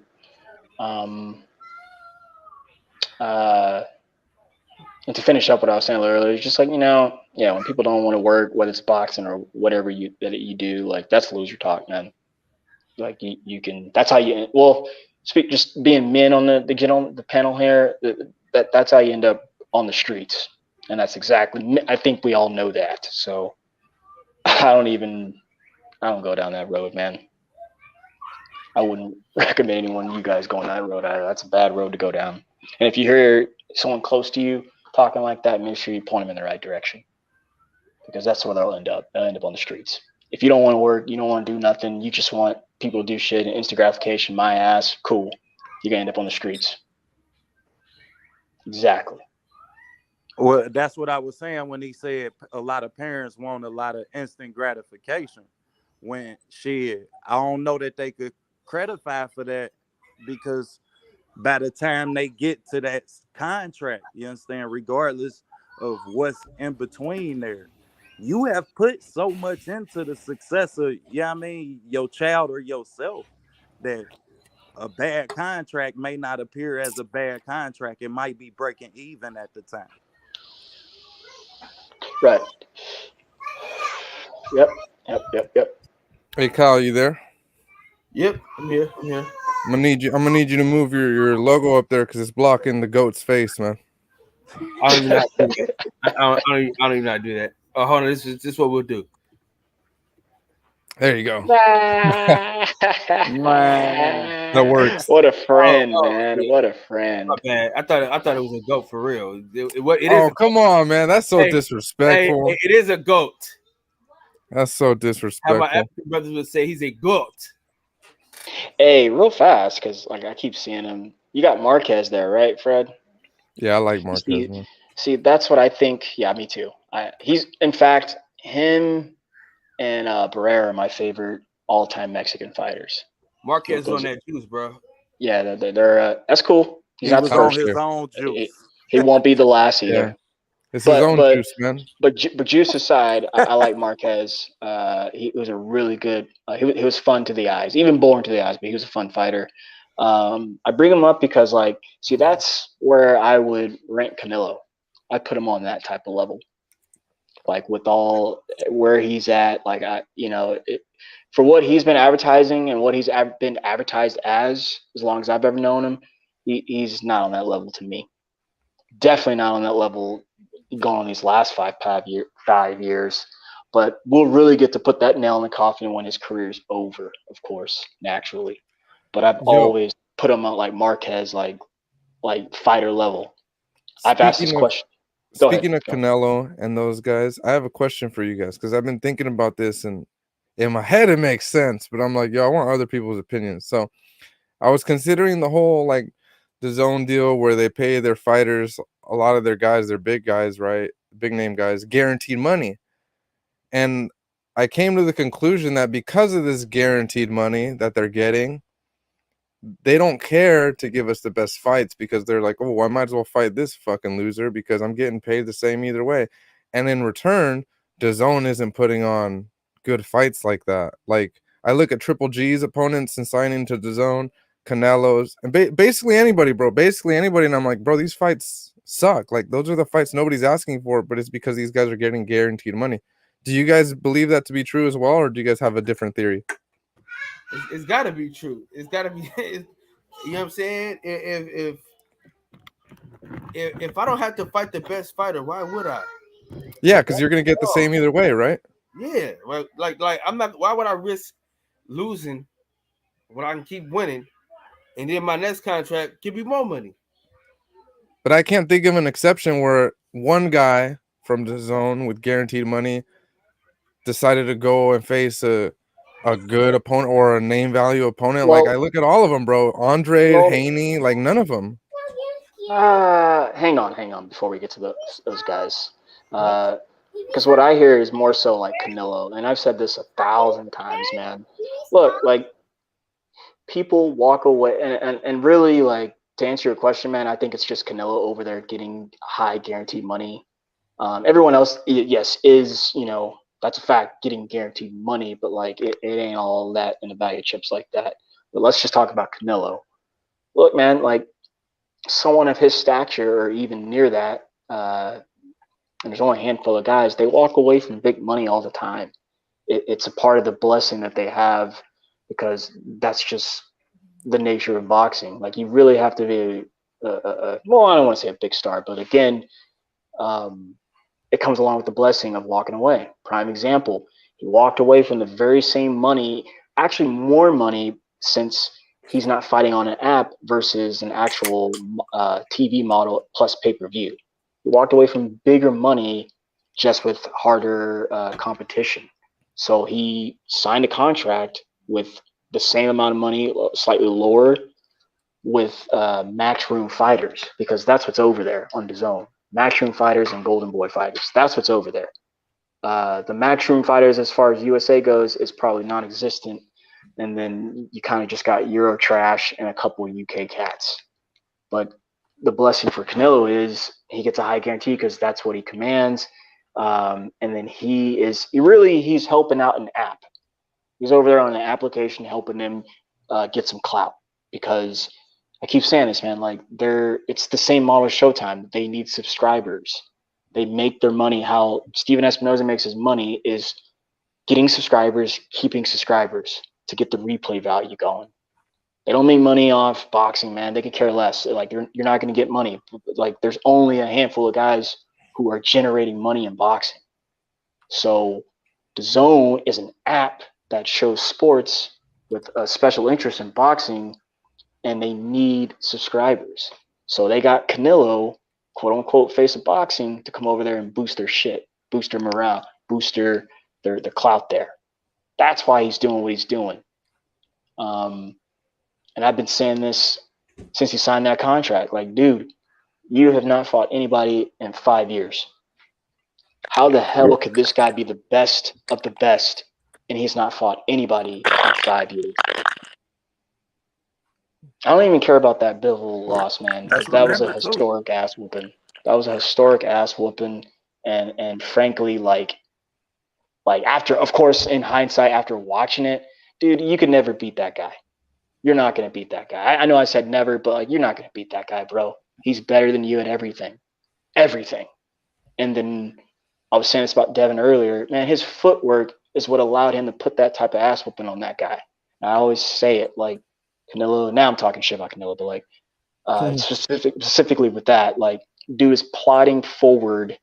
and to finish up what I was saying earlier, it's just like, when people don't want to work, whether it's boxing or whatever you do, like, that's loser talk, man. Like you can, that's how you, just being men on the panel here, that's how you end up on the streets. And that's exactly, I think we all know that. So I don't go down that road, man. I wouldn't recommend anyone, you guys, going that road either. That's a bad road to go down. And if you hear someone close to you talking like that, make sure you point them in the right direction, because that's where they'll end up. They'll end up on the streets. If you don't want to work, you don't want to do nothing, you just want people to do shit and instant gratification, my ass, cool. You're going to end up on the streets. Exactly. Well, that's what I was saying when he said a lot of parents want a lot of instant gratification. When shit, I don't know that they could credified for that because by the time they get to that contract, you understand, regardless of what's in between there, you have put so much into the success of, your child or yourself that a bad contract may not appear as a bad contract. It might be breaking even at the time. Right. Yep. Hey Kyle, you there? Yep, I'm here. I'm gonna need you to move your logo up there because it's blocking the goat's face, man. I don't even know how to do that. I don't even know how to do that. Oh, hold on. This is what we'll do. There you go. That works. What a friend, Oh, man. yeah. What a friend. My bad. I thought it was a goat for real. It Oh, is. come on, man. That's so disrespectful. Hey, it is a goat. That's so How disrespectful. my African brothers would say, he's a goat. Hey, real fast, because like I keep seeing him. You got Marquez there, right, Fred? Yeah, I like Marquez, man. See, that's what I think. Yeah, me too. He's, in fact, him and Barrera are my favorite all-time Mexican fighters. Marquez on that juice, bro. Yeah, they're that's cool. He's He not was the on first. his own juice. He won't be the last either. Yeah. It's his own juice, man. But juice aside, I like Marquez. He was a really good. He was fun to the eyes, even boring to the eyes, but he was a fun fighter. I bring him up because, like, see, that's where I would rank Canelo. I put him on that type of level, like with all where he's at. Like for what he's been advertising and what he's been advertised as long as I've ever known him, he's not on that level to me. Definitely not on that level going on these last 5 years. But we'll really get to put that nail in the coffin when his career's over, of course, naturally. But I've always put him on like Marquez, like fighter level. I've asked this question. Speaking of Canelo and those guys, I have a question for you guys because I've been thinking about this and in my head it makes sense, but I'm like, I want other people's opinions. So I was considering the whole like the zone deal where they pay their fighters, a lot of their guys, they're big guys, right? Big name guys, guaranteed money. And I came to the conclusion that because of this guaranteed money that they're getting, they don't care to give us the best fights because they're like, oh, I might as well fight this fucking loser because I'm getting paid the same either way. And in return, DAZN isn't putting on good fights like that. Like, I look at Triple G's opponents and signing to DAZN, Canelo's, and basically anybody, bro. Basically anybody, and I'm like, bro, these fights suck. Like, those are the fights nobody's asking for, but it's because these guys are getting guaranteed money. Do you guys believe that to be true as well, or do you guys have a different theory? It's got to be true. It's got to be. You know what I'm saying? If I don't have to fight the best fighter, why would I? Yeah, because you're gonna get the same either way, right? Yeah, well, like I'm not. Why would I risk losing when I can keep winning, and then my next contract give me more money? But I can't think of an exception where one guy from the zone with guaranteed money decided to go and face a good opponent or a name value opponent. Like, I look at all of them, bro. Andre, Haney, like none of them. Hang on before we get to those guys. Because what I hear is more so like Canelo, and I've said this 1,000 times, man. Look, like, people walk away, and really, like, to answer your question, man, I think it's just Canelo over there getting high guaranteed money. Everyone else, yes, is, that's a fact, getting guaranteed money, but like it ain't all that in a bag of chips like that. But let's just talk about Canelo. Look, man, like, someone of his stature or even near that, and there's only a handful of guys, they walk away from big money all the time. It's a part of the blessing that they have because that's just the nature of boxing. Like, you really have to be well, I don't want to say a big star, but again, it comes along with the blessing of walking away. Prime example, he walked away from the very same money, actually more money, since he's not fighting on an app versus an actual TV model plus pay-per-view. He walked away from bigger money just with harder competition. So he signed a contract with the same amount of money, slightly lower, with Matchroom Fighters, because that's what's over there on DAZN. Matchroom Fighters and Golden Boy Fighters. That's what's over there. The Matchroom Fighters, as far as USA goes, is probably non-existent. and then you kind of just got Euro trash and a couple UK cats. But the blessing for Canelo is he gets a high guarantee because that's what he commands. And then he's helping out an app. He's over there on an application helping them get some clout, because I keep saying this, man, like it's the same model as Showtime. They need subscribers. They make their money. How Steven Espinoza makes his money is getting subscribers, keeping subscribers to get the replay value going. They don't make money off boxing, man. They could care less. Like you're not going to get money. Like there's only a handful of guys who are generating money in boxing. So DAZN is an app that shows sports with a special interest in boxing, and they need subscribers. So they got Canelo, quote unquote, face of boxing, to come over there and boost their shit, boost their morale, boost their clout there. That's why he's doing what he's doing. And I've been saying this since he signed that contract. Like, dude, you have not fought anybody in 5 years. How the hell could this guy be the best of the best and he's not fought anybody in 5 years? I don't even care about that Bivol loss, man. That was a historic ass whooping. That was a historic ass whooping. And frankly, like after, of course, in hindsight, after watching it, dude, you could never beat that guy. You're not going to beat that guy. I know I said never, but like, you're not going to beat that guy, bro. He's better than you at everything. Everything. And then I was saying this about Devin earlier. Man, his footwork is what allowed him to put that type of ass whooping on that guy. And I always say it, like, Canelo, now I'm talking shit about Canelo, but like specifically with that, like, dude is plodding forward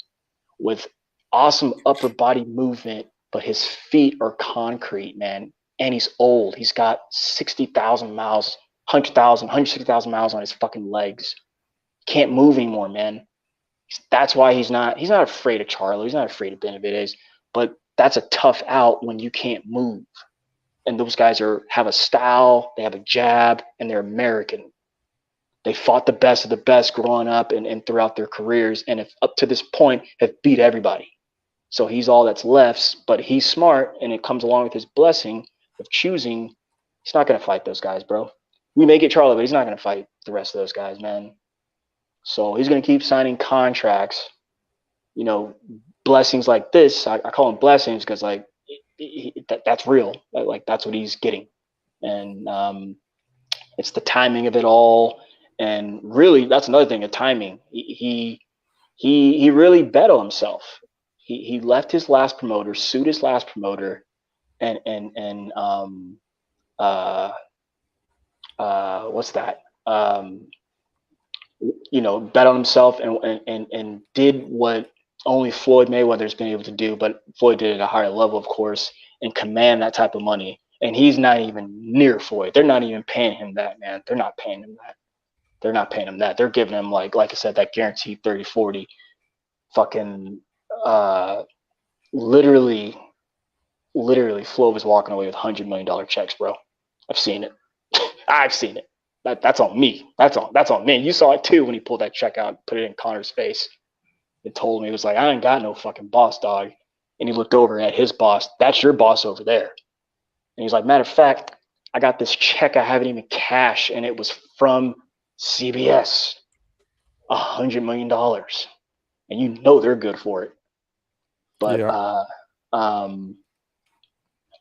with awesome upper body movement, but his feet are concrete, man. And he's old. He's got 60,000 miles, 160,000 miles on his fucking legs. Can't move anymore, man. That's why he's not afraid of Charlo. He's not afraid of Benavidez, but that's a tough out when you can't move. And those guys have a style, they have a jab, and they're American. They fought the best of the best growing up and throughout their careers, and if up to this point have beat everybody. So he's all that's left, but he's smart, and it comes along with his blessing of choosing. He's not going to fight those guys, bro. We may get Charlo, but he's not going to fight the rest of those guys, man. So he's going to keep signing contracts. You know, blessings like this, I call them blessings because, like, that's real. Like, that's what he's getting. And it's the timing of it all. And really, that's another thing, the timing. He really bet on himself. He left his last promoter, sued his last promoter, and what's that? You know, bet on himself and did what only Floyd Mayweather's been able to do, but Floyd did it at a higher level, of course, and command that type of money. And he's not even near Floyd. They're not even paying him that, man. They're not paying him that. They're not paying him that. They're giving him, like I said, that guaranteed 30, 40. Fucking literally Floyd was walking away with $100 million checks, bro. I've seen it. I've seen it. That's on me. That's on me. You saw it too when he pulled that check out and put it in Connor's face. It told me, it was like, I ain't got no fucking boss, dog. And he looked over at his boss. That's your boss over there. And he's like, matter of fact, I got this check I haven't even cashed, and it was from CBS. $100 million. And you know they're good for it. But yeah.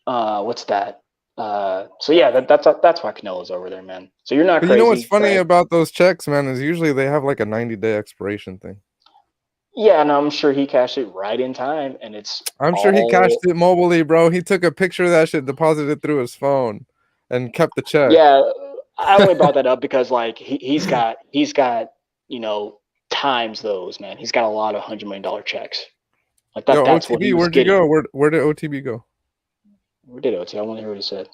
What's that? So yeah, that's why Canelo's over there, man. So you're not crazy. You know what's funny about those checks, man, is usually they have like a 90-day expiration thing. Yeah, and I'm sure he cashed it right in time, and I'm sure he cashed it mobilely, bro. He took a picture of that shit, deposited it through his phone, and kept the check. Yeah, I only brought that up because like he's got you know, times those, man. He's got a lot of $100 million checks. Like that. Yo, that's OTB, what he was where'd getting. you go? Where did OTB go? Where did OT? I want to hear what he said.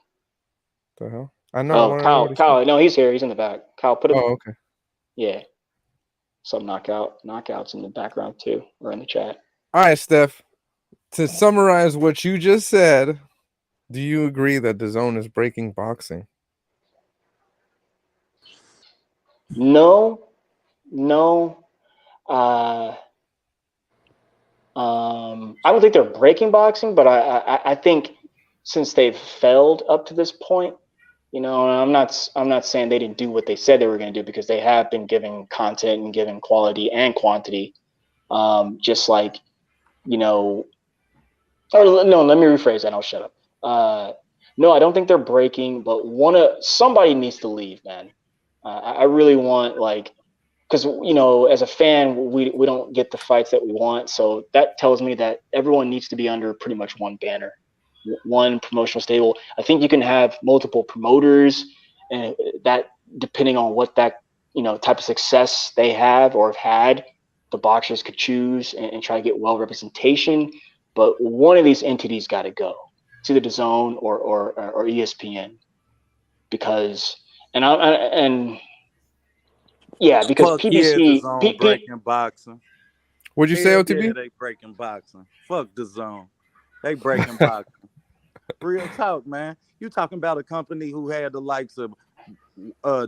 The hell? I know. Oh, Kyle. No, he's here. He's in the back. Kyle, put him. Oh, okay. Yeah. Some knockouts in the background too, or in the chat. All right, Steph. To summarize what you just said, do you agree that DAZN is breaking boxing? No. I don't think they're breaking boxing, but I think since they've failed up to this point, you know, I'm not saying they didn't do what they said they were going to do, because they have been giving content and giving quality and quantity. Just like, you know, or no, let me rephrase that and I'll shut up. No, I don't think they're breaking, but somebody needs to leave, man. I really want, like, because, you know, as a fan, we don't get the fights that we want. So that tells me that everyone needs to be under pretty much one banner, one promotional stable. I think you can have multiple promoters, and that, depending on what that, you know, type of success they have or have had, the boxers could choose and try to get well representation. But one of these entities got to go. It's either DAZN or ESPN, because because Fuck PBC yeah, DAZN breaking boxing. What'd you say, Hell OTB? Yeah, they breaking boxing. Fuck DAZN. They breaking boxing. Real talk, man. You talking about a company who had the likes of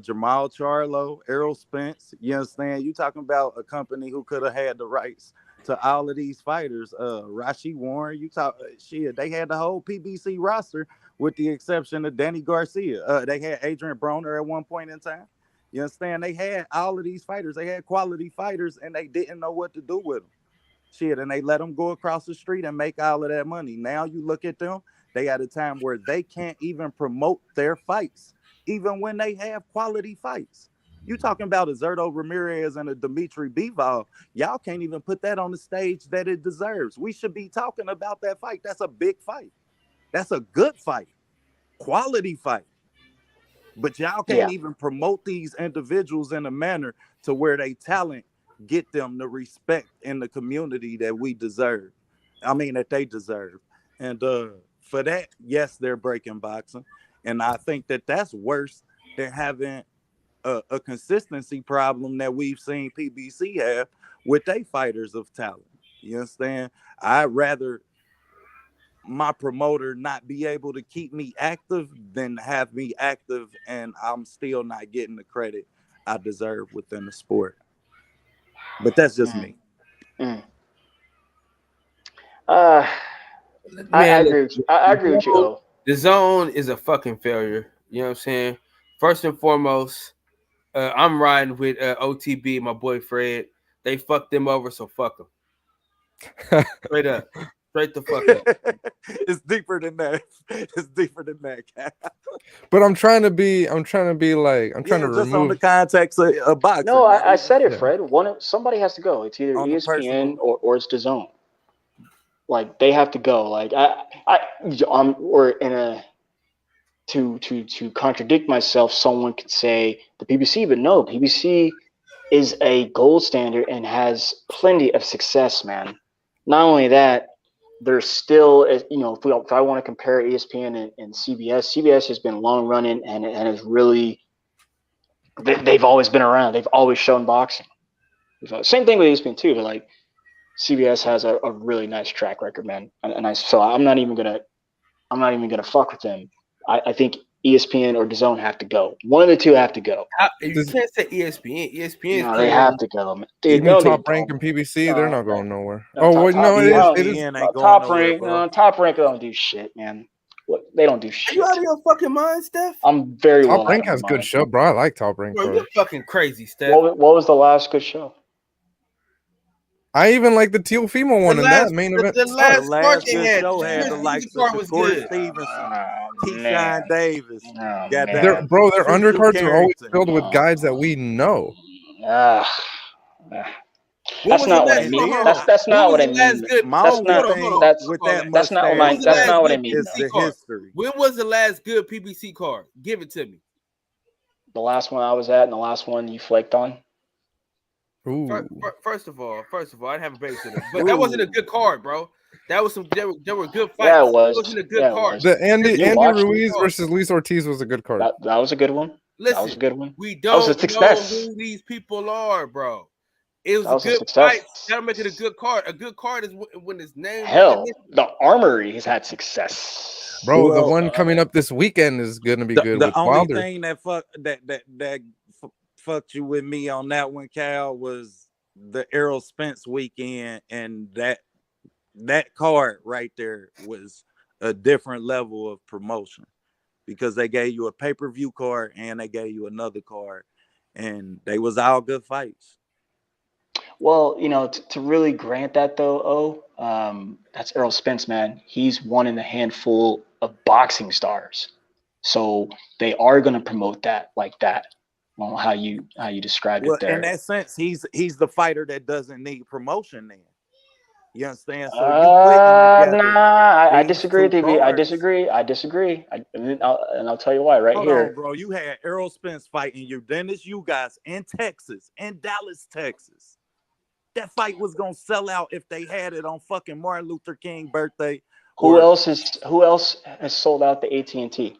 Jamal Charlo, Errol Spence. You understand? You talking about a company who could have had the rights to all of these fighters. Rashi Warren. You talk shit. They had the whole PBC roster with the exception of Danny Garcia. They had Adrian Broner at one point in time. You understand? They had all of these fighters. They had quality fighters, and they didn't know what to do with them. Shit, and they let them go across the street and make all of that money. Now you look at them. They at a time where they can't even promote their fights, even when they have quality fights. You talking about a Zerto Ramirez and a Dimitri Bivol. Y'all can't even put that on the stage that it deserves. We should be talking about that fight. That's a big fight. That's a good fight. Quality fight. But y'all can't even promote these individuals in a manner to where they talent get them the respect in the community that we deserve. I mean, that they deserve. And for that, yes, they're breaking boxing. And I think that that's worse than having a consistency problem that we've seen PBC have with their fighters of talent. You understand? I'd rather my promoter not be able to keep me active than have me active and I'm still not getting the credit I deserve within the sport. But that's just me. I agree with you. I agree with you. The zone is a fucking failure. You know what I'm saying? First and foremost, I'm riding with OTB, my boy Fred. They fucked them over, so fuck them. Straight up. Straight the fuck up. It's deeper than that. It's deeper than that. But I'm trying to remove just on the context of boxing. No, I said it, Fred. Somebody has to go. It's either ESPN or it's DAZN. Like, they have to go. Like, to contradict myself, someone could say the PBC, but no, PBC is a gold standard and has plenty of success, man. Not only that, there's still, you know, if I want to compare ESPN and CBS has been long running and has really, they've always been around. They've always shown boxing. Same thing with ESPN too, but like CBS has a really nice track record, man. So I'm not even gonna fuck with them. I think ESPN or DAZN have to go. One of the two have to go. You can't say ESPN. ESPN. No, they have to go, man. Dude, Top Rank and PBC, they're not going nowhere. Top Rank. Top Rank don't do shit, man. They don't do shit. Are you out of your fucking mind, Steph? I'm very Top Rank has good show, bro. I like Top Rank. Bro, you're fucking crazy, Steph. What was the last good show? I even like the Teofimo one in that main event. The last good show had the likes of Corey Stevenson, Keyshawn Davis. Their undercards are always filled with guys that we know. That's not what I mean. That's not what I mean. That's not what I mean. It's the history. When was the last good PBC card? Give it to me. The last one I was at and the last one you flaked on. First of all, I didn't have a babysitter, but that wasn't a good card, bro. That was there were good fights. Yeah, it was. It wasn't a good card. The Andy Ruiz versus Luis Ortiz was a good card. That was a good one. Listen, that was a good one. We don't know who these people are, bro. It was a good fight. That'll make it a good card. A good card is when his name. Hell, the Armory has had success. Bro, the one coming up this weekend is gonna be good. The only thing that fucked you with me on that one, Cal, was the Errol Spence weekend, and that card right there was a different level of promotion because they gave you a pay-per-view card and they gave you another card, and they was all good fights. Well, to really grant that though, that's Errol Spence, man. He's one in a handful of boxing stars, so they are going to promote that like that. I don't know how you described it there. In that sense, he's the fighter that doesn't need promotion. Then you understand? So you putting together. I disagree with you. I disagree. And I'll tell you why Hold here. on, bro. You had Errol Spence fighting you, Dennis, you guys in Texas, in Dallas, Texas. That fight was gonna sell out if they had it on fucking Martin Luther King birthday. Who else has sold out the AT&T?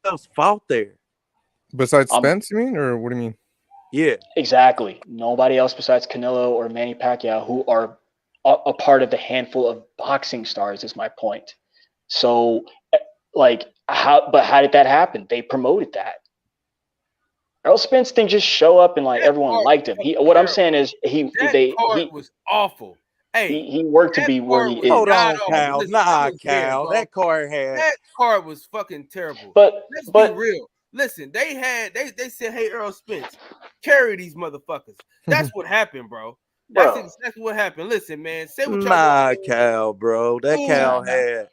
Who else fought there? Besides Spence, you mean, or what do you mean? Yeah, exactly. Nobody else besides Canelo or Manny Pacquiao who are a part of the handful of boxing stars is my point. So, how did that happen? They promoted that. Errol Spence didn't just show up and everyone liked him. What I'm saying is he was awful. Hey, he worked to be where he is. Hold on, Cal. Cal. That card was fucking terrible. But let's be real. Listen, they said, hey, Errol Spence, carry these motherfuckers. That's what happened, bro. That's exactly what happened. Listen, man, say what y'all Cal, bro. That Cal had.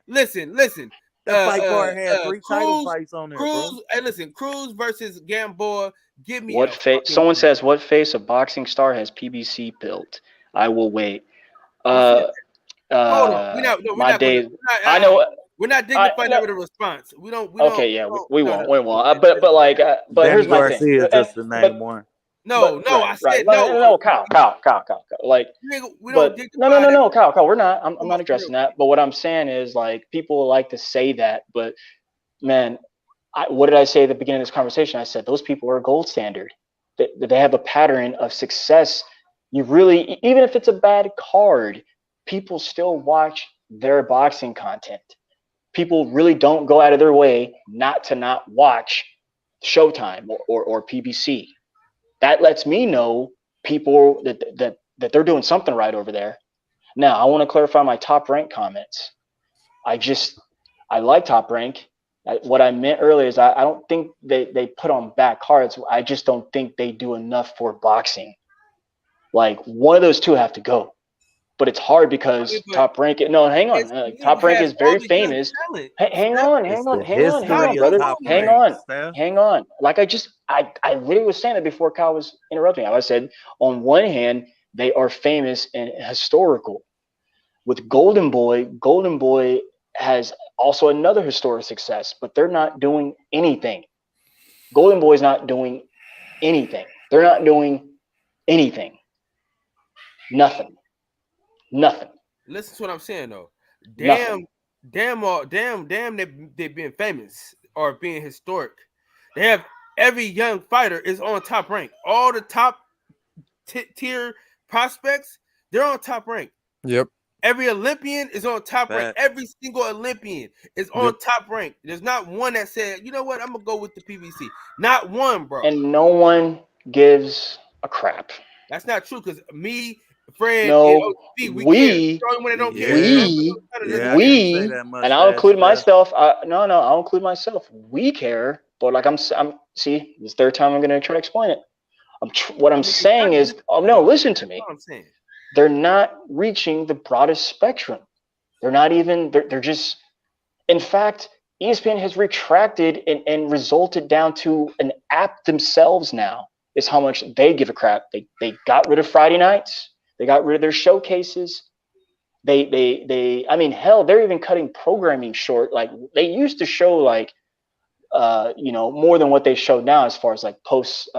Listen. That fight card had 3 title fights on there, Cruz, bro. Hey, listen, Cruz versus Gamboa. Give me what face? Someone says, what face of boxing star has PBC built? I will wait. Hold on. We're not dignifying that with a response. We won't. But here's my thing. Garcia just the name one. I said no. Kyle. Kyle. We're not. I'm not addressing that. But what I'm saying is people like to say that, but man, what did I say at the beginning of this conversation? I said those people are a gold standard. They have a pattern of success. You really, even if it's a bad card, people still watch their boxing content. People really don't go out of their way not watch Showtime or PBC. That lets me know people that they're doing something right over there. Now, I want to clarify my Top Rank comments. I like Top Rank. What I meant earlier is I don't think they put on bad cards. I just don't think they do enough for boxing. One of those two have to go. But it's hard because Top Rank. No, hang on. Top Rank is very famous. Hang on, brother. Hang on. I literally was saying that before Kyle was interrupting. I said, on one hand, they are famous and historical. With Golden Boy has also another historic success, but they're not doing anything. Golden Boy's not doing anything. They're not doing anything. Nothing. Listen to what I'm saying though. Damn, they've been famous or being historic. They have every young fighter is on Top Rank. All the top tier prospects, they're on Top Rank. Yep. Every Olympian is on Top Rank. Every single Olympian is on Top Rank. There's not one that said, you know what, I'm gonna go with the PBC. Not one, bro. And no one gives a crap. That's not true because me, Fred, no, we and I'll include myself. I'll include myself. We care, but I'm see, this third time I'm going to try to explain it. What I'm saying is, listen to me. They're not reaching the broadest spectrum. They're not even. They're just. In fact, ESPN has retracted and resulted down to an app themselves now. Is how much they give a crap. They got rid of Friday nights. They got rid of their showcases. They I mean, hell, they're even cutting programming short. They used to show more than what they show now as far as post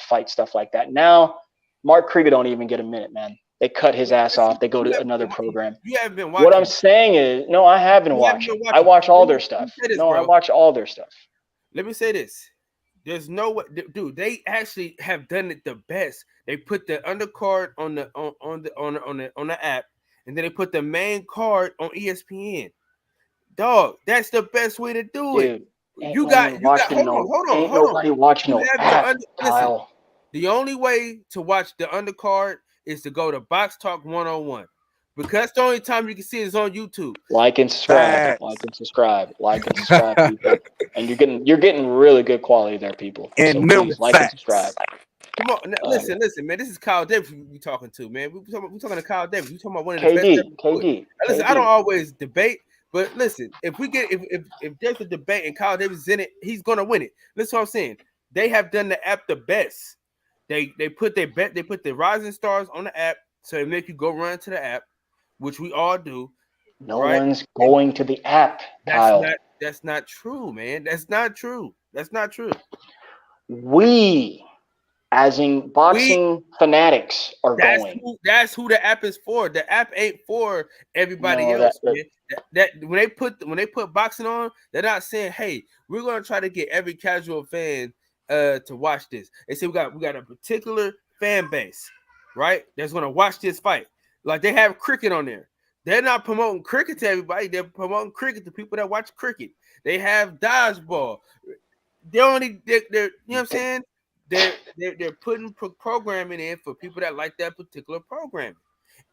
fight stuff like that. Now, Mark Krieger don't even get a minute, man. They cut his ass off. They go to another program. You haven't been watching. What I'm saying is, no, I have been watching. I watch all their stuff. I watch all their stuff. Let me say this. There's no way, dude. They actually have done it the best. They put the undercard on the app, and then they put the main card on ESPN. Dog, that's the best way to do it. You got. Hold on. Nobody watching no app, Kyle. The only way to watch the undercard is to go to Box Talk 101. Because the only time you can see it is on YouTube. Like and subscribe. Like and subscribe. Like and subscribe, people. And you're getting really good quality there, people. And so them please like and subscribe. Come on, now, listen, man. This is Kyle Davis we talking to, man. We talking to Kyle Davis. We talking about one of the best. KD. Now, listen, I don't always debate, but listen, if there's a debate and Kyle Davis is in it, he's gonna win it. Listen, what I'm saying. They have done the app the best. They put the rising stars on the app, so they make you go run to the app, which we all do. No one's going to the app, Kyle. That's not true, man. That's not true. We, as in boxing fanatics, are going. That's who the app is for. The app ain't for everybody else, man. That when they put boxing on, they're not saying, "Hey, we're gonna try to get every casual fan to watch this." They say we got a particular fan base, right? That's gonna watch this fight. Like they have cricket on there. They're not promoting cricket to everybody. They're promoting cricket to people that watch cricket. They have dodgeball. They're you know what I'm saying? They're putting programming in for people that like that particular programming,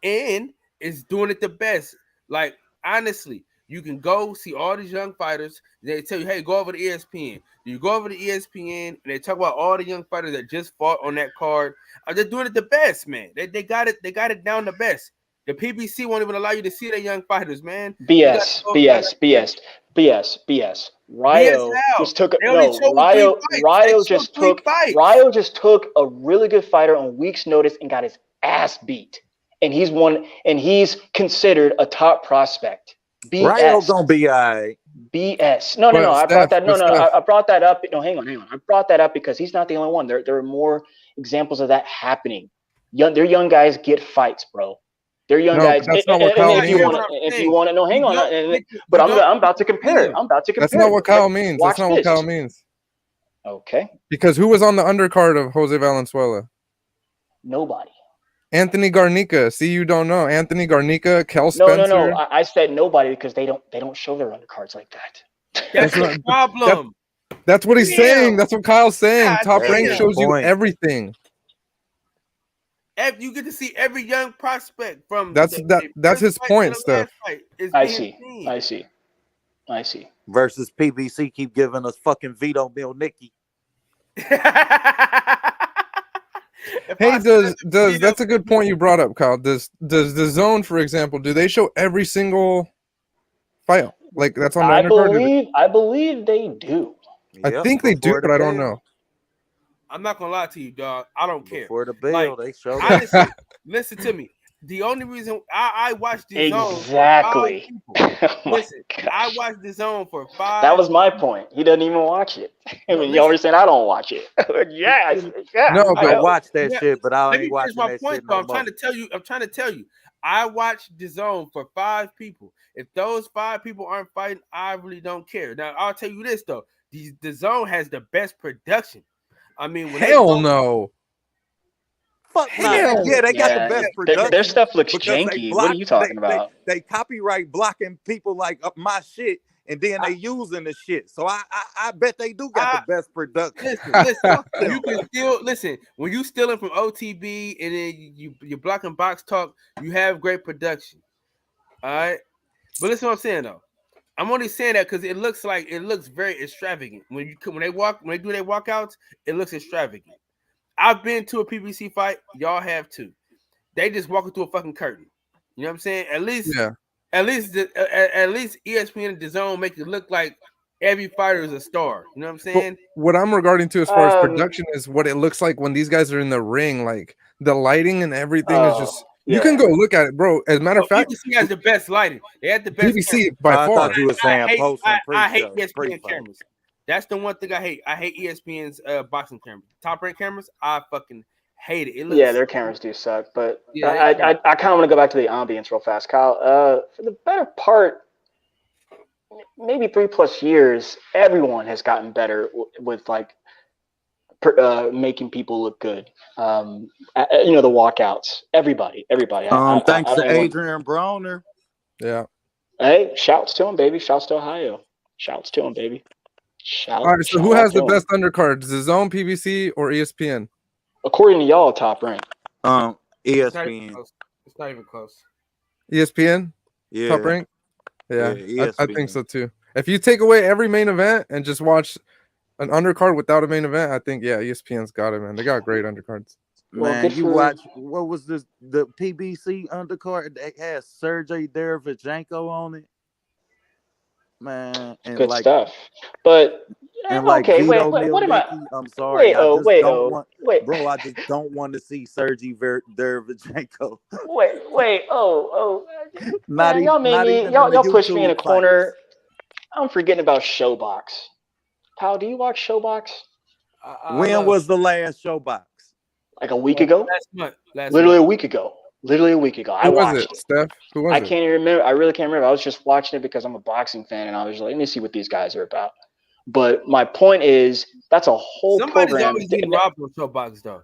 and it's doing it the best. Like honestly, you can go see all these young fighters. They tell you, "Hey, go over to ESPN." You go over to ESPN, and they talk about all the young fighters that just fought on that card. They're doing it the best, man. They got it down the best. The PBC won't even allow you to see their young fighters, man. BS. Ryo just took a really good fighter on week's notice and got his ass beat. And he's considered a top prospect. BS. Ryo gonna be all right. BS. No. I brought that up. No, hang on. I brought that up because he's not the only one. There are more examples of that happening. Their young guys get fights, bro. They're young guys. That's not what Kyle means. If you want to, no, hang on. But I'm about to compare it. That's not what Kyle means. That's not what Kyle means. Okay. Because who was on the undercard of Jose Valenzuela? Nobody. Anthony Garnica. See, you don't know Anthony Garnica, Kel Spencer. No. I said nobody because they don't show their undercards like that. That's the problem. That's what he's saying. That's what Kyle's saying. Top Rank shows you everything. You get to see every young prospect from. That's his point, Steph. I see. Versus PBC keep giving us fucking Vito Milnicki. Hey, does that's a good point you brought up, Kyle. Does the Zone, for example, do they show every single fight? Like that's on the undercard? I believe they do. I think they do, but I don't know. I'm not gonna lie to you, dog. I don't care. For the bill, they show. Honestly, listen to me. The only reason I watched the Zone exactly. Listen, I watched the Zone for 5. That was my point. He doesn't even watch it. I mean, y'all were saying I don't watch it. yeah. No, I watch that shit, but I ain't watching that shit no more. I'm trying to tell you. I watched the Zone for 5 people. If those 5 people aren't fighting, I really don't care. Now I'll tell you this though: the Zone has the best production. I mean, hell no. Fuck no. Yeah, they got the best production. Their stuff looks janky. What are you talking about? They copyright blocking people like my shit, and then they using the shit. So I bet they do got the best production. Listen, you can still listen when you stealing from OTB and then you're blocking Box Talk. You have great production. All right, but listen, what I'm saying though. I'm only saying that because it looks very extravagant when they do their walkouts. It looks extravagant. I've been to a PBC fight. Y'all have too. They just walking through a fucking curtain. You know what I'm saying? At least ESPN and DAZN make it look like every fighter is a star. You know what I'm saying? But what I'm regarding to as far as production is what it looks like when these guys are in the ring. Like the lighting and everything is just. You can go look at it, bro. As a matter of fact, PBC has the best lighting. They had the best. PBC by far. I thought you were saying I hate ESPN cameras. That's the one thing I hate. I hate ESPN's boxing cameras. Top rank cameras, I fucking hate it. Their cameras do suck. But I kind of want to go back to the ambience real fast, Kyle. For the better part, maybe 3+ years, everyone has gotten better with like making people look good. The walkouts. Everybody. Thanks to Adrian Broner. Yeah. Hey, shouts to him, baby. Shouts to Ohio. Shouts to him, baby. All right, so who has the best undercards? The Zone, PBC, or ESPN? According to y'all, Top Rank. ESPN. It's not even close. ESPN, Yeah. Top Rank. Yeah, Yeah, I think so too. If you take away every main event and just watch an undercard without a main event, I think ESPN's got it, man. They got great undercards. Man, you watch what was this? The PBC undercard that has Sergey Derevchenko on it, man, and Good like stuff. But and like okay, Vito wait, what am I? Milnicki. I'm sorry, I just don't want, wait, bro. I just don't want to see Sergey Derevchenko. wait, Not man, even, y'all made not me, even in the y'all pushed me in a YouTube corner. I'm forgetting about Showbox. Pal, do you watch Showbox? When was the last Showbox? Like a week ago? Literally a week ago. Literally a week ago. I Who was watched it, Steph? Who was I it? can't even remember. I really can't remember. I was just watching it because I'm a boxing fan, and I was like, let me see what these guys are about. But my point is, that's a whole Somebody's program. always getting robbed on Showbox, though.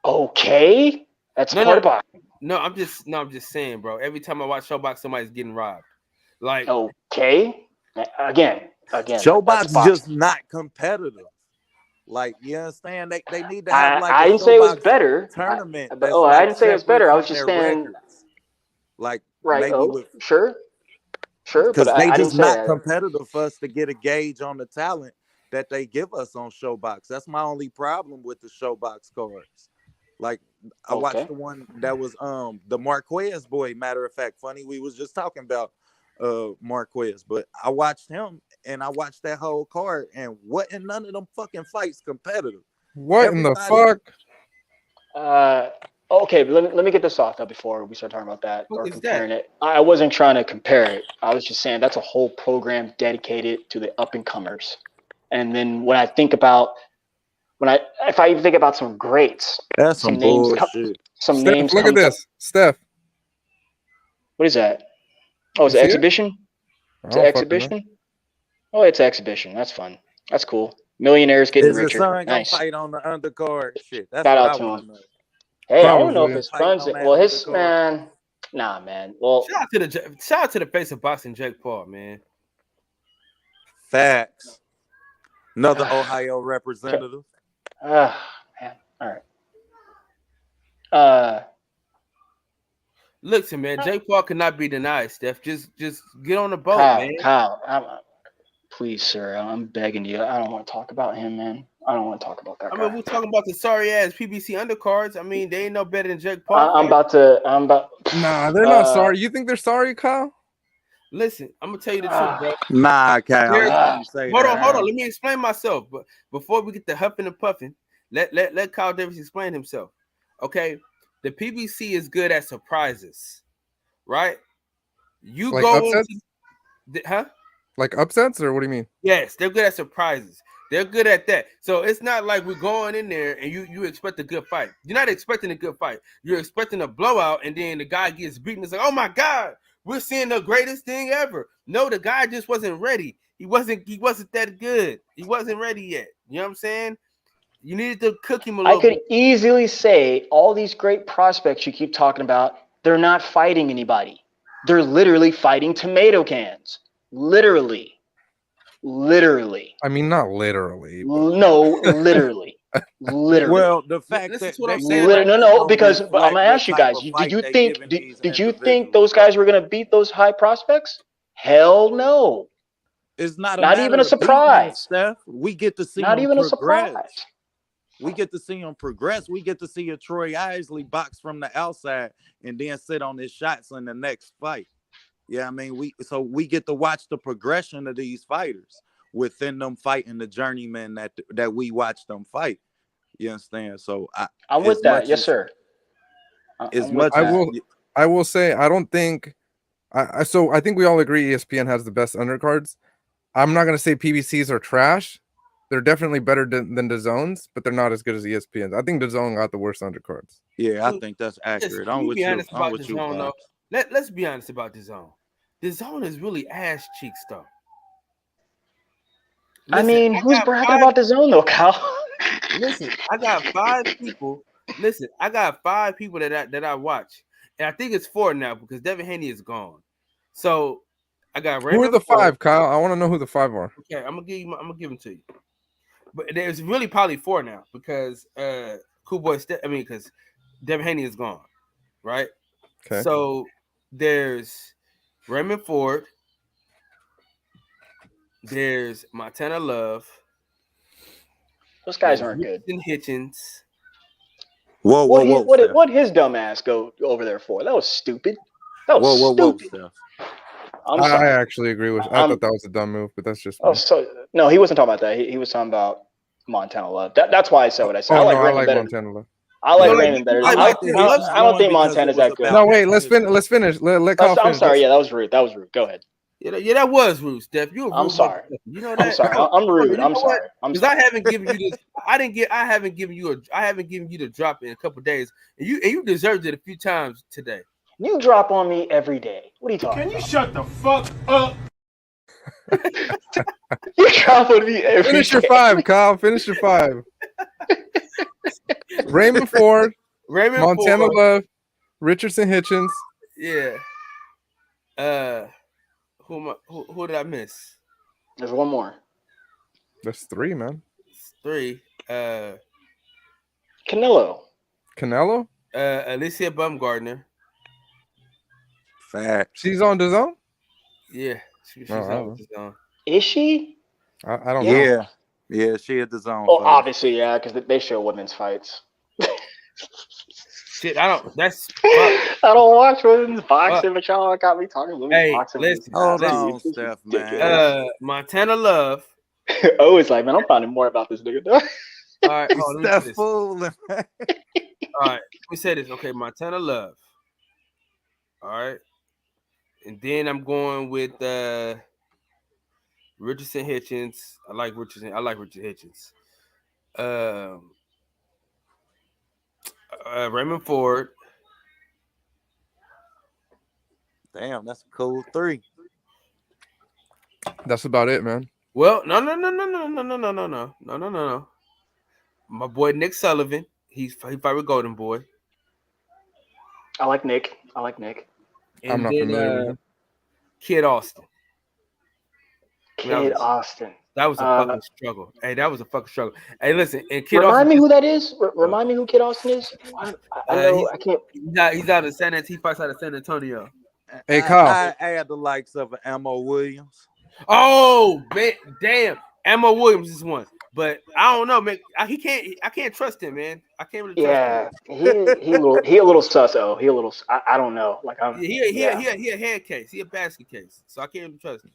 Okay, that's part of boxing. No, I'm just saying, bro. Every time I watch Showbox, somebody's getting robbed. Like, okay, again. Showbox just not competitive. Like, you understand? They need to have like I a didn't say it was Showbox better. tournament. I That's like didn't say it was separate better. I was from just their saying. records. Like Right. maybe with Sure. But because they I didn't just say not that. competitive for us to get a gauge on the talent that they give us on Showbox. That's my only problem with the Showbox cards. Like I watched the one that was the Marquez boy. Matter of fact, funny, we was just talking about Marquez, but I watched him and I watched that whole card and wasn't none of them fucking fights competitive. What in the fuck? Okay, but let me get this off though before we start talking about that or comparing it. I wasn't trying to compare it. I was just saying that's a whole program dedicated to the up and comers. And then when I think about if I even think about some greats, that's some names, bullshit. some Steph, names. look at this, Steph. What is that? Oh, it's an exhibition. It's an exhibition. Oh, it's an exhibition. That's fun. That's cool. Millionaires getting Is his richer. son Nice. gonna fight on the undercard? Shit, that's Shout what out I to want him. to know. Hey, I don't know if Probably. his son's. Well, his man. Nah, man. Well, shout out to the face of boxing, Jake Paul, man. Facts. Another Ohio representative. Man. All right. Listen, man, Jake Paul cannot be denied, Steph. Just get on the boat, man. Kyle, please, sir, I'm begging you. I don't want to talk about him, man. I don't want to talk about that guy. I mean, we're talking about the sorry ass PBC undercards. I mean, they ain't no better than Jake Paul. I'm about. Nah, they're not sorry. You think they're sorry, Kyle? Listen, I'm gonna tell you the truth, bro. Nah, Kyle. Hold on. Let me explain myself. But before we get the huffing and puffing, let Kyle Davis explain himself. Okay, the PBC is good at surprises, right? You like go upsets? Like upsets, or what do you mean? Yes, they're good at surprises. They're good at that. So it's not like we're going in there and you expect a good fight. You're not expecting a good fight. You're expecting a blowout, and then the guy gets beaten. It's like, oh my God, we're seeing the greatest thing ever. No, the guy just wasn't ready. He wasn't that good. He wasn't ready yet. You know what I'm saying? You needed to cook him a little bit. I could easily say all these great prospects you keep talking about, they're not fighting anybody. They're literally fighting tomato cans. Literally. I mean, not literally. No, literally. Literally. Well, the fact that what I'm saying. No, because I'm gonna ask you guys. Did you think those guys were gonna beat those high prospects? Hell no. It's not even a surprise. Steph. We get to see not them even progress. A surprise. We get to see them progress. We get to see a Troy Isley box from the outside and then sit on his shots in the next fight. Yeah, I mean, we get to watch the progression of these fighters within them fighting the journeymen that we watch them fight. You understand? So I'm with that, yes, sir. I will say I don't think I think we all agree ESPN has the best undercards. I'm not gonna say PBCs are trash. They're definitely better than DAZN's, but they're not as good as ESPN's. I think DAZN got the worst undercards. Yeah, I think that's accurate. I'm with you. Let's be honest about DAZN. DAZN is really ass cheeks, though. Listen, I mean, who's bragging about DAZN though, Kyle? Listen, I got 5 people. Listen, I got 5 people that I watch, and I think it's 4 now because Devin Haney is gone. So I got. Who are the 5, Kyle? I want to know who the 5 are. Okay, I'm gonna give them to you. But there's really probably 4 now because because Devin Haney is gone, right? Okay. So there's Raymond Ford. There's Montana Love. Those guys aren't good. Hitchens. Whoa, What his dumb ass go over there for? That was stupid. That was stupid. Steph. I'm I sorry. actually agree with. I thought that was a dumb move, but that's just. Oh, so no, he wasn't talking about that. He was talking about Montana Love. That's why I said what I said. Oh, I like no, Raymond better. Montana Love. I like Raymond better. I don't think Montana's that good. No, wait. Let's finish. Let Kyle finish. I'm sorry. Yeah, that was rude. Go ahead. Yeah, that was rude, Steph. You. I'm sorry. You know that. I'm sorry. I'm rude. I'm sorry. Because I haven't given you this. I haven't given you the drop in a couple of days, and you deserved it a few times today. You drop on me every day. What are you talking about? Can you shut the fuck up? You drop on me every day. Finish your 5, Kyle. Finish your 5. Raymond Ford, Montana Love, Richardson Hitchens. Yeah. Who did I miss? There's one more. That's 3, man. 3. Canelo. Alicia Baumgardner. Fact. She's on DAZN? Yeah. She's on DAZN. Is she? I don't know. Yeah, she at DAZN. Oh, obviously, yeah, because they show women's fights. Shit, I don't. That's. I don't watch women's boxing, but y'all got me talking women's boxing. Listen, hold on, Steph, man. Montana Love. Oh, it's like, man, I'm finding more about this nigga. All right, Steph fooling. All right, let me say this. Okay, Montana Love. All right, and then I'm going with Richardson Hitchens. I like Richard Hitchens. Raymond Ford. Damn, that's a cool 3. That's about it, man. Well, no. My boy Nick Sullivan. He fight with Golden Boy. I like Nick. And I'm not familiar with him. Kid Austin. Austin. That was a fucking struggle. Hey, that was a fucking struggle. Hey, listen, and Kid Remind Austin, me who that is. Remind me who Kid Austin is. I know. I can't. He's out of San Antonio. He fights out of San Antonio. Hey, Kyle. I had the likes of Ammo Williams. Oh, man, damn. Ammo Williams is one. But I don't know, man. I can't trust him, man. I can't really trust him. he a little sus-o. He a little. I don't know. Like he a head case. He a basket case. So I can't really trust him.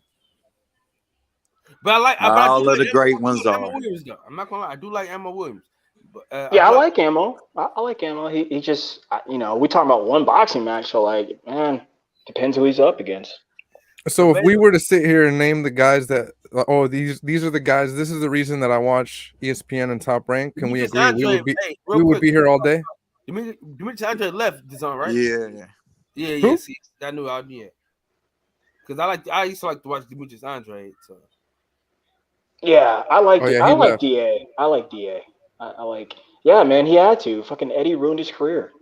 But I like all of the great ones are. Ammo Williams, though. I'm not gonna lie. I do like Ammo Williams. But, I like Ammo. I like Ammo. He just, we talking about one boxing match. So like, man, depends who he's up against. So if we were to sit here and name the guys that, these are the guys. This is the reason that I watch ESPN and Top Rank. Can we agree? We would be here all day. Demetrius Andre left DAZN, right? Yeah. Yeah. See, I knew I knew it. Because I used to like to watch Demetrius Andre. So. Yeah, I like DA. I like DA. Yeah, man, he had to. Fucking Eddie ruined his career.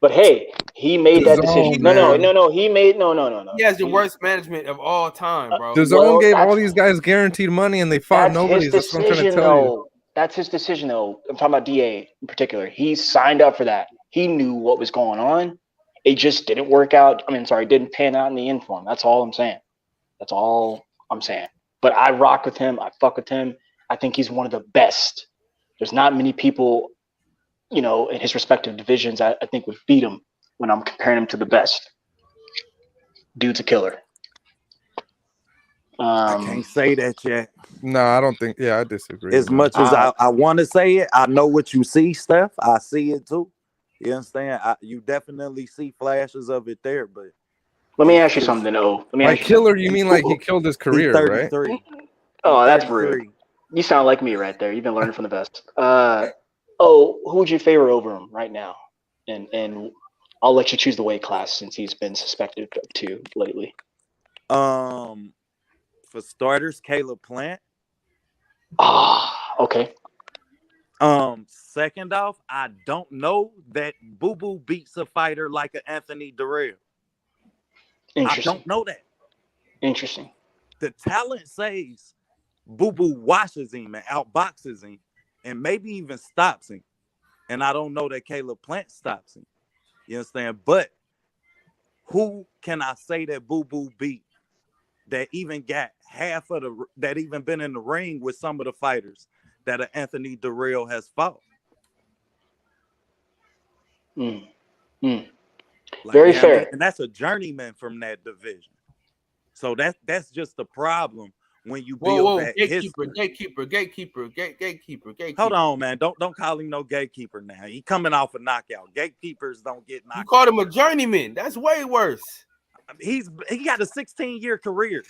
But hey, he made that decision. No. He made no. He has the worst management of all time, bro. DAZN gave all these guys guaranteed money and they fought nobody. That's what I'm trying to tell you. That's his decision, though. I'm talking about DA in particular. He signed up for that. He knew what was going on. It just didn't work out. Didn't pan out in the end for him. That's all I'm saying. But I rock with him. I fuck with him. I think he's one of the best. There's not many people, in his respective divisions, I think would beat him when I'm comparing him to the best. Dude's a killer. I can't say that yet. No, I don't think. Yeah, I disagree. As much as I want to say it, I know what you see, Steph. I see it too. You understand? You definitely see flashes of it there, but. Let me ask you something, though. Killer, you mean like he killed his career, right? Oh, that's rude. You sound like me right there. You've been learning from the best. Who would you favor over him right now? And I'll let you choose the weight class since he's been suspected to lately. For starters, Caleb Plant. Okay. Second off, I don't know that Boo Boo beats a fighter like an Anthony Durrell. I don't know that. Interesting. The talent says Boo Boo washes him and outboxes him and maybe even stops him. And I don't know that Caleb Plant stops him. You understand? But who can I say that Boo Boo beat that even got half of that even been in the ring with some of the fighters that Anthony Durrell has fought? Very fair. I mean? And that's a journeyman from that division. So that's just the problem when you build that gatekeeper. Hold on, man. Don't call him no gatekeeper now. He coming off a knockout. Gatekeepers don't get knocked out. You called him a journeyman. That's way worse. He got a 16-year career.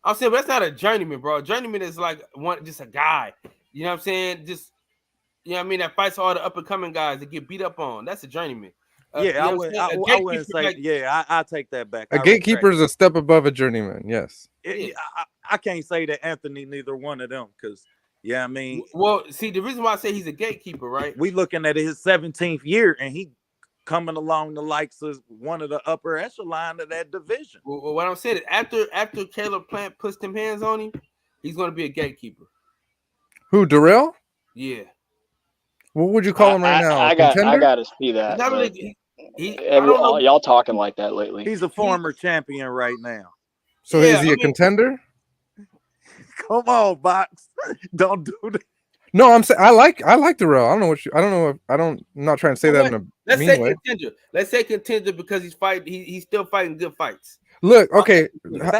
I'm saying, but that's not a journeyman, bro. A journeyman is like just a guy. You know what I'm saying? Just, you know what I mean? That fights all the up and coming guys that get beat up on. That's a journeyman. I wouldn't say. Yeah, I take that back. A gatekeeper is a step above a journeyman. Yes. I can't say that Anthony neither one of them because, yeah, I mean. Well, see, the reason why I say he's a gatekeeper, right? We looking at his 17th year, and he coming along the likes of one of the upper echelon of that division. Well, what I'm saying is after Caleb Plant puts them hands on him, he's going to be a gatekeeper. Who, Durrell? Yeah. What would you call him right now? I got to see that. Not really, y'all talking like that lately. He's a former champion right now. So is he a contender? Come on, Box. Don't do that. No, I'm saying I like Durrell. I'm not trying to say that in a mean way. Contender. Let's say contender because he's still fighting good fights. Look, okay,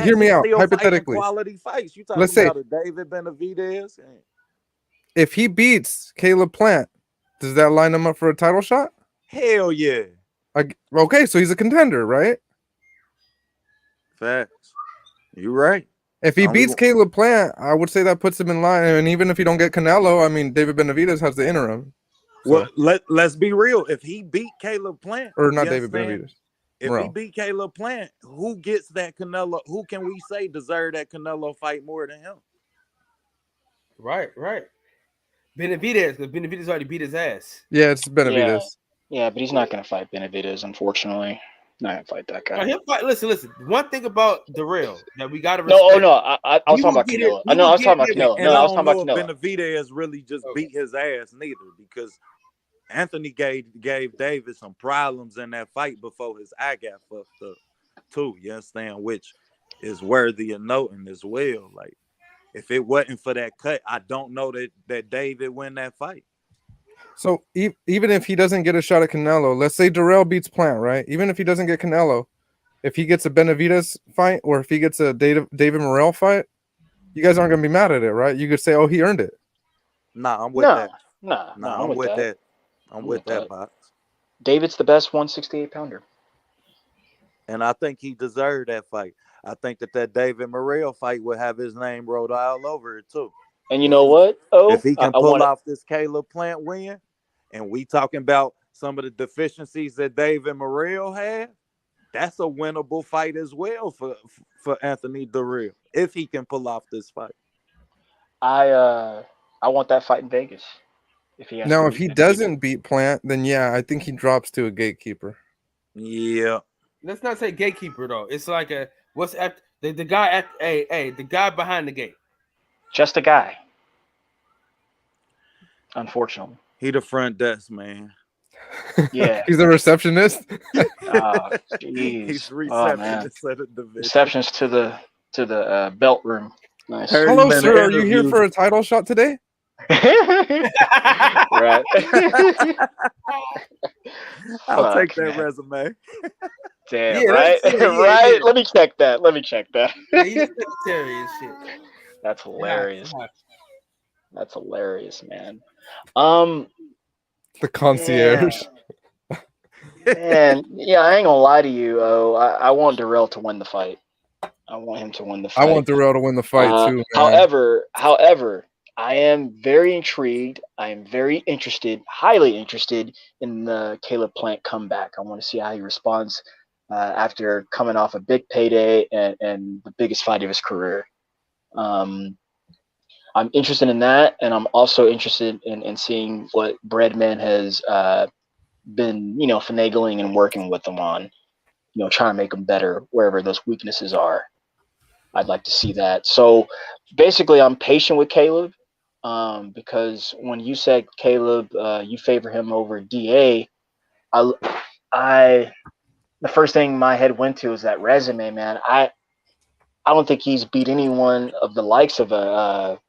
hear me out. Hypothetically, quality fights. You talking about a David Benavidez? If he beats Caleb Plant, does that line him up for a title shot? Hell yeah. Okay, so he's a contender, right? Facts. You're right. If he beats Caleb Plant, I would say that puts him in line. And even if he don't get Canelo, I mean, David Benavidez has the interim. So. Well, let's be real. If he beat Caleb Plant, or not David Benavidez, if he beat Caleb Plant, who gets that Canelo? Who can we say deserve that Canelo fight more than him? Right. Benavidez, because Benavidez already beat his ass. Yeah, it's Benavidez. Yeah, but he's not going to fight Benavidez, unfortunately. Not going to fight that guy. No, he'll fight. Listen. One thing about Durrell that we got to respect. I was talking about Canelo. I was talking about Canelo. No, I was talking about Canelo. Benavidez really just beat his ass neither because Anthony gave Davis some problems in that fight before his eye got fucked up too. You understand? Which is worthy of noting as well. Like, if it wasn't for that cut, I don't know that David win that fight. So even if he doesn't get a shot at Canelo, let's say Durrell beats Plant, right? Even if he doesn't get Canelo, if he gets a Benavidez fight or if he gets a David Morrell fight, you guys aren't going to be mad at it, right? You could say, oh, he earned it. Nah, I'm with that. Nah, I'm with that. I'm with that, Box. David's the best 168-pounder. And I think he deserved that fight. I think that David Morrell fight would have his name wrote all over it, too. And you know what? If he can pull off this Caleb Plant win, and we talking about some of the deficiencies that David Morrell had, that's a winnable fight as well for Anthony Durrell, if he can pull off this fight. I want that fight in Vegas. If he doesn't beat Plant, then yeah, I think he drops to a gatekeeper. Yeah. Let's not say gatekeeper though. It's like the guy at the guy behind the gate. Just a guy. Unfortunately. He the front desk man. Yeah. He's the receptionist. He's receptionist at the division. Receptionist to the belt room. Nice. Hello, sir. Are you here for a title shot today? Right. I'll take that resume. Damn, yeah, right? Right? Let me check that. Yeah, he's secretary and shit. That's hilarious. Yeah. That's hilarious, man. The concierge. And yeah, I ain't gonna lie to you. I want Durrell to win the fight. I want him to win the fight. I want Durrell to win the fight too. Man. However, I am very intrigued. I am very interested, highly interested in the Caleb Plant comeback. I want to see how he responds after coming off a big payday and the biggest fight of his career. I'm interested in that, and I'm also interested in seeing what Breadman has been, finagling and working with them on, trying to make them better wherever those weaknesses are. I'd like to see that. So basically, I'm patient with Caleb because when you said Caleb, you favor him over DA, I the first thing my head went to is that resume, man. I don't think he's beat anyone of the likes of a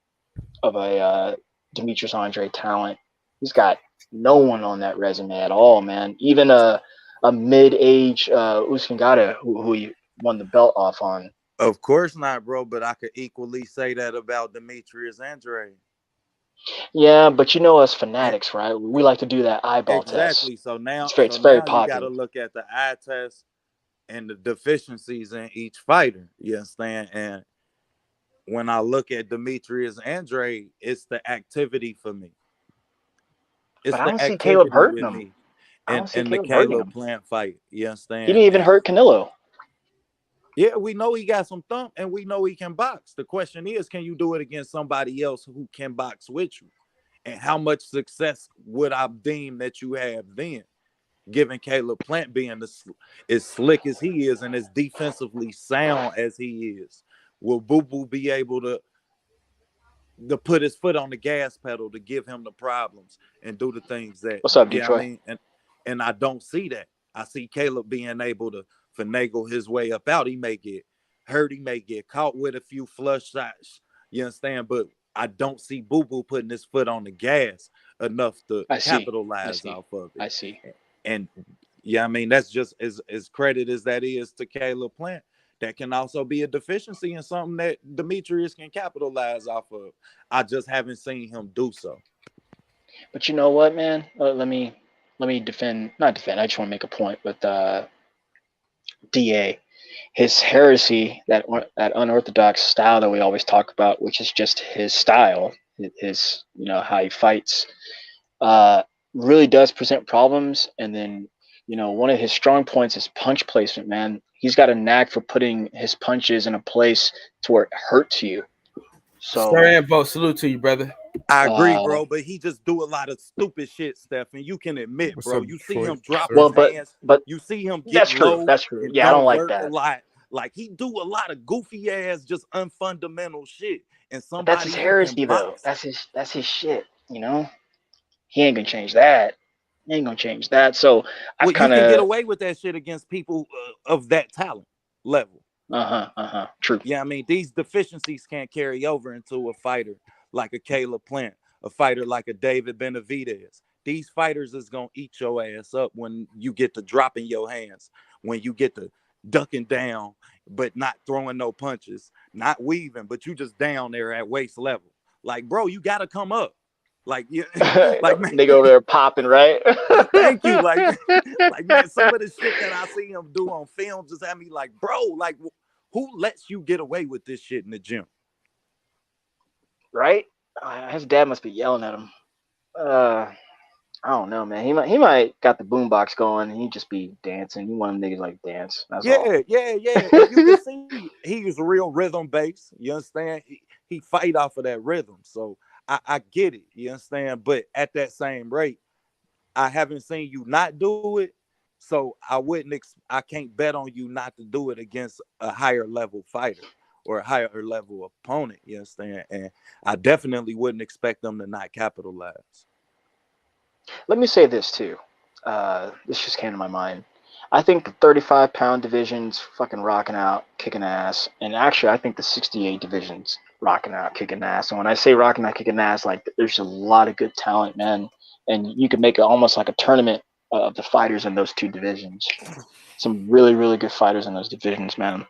Demetrius Andre talent. He's got no one on that resume at all, man. Even a mid-age Usyk who he won the belt off on. Of course not, bro. But I could equally say that about Demetrius Andre. Yeah, but you know us fanatics, right? We like to do that eyeball Exactly. test. So now, It's very you got to popular. look at the eye test and the deficiencies in each fighter. You understand? And when I look at Demetrius Andre, it's the activity for me. It's But I the don't see Caleb activity hurting with him. me. I don't see And the Caleb hurting Caleb him. Plant fight. You understand? He didn't even hurt Canelo. Yeah, we know he got some thump and we know he can box. The question is, can you do it against somebody else who can box with you? And how much success would I deem that you have then? Given Caleb Plant being as slick as he is and as defensively sound as he is, will Boo Boo be able to put his foot on the gas pedal to give him the problems and do the things that, What's up, yeah, Detroit? I mean, and I don't see that. I see Caleb being able to finagle his way up out. He may get hurt, he may get caught with a few flush shots. You understand? But I don't see Boo Boo putting his foot on the gas enough to capitalize off of it. I see. And yeah, I mean, that's just as credit as that is to Caleb Plant. That can also be a deficiency in something that Demetrius can capitalize off of. I just haven't seen him do so. But you know what, man? Let me defend. Not defend. I just want to make a point with DA. His heresy, that unorthodox style that we always talk about, which is just his style, his how he fights, really does present problems. And then one of his strong points is punch placement, man. He's got a knack for putting his punches in a place to where it hurts you. So, Rambo, salute to you, brother. I agree, bro, but he just do a lot of stupid shit, Steph, and you can admit, bro. You see him drop his hands. But you see him get that's true. low. That's true. And Yeah, I don't like work that. a lot. Like he do a lot of goofy ass, just unfundamental shit. And But that's his somebody heresy, though. That's his shit. He ain't gonna change that. He ain't gonna change that. So you can get away with that shit against people of that talent level. True. Yeah, I mean, these deficiencies can't carry over into a fighter like a Caleb Plant, a fighter like a David Benavidez. These fighters is gonna eat your ass up when you get to dropping your hands, when you get to ducking down, but not throwing no punches, not weaving, but you just down there at waist level. Like, bro, you gotta come up. Like, yeah, like man, they go over there popping, right? Thank you. Like man, some of the shit that I see him do on film just have me like, bro, like who lets you get away with this shit in the gym? Right? His dad must be yelling at him. I don't know, man. He might got the boombox going and he just be dancing. You want them niggas like dance. That's all. Yeah. And you can see he's real rhythm based. You understand? He fight off of that rhythm. So I get it. You understand? But at that same rate, I haven't seen you not do it. So I can't bet on you not to do it against a higher level fighter or a higher level opponent. You understand? And I definitely wouldn't expect them to not capitalize. Let me say this too. This just came to my mind. I think the 35-pound division's fucking rocking out, kicking ass. And actually, I think the 68 division's rocking out, kicking ass. And when I say rocking out, kicking ass, like there's a lot of good talent, man. And you could make it almost like a tournament of the fighters in those two divisions. Some really, really good fighters in those divisions, man.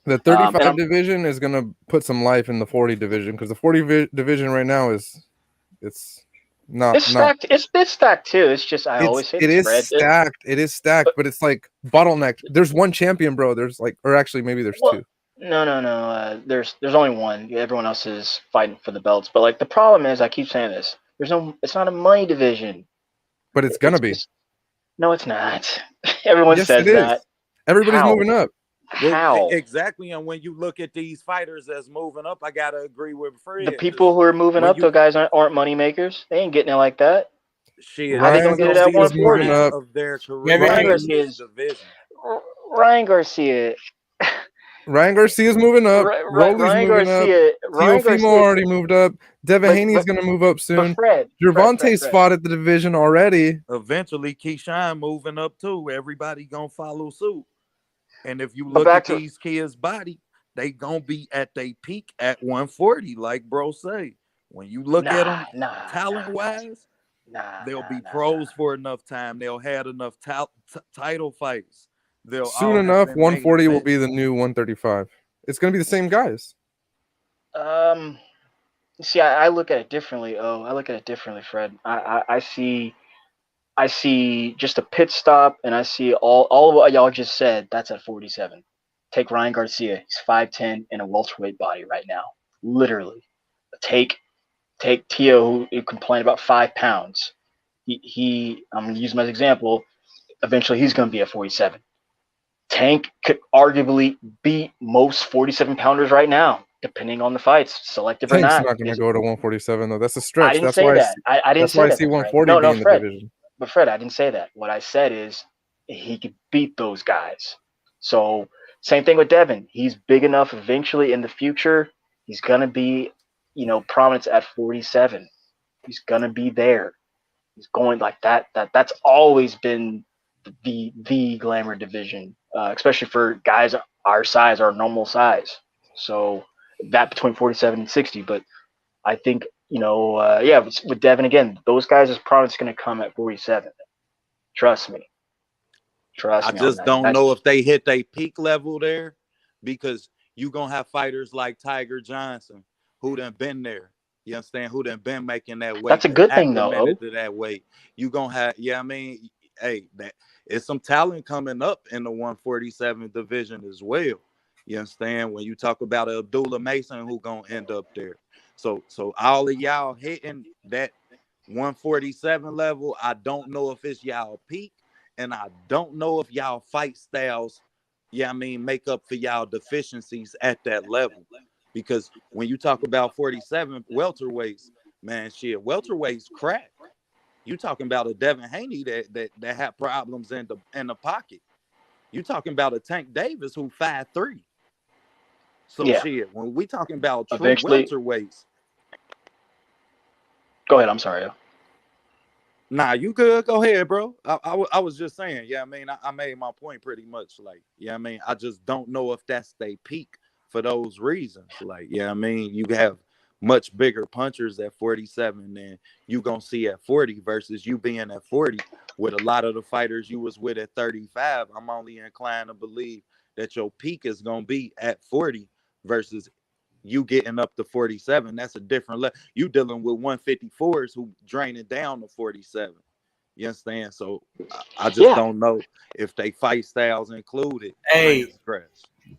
The 35 division is going to put some life in the 40 division because the 40 division right now it's stacked. It's stacked too. It's just always say it is stacked, but it's like bottlenecked. There's one champion, bro. There's maybe there's two. No. There's only one. Everyone else is fighting for the belts. But like the problem is, I keep saying this. It's not a money division. But it's gonna be. No, it's not. Everyone says that. Everybody's moving up. How? Exactly. And when you look at these fighters that's moving up, I gotta agree with Fred. The people who are moving up, the guys aren't money makers. They ain't getting it like that. Shit, how they gonna get it at 140? Of their career Ryan Garcia. Ryan Garcia's moving up. Rolly's Ryan moving Garcia, up. Ryan Teofimo Garcia, already moved up. Devin Haney's but going to move up soon. Fred, Gervonta's fought at the division already. Eventually, Keyshawn moving up too. Everybody gonna follow suit. And if you But look back at to- these kids' body, they gonna be at their peak at 140, like bro say. When you look at them talent-wise, they'll be pros for enough time. They'll have enough title fights. They'll Soon all have enough, been main 140 will event. be the new 135. It's going to be the same guys. See, I look at it differently. I look at it differently, Fred. I see just a pit stop, and I see all of what y'all just said. That's at 47. Take Ryan Garcia. He's 5'10" in a welterweight body right now. Literally. Take Tio, who complained about 5 pounds. He I'm going to use him as an example. Eventually, he's going to be at 47. Tank could arguably beat most 47-pounders right now, depending on the fights, selective or Tank's not. not going to go to 147 though. That's a stretch. I didn't That's say why that. I didn't that's say why that. I see Fred. 140 No, being the Fred. division. But Fred, I didn't say that. What I said is he could beat those guys. So same thing with Devin. He's big enough eventually in the future. He's gonna be, prominent at 47. He's gonna be there. He's going like that. That's always been the glamour division, especially for guys our size, our normal size. So that between 47 and 60. But I think, with Devin again, those guys' prominence going to come at 47. Trust me. I just don't know if they hit their peak level there, because you gonna have fighters like Tiger Johnson who done been there. You understand? Who done been making that weight? That's a good thing, though. To that weight, you gonna have. Yeah, I mean, hey, that it's some talent coming up in the 147 division as well. You understand? When you talk about Abdullah Mason, who gonna end up there. So all of y'all hitting that 147 level, I don't know if it's y'all peak, and I don't know if y'all fight styles, make up for y'all deficiencies at that level. Because when you talk about 47 welterweights, man, welterweights crack. You talking about a Devin Haney that had problems in the pocket. You talking about a Tank Davis who 5'3". So when we talking about true welterweights. Go ahead. I'm sorry. Nah, you good. Go ahead, bro. I was just saying, I made my point pretty much. Like, I just don't know if that's their peak for those reasons. Like, you have much bigger punchers at 47 than you gonna see at 40 versus you being at 40 with a lot of the fighters you was with at 35. I'm only inclined to believe that your peak is gonna be at 40 versus you getting up to 47. That's a different level. You dealing with 154s who draining down to 47. You understand? So I just don't know if they fight styles included. Hey,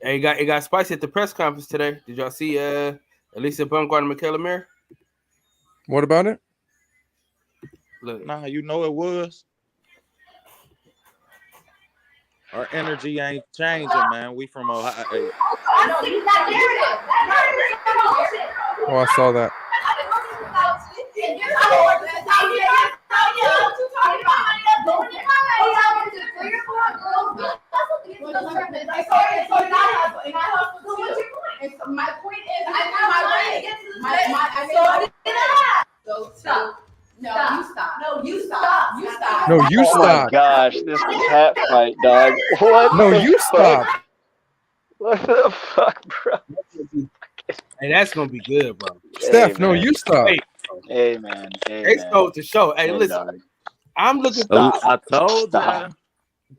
it got spicy at the press conference today. Did y'all see Elisa Bumgarner and Michaela Mir? What about it? Look, nah, you know it was. Our energy ain't changing, man. We from Ohio. Oh, I saw that. My point is, stop. No, you stop. No, you stop. You stop. No, you stop. Oh my gosh, this cat fight, dog. What? No, you stop. What the fuck, bro? Hey, that's gonna be good, bro. Steph, no, you stop. Hey, man. They stole the show. Hey, listen. Dog. I'm looking. I told you.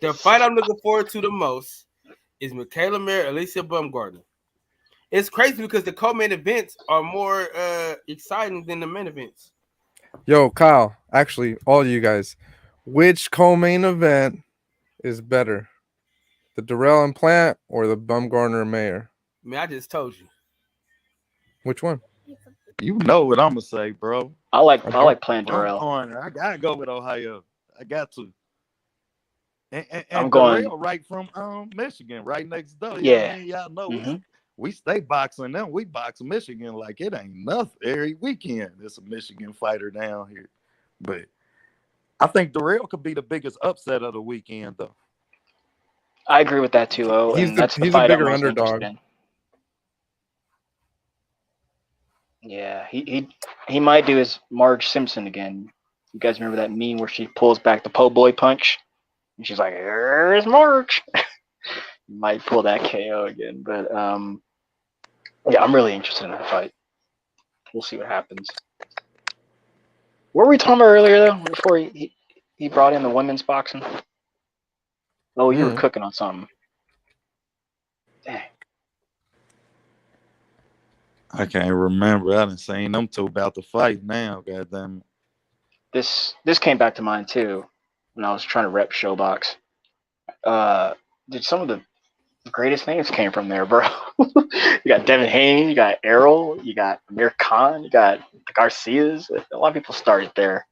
The fight I'm looking forward to the most is Michaela Mir, Alicia Bumgarner. It's crazy because the co-main events are more exciting than the main events. Yo, Kyle, actually, all you guys, which co-main event is better? The Durrell and Plant or the Bumgarner Mayer? I mean, I just told you. Which one? You know what I'm gonna say, bro. I like Plant Durrell. I gotta go with Ohio. I got to. And I'm going Durrell right from Michigan, right next door. Yeah. Y'all know we stay boxing them. We box Michigan like it ain't nothing every weekend. There's a Michigan fighter down here. But I think Durrell could be the biggest upset of the weekend, though. I agree with that too, O. He's And that's the a fight I'm bigger most underdog. interested in. Yeah, he might do his Marge Simpson again. You guys remember that meme where she pulls back the po' boy punch, and she's like, "Here's Marge." You might pull that KO again, but yeah, I'm really interested in that fight. We'll see what happens. What were we talking about earlier though? Before he brought in the women's boxing. Oh, you were cooking on something. Dang. I can't remember. I done seen them two about to fight now. Goddamn it. This came back to mind too when I was trying to rep Showbox. Dude, some of the greatest names came from there, bro. You got Devin Haney, you got Errol, you got Amir Khan, you got the Garcias. A lot of people started there.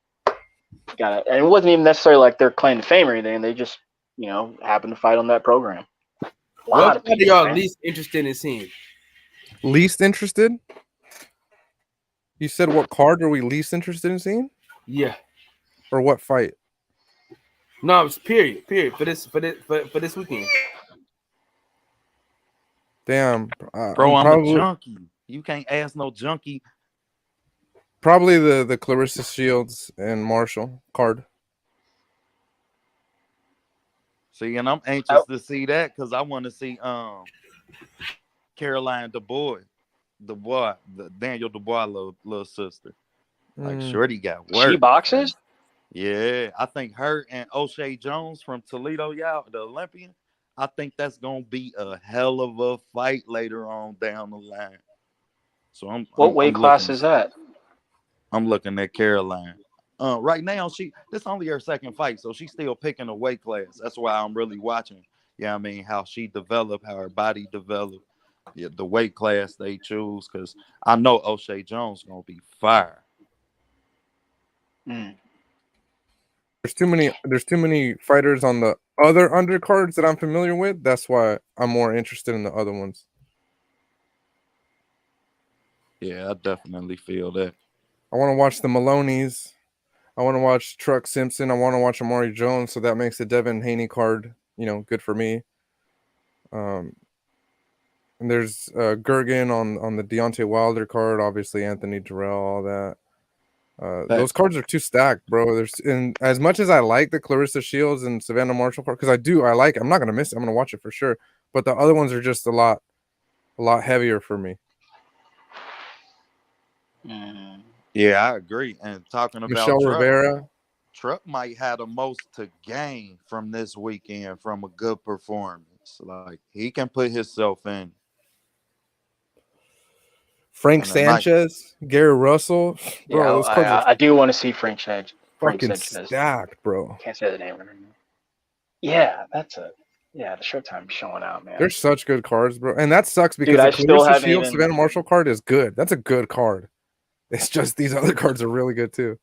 And it wasn't even necessarily like they're claim to fame or anything. They just, happened to fight on that program. What are y'all least interested in seeing? Least interested? You said what card are we least interested in seeing? Yeah. Or what fight? No, it's period for this weekend. Damn, bro, I'm a junkie. You can't ask no junkie. Probably the Clarissa Shields and Marshall card. See, and I'm anxious to see that because I want to see Caroline Dubois, the Daniel Dubois little sister. Like Shorty got work. She boxes? Yeah, I think her and O'Shea Jones from Toledo, the Olympian. I think that's gonna be a hell of a fight later on down the line. So what weight class is that? I'm looking at Caroline. Right now, this only her second fight, so she's still picking a weight class. That's why I'm really watching. Yeah, I mean how she developed, how her body developed, the weight class they choose. Because I know O'Shea Jones gonna be fire. There's too many fighters on the other undercards that I'm familiar with. That's why I'm more interested in the other ones. Yeah, I definitely feel that. I want to watch the Maloney's. I want to watch Truck Simpson. I want to watch Amari Jones. So that makes the Devin Haney card, good for me. And there's Gergen on the Deontay Wilder card. Obviously, Anthony Durrell, all that. Those cards are too stacked, bro. As much as I like the Clarissa Shields and Savannah Marshall card, because I like it. I'm not gonna miss it. I'm gonna watch it for sure. But the other ones are just a lot heavier for me. Yeah, I agree. And talking about Michelle Rivera, Truck might have the most to gain from this weekend from a good performance. Like he can put himself in. Frank Sanchez, Gary Russell, bro. Yeah, those cards I do want to see Frank Sanchez. Fucking stacked, bro. Can't say the name right now. Yeah, the Showtime showing out, man. They're such good cards, bro. And that sucks because Dude, the Clarissa Shields Savannah Marshall card is good. That's a good card. It's just these other cards are really good too.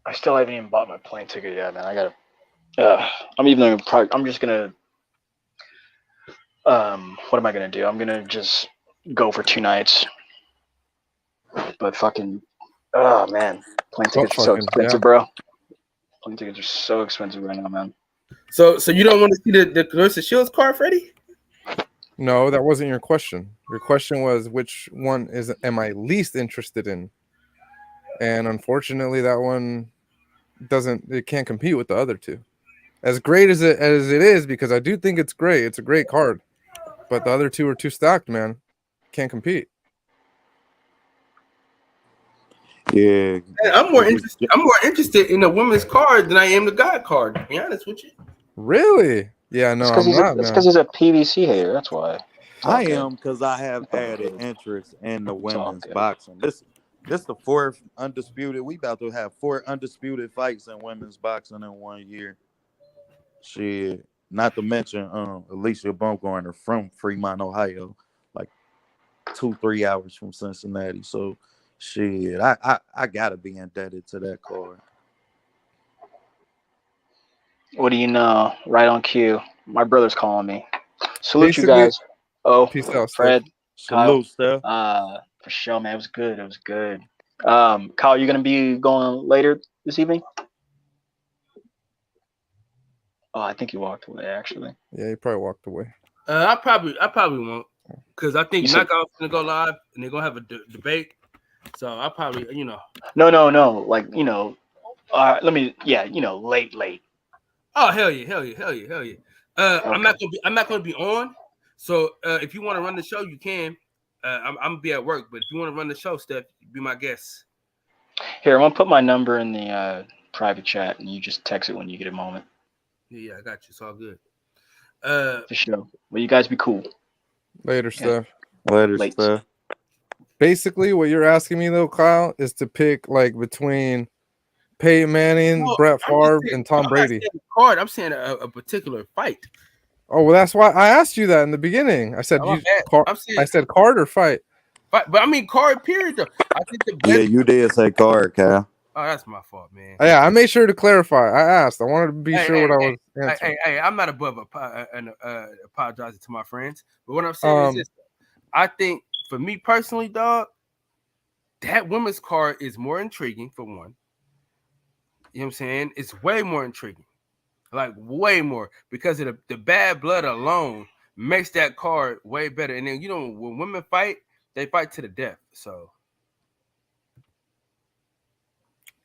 I still haven't even bought my plane ticket yet, man. I gotta. I'm just gonna. What am I gonna do? I'm gonna just go for 2 nights. But fucking, oh man, plane tickets are so expensive, bro. Plane tickets are so expensive right now, man. So you don't want to see the Clarissa Shields card, Freddie? No, that wasn't your question. Your question was which one am I least interested in? And unfortunately, that one can't compete with the other two. As great as it is, because I do think it's great. It's a great card, but the other two are too stacked, man. Can't compete. Yeah, I'm more interested in the women's card than I am the God card. To be honest with you. Really? Yeah, no, I'm not. It's because he's a PVC hater. That's why. I am because I have added interest in the women's boxing. This the 4th undisputed. We about to have 4 undisputed fights in women's boxing in 1 year. Shit, not to mention Alicia Baumgartner from Fremont, Ohio, like 2-3 hours from Cincinnati. So shit, I gotta be indebted to that card. What do you know? Right on cue. My brother's calling me. Salute you guys. Oh, peace out, Fred. Salute, Steph. For sure, man. It was good. It was good. Kyle, you gonna be going later this evening? Oh, I think he walked away actually. Yeah, he probably walked away. I probably won't, because I think You said- Knockout's gonna go live and they're gonna have a debate. So I probably, No. Like, late. Oh hell yeah. I'm not gonna be on. So if you want to run the show, you can. I'm gonna be at work, but if you want to run the show, Steph, be my guest. Here, I'm gonna put my number in the private chat, and you just text it when you get a moment. Yeah, I got you. It's all good. For sure. Well, you guys be cool. Later, Steph. Later, Late. Steph. Basically, what you're asking me though, Kyle, is to pick like between Peyton Manning, No, Brett I'm just Favre, saying- and Tom I'm not Brady. saying a card. I'm saying a particular fight. Oh, well, that's why I asked you that in the beginning. I said Oh, my you. bad. I'm saying- I said card or fight. But I mean card. Period. Though. I think the best. Yeah, you did say card, Cal. Oh, that's my fault, man. Yeah, I made sure to clarify. I asked. I wanted to be sure what I was answering. Hey, I'm not above apologizing to my friends, but what I'm saying is this: I think for me personally, dog, that women's card is more intriguing for one. You know what I'm saying? It's way more intriguing, like way more, because of the bad blood alone makes that card way better. And then when women fight, they fight to the death. So.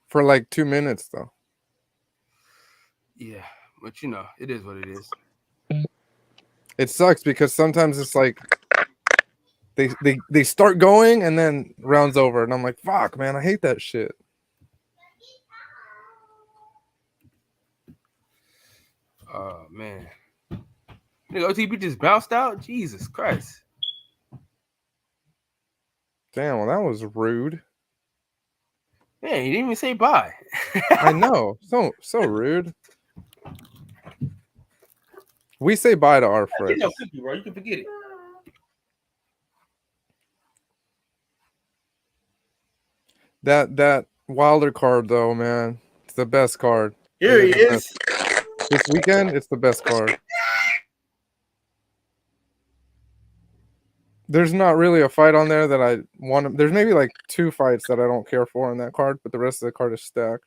For like 2 minutes, though. Yeah, but it is what it is. It sucks because sometimes it's like they start going and then rounds over, and I'm like, fuck, man, I hate that shit. Oh man, nigga, OTB just bounced out. Jesus Christ! Damn, well, that was rude. Yeah, he didn't even say bye. I know, so rude. We say bye to our friends. Bro, you can forget it. That Wilder card though, man, it's the best card. Here he is. This weekend, it's the best card. There's not really a fight on there that I want. There's maybe like 2 fights that I don't care for on that card, but the rest of the card is stacked.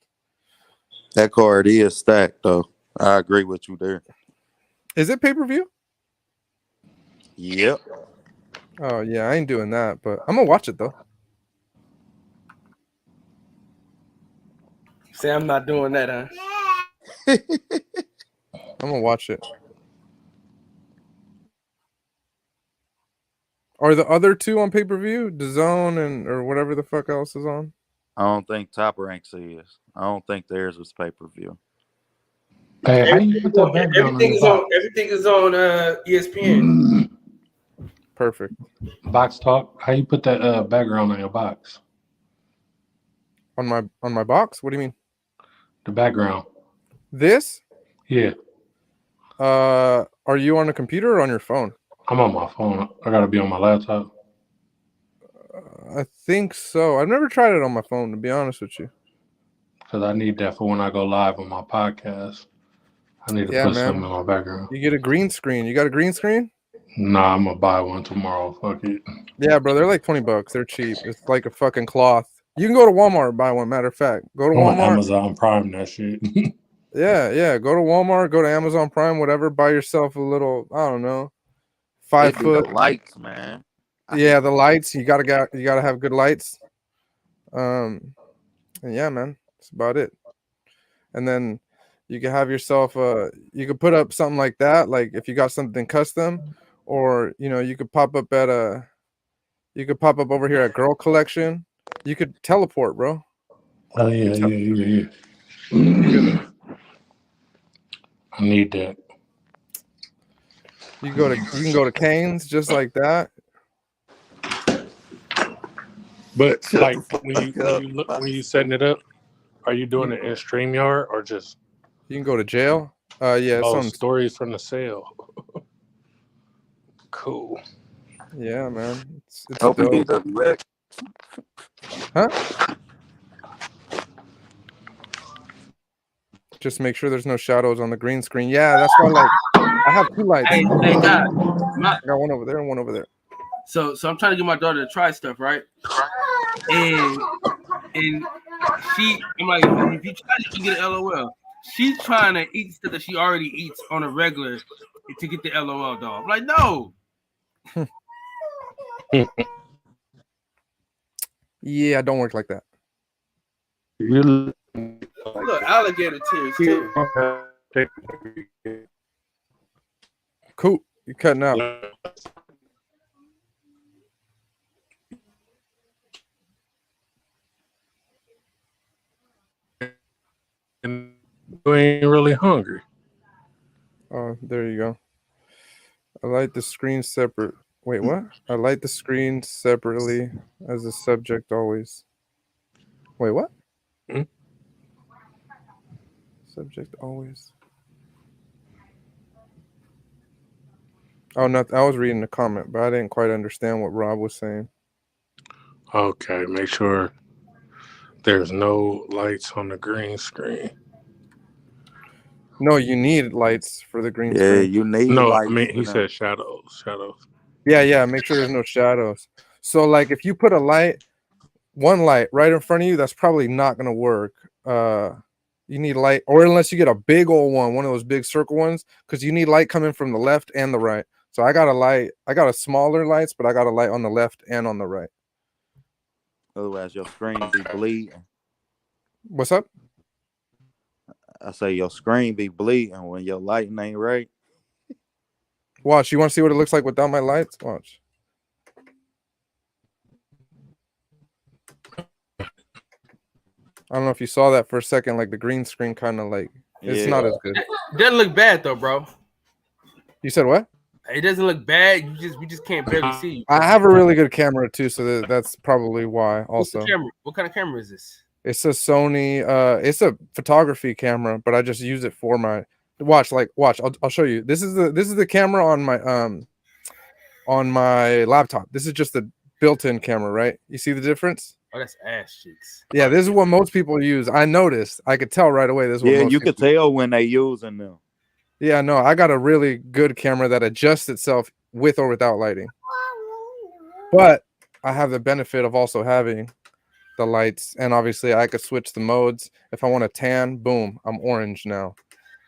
That card is stacked, though. I agree with you there. Is it pay-per-view? Yep. Oh yeah, I ain't doing that, but I'm gonna watch it though. Say I'm not doing that, huh? I'm gonna watch it. Are the other 2 on pay-per-view? DAZN or whatever the fuck else is on? I don't think Top Ranks is. I don't think theirs was pay-per-view. Hey, how you put that background Everything is on ESPN. Perfect. Box talk. How you put that background on your box? On my box? What do you mean? The background. This? Yeah. Are you on a computer or on your phone? I'm on my phone. I gotta be on my laptop. I think so. I've never tried it on my phone, to be honest with you. Because I need that for when I go live on my podcast. I need to put something in my background. You get a green screen. You got a green screen? Nah, I'm gonna buy one tomorrow. Fuck it. Yeah, bro. They're like $20. They're cheap. It's like a fucking cloth. You can go to Walmart and buy one. Matter of fact, go to I'm on Walmart. Amazon Prime that shit. Yeah. Go to Walmart. Go to Amazon Prime. Whatever. Buy yourself a little. I don't know. 5 foot the lights, man. Yeah, the lights. You gotta have good lights. And yeah, man, that's about it. And then you can have yourself you could put up something like that, like if you got something custom, or you could pop up over here at Girl Collection. You could teleport, bro. Oh yeah. I need that. You can go to Cane's just like that. But like when you setting it up, are you doing it in StreamYard or just? You can go to jail. Yeah. Oh, stories from the sale. Cool. Yeah, man. It's Open dope. DWX. Huh? Just make sure there's no shadows on the green screen. Yeah, that's why. Like, I have 2 lights. Hey, God. I got one over there and one over there. So I'm trying to get my daughter to try stuff, right? And she, I'm like, if you try it, you can get an LOL. she's trying to eat stuff that she already eats on a regular to get the LOL dog. I'm like, no. Yeah, I don't work like that. Look, alligator tears too. Cool. You're cutting out. And you ain't really hungry. Oh, there you go. I like the screen separate. Wait, what? I like the screen separately as a subject always. Wait, what? Hmm? Subject always. Oh, no, I was reading the comment, but I didn't quite understand what Rob was saying. Okay, make sure there's no lights on the green screen. No, you need lights for the green Yeah, screen. you need No, lights. I mean, he for said them. shadows. Yeah, make sure there's no shadows. So, like, if you put a light, one light right in front of you, that's probably not going to work. You need light, or unless you get a big old one of those big circle ones, because you need light coming from the left and the right. So I got a smaller lights, but I got a light on the left and on the right. Otherwise, your screen be bleeding. What's up? I say your screen be bleeding when your lighting ain't right. Watch. You want to see what it looks like without my lights? Watch. I don't know if you saw that for a second. Like the green screen, kind of like it's not as good. It doesn't look bad though, bro. You said what? It doesn't look bad. We just can't barely see you. I have a really good camera too, so that's probably why. Also, What's the camera? What kind of camera is this? It's a Sony. It's a photography camera, but I just use it for my watch. I'll show you. This is the camera on my laptop. This is just the built-in camera, right? You see the difference? Oh, that's ass cheeks. Yeah, this is what most people use. I noticed. I could tell right away. This is what most you people could tell when they using them. Yeah, no, I got a really good camera that adjusts itself with or without lighting. But I have the benefit of also having the lights, and obviously I could switch the modes. If I want to tan, boom, I'm orange now.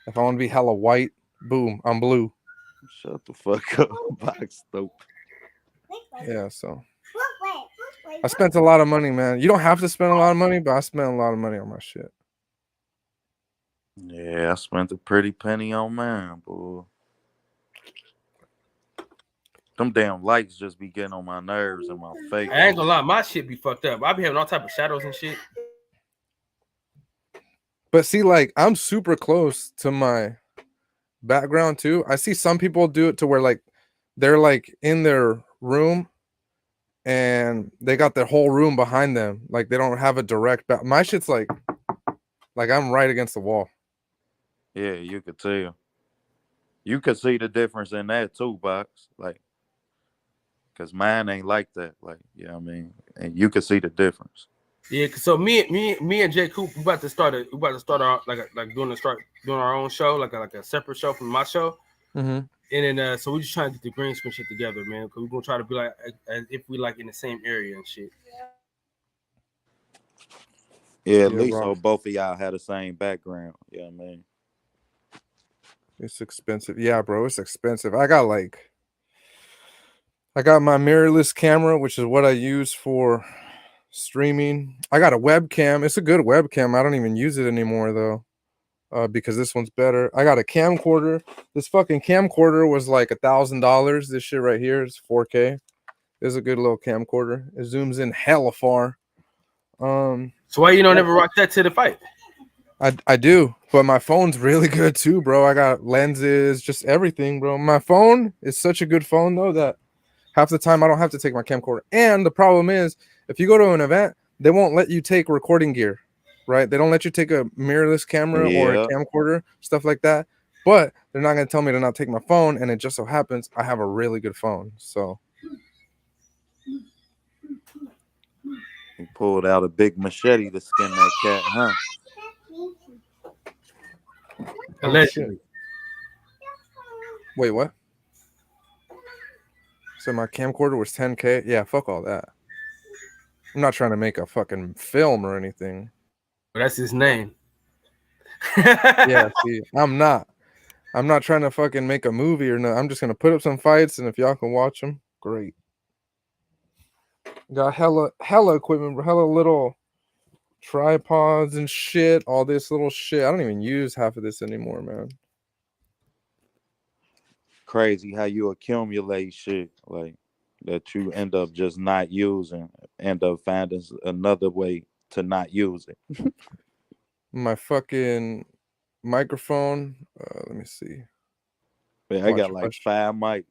If I want to be hella white, boom, I'm blue. Shut the fuck up, box dope. Yeah, so I spent a lot of money, man. You don't have to spend a lot of money, but I spent a lot of money on my shit. Yeah, I spent a pretty penny on mine, boy. Them damn lights just be getting on my nerves and my face. I ain't gonna lie, my shit be fucked up. I be having all type of shadows and shit. But see, like, I'm super close to my background too. I see some people do it to where like they're like in their room and they got their whole room behind them. Like they don't have a direct back. My shit's like I'm right against the wall. Yeah, you could tell. You could see the difference in that too, Box. Like, cause mine ain't like that. Like, you know what I mean? And you could see the difference. Yeah, so me and Jay Coop, we about to start our doing our own show, like a separate show from my show. Mm-hmm. And then so we just trying to get the green screen shit together, man. Cause we're gonna try to be like as if we like in the same area and shit. Yeah, at least so both of y'all had the same background. You know what I mean? It's expensive. Yeah, bro, it's expensive. I got my mirrorless camera, which is what I use for streaming. I got a webcam. It's a good webcam. I don't even use it anymore though, because this one's better. I got a camcorder. This fucking camcorder was like $1,000. This shit right here is 4K. It's a good little camcorder. It zooms in hella far. So why you don't ever rock that to the fight? I do, but my phone's really good too, bro. I got lenses, just everything, bro. My phone is such a good phone though that half the time I don't have to take my camcorder. And the problem is, if you go to an event, they won't let you take recording gear, right? They don't let you take a mirrorless camera or a camcorder, stuff like that. But they're not going to tell me to not take my phone. And it just so happens I have a really good phone. So he pulled out a big machete to skin that cat, huh? Allegedly. Wait, what? So my camcorder was 10K? Yeah, fuck all that. I'm not trying to make a fucking film or anything. But that's his name. Yeah, see, I'm not trying to fucking make a movie or no. I'm just gonna put up some fights, and if y'all can watch them, great. Got hella equipment, hella little tripods and shit. All this little shit. I don't even use half of this anymore, man. Crazy how you accumulate shit like that you end up just not using, end up finding another way to not use it. My fucking microphone. Let me see. Man, I got like 5 mics.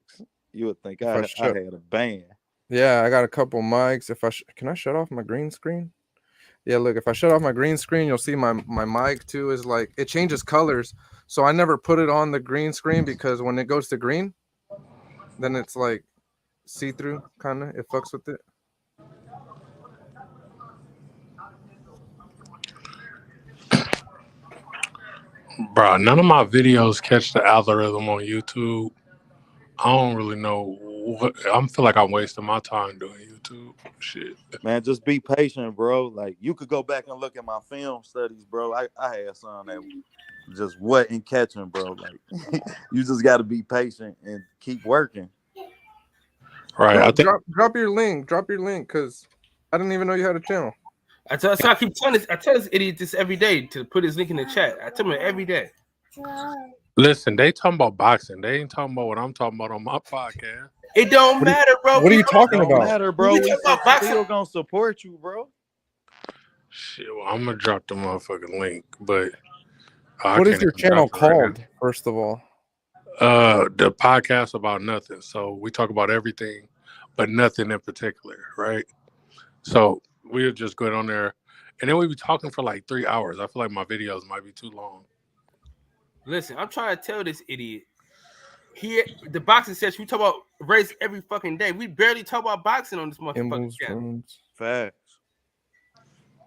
You would think I had a band. Yeah, I got a couple mics. If can I shut off my green screen? Yeah, look, if I shut off my green screen, you'll see my mic too is like it changes colors. So I never put it on the green screen because when it goes to green, then it's like see-through kind of. It fucks with it. Bro, none of my videos catch the algorithm on YouTube. I don't really know what. I feel like I'm wasting my time doing YouTube shit. Man, just be patient, bro. Like you could go back and look at my film studies, bro. I had some that just wasn't catching, bro. Like you just got to be patient and keep working. Right. Bro, I think drop your link. Drop your link because I didn't even know you had a channel. I tell this idiot this every day to put his link in the chat. I tell him every day. Listen, they talking about boxing. They ain't talking about what I'm talking about on my podcast. It don't matter, bro. What are you talking Don't about? matter, bro. We still gonna support you, bro. Shit, well, I'm gonna drop the motherfucking link, but what is your channel called? First of all, the podcast about nothing. So we talk about everything, but nothing in particular, right? So we'll just go on there, and then we be talking for like 3 hours. I feel like my videos might be too long. Listen, I'm trying to tell this idiot. The boxing session, we talk about race every fucking day. We barely talk about boxing on this motherfucking channel. Facts.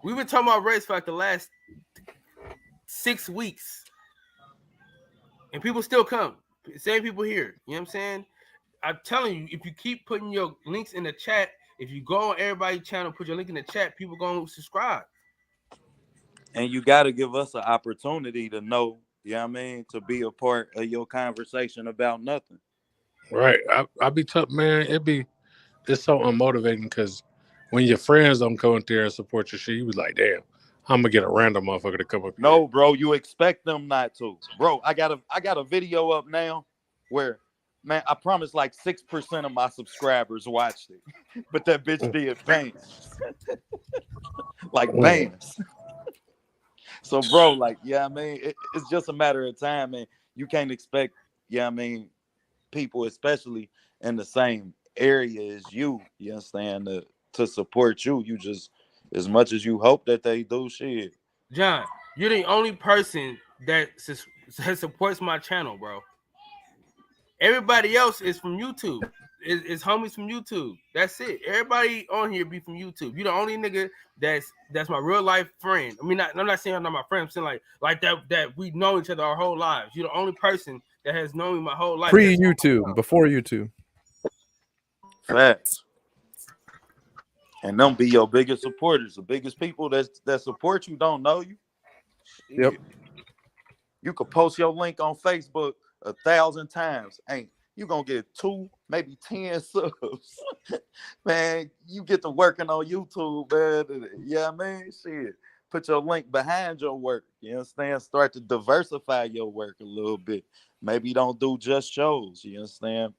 We've been talking about race for like the last 6 weeks. And people still come. Same people here. You know what I'm saying? I'm telling you, if you keep putting your links in the chat, if you go on everybody's channel, put your link in the chat, people going to subscribe. And you got to give us an opportunity to know, you know what I mean, to be a part of your conversation about nothing. Right. I be tough, man. It's so unmotivating because when your friends don't come up there and support your shit, you was like, damn, I'm gonna get a random motherfucker to come up. No, bro, you expect them not to. Bro, I got a video up now where, man, I promise like 6% of my subscribers watched it. But that bitch did bans. Like bans. So, bro, like, yeah, I mean, it's just a matter of time, man. You can't expect, I mean, people, especially in the same area as you understand, to support you. You just, as much as you hope that they do, shit. John, you're the only person that supports my channel, bro. Everybody else is from YouTube. It's homies from YouTube. That's it. Everybody on here be from YouTube. You're the only nigga that's my real life friend. I mean, I'm not saying I'm not my friend. I'm saying like that we know each other our whole lives. You're the only person that has known me my whole life. Pre-YouTube, before YouTube. Facts. And them be your biggest supporters. The biggest people that support you don't know you. Yep. You could post your link on Facebook 1,000 times. Ain't you gonna get 2, maybe 10 subs. Man, you get to working on YouTube, man. Yeah, man, shit. Put your link behind your work. You understand? Start to diversify your work a little bit. Maybe don't do just shows. You understand?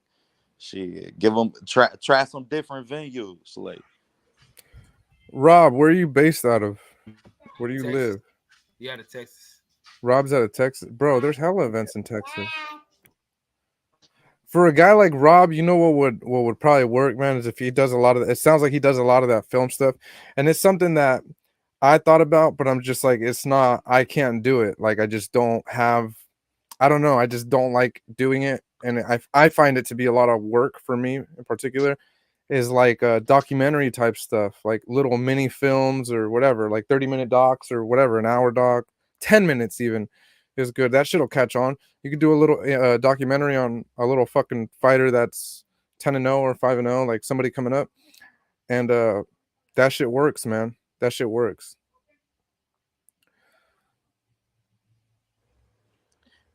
Shit. Give them try some different venues. Like, Rob, where are you based out of? Where do you Texas. live? Yeah, out of Texas. Rob's out of Texas. Bro, there's hella events in Texas. For a guy like Rob, you know what would probably work, man, is if he does a lot of it sounds like he does a lot of that film stuff. And it's something that I thought about, but I'm just like, it's not, I can't do it. Like, I just don't have, I don't know. I just don't like doing it. And I find it to be a lot of work for me in particular, is like documentary type stuff, like little mini films or whatever, like 30-minute docs or whatever, an hour doc, 10 minutes even is good. That shit'll catch on. You could do a little documentary on a little fucking fighter that's 10-0 or 5-0, like somebody coming up. And that shit works, man. That shit works.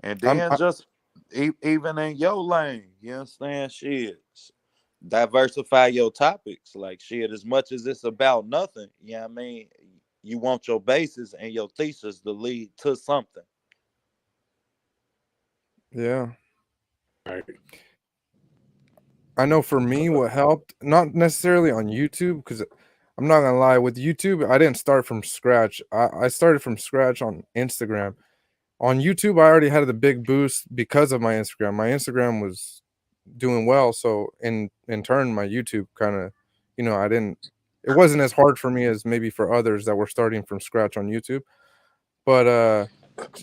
And then just even in your lane, you understand? Shit, diversify your topics. Like shit, as much as it's about nothing, you know what I mean? You want your basis and your thesis to lead to something. Yeah. I know for me, what helped, not necessarily on YouTube, because I'm not gonna lie, with YouTube, I didn't start from scratch. I started from scratch on Instagram. On YouTube, I already had the big boost because of my Instagram. My Instagram was doing well, so in turn, my YouTube kind of, it wasn't as hard for me as maybe for others that were starting from scratch on YouTube. But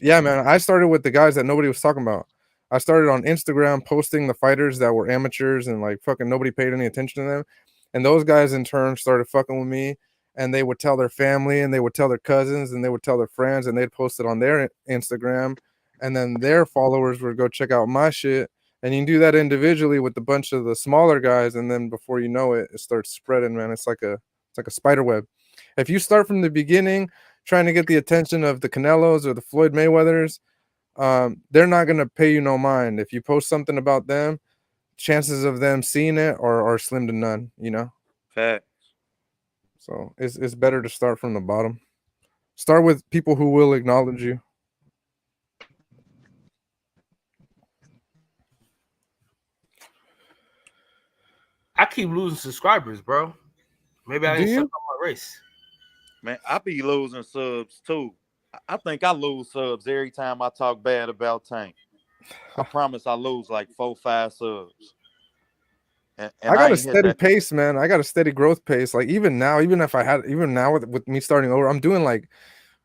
yeah, man, I started with the guys that nobody was talking about. I started on Instagram posting the fighters that were amateurs and like fucking nobody paid any attention to them. And those guys in turn started fucking with me, and they would tell their family and they would tell their cousins and they would tell their friends, and they'd post it on their Instagram, and then their followers would go check out my shit. And you can do that individually with a bunch of the smaller guys, and then before you know it, it starts spreading, man. It's like a spider web. If you start from the beginning trying to get the attention of the Canelos or the Floyd Mayweathers, they're not going to pay you no mind. If you post something about them, chances of them seeing it are slim to none, Fact. So it's better to start from the bottom. Start with people who will acknowledge you. I keep losing subscribers, bro. Maybe I didn't step on my race. Man, I be losing subs too. I think I lose subs every time I talk bad about Tank. I promise I lose like 4-5 subs. And I got a steady pace, man. I got a steady growth pace. Like even now with me starting over, I'm doing like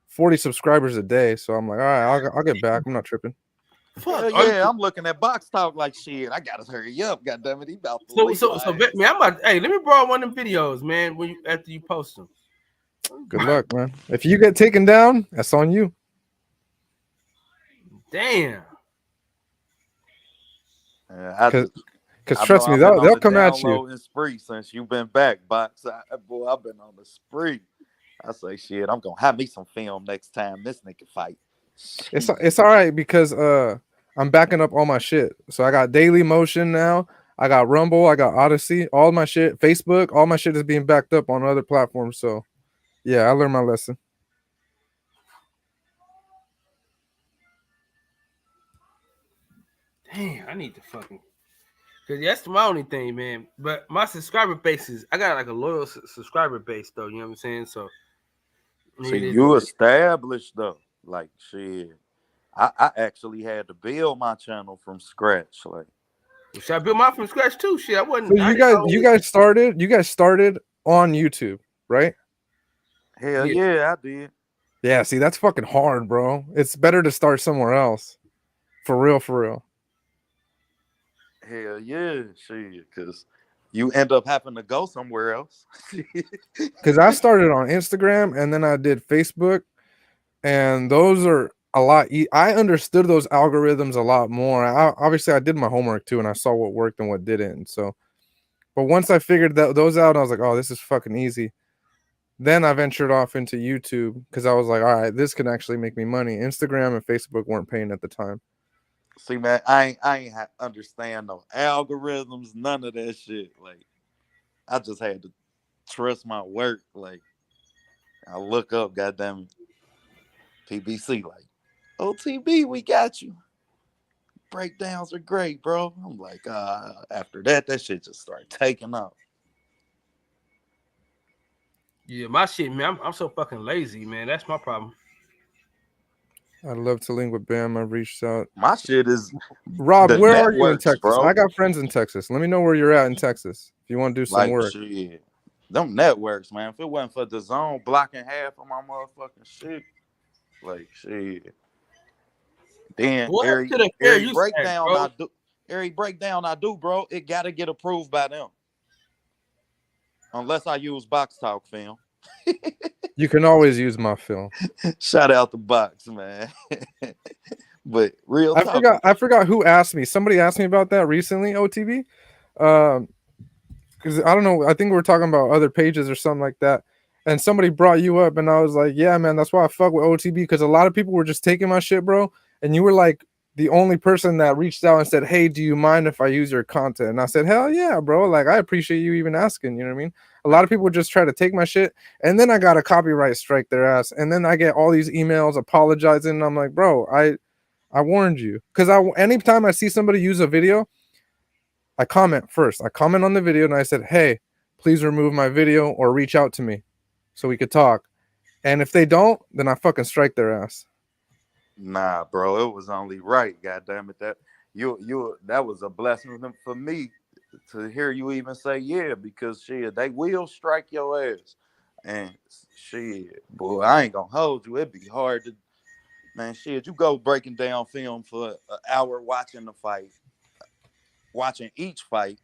40 subscribers a day. So I'm like, all right, I'll get back. I'm not tripping. Hell yeah, I'm looking at Box Talk like shit. I gotta hurry up. Goddamn it, he about to So man, I'm about. Hey, let me borrow one of them videos, man. After you post them. Good luck, man. If you get taken down, that's on you. Damn. Because trust me, they'll come at you. Spree since you've been back, Box. Boy, I've been on the spree. I say shit. I'm gonna have me some film next time this nigga fight. It's all right because I'm backing up all my shit. So I got Daily Motion now. I got Rumble. I got Odyssey. All my shit, Facebook. All my shit is being backed up on other platforms. So yeah, I learned my lesson. Damn, I need to fucking. Because that's my only thing, man. But my subscriber base I got like a loyal subscriber base, though. You know what I'm saying? So you established, though. Like, shit. I actually had to build my channel from scratch. Like, should I build mine from scratch, too? Shit, I wasn't. So you guys started on YouTube, right? Hell yeah, I did. Yeah, see, that's fucking hard, bro. It's better to start somewhere else. For real, for real. Hell yeah, shit, because you end up having to go somewhere else. Because I started on Instagram and then I did Facebook, and those are a lot. I understood those algorithms a lot more. Obviously, I did my homework too, and I saw what worked and what didn't. And so, but once I figured those out, I was like, oh, this is fucking easy. Then I ventured off into YouTube because I was like, all right, this can actually make me money. Instagram and Facebook weren't paying at the time. See, man, I ain't understand no algorithms, none of that shit. Like, I just had to trust my work. Like, I look up, goddamn PBC, like, OTB, we got you. Breakdowns are great, bro. I'm like, after that shit just started taking off. Yeah, my shit, man. I'm so fucking lazy, man. That's my problem. I'd love to link with Bam. I reached out. My shit is Rob. Where are you in Texas? Bro. I got friends in Texas. Let me know where you're at in Texas if you want to do some work. Shit. Them networks, man. If it wasn't for the zone blocking half of my motherfucking shit, like shit. Then every breakdown I do, bro, it gotta get approved by them. Unless I use Box Talk film. You can always use my film. Shout out the Box, man. But real talk. I forgot who asked me. Somebody asked me about that recently, OTB. Because I don't know, I think we were talking about other pages or something like that. And somebody brought you up, and I was like, yeah, man, that's why I fuck with OTB, because a lot of people were just taking my shit, bro. And you were like the only person that reached out and said, "Hey, do you mind if I use your content?" And I said, "Hell yeah, bro. Like, I appreciate you even asking." You know what I mean? A lot of people just try to take my shit, and then I got a copyright strike their ass, and then I get all these emails apologizing. And I'm like, bro, I warned you, because anytime I see somebody use a video, I comment first. I comment on the video, and I said, "Hey, please remove my video or reach out to me so we could talk." And if they don't, then I fucking strike their ass. Nah, bro, it was only right. God damn it, that that was a blessing for me to hear you even say yeah, because shit, they will strike your ass, and shit, boy, I ain't gonna hold you. It'd be hard to, man, shit. You go breaking down film for an hour watching the fight, watching each fight,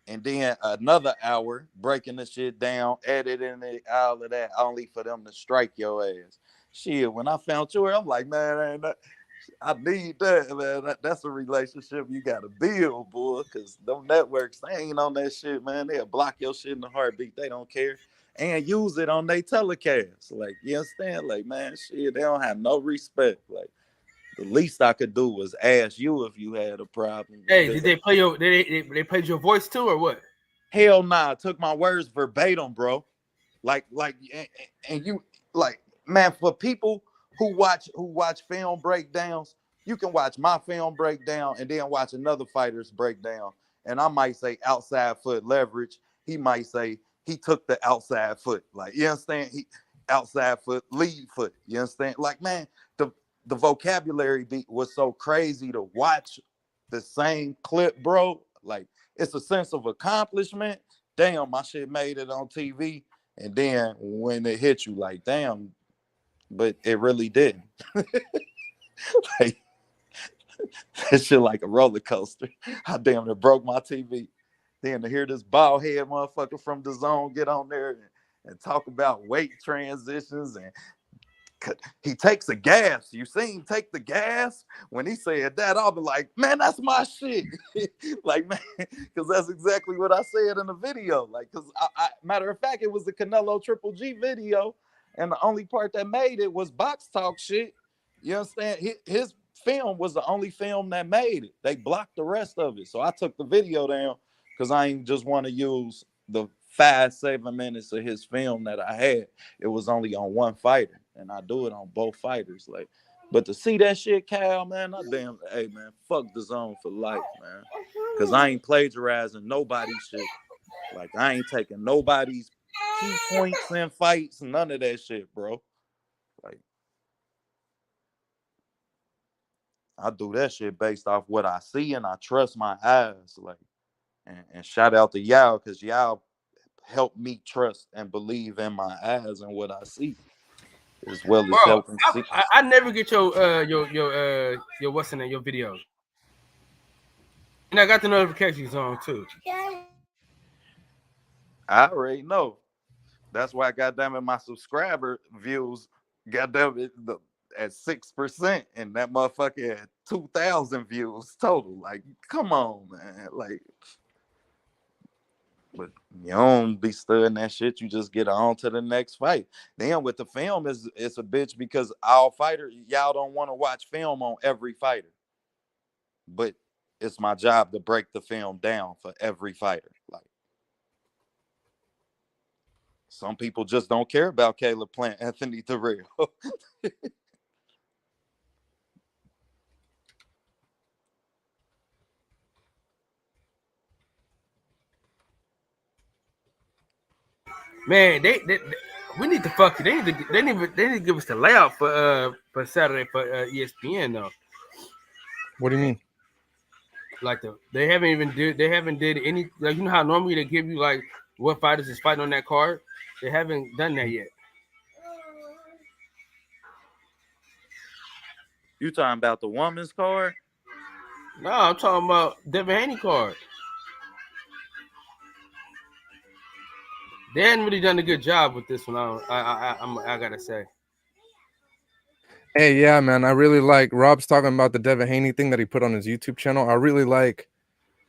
and then another hour breaking the shit down, editing it, all of that, only for them to strike your ass. Shit, when I found you, I'm like, man, I need that, man. That's a relationship you gotta build, boy. Cause them networks, they ain't on that shit, man. They'll block your shit in a heartbeat. They don't care. And use it on their telecast. Like, you understand? Like, man, shit, they don't have no respect. Like, the least I could do was ask you if you had a problem. Hey, did they play your they played your voice too or what? Hell nah, I took my words verbatim, bro. Like, and you, like, man, for people who watch film breakdowns, you can watch my film breakdown and then watch another fighter's breakdown. And I might say outside foot leverage. He might say he took the outside foot. Like, you understand? He outside foot, lead foot. You understand? Like, man, the vocabulary was so crazy to watch the same clip, bro. Like, it's a sense of accomplishment. Damn, my shit made it on TV. And then when it hit you, like, damn, but it really didn't. Like, that shit like a roller coaster. I damn near broke my TV. Then to hear this bald head motherfucker from the zone get on there and talk about weight transitions, and he takes a gas. You see him take the gas? When he said that, I'll be like, man, that's my shit. Like, man, because that's exactly what I said in the video. Like, because matter of fact, it was the Canelo Triple G video, and the only part that made it was box talk shit. You understand? His film was the only film that made it. They blocked the rest of it. So I took the video down because I ain't just want to use the 5-7 minutes of his film that I had. It was only on one fighter, and I do it on both fighters. Like, but to see that shit, Cal, man, hey, man, fuck the zone for life, man. Because I ain't plagiarizing nobody's shit. Like, I ain't taking nobody's key points in fights, none of that shit, bro. Like, I do that shit based off what I see, and I trust my eyes. Like, and shout out to y'all, because y'all help me trust and believe in my eyes and what I see, as well as helping see. I never get your what's in there, your video. And I got the notifications on too. I already know. That's why, goddamn it, my subscriber views, goddamn it, at 6%, and that motherfucker had 2,000 views total. Like, come on, man. Like, but you don't be studying that shit. You just get on to the next fight. Then with the film, it's a bitch, because all fighters, y'all don't want to watch film on every fighter. But it's my job to break the film down for every fighter. Like, some people just don't care about Caleb Plant, Anthony Terrell. Man, we need to fuck it. They need to give us the layout for Saturday for ESPN though. What do you mean? Like they haven't did any, like, you know how normally they give you like what fighters is fighting on that card. They haven't done that yet. You talking about the women's card? No, I'm talking about Devin Haney card. They hadn't really done a good job with this one. I gotta say. Hey, yeah, man. I really like Rob's talking about the Devin Haney thing that he put on his YouTube channel. I really like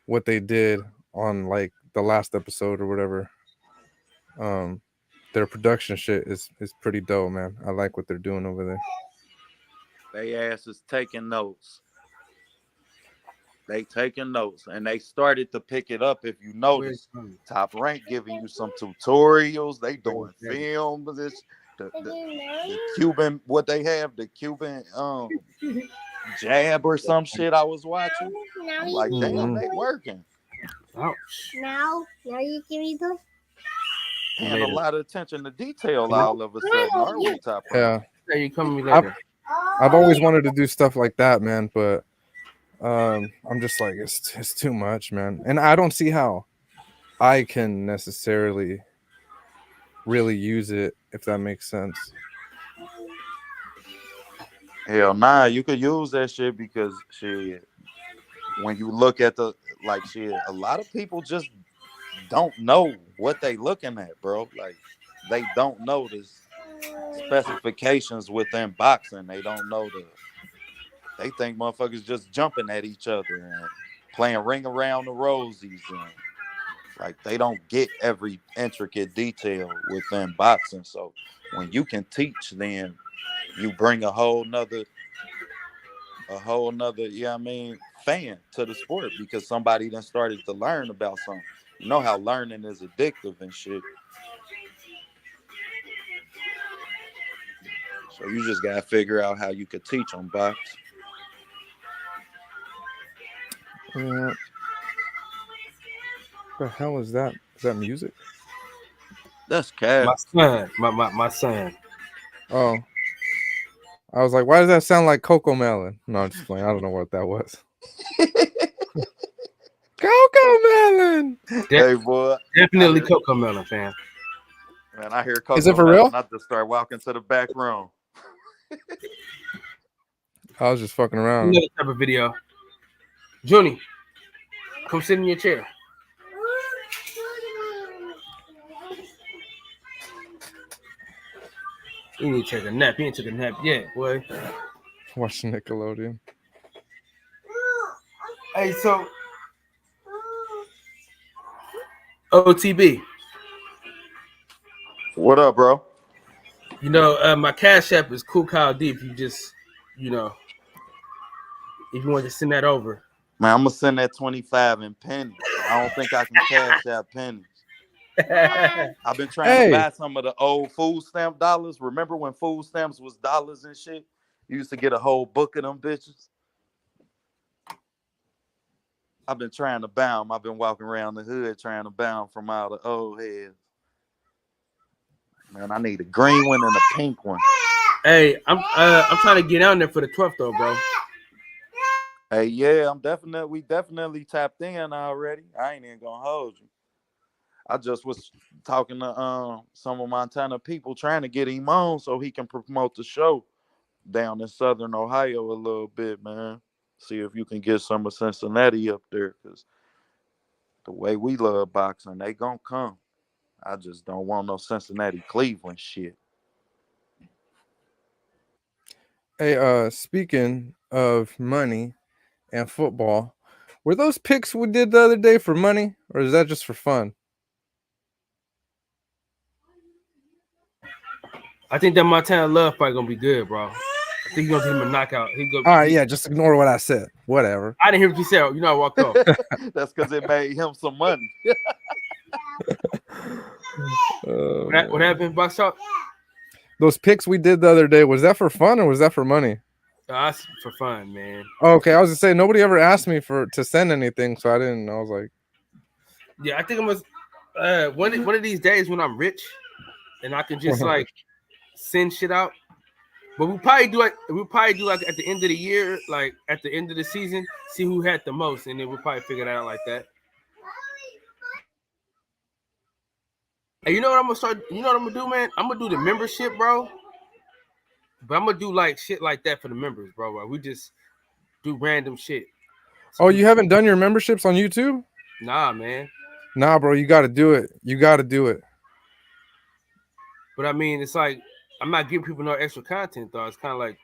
what they did on like the last episode or whatever. Their production shit is pretty dope, man. I like what they're doing over there. They ass is taking notes. They taking notes, and they started to pick it up. If you notice, Top Rank giving you some tutorials. They doing films. The Cuban, what they have, the Cuban jab or some shit I was watching. I'm like, damn, they working. Now you give me those. Paying a lot of attention to detail all of a sudden, aren't we, Top Rank? Yeah. You coming later? I've always wanted to do stuff like that, man, but I'm just like it's too much, man, and I don't see how I can necessarily really use it, if that makes sense. Hell nah, you could use that shit because shit, when you look at the like shit, a lot of people just don't know what they looking at, bro. Like they don't know the specifications within boxing. They don't know they think motherfuckers just jumping at each other and playing ring around the rosies, and like they don't get every intricate detail within boxing. So when you can teach, then you bring a whole nother, you know what I mean, fan to the sport because somebody then started to learn about something. You know how learning is addictive and shit. So you just gotta figure out how you could teach them box. Yeah. What the hell is that? Is that music? That's cat. My son. My son. Oh. I was like, why does that sound like Coco Melon? No, I'm just playing. I don't know what that was. Coco Melon. Hey boy. Definitely Coco Melon, fam. Man, I hear Coco Is it for Melon, real? I just start walking to the back room. I was just fucking around. Another type of video. Junie, come sit in your chair. You need to take a nap. You ain't took a nap yet, boy. Watch Nickelodeon. Hey, so OTB. What up, bro? You know, my Cash App is Cool Kyle D. If you just, if you want to send that over. Man, I'm gonna send that 25 in pennies. I don't think I can cash out pennies. I've been trying to buy some of the old food stamp dollars. Remember when food stamps was dollars and shit? You used to get a whole book of them bitches. I've been trying to buy them. I've been walking around the hood trying to buy them from all the old heads. Man, I need a green one and a pink one. Hey, I'm trying to get down there for the 12th though, bro. Hey, yeah, we definitely tapped in already. I ain't even gonna hold you. I just was talking to some of Montana people trying to get him on so he can promote the show down in Southern Ohio a little bit, man. See if you can get some of Cincinnati up there, because the way we love boxing, they gonna come. I just don't want no Cincinnati, Cleveland shit. Hey, speaking of money and football, were those picks we did the other day for money, or is that just for fun? I think that Montana Love fight gonna be good, bro. I think he's gonna give him a knockout. All right, yeah, just ignore what I said. Whatever. I didn't hear what you said. You know, I walked off. That's because it made him some money. What happened, Box Talk? Those picks we did the other day, was that for fun or was that for money? That's for fun, man. Oh, okay, I was gonna say nobody ever asked me to send anything, so I didn't. I was like, yeah, I think I'm one of these days when I'm rich and I can just like send shit out. But we'll probably do like at the end of the year, like at the end of the season, see who had the most, and then we'll probably figure that out like that. Hey, you know what I'm gonna start? You know what I'm gonna do, man? I'm gonna do the membership, bro. But I'm gonna do like shit like that for the members, bro. Where we just do random shit. oh, you haven't done your memberships on YouTube? Nah, man. Nah, bro, you got to do it. You got to do it. But I mean, it's like I'm not giving people no extra content though. It's kind of like,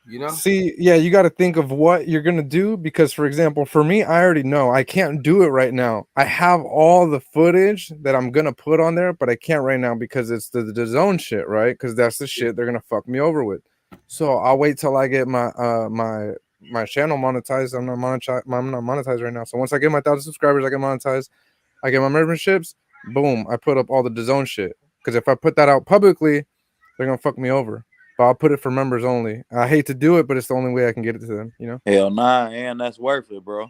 you know. See, yeah, you got to think of what you're gonna do because, for example, for me, I already know I can't do it right now. I have all the footage that I'm gonna put on there, but I can't right now because it's the zone shit, right? Because that's the shit they're gonna fuck me over with. So I'll wait till I get my my channel monetized. I'm not monetized right now. So once I get my 1,000 subscribers, I get monetized. I get my memberships. Boom! I put up all the DAZN shit. Because if I put that out publicly, they're gonna fuck me over. But I'll put it for members only. I hate to do it, but it's the only way I can get it to them. You know? Hell nah, and that's worth it, bro.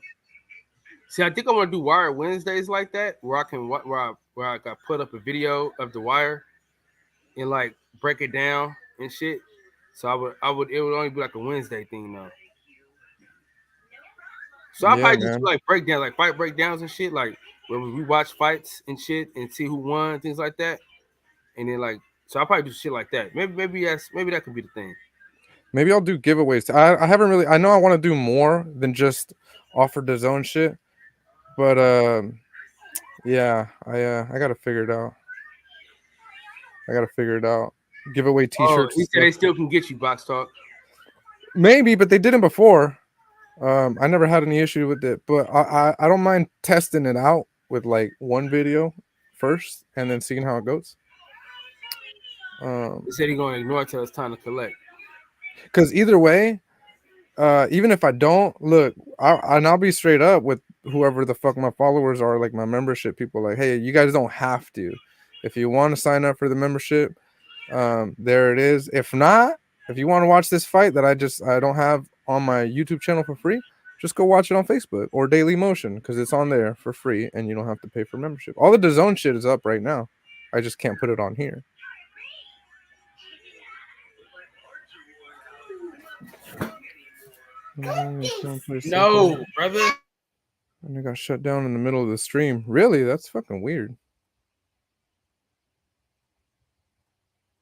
See, I think I want to do Wire Wednesdays like that, where I can where I got put up a video of the Wire and like break it down and shit. So it would only be like a Wednesday thing though. So I'll probably just do like breakdown, like fight breakdowns and shit, like where we watch fights and shit and see who won, things like that. And then like, so I'll probably do shit like that. Maybe that could be the thing. Maybe I'll do giveaways. I haven't really. I know I want to do more than just offer DAZN shit, but yeah, I gotta figure it out. Giveaway T-shirts. He said they still can get you Box Talk. Maybe, but they didn't before. I never had any issue with it, but I don't mind testing it out with like one video first and then seeing how it goes. He said he's gonna ignore it till it's time to collect. Because either way, even if I don't look, I'll be straight up with whoever the fuck my followers are, like my membership people. Like, hey, you guys don't have to. If you want to sign up for the membership, there it is. If not, if you want to watch this fight that I don't have on my YouTube channel for free, just go watch it on Facebook or Daily Motion because it's on there for free and you don't have to pay for membership. All the DAZN shit is up right now. I just can't put it on here. No, brother. And it got shut down in the middle of the stream. Really? That's fucking weird.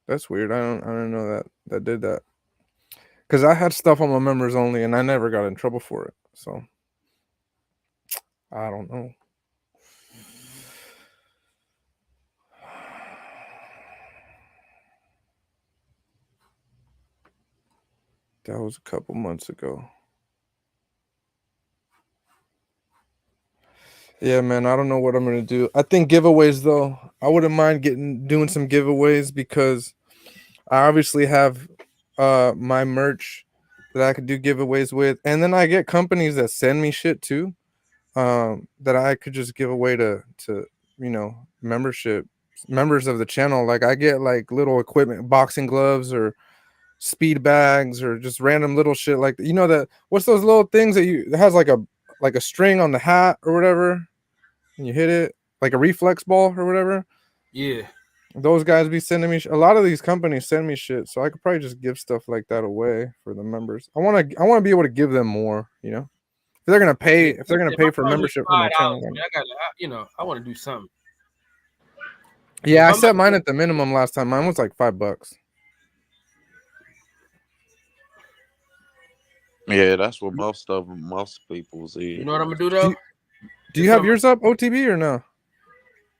That's weird. I don't know that did that. Because I had stuff on my members only and I never got in trouble for it. So I don't know. That was a couple months ago. Yeah, man, I don't know what I'm gonna do. I think giveaways though. I wouldn't mind doing some giveaways because I obviously have my merch that I could do giveaways with, and then I get companies that send me shit too, that I could just give away to members of the channel. Like I get like little equipment, boxing gloves or speed bags or just random little shit like that. What's those little things that has like a string on the hat or whatever, and you hit it like a reflex ball or whatever. Yeah. Those guys be sending me a lot of these companies send me shit, so I could probably just give stuff like that away for the members. I want to be able to give them more, If they're gonna pay, for membership for my channel, I want to do something. Yeah, I set mine at the minimum last time. Mine was like $5. Yeah, that's what most people see. You know what I'm gonna do though? Do you have yours up, OTB, or no?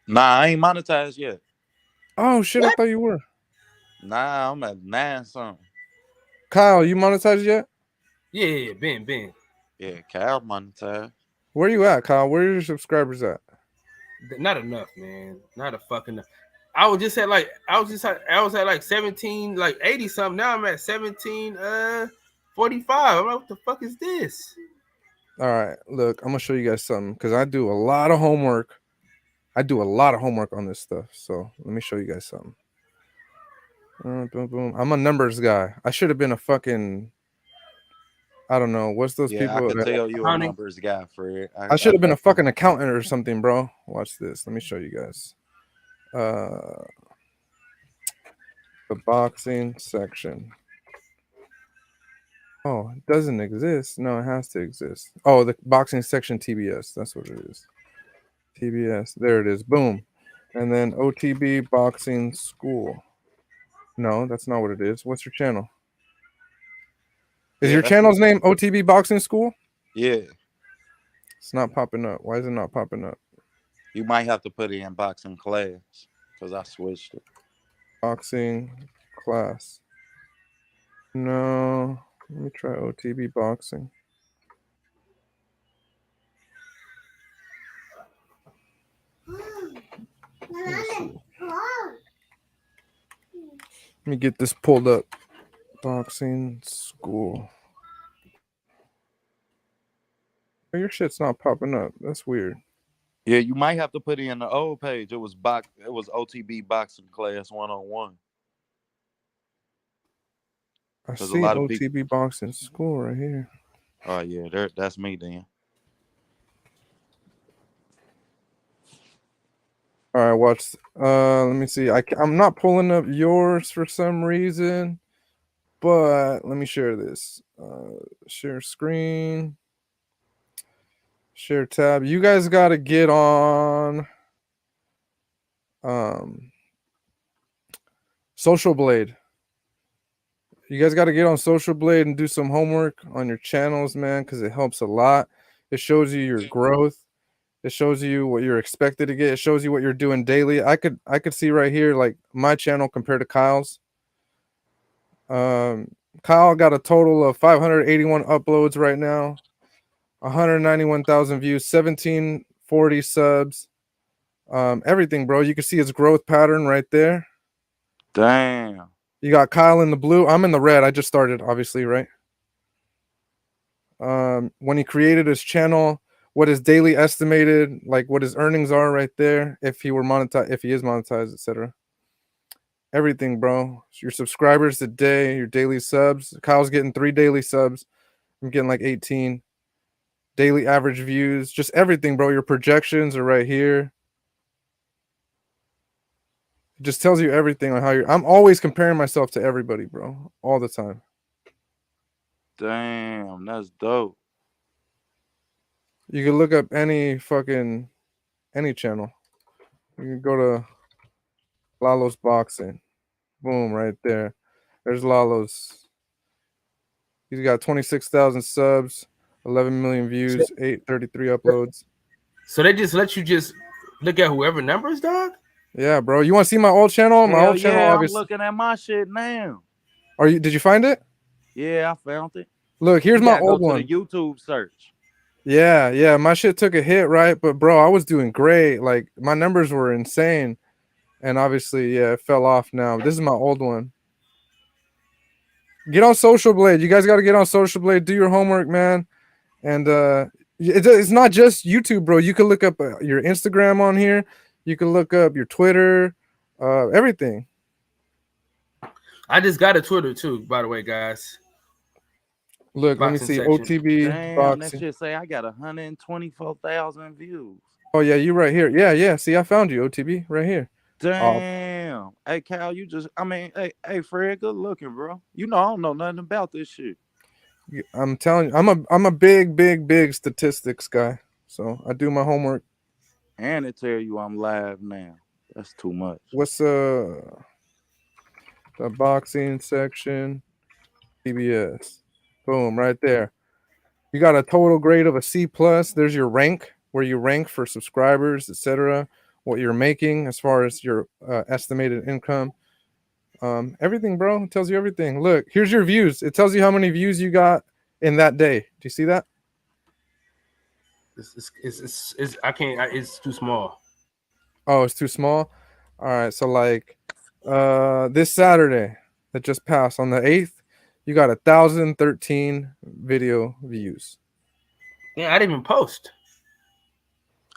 Nah, I ain't monetized yet. Oh shit, what? I thought you were. Nah, I'm at 9 something. Kyle, you monetized yet? Yeah, Ben. Yeah, Kyle monetized. Where you at, Kyle? Where are your subscribers at? Not enough, man. Not a fucking enough. I was at like 17, like 80 something. Now I'm at 17, 45. I'm like, what the fuck is this? All right, look, I'm gonna show you guys something because I do a lot of homework. On this stuff. So let me show you guys something. Boom, boom. I'm a numbers guy. I should have been a fucking. I don't know. What's those people? I could tell you a numbers guy, Fred. I should have been a fucking accountant or something, bro. Watch this. Let me show you guys. The boxing section. Oh, it doesn't exist. No, it has to exist. Oh, the boxing section TBS. That's what it is. TBS. There it is. Boom. And then OTB Boxing School. No, that's not what it is. What's your channel? Is your channel's name OTB Boxing School? Yeah. It's not popping up. Why is it not popping up? You might have to put it in boxing class because I switched it. Boxing class. No. Let me try OTB Boxing. Let me get this pulled up. Boxing school. Your shit's not popping up. That's weird. Yeah, you might have to put it in the old page. It was OTB boxing class 101. I There's see a lot of OTB people. boxing school right here. Oh yeah, that's me then. All right, watch. Let me see. I'm not pulling up yours for some reason, but let me share this. Share screen. Share tab. You guys got to get on Social Blade. You guys got to get on Social Blade and do some homework on your channels, man, because it helps a lot. It shows you your growth. It shows you what you're expected to get. It shows you what you're doing daily. I could see right here, like my channel compared to Kyle's. Kyle got a total of 581 uploads right now, 191,000 views, 1740 subs. Everything, bro. You can see his growth pattern right there. Damn. You got Kyle in the blue. I'm in the red. I just started, obviously, right? When he created his channel, what his daily estimated, like what his earnings are right there, if he were monetized, if he is monetized, etc. Everything, bro. Your subscribers a day, your daily subs. Kyle's getting 3 daily subs. I'm getting like 18. Daily average views, just everything, bro. Your projections are right here. It just tells you everything on how you're. I'm always comparing myself to everybody, bro, all the time. Damn, that's dope. You can look up any channel. You can go to Lalo's Boxing. Boom, right there. There's Lalo's. He's got 26,000 subs, 11 million views, 833 uploads. So they just let you just look at whoever numbers, dog? Yeah, bro. You want to see my old channel? My old channel, obviously. I'm looking at my shit now. Did you find it? Yeah, I found it. Look, here's my old one. Go to the YouTube search. Yeah. My shit took a hit, right? But bro, I was doing great. Like my numbers were insane. And obviously, yeah, it fell off now. This is my old one. Get on Social Blade. You guys got to get on Social Blade. Do your homework, man. And it's not just YouTube, bro. You can look up your Instagram on here. You can look up your Twitter, everything. I just got a Twitter too, by the way, guys. Look, Boxing let me see. section. OTB Damn, boxing. that shit say I got 124,000 views. Oh yeah, you right here. Yeah. See, I found you, OTB, right here. Damn. Hey, Cal, hey, Fred, good looking, bro. You know I don't know nothing about this shit. I'm telling you, I'm a big statistics guy. So I do my homework. And it tell you I'm live now. That's too much. What's the boxing section? PBS. Boom, right there. You got a total grade of a C+. There's your rank, where you rank for subscribers, etc. What you're making as far as your estimated income. Everything, bro. It tells you everything. Look, here's your views. It tells you how many views you got in that day. Do you see that? I can't. It's too small. Oh, it's too small. All right. So like, this Saturday that just passed on the 8th, you got 1,013 video views. Yeah, I didn't even post.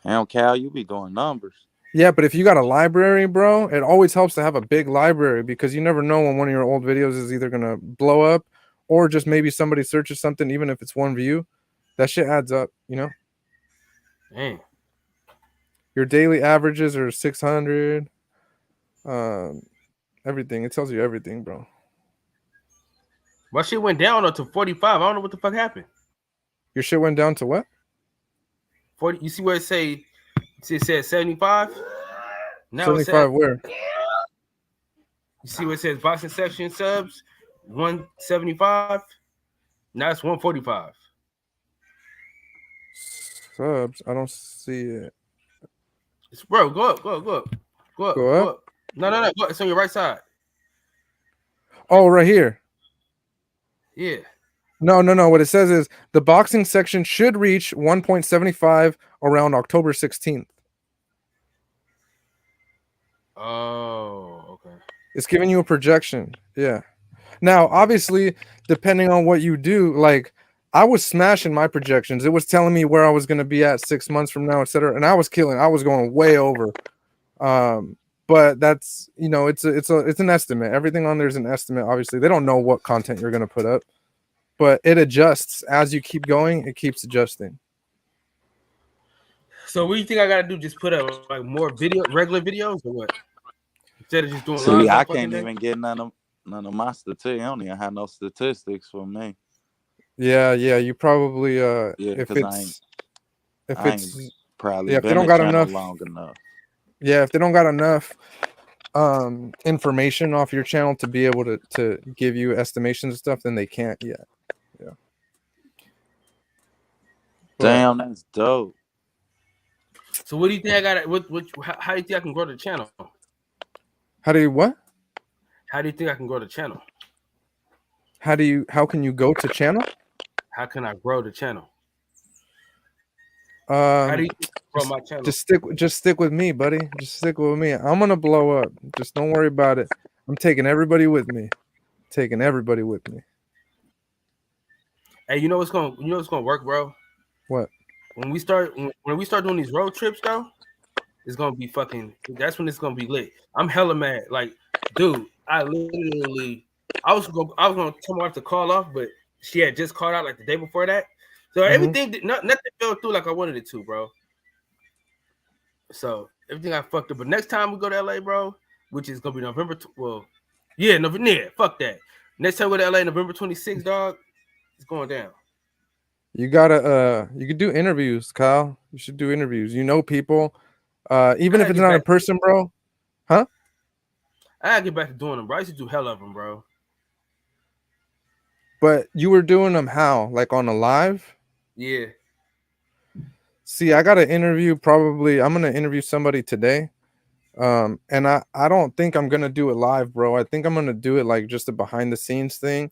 Damn, Cal, you be doing numbers. Yeah, but if you got a library, bro, it always helps to have a big library because you never know when one of your old videos is either gonna blow up or just maybe somebody searches something, even if it's one view. That shit adds up, you know. Dang. Your daily averages are 600. Everything. It tells you everything, bro. My shit went down to 45. I don't know what the fuck happened. Your shit went down to what? 40. You see where it say? See, it says 75. Now 75 where? You see where it says boxing section subs 175. Now it's 145. Subs. I don't see it. Bro, go up. Go up. No. Go, it's on your right side. Oh, right here. Yeah. No. What it says is the boxing section should reach 1.75 around October 16th. Oh, okay. It's giving you a projection. Yeah. Now, obviously, depending on what you do, like I was smashing my projections. It was telling me where I was going to be at 6 months from now, etc. And I was killing. I was going way over. But that's, you know, it's an estimate. Everything on there is an estimate. Obviously, they don't know what content you're going to put up, but it adjusts as you keep going. It keeps adjusting. So what do you think I gotta do? Just put up like more regular videos, or what? Instead of just doing See, live I all fucking can't day? even get none of my statistics. I don't even have no statistics for me. Yeah, you probably if because I ain't probably if they been don't a got channel enough long enough. Yeah, if they don't got enough information off your channel to be able to give you estimations and stuff, then they can't yet. Yeah. Damn, that's dope. So what do you think I gotta how do you think I can grow the channel? How do you what? How do you think I can grow the channel? How can you go to channel? How can I grow the channel? How do you think I can grow my channel? Just stick with me, buddy. Just stick with me. I'm gonna blow up. Just don't worry about it. I'm taking everybody with me. Taking everybody with me. Hey, you know what's gonna work, bro? What? When we start doing these road trips, though, it's gonna be fucking. That's when it's gonna be lit. I'm hella mad. Like, dude, I was gonna tell my wife to call off, but she had just called out like the day before that. So everything, nothing fell through like I wanted it to, bro. So everything I fucked up. But next time we go to LA, bro, which is gonna be November. Fuck that. Next time we go to LA, November 26th, dog, it's going down. You gotta you could do interviews, Kyle. You should do interviews. You know people. Even if it's not in person, bro. Huh? I gotta get back to doing them, bro. I used to do hell of them, bro. But you were doing them how? Like on a live? Yeah. See, I got to interview probably. I'm gonna interview somebody today. And I don't think I'm gonna do it live, bro. I think I'm gonna do it like just a behind the scenes thing.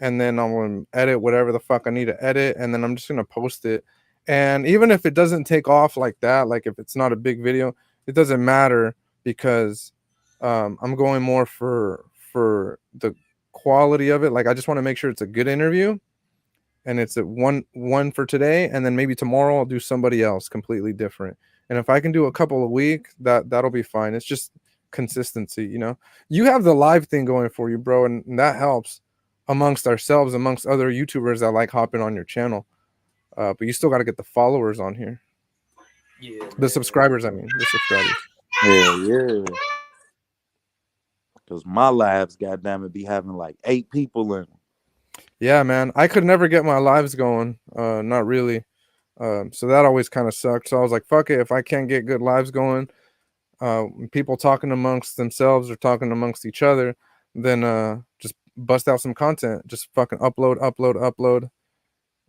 And then I'm gonna edit whatever the fuck I need to edit, and then I'm just gonna post it. And even if it doesn't take off like that, like if it's not a big video, it doesn't matter because I'm going more for the quality of it. Like I just want to make sure it's a good interview, and it's a one for today, and then maybe tomorrow I'll do somebody else completely different. And if I can do a couple a week, that'll be fine. It's just consistency, you know. You have the live thing going for you, bro, and that helps amongst ourselves, amongst other YouTubers that like hopping on your channel. But you still got to get the followers on here. Yeah. The subscribers, I mean. The subscribers. Yeah. Because my lives, goddamn it, be having like 8 people in them. Yeah, man. I could never get my lives going. Not really. So that always kind of sucked. So I was like, fuck it. If I can't get good lives going, people talking amongst themselves or talking amongst each other, then just bust out some content. Just fucking upload.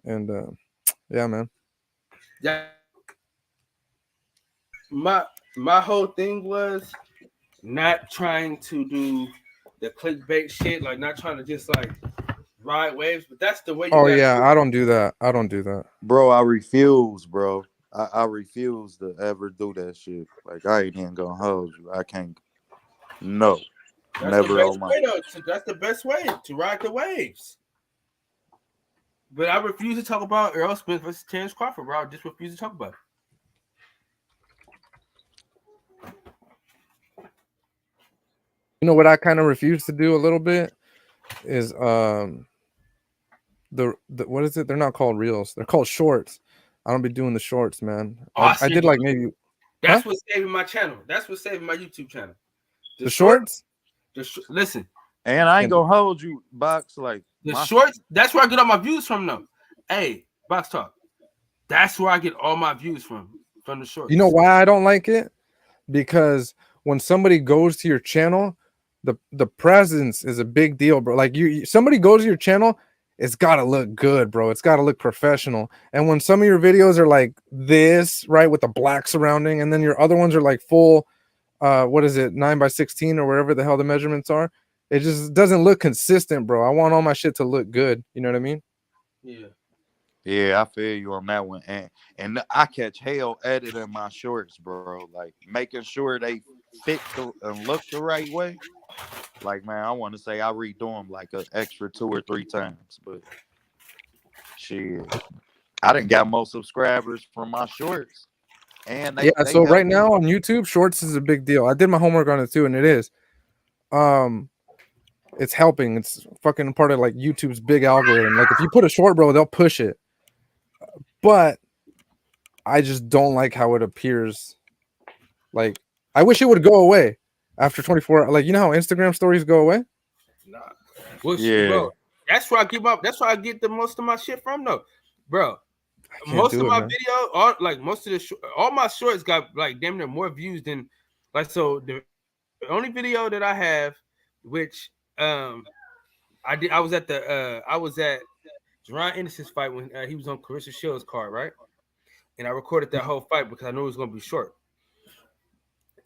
And yeah, man. Yeah. My whole thing was not trying to do the clickbait shit, like not trying to just like ride waves, but that's the way you Oh yeah, I don't do that. Bro, I refuse, bro. I refuse to ever do that shit. Like I ain't even gonna hold you. I can't. No. That's Never the on best my. way, though. That's the best way to ride the waves. But I refuse to talk about Earl Smith versus Terrence Crawford, bro. I just refuse to talk about it. You know what I kind of refuse to do a little bit is the what is it? They're not called reels. They're called shorts. I don't be doing the shorts, man. I did like maybe. That's what's saving my channel. That's what's saving my YouTube channel. The shorts. Listen. And I ain't gonna hold you, Box. Like the shorts. That's where I get all my views from, though. Hey, Box Talk. That's where I get all my views from the shorts. You know why I don't like it? Because when somebody goes to your channel, the presence is a big deal, bro. Like somebody goes to your channel, it's gotta look good, bro. It's gotta look professional. And when some of your videos are like this, right, with the black surrounding, and then your other ones are like full, what is it, 9x16 or wherever the hell the measurements are, it just doesn't look consistent, bro. I want all my shit to look good. You know what I mean? Yeah. Yeah, I feel you on that one. And I catch hell editing my shorts, bro. Like making sure they fit and look the right way, like man, I want to say I redo them like an extra 2 or 3 times. But shit, I didn't got more subscribers from my shorts, and Yeah, they so help right me. now on YouTube, shorts is a big deal. I did my homework on it too, and it is. It's helping. It's fucking part of like YouTube's big algorithm. Like if you put a short, bro, they'll push it. But I just don't like how it appears. Like I wish it would go away after 24. Like you know how Instagram stories go away? Nah. Well, Yeah. bro, that's where I get the most of my shit from, though, bro. Can't do it, my man. video, all my shorts got like damn near more views than like. So the only video that I have, which I was at Jerron Anderson's fight when he was on Clarissa Shields' card, right? And I recorded that whole fight because I knew it was gonna be short.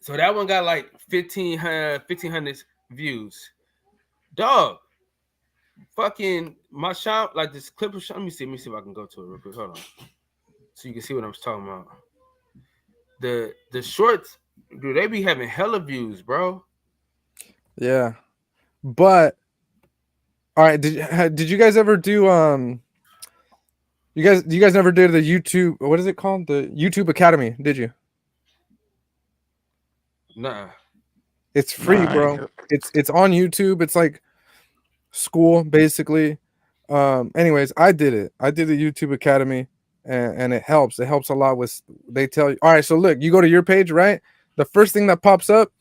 So that one got like 1,500 views. Dog, fucking my shop, like this clip of. Let me see if I can go to it real quick. Hold on, so you can see what I'm talking about. The shorts, dude, they be having hella views, bro. Yeah, but all right. Did you guys ever do You guys never did the YouTube? What is it called? The YouTube Academy? Did you? Nah. It's free, bro. It's on YouTube. It's like school basically. Anyways, I did it. I did the YouTube Academy, and it helps. It helps a lot with. They tell you. All right, so look, you go to your page, right? The first thing that pops up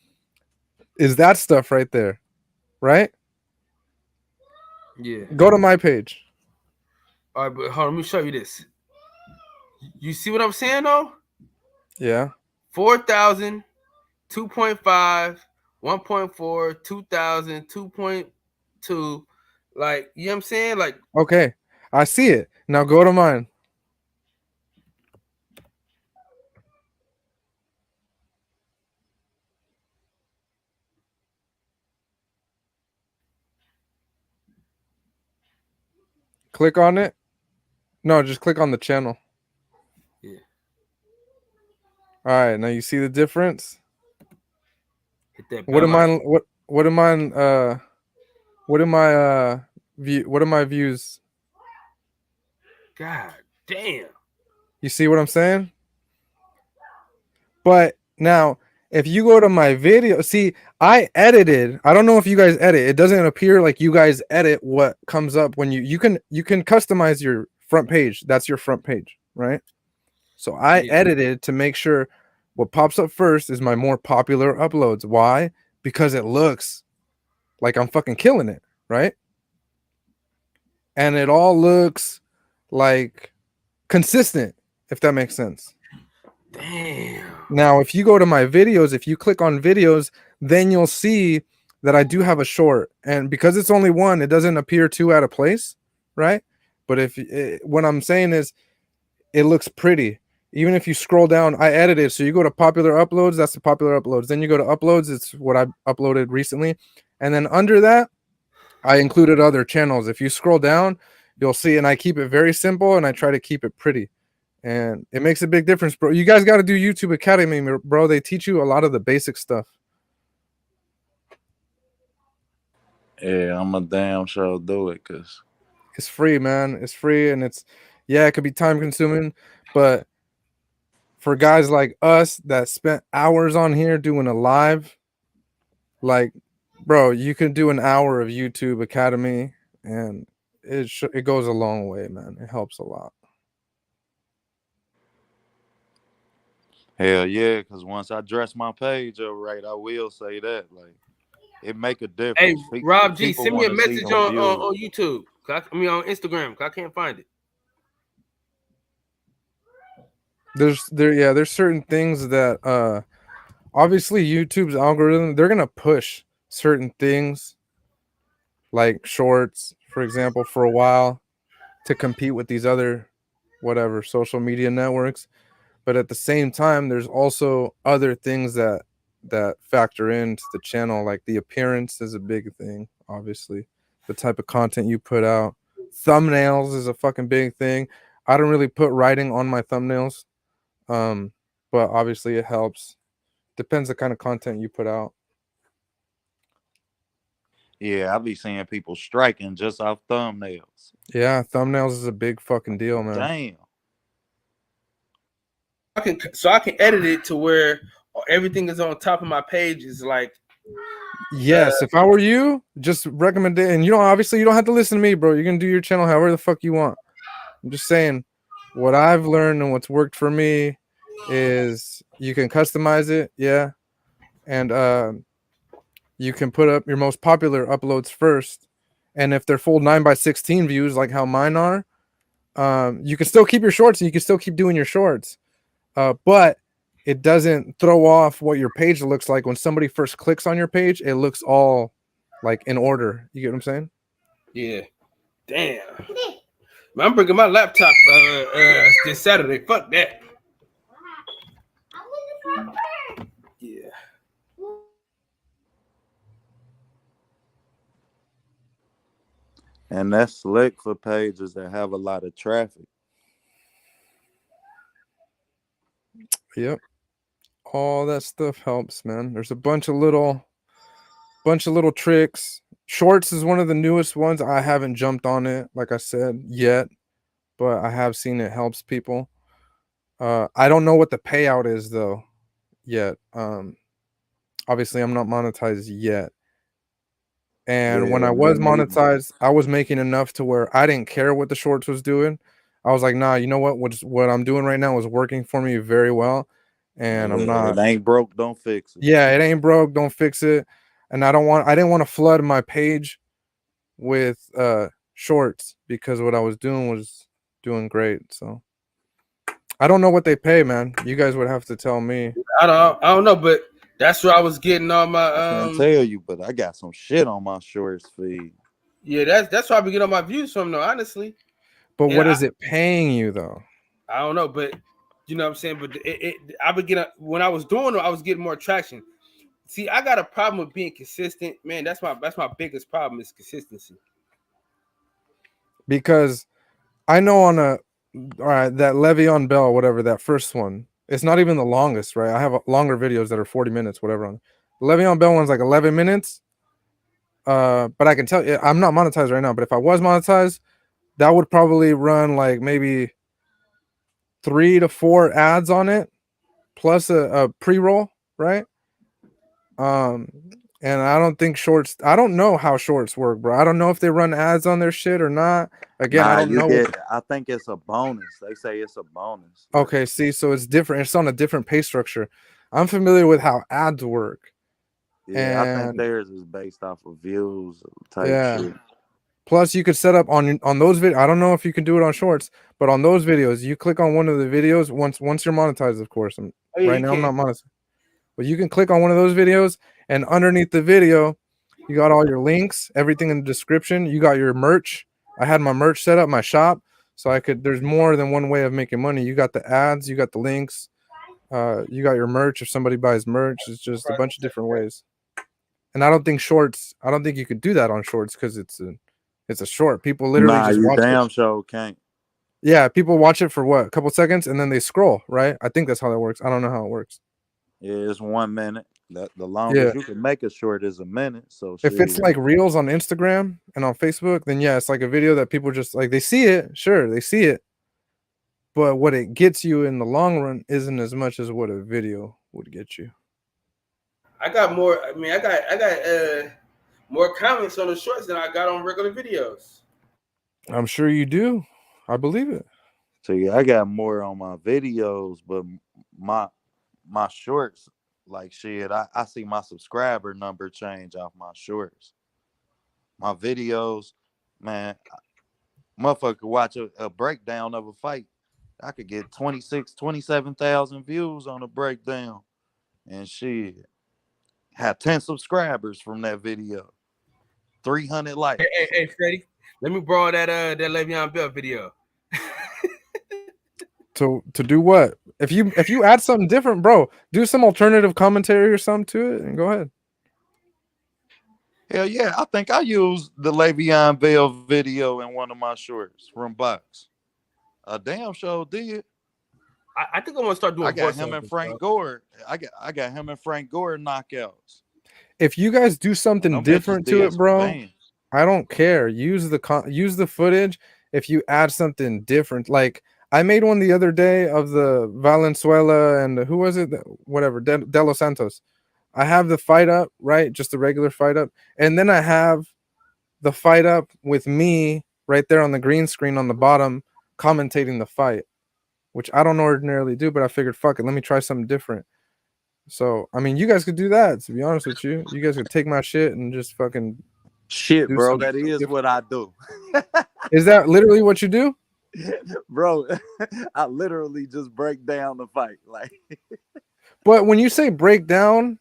is that stuff right there, right? Yeah. Go to my page. All right, but hold on, let me show you this. You see what I'm saying though? Yeah. 4,000, 2.5, 1.4, 2,000, 2.2. Like, you know what I'm saying? Like, Okay, I see it. Now go to mine. Click on it. No, just click on the channel. Yeah. All right, now you see the difference? Hit that What am bell I what am I what am I what are my views? God damn. You see what I'm saying? But now if you go to my video, see, I edited. I don't know if you guys edit. It doesn't appear like you guys edit what comes up when you can customize your front page. That's your front page, right? So I edited to make sure what pops up first is my more popular uploads. Why? Because it looks like I'm fucking killing it, right? And it all looks like consistent, if that makes sense. Damn. Now, if you go to my videos, if you click on videos, then you'll see that I do have a short. And because it's only one, it doesn't appear too out of place, right? But what I'm saying is it looks pretty. Even if you scroll down, I edited. So you go to popular uploads, that's the popular uploads. Then you go to uploads, it's what I uploaded recently. And then under that, I included other channels. If you scroll down, you'll see, and I keep it very simple and I try to keep it pretty. And it makes a big difference, bro. You guys got to do YouTube Academy, bro. They teach you a lot of the basic stuff. Yeah, I'm a damn sure do it because it's free, man. It's free, and it could be time consuming, but for guys like us that spent hours on here doing a live, like, bro, you can do an hour of YouTube Academy, and it goes a long way, man. It helps a lot. hell yeah, because once I dress my page up right, I will say that. Like, it make a difference. Hey, Rob G, send me a message on YouTube. On Instagram. I can't find it. There's certain things that obviously YouTube's algorithm, they're gonna push certain things like shorts, for example, for a while to compete with these other whatever social media networks. But at the same time, there's also other things that factor into the channel, like the appearance is a big thing, obviously. The type of content you put out. Thumbnails is a fucking big thing. I don't really put writing on my thumbnails. But obviously it helps. Depends the kind of content you put out. Yeah, I be seeing people striking just off thumbnails. Yeah, thumbnails is a big fucking deal, man. Damn. I can edit it to where everything is on top of my page is like. Yes, if I were you, just recommend it. And obviously you don't have to listen to me, bro. You can do your channel however the fuck you want. I'm just saying what I've learned and what's worked for me is you can customize it, yeah. And you can put up your most popular uploads first. And if they're full 9x16 views, like how mine are, you can still keep your shorts and you can still keep doing your shorts. But it doesn't throw off what your page looks like when somebody first clicks on your page. It looks all like in order. You get what I'm saying? Yeah. Damn. Man, I'm bringing my laptop this Saturday. Fuck that. Yeah. And that's slick for pages that have a lot of traffic. Yep. All that stuff helps, man. There's a bunch of little tricks. Shorts is one of the newest ones. I haven't jumped on it, like I said, yet, but I have seen it helps people. I don't know what the payout is though yet. Obviously I'm not monetized yet. And when I was monetized, I was making enough to where I didn't care what the shorts was doing. I was like, nah, you know what I'm doing right now is working for me very well. And I'm not. It ain't broke, don't fix it. Yeah, it ain't broke, don't fix it. And I didn't want to flood my page with shorts because what I was doing was doing great. So I don't know what they pay, man. You guys would have to tell me. I don't know, but that's where I was getting all my I can't tell you, but I got some shit on my shorts feed. Yeah, that's where I be getting all my views from though, honestly. But what is it paying you though? I don't know, but you know what I'm saying? But I would get when I was doing it, I was getting more traction. See, I got a problem with being consistent, man. That's my biggest problem is consistency. Because I know on all right, that Le'Veon Bell, whatever, that first one, it's not even the longest, right? I have longer videos that are 40 minutes, whatever. On the Le'Veon Bell one's like 11 minutes. But I can tell you, I'm not monetized right now. But if I was monetized, that would probably run like maybe 3 to 4 ads on it, plus a pre-roll, right? And I don't think shorts. I don't know how shorts work, bro. I don't know if they run ads on their shit or not. Again, I don't know. I think it's a bonus. They say it's a bonus. Okay, see, so it's different. It's on a different pay structure. I'm familiar with how ads work. Yeah, I think theirs is based off of views type shit. Plus, you could set up on those videos. I don't know if you can do it on shorts, but on those videos, you click on one of the videos once you're monetized, of course. Right now, I'm not monetized. But you can click on one of those videos, and underneath the video, you got all your links, everything in the description. You got your merch. I had my merch set up, my shop, so there's more than one way of making money. You got the ads, you got the links, you got your merch. If somebody buys merch, it's just a bunch of different ways. And I don't think you could do that on shorts because it's a short. People literally just watch damn show can't. Yeah, people watch it for what, a couple seconds, and then they scroll, right? I think that's how that works. I don't know how it works. Yeah, it's 1 minute. The longest you can make a short is a minute. So if it's like reels on Instagram and on Facebook, then yeah, it's like a video that people just like, they see it. Sure, they see it. But what it gets you in the long run isn't as much as what a video would get you. I got more. I mean, I got more comments on the shorts than I got on regular videos. I'm sure you do. I believe it. So yeah, I got more on my videos, but my shorts, like shit, I see my subscriber number change off my shorts. My videos, man, motherfucker watch a breakdown of a fight. I could get 27,000 views on a breakdown. And shit, had 10 subscribers from that video. 300 likes. Hey, Freddie, let me borrow that Le'Veon Bell video. To do what? If you add something different, bro, do some alternative commentary or something to it and go ahead. Hell yeah, I think I used the Le'Veon Bell video in one of my shorts from Box. A damn show did. I think I want to start doing. I got him and Frank Gore. I got him and Frank Gore knockouts. If you guys do something different to it, bro, I don't care. Use the footage. If you add something different, like I made one the other day of the Valenzuela and who was it? Whatever, De Los Santos. I have the fight up, right? Just the regular fight up, and then I have the fight up with me right there on the green screen on the bottom, commentating the fight, which I don't ordinarily do, but I figured, fuck it, let me try something different. So, I mean, you guys could do that, to be honest with you. You guys could take my shit and just fucking shit, bro. That is what I do. Is that literally what you do? Bro, I literally just break down the fight. Like, but when you say break down,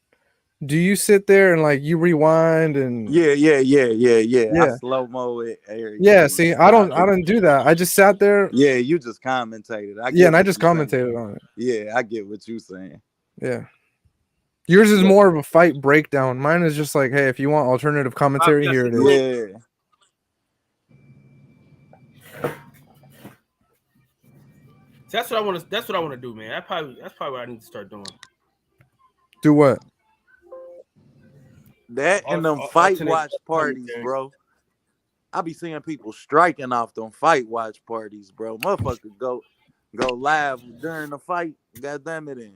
do you sit there and like you rewind and yeah. I slow-mo it. Yeah, see, I don't do that. I just sat there. Yeah, you just commentated. And I just commentated on it. Yeah, I get what you're saying. Yeah. Yours is more of a fight breakdown. Mine is just like, hey, if you want alternative commentary, here it is. Yeah. That's what I want to. That's what I want to do, man. That's probably what I need to start doing. Do what? That and them fight watch parties, bro. I be seeing people striking off them fight watch parties, bro. Motherfuckers go live during the fight. God damn it, and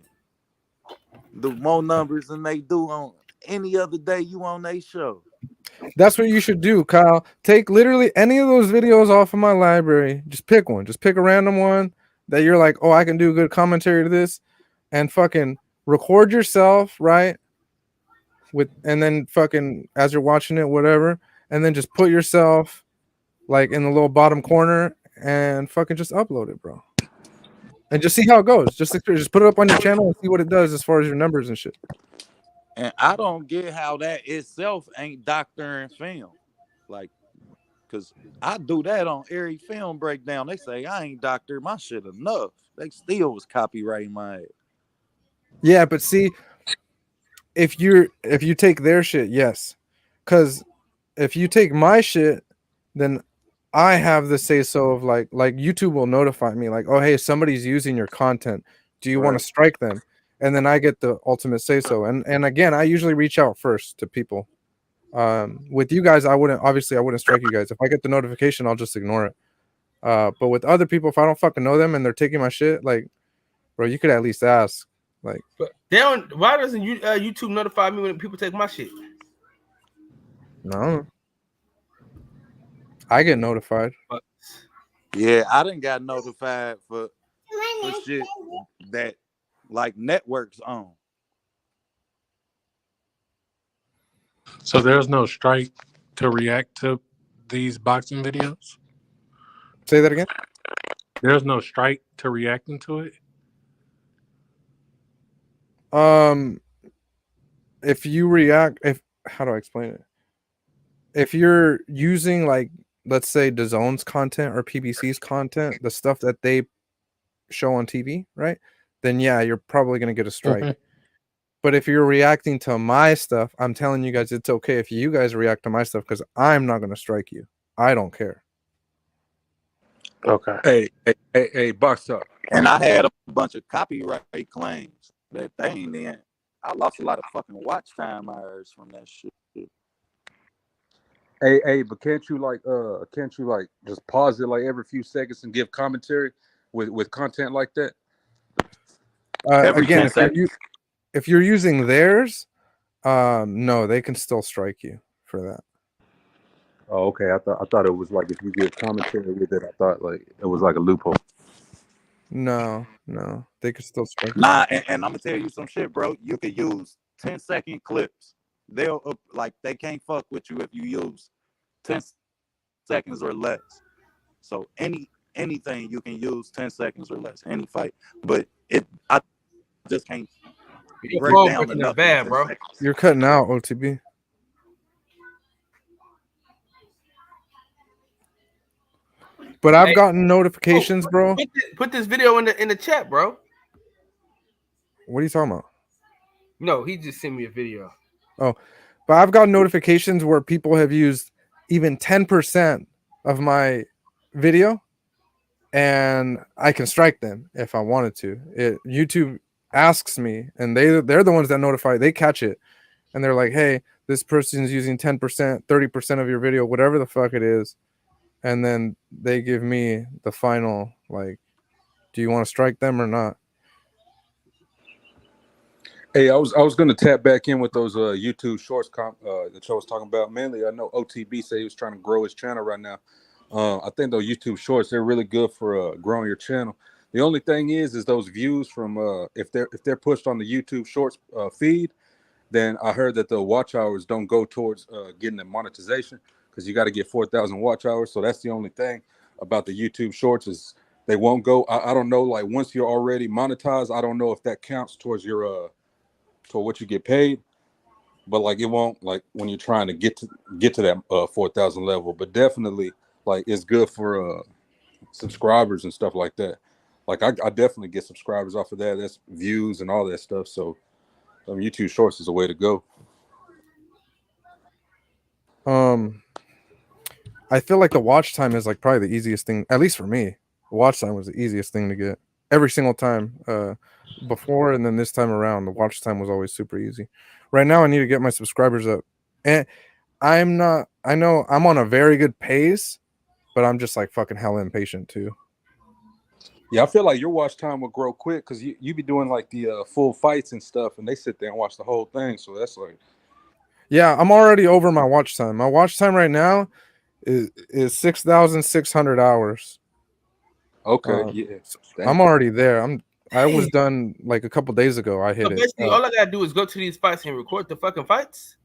do more numbers than they do on any other day you on their show. That's what you should do, Kyle. Take literally any of those videos off of my library. Just pick one. Just pick a random one that you're like, oh, I can do good commentary to this, and fucking record yourself, right? And then fucking as you're watching it, whatever, and then just put yourself like in the little bottom corner and fucking just upload it, bro. And just see how it goes. Just put it up on your channel and see what it does as far as your numbers and shit. And I don't get how that itself ain't doctoring film. Like, because I do that on every film breakdown. They say I ain't doctored my shit enough. They still was copyrighting my head. Yeah, but see, if you take their shit, yes. Because if you take my shit, then I have the say so of like YouTube will notify me like, oh, hey, somebody's using your content. Do you want to strike them? And then I get the ultimate say so. And again, I usually reach out first to people. With you guys, I wouldn't strike you guys. If I get the notification, I'll just ignore it. But with other people, if I don't fucking know them and they're taking my shit, like, bro, you could at least ask. Like, but why doesn't YouTube notify me when people take my shit? No, I get notified. Yeah, I didn't got notified for shit that like networks on. So there's no strike to react to these boxing videos? Say that again? There's no strike to reacting to it? If you react, how do I explain it? If you're using like, let's say DAZN's content or PBC's content, the stuff that they show on TV, right? Then yeah, you're probably gonna get a strike. Mm-hmm. But if you're reacting to my stuff, I'm telling you guys it's okay if you guys react to my stuff because I'm not gonna strike you. I don't care. Okay. Hey, Box Up. And I had a bunch of copyright claims that they ain't in. I lost a lot of fucking watch time hours from that shit. Hey, but can't you just pause it like every few seconds and give commentary with content like that? Again, if you're using theirs, no, they can still strike you for that. Oh, okay. I thought it was like if you give commentary with it, I thought like it was like a loophole. No, they could still strike you. Nah, and I'm gonna tell you some shit, bro. You could use 10-second clips. They'll they can't fuck with you if you use 10 seconds or less. So anything you can use 10 seconds or less, any fight. But I just can't break down enough. Bad, bro. You're cutting out, OTB. But I've gotten notifications, bro. Put this video in the chat, bro. What are you talking about? No, he just sent me a video. Oh, but I've gotten notifications where people have used even 10% of my video and I can strike them if I wanted to. YouTube asks me, and they're the ones that notify. They catch it, and they're like, "Hey, this person's using 10%, 30% of your video, whatever the fuck it is," and then they give me the final, like, "Do you want to strike them or not?" Hey, I was gonna tap back in with those YouTube shorts that Joe was talking about. Mainly, I know OTB said he was trying to grow his channel right now. I think those YouTube shorts, they're really good for growing your channel. The only thing is those views from if they're pushed on the YouTube shorts feed, then I heard that the watch hours don't go towards getting the monetization, because you got to get 4,000 watch hours. So that's the only thing about the YouTube shorts, is they won't go. I don't know, like once you're already monetized, I don't know if that counts towards your to what you get paid, but like it won't, like when you're trying to get to that 4,000 level. But definitely, like, it's good for subscribers and stuff like that. Like I definitely get subscribers off of that. That's views and all that stuff. So YouTube Shorts is a way to go. I feel like the watch time is like probably the easiest thing, at least for me. The watch time was the easiest thing to get every single time. Before and then this time around, the watch time was always super easy. Right now, I need to get my subscribers up, and I know I'm on a very good pace, but I'm just like fucking hella impatient too. Yeah, I feel like your watch time will grow quick, because you be doing like the full fights and stuff, and they sit there and watch the whole thing. So that's like, yeah, I'm already over my watch time. My watch time right now is 6,600 hours. Okay, yeah, I'm already there. I was done like a couple days ago. I hit So it. basically, all I gotta do is go to these fights and record the fucking fights.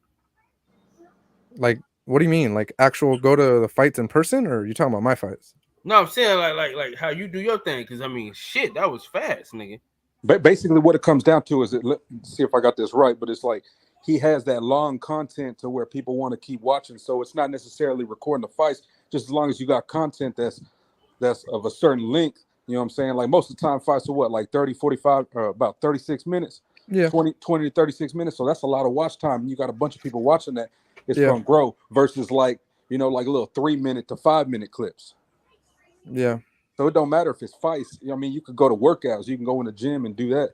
Like, what do you mean? Like actual go to the fights in person, or are you talking about my fights? No, I'm saying like how you do your thing. Because I mean, shit, that was fast, nigga. but basically what it comes down to is let's see if I got this right, but it's like he has that long content to where people want to keep watching. So it's not necessarily recording the fights, just as long as you got content that's of a certain length. You know what I'm saying? Like most of the time fights are what, like 30, 45, or about 36 minutes. Yeah. 20 to 36 minutes. So that's a lot of watch time. You got a bunch of people watching that. It's Yeah. gonna grow versus like, like little 3 minute to 5 minute clips. Yeah. So it don't matter if it's fights. I mean, you could go to workouts, you can go in the gym and do that.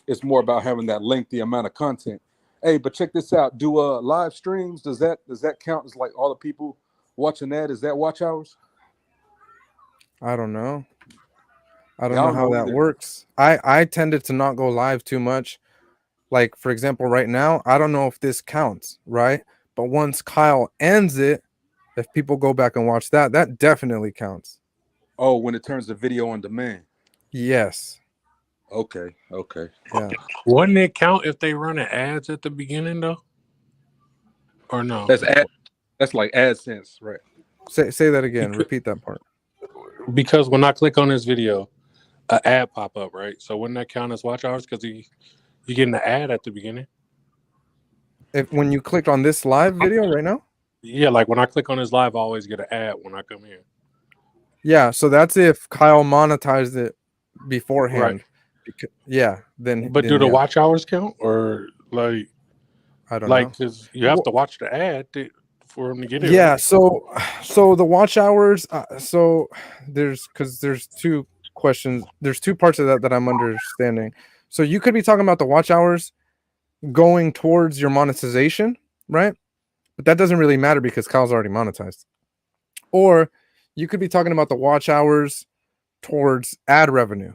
It's more about having that lengthy amount of content. Hey, but check this out. Do live streams, does that count as like all the people watching that? Is that watch hours? I don't know. I don't Yeah, I know don't how know that either. works. I tended to not go live too much. Like, for example, right now, I don't know if this counts, right? But once Kyle ends it, if people go back and watch that definitely counts. Oh, when it turns to video on demand. Yes. Okay. Yeah. Wouldn't it count if they running ads at the beginning though? Or no? That's like AdSense, right? Say that again. Repeat that part. Because when I click on this video, an ad pop up, right? So wouldn't that count as watch hours? Because you getting the ad at the beginning. When you click on this live video right now? Yeah, like when I click on this live, I always get an ad when I come here. Yeah, so that's if Kyle monetized it beforehand. Right. Then. But do the watch hours count, or like? I don't know. Because you have to watch the ad for him to get it. Yeah, right? so the watch hours. So there's two questions. There's two parts of that I'm understanding. So you could be talking about the watch hours going towards your monetization, right? But that doesn't really matter because Kyle's already monetized. Or you could be talking about the watch hours towards ad revenue.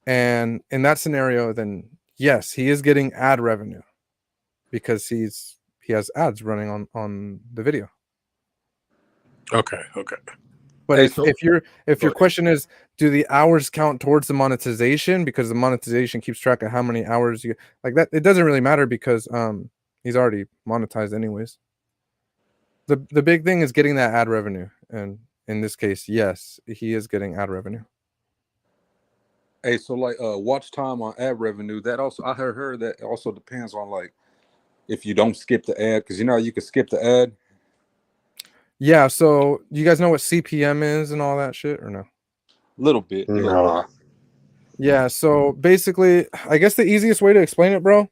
And in that scenario, then yes, he is getting ad revenue because he has ads running on the video. Okay. But if your question is, do the hours count towards the monetization, because the monetization keeps track of how many hours you like that, it doesn't really matter because he's already monetized anyways. The big thing is getting that ad revenue, and in this case, yes, he is getting ad revenue. Hey, so like watch time on ad revenue, that also, I heard that also depends on like if you don't skip the ad, because you can skip the ad. Yeah, so you guys know what CPM is and all that shit, or no? A little bit. No. Yeah, so basically, I guess the easiest way to explain it, bro,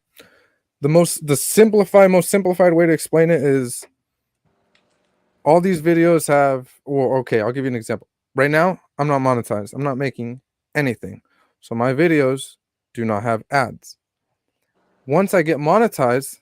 most simplified way to explain it is all these videos have, well, okay, I'll give you an example. right now, I'm not monetized. I'm not making anything. So my videos do not have ads. Once I get monetized,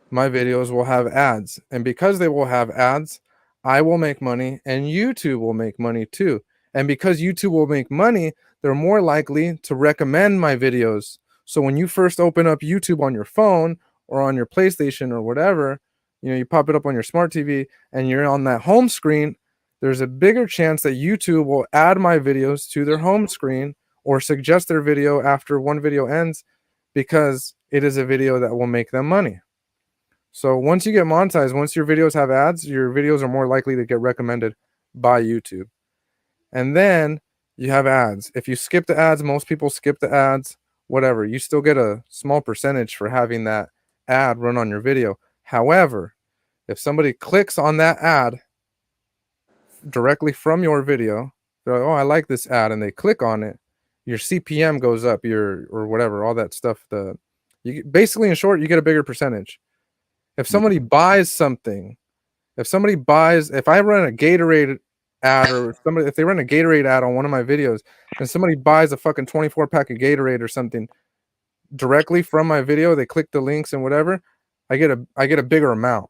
my videos will have ads. And because they will have ads, I will make money and YouTube will make money too. And because YouTube will make money, they're more likely to recommend my videos. So when you first open up YouTube on your phone or on your PlayStation or whatever, you pop it up on your smart TV and you're on that home screen, there's a bigger chance that YouTube will add my videos to their home screen or suggest their video after one video ends because it is a video that will make them money. So once you get monetized, once your videos have ads, your videos are more likely to get recommended by YouTube. And then you have ads. If you skip the ads, most people skip the ads, whatever. You still get a small percentage for having that ad run on your video. However, if somebody clicks on that ad directly from your video, they're like, oh, I like this ad, and they click on it, your CPM goes up, or whatever, all that stuff. Basically, in short, you get a bigger percentage. If somebody buys something, if I run a Gatorade ad if they run a Gatorade ad on one of my videos and somebody buys a fucking 24-pack of Gatorade or something directly from my video, they click the links and whatever, I get a bigger amount,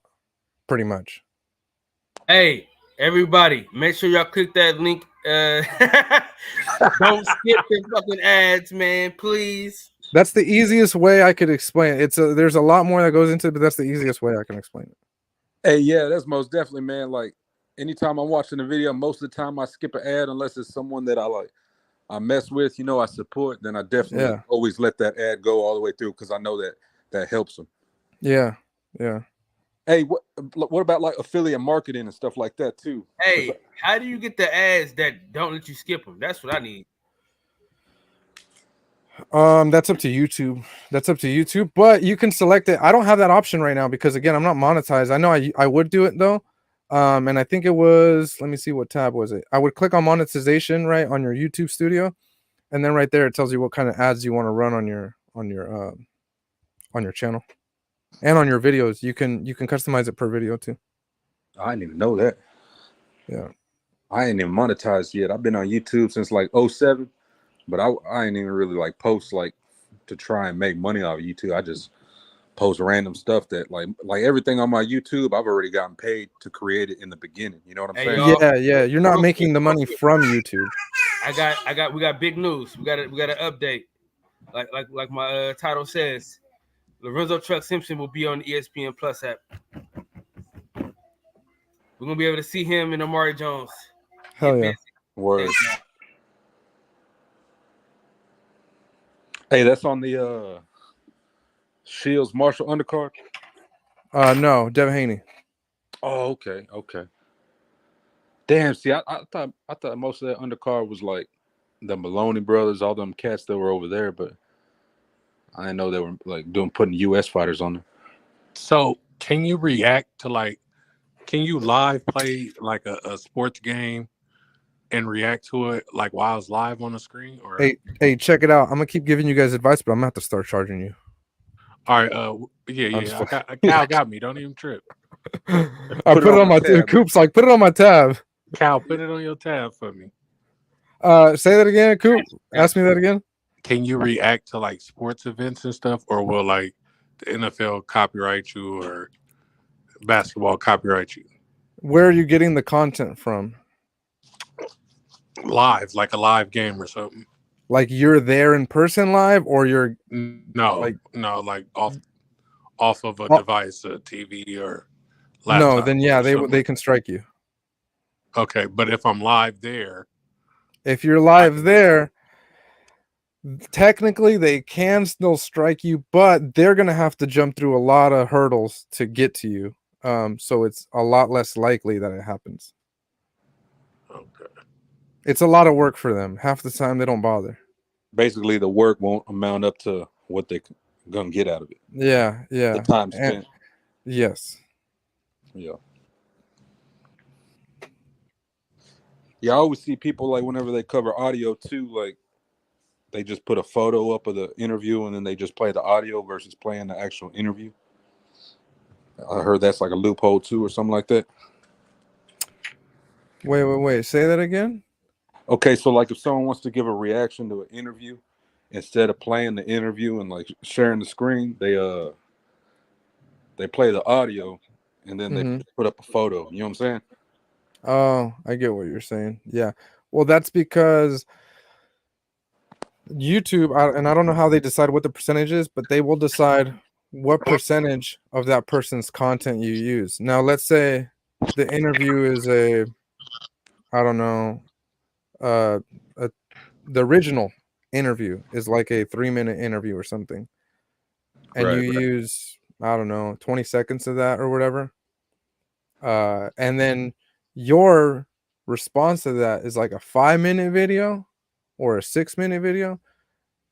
pretty much. Hey, everybody, make sure y'all click that link. Don't skip the fucking ads, man, please. That's the easiest way I could explain it. There's a lot more that goes into it, but that's the easiest way I can explain it. Hey, yeah, that's most definitely, man. Like, anytime I'm watching a video, most of the time I skip an ad unless it's someone that I mess with, I support. Then I definitely always let that ad go all the way through because I know that helps them. Yeah. Hey, what about like affiliate marketing and stuff like that too? Hey, how do you get the ads that don't let you skip them? That's what I need. That's up to YouTube. But you can select it. I don't have that option right now because again, I'm not monetized. I know I would do it though. And I think it was, let me see, what tab was it? I would click on monetization right on your YouTube studio, and then right there it tells you what kind of ads you want to run on your channel and on your videos. You can customize it per video too. I didn't even know that. Yeah. I ain't even monetized yet. I've been on YouTube since like 2007. But I ain't even really like post like to try and make money off of YouTube. I just post random stuff that like everything on my YouTube, I've already gotten paid to create it in the beginning. You know what I'm saying? Yeah. You're not making the money from YouTube. We got big news. We got an update. Like my title says, Lorenzo Truck Simpson will be on the ESPN Plus app. We're gonna be able to see him and Amari Jones. Hell yeah. Word. Hey, that's on the Shields Marshall undercard? No, Devin Haney. Oh, okay. Damn, see, I thought most of that undercard was like the Maloney brothers, all them cats that were over there, but I didn't know they were like putting US fighters on there. So can you react to can you live play like a sports game and react to it like while it's live on the screen? Or hey, check it out. I'm gonna keep giving you guys advice, but I'm gonna have to start charging you. All right, yeah. Cal got me. Don't even trip. I put it on my tab. Coop's like, put it on my tab. Cal, put it on your tab for me. Say that again, Coop. Ask me that again. Can you react to like sports events and stuff, or will like the NFL copyright you or basketball copyright you? Where are you getting the content from? Live, like a live game or something. Like you're there in person live, or you're like off of a device, a TV or laptop. No, then yeah, they can strike you. Okay, but if I'm live there, if you're live there, technically they can still strike you, but they're gonna have to jump through a lot of hurdles to get to you. So it's a lot less likely that it happens. Okay. It's a lot of work for them. Half the time they don't bother. Basically, the work won't amount up to what they're gonna get out of it. Yeah. The time spent. Yes. Yeah. Yeah, I always see people like whenever they cover audio too, like they just put a photo up of the interview and then they just play the audio versus playing the actual interview. I heard that's like a loophole too or something like that. Wait. Say that again? Okay, so like if someone wants to give a reaction to an interview, instead of playing the interview and like sharing the screen, they play the audio and then they put up a photo. You know what I'm saying? Oh, I get what you're saying. Yeah. Well, that's because YouTube, and I don't know how they decide what the percentage is, but they will decide what percentage of that person's content you use. Now, let's say the interview is I don't know, the original interview is like a 3-minute interview or something, and you use, I don't know, 20 seconds of that or whatever. And then your response to that is like a 5-minute video or a 6-minute video,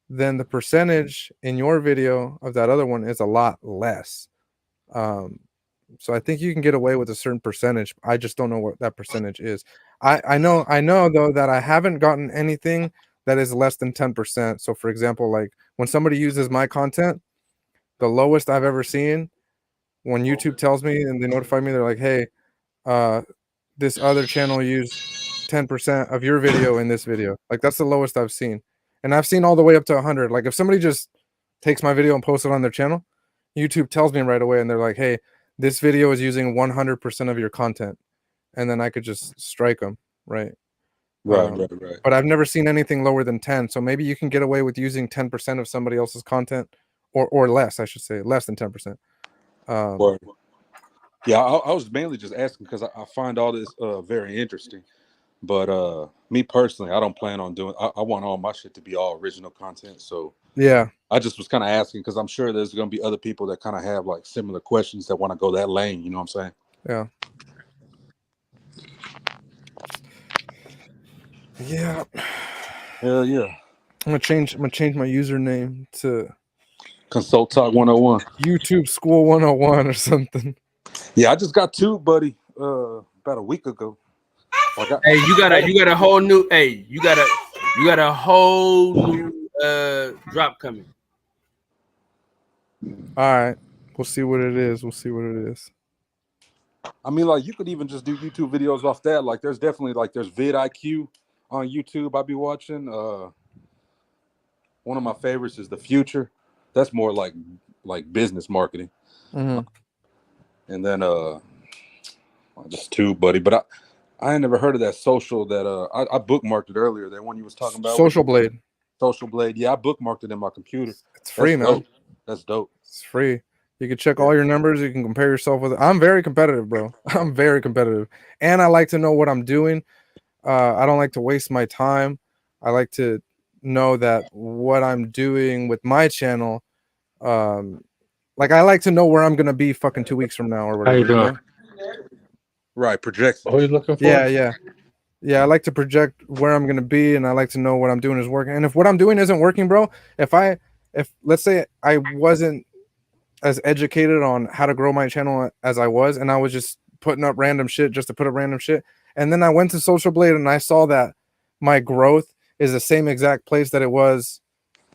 then the percentage in your video of that other one is a lot less. So I think you can get away with a certain percentage. I just don't know what that percentage is. I know though that I haven't gotten anything that is less than 10%. So for example, like when somebody uses my content, the lowest I've ever seen, when YouTube tells me and they notify me, they're like, hey, this other channel used 10% of your video in this video. Like that's the lowest I've seen. And I've seen all the way up to 100. Like if somebody just takes my video and posts it on their channel, YouTube tells me right away and they're like, hey, this video is using 100% of your content. And then I could just strike them, right? Right. But I've never seen anything lower than 10. So maybe you can get away with using 10% of somebody else's content, or less, I should say, less than 10%. Yeah, I was mainly just asking because I find all this very interesting. But me personally, I don't plan on doing. I want all my shit to be all original content. So yeah, I just was kind of asking because I'm sure there's going to be other people that kind of have like similar questions that want to go that lane. You know what I'm saying? Yeah. Yeah. Hell yeah. I'm gonna change my username to Consult Talk 101. YouTube School 101 or something. Yeah, I just got 2, buddy, about a week ago. Hey, you got a whole new. Hey, you got a whole new drop coming. All right, we'll see what it is. I mean, like you could even just do YouTube videos off that. Like, there's definitely there's vidIQ on YouTube. I'll be watching. One of my favorites is The Future. That's more like business marketing. Mm-hmm. And then just 2, buddy. But I ain't never heard of that social that I bookmarked it earlier. That one you was talking about. Social Blade. Yeah, I bookmarked it in my computer. It's free, man. That's dope. It's free. You can check all your numbers. You can compare yourself with it. I'm very competitive, bro. I'm very competitive. And I like to know what I'm doing. I don't like to waste my time. I like to know that what I'm doing with my channel, like I like to know where I'm going to be fucking 2 weeks from now or whatever. How you doing? Right, project. Who are you looking for? Yeah. I like to project where I'm going to be, and I like to know what I'm doing is working. And if what I'm doing isn't working, bro, if let's say I wasn't as educated on how to grow my channel as I was, and I was just putting up random shit just to put up random shit, and then I went to Social Blade and I saw that my growth is the same exact place that it was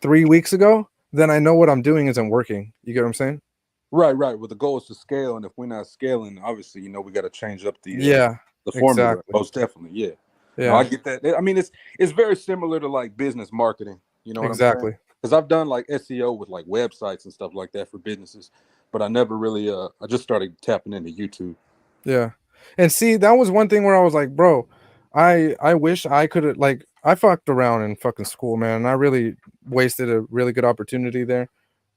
3 weeks ago, then I know what I'm doing isn't working. You get what I'm saying? Right. Well, the goal is to scale, and if we're not scaling, obviously, we got to change up the formula. Exactly. Most definitely, yeah. Yeah, I get that. I mean, it's very similar to like business marketing. You know what I'm saying? Because I've done like SEO with like websites and stuff like that for businesses, but I never really. I just started tapping into YouTube. Yeah, and see, that was one thing where I was like, bro, I wish I could have, like, I fucked around in fucking school, man, and I really wasted a really good opportunity there.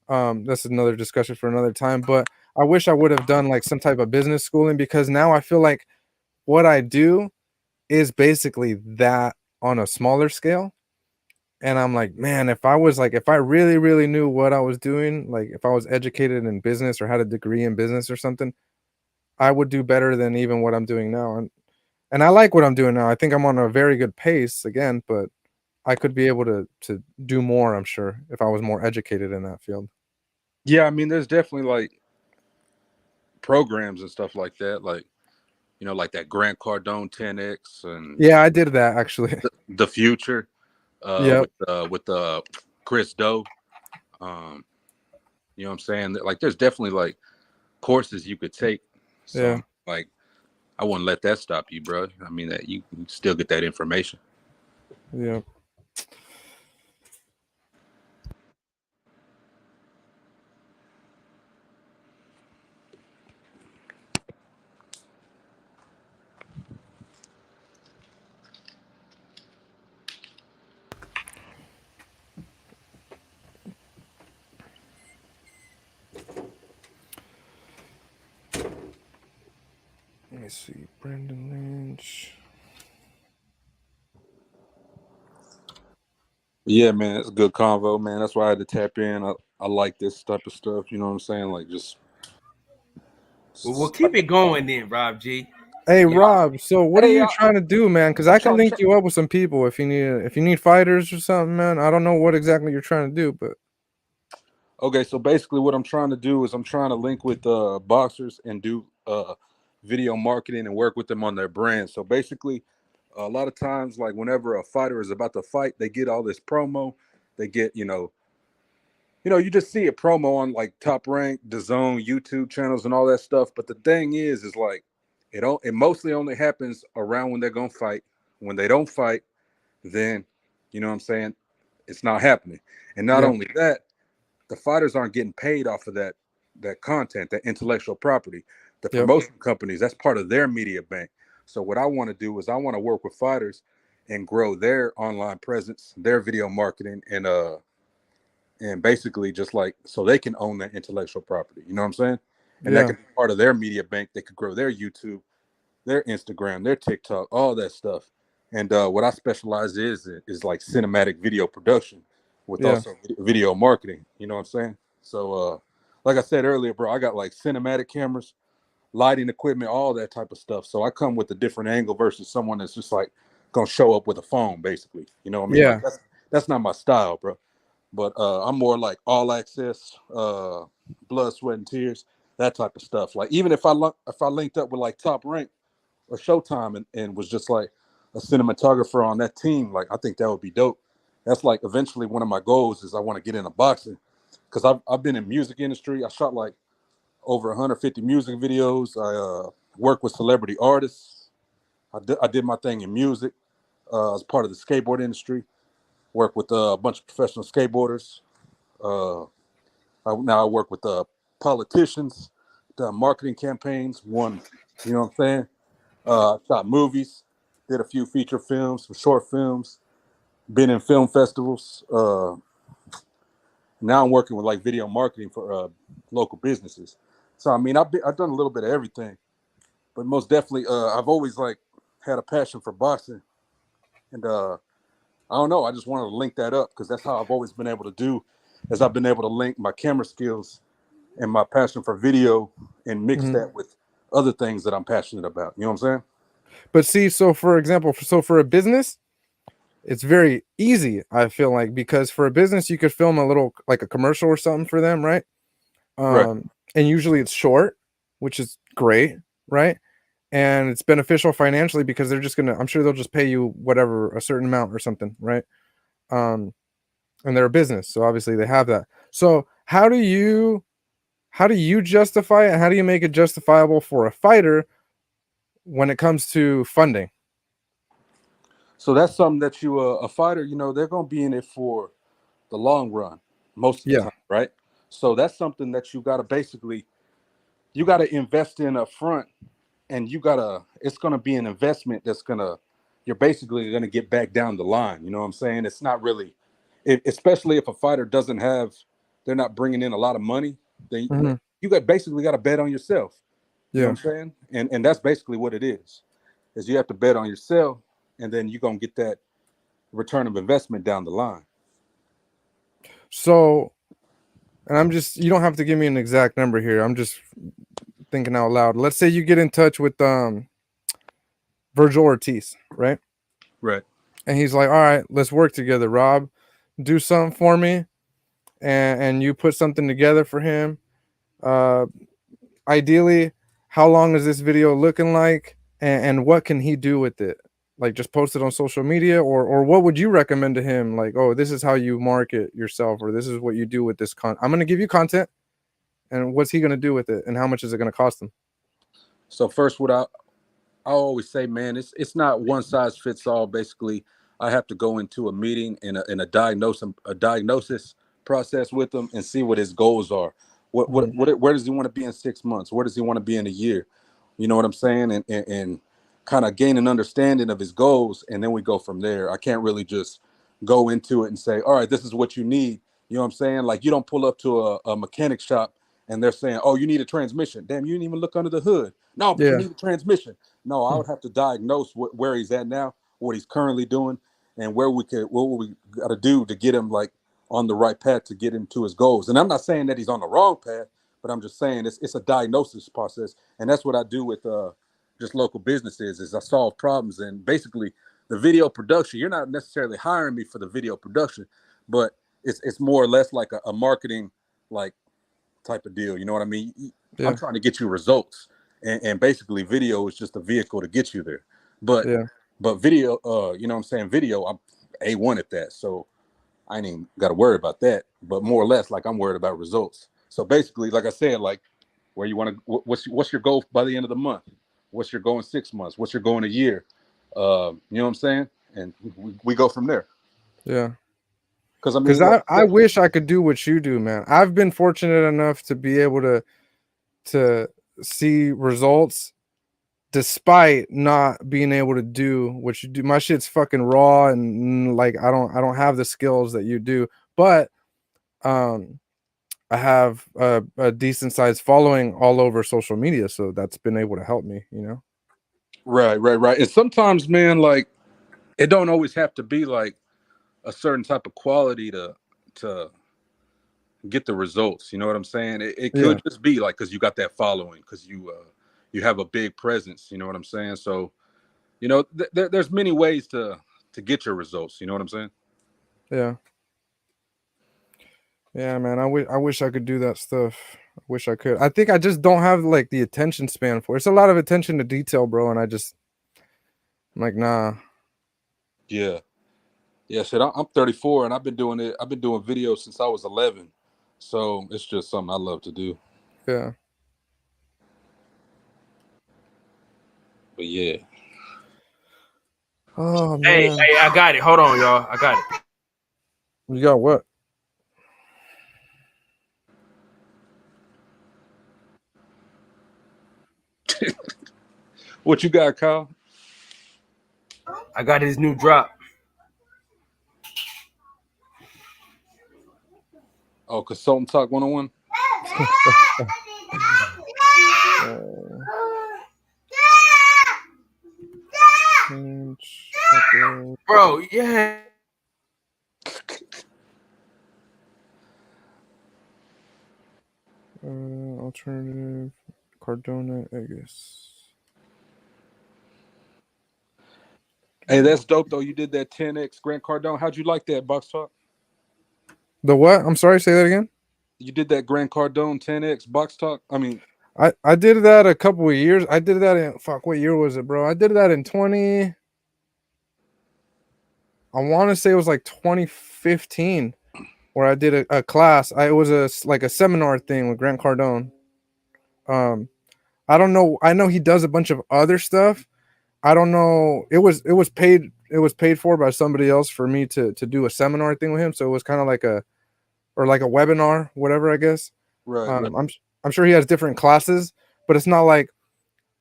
That's another discussion for another time, but I wish I would have done like some type of business schooling, because now I feel like what I do is basically that on a smaller scale. And I'm like, man, if I really, really knew what I was doing, like if I was educated in business or had a degree in business or something, I would do better than even what I'm doing now. And I like what I'm doing now. I think I'm on a very good pace again, but I could be able to do more, I'm sure, if I was more educated in that field. Yeah, I mean, there's definitely like programs and stuff like that, like like that Grant Cardone 10X, and yeah, I did that actually. The Future, with Chris Doe. You know what I'm saying? Like, there's definitely like courses you could take. So, like, I wouldn't let that stop you, bro. I mean, that you can still get that information. Yeah. Let me see. Brandon Lynch. Yeah, man, it's a good convo, man. That's why I had to tap in. I like this type of stuff. You know what I'm saying? Like, just. Well, we'll keep it going then, Rob G. Hey, Yeah. Rob. So what are Hey, you trying to do, man? Because I can trying- link you up with some people if you need fighters or something, man. I don't know what exactly you're trying to do, but. Okay, so basically what I'm trying to do is I'm trying to link with boxers and do video marketing and work with them on their brand. So basically, a lot of times, like whenever a fighter is about to fight, they get all this promo. They get, you just see a promo on like Top Rank, DAZN, YouTube channels, and all that stuff. But the thing is like it mostly only happens around when they're gonna fight. When they don't fight, then you know what I'm saying, it's not happening. And not only that, the fighters aren't getting paid off of that content, that intellectual property. The promotion companies, that's part of their media bank. So what I want to do is I want to work with fighters and grow their online presence, their video marketing, and basically just like so they can own that intellectual property. You know what I'm saying? And that could be part of their media bank. They could grow their YouTube, their Instagram, their TikTok, all that stuff. And what I specialize is like cinematic video production with also video marketing. You know what I'm saying? So like I said earlier, bro, I got like cinematic cameras, lighting equipment, all that type of stuff. So I come with a different angle versus someone that's just like gonna show up with a phone, basically. You know what I mean? Like that's not my style, bro. But I'm more like all access, blood, sweat, and tears, that type of stuff. Like even if I linked up with like Top Rank or Showtime and was just like a cinematographer on that team, like I think that would be dope. That's like eventually one of my goals is I want to get into boxing because I've been in music industry. I shot like over 150 music videos. I work with celebrity artists. I did my thing in music as part of the skateboard industry. Work with a bunch of professional skateboarders. Now I work with politicians, done marketing campaigns. One, you know what I'm saying? Shot movies, did a few feature films, some short films. Been in film festivals. Now I'm working with like video marketing for local businesses. So I mean, I've done a little bit of everything, but most definitely, I've always like had a passion for boxing, and I don't know. I just wanted to link that up because that's how I've always been able to do, as I've been able to link my camera skills and my passion for video and mix that with other things that I'm passionate about. You know what I'm saying? But see, so for example, for a business, it's very easy, I feel like, because for a business, you could film a little, like a commercial or something for them, right? Right. And usually it's short, which is great, right? And it's beneficial financially because I'm sure they'll just pay you whatever, a certain amount or something, right? And they're a business, so obviously they have that. So how do you justify it, and how do you make it justifiable for a fighter when it comes to funding? So that's something that a fighter, they're going to be in it for the long run most of the time, right? So that's something that you got to invest in up front, and it's going to be an investment you're basically going to get back down the line. You know what I'm saying? It's not really, especially if a fighter they're not bringing in a lot of money, then you basically got to bet on yourself. You know what I'm saying? And that's basically what it is you have to bet on yourself, and then you're going to get that return of investment down the line. So, and you don't have to give me an exact number here. I'm just thinking out loud. Let's say you get in touch with Virgil Ortiz, right? Right. And he's like, all right, let's work together, Rob. Do something for me. And you put something together for him. Ideally, how long is this video looking like? And what can he do with it? Like just post it on social media, or what would you recommend to him? Like, oh, this is how you market yourself, or this is what you do with this content. I'm going to give you content, and what's he going to do with it, and how much is it going to cost him? So first, what I always say, man, it's not one size fits all. Basically, I have to go into a meeting and a diagnosis process with him and see what his goals are. Where does he want to be in 6 months? Where does he want to be in a year? You know what I'm saying? And kind of gain an understanding of his goals, and then we go from there. I can't really just go into it and say, all right, this is what you need. You know what I'm saying? Like, you don't pull up to a mechanic shop and they're saying, oh, you need a transmission. Damn, you didn't even look under the hood. No, but you need a transmission. No, I would have to diagnose where he's at now, what he's currently doing, and what we got to do to get him like on the right path to get him to his goals. And I'm not saying that he's on the wrong path, but I'm just saying it's a diagnosis process. And that's what I do with just local businesses is I solve problems. And basically the video production, you're not necessarily hiring me for the video production, but it's more or less like a marketing like type of deal. You know what I mean? Yeah. I'm trying to get you results. And basically video is just a vehicle to get you there. But video, you know what I'm saying? Video, I'm A1 at that. So I ain't even got to worry about that. But more or less, like I'm worried about results. So basically, like I said, like where you want to, what's your goal by the end of the month? What's your goal in 6 months? What's your goal in a year? You know what I'm saying? And we go from there. Yeah. Because I wish I could do what you do, man. I've been fortunate enough to be able to see results despite not being able to do what you do. My shit's fucking raw and like I don't have the skills that you do, but I have a decent sized following all over social media, so that's been able to help me, you know. Right. And sometimes, man, like it don't always have to be like a certain type of quality to get the results. You know what I'm saying? It could just be like because you got that following, because you have a big presence. You know what I'm saying? So, you know, there's many ways to get your results. You know what I'm saying? Yeah, man. I wish I could do that stuff. I wish I could. I think I just don't have like the attention span for it. It's a lot of attention to detail, bro. And I'm like, nah. Yeah, shit. I'm 34 and I've been doing it. I've been doing videos since I was 11. So it's just something I love to do. Yeah. But yeah. Oh man. Hey, I got it. Hold on, y'all. I got it. You got what? What you got, Kyle? I got his new drop. Oh, Consultant Talk 101. Bro, yeah. Alternative Cardona, I guess. Hey, that's dope though. You did that 10x Grant Cardone. How'd you like that, Box Talk? The what? I'm sorry, say that again. You did that Grant Cardone 10x Box Talk. I mean, I did that a couple of years. I did that in what year was it, bro? I did that in 20. I want to say it was like 2015, where I did a class. It was a seminar thing with Grant Cardone. I don't know. I know he does a bunch of other stuff. I don't know. It was paid. It was paid for by somebody else for me to do a seminar thing with him. So it was kind of like a webinar, whatever, I guess. Right. I'm sure he has different classes, but it's not like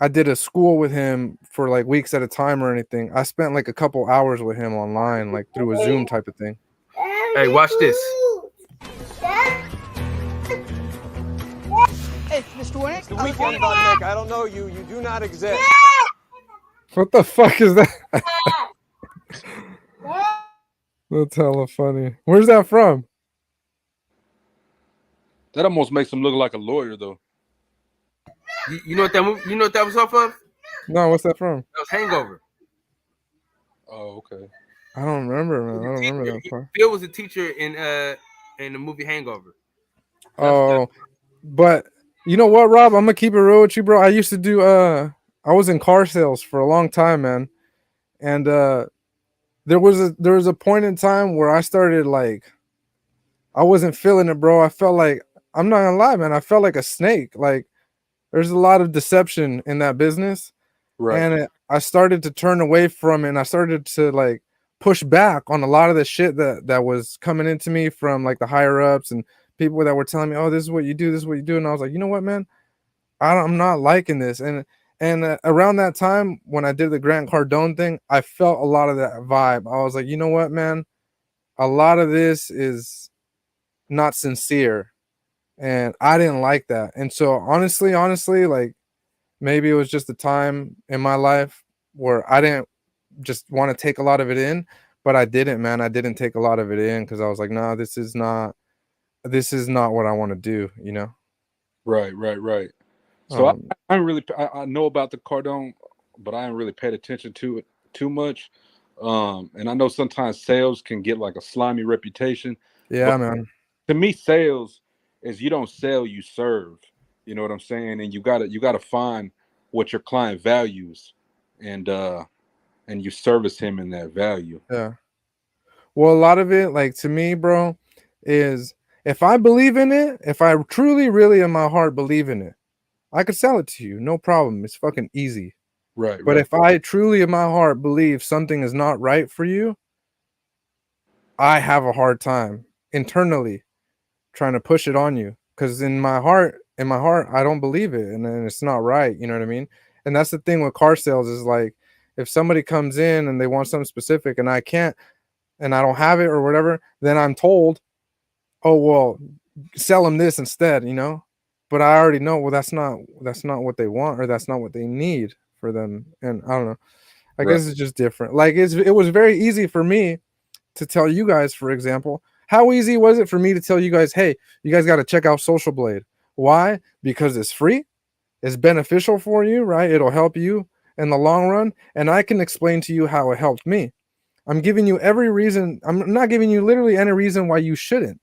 I did a school with him for like weeks at a time or anything. I spent like a couple hours with him online, like through a Zoom type of thing. Hey, watch this. Hey, Mr. Winnick. It's the weekend, Nick. I don't know you. You do not exist. What the fuck is that? That's hella funny. Where's that from? That almost makes him look like a lawyer, though. You know what that movie? You know what that was off of? No, what's that from? That was Hangover. Oh, okay. I don't remember, man. I don't remember that part. Phil was a teacher in the movie Hangover. Oh, but you know what, Rob? I'm gonna keep it real with you, bro. I used to do I was in car sales for a long time, man. And there was a point in time where I started like I wasn't feeling it, bro. I felt like, I'm not gonna lie, man, I felt like a snake. Like there's a lot of deception in that business. Right. And I started to turn away from it, and I started to like push back on a lot of the shit that was coming into me from like the higher ups and people that were telling me, oh, this is what you do, this is what you do. And I was like, you know what, man, I'm not liking this. And around that time when I did the Grant Cardone thing, I felt a lot of that vibe. I was like, you know what, man, a lot of this is not sincere. And I didn't like that. And so honestly, like maybe it was just a time in my life where I didn't just want to take a lot of it in, but I didn't, man. I didn't take a lot of it in because I was like, nah, this is not what I want to do, you know? Right. So I know about the Cardone, but I haven't really paid attention to it too much. And I know sometimes sales can get like a slimy reputation. Yeah, man. To me, sales is you don't sell, you serve. You know what I'm saying? And you gotta find what your client values, and you service him in that value. Yeah. Well, a lot of it, like to me, bro, is if I believe in it, if I truly, really in my heart believe in it, I could sell it to you, no problem. It's fucking easy. Right. But if I truly in my heart believe something is not right for you, I have a hard time internally trying to push it on you. Because in my heart, I don't believe it, and then it's not right. You know what I mean? And that's the thing with car sales is like, if somebody comes in and they want something specific and I can't, and I don't have it or whatever, then I'm told, oh, well, sell them this instead, you know? But I already know, well, that's not what they want, or that's not what they need for them. And I don't know. I guess it's just different. Like it was very easy for me to tell you guys, for example. How easy was it for me to tell you guys, hey, you guys got to check out Social Blade? Why? Because it's free, it's beneficial for you, right? It'll help you in the long run, and I can explain to you how it helped me. I'm giving you every reason. I'm not giving you literally any reason why you shouldn't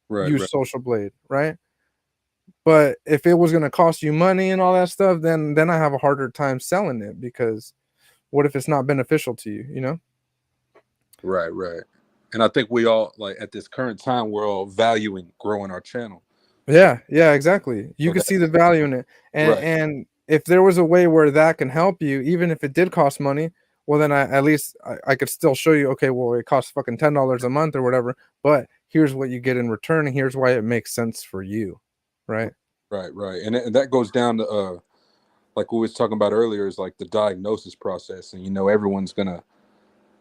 use Social Blade, right? But if it was going to cost you money and all that stuff, then I have a harder time selling it, because what if it's not beneficial to you, you know? Right. And I think we all, like at this current time, we're all valuing growing our channel. Yeah, exactly. You can see the value in it. And if there was a way where that can help you, even if it did cost money, well, then I could still show you, okay, well, it costs fucking $10 a month or whatever, but here's what you get in return, and here's why it makes sense for you, right? Right. And that goes down to, like we was talking about earlier, is like the diagnosis process. And, you know, everyone's going to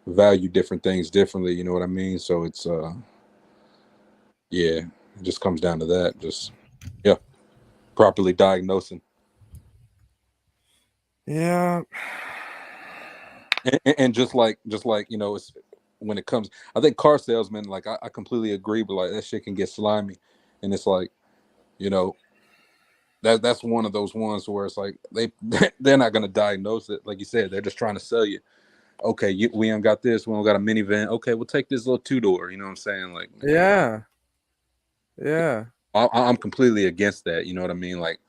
value different things differently, you know what I mean? So it's, yeah, it just comes down to that. Just, yeah, properly diagnosing. Yeah. And just like, you know, it's when it comes, I think car salesmen, like I completely agree, but like that shit can get slimy. And it's like, you know, that's one of those ones where it's like they're not gonna diagnose it, like you said. They're just trying to sell you. Okay, we ain't got this. We don't got a minivan. Okay, we'll take this little 2-door. You know what I'm saying? Like, yeah. I'm completely against that. You know what I mean? Like,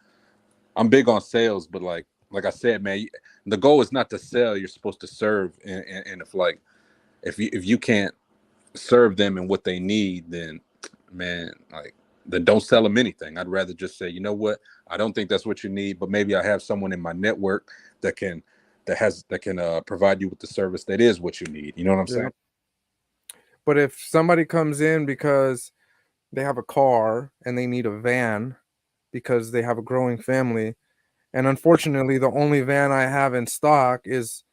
I'm big on sales, but like I said, man, the goal is not to sell. You're supposed to serve. And if you can't serve them and what they need, then man, like, then don't sell them anything. I'd rather just say, you know what? I don't think that's what you need, but maybe I have someone in my network that can provide you with the service that is what you need. You know what I'm saying? But if somebody comes in because they have a car and they need a van because they have a growing family, and unfortunately the only van I have in stock is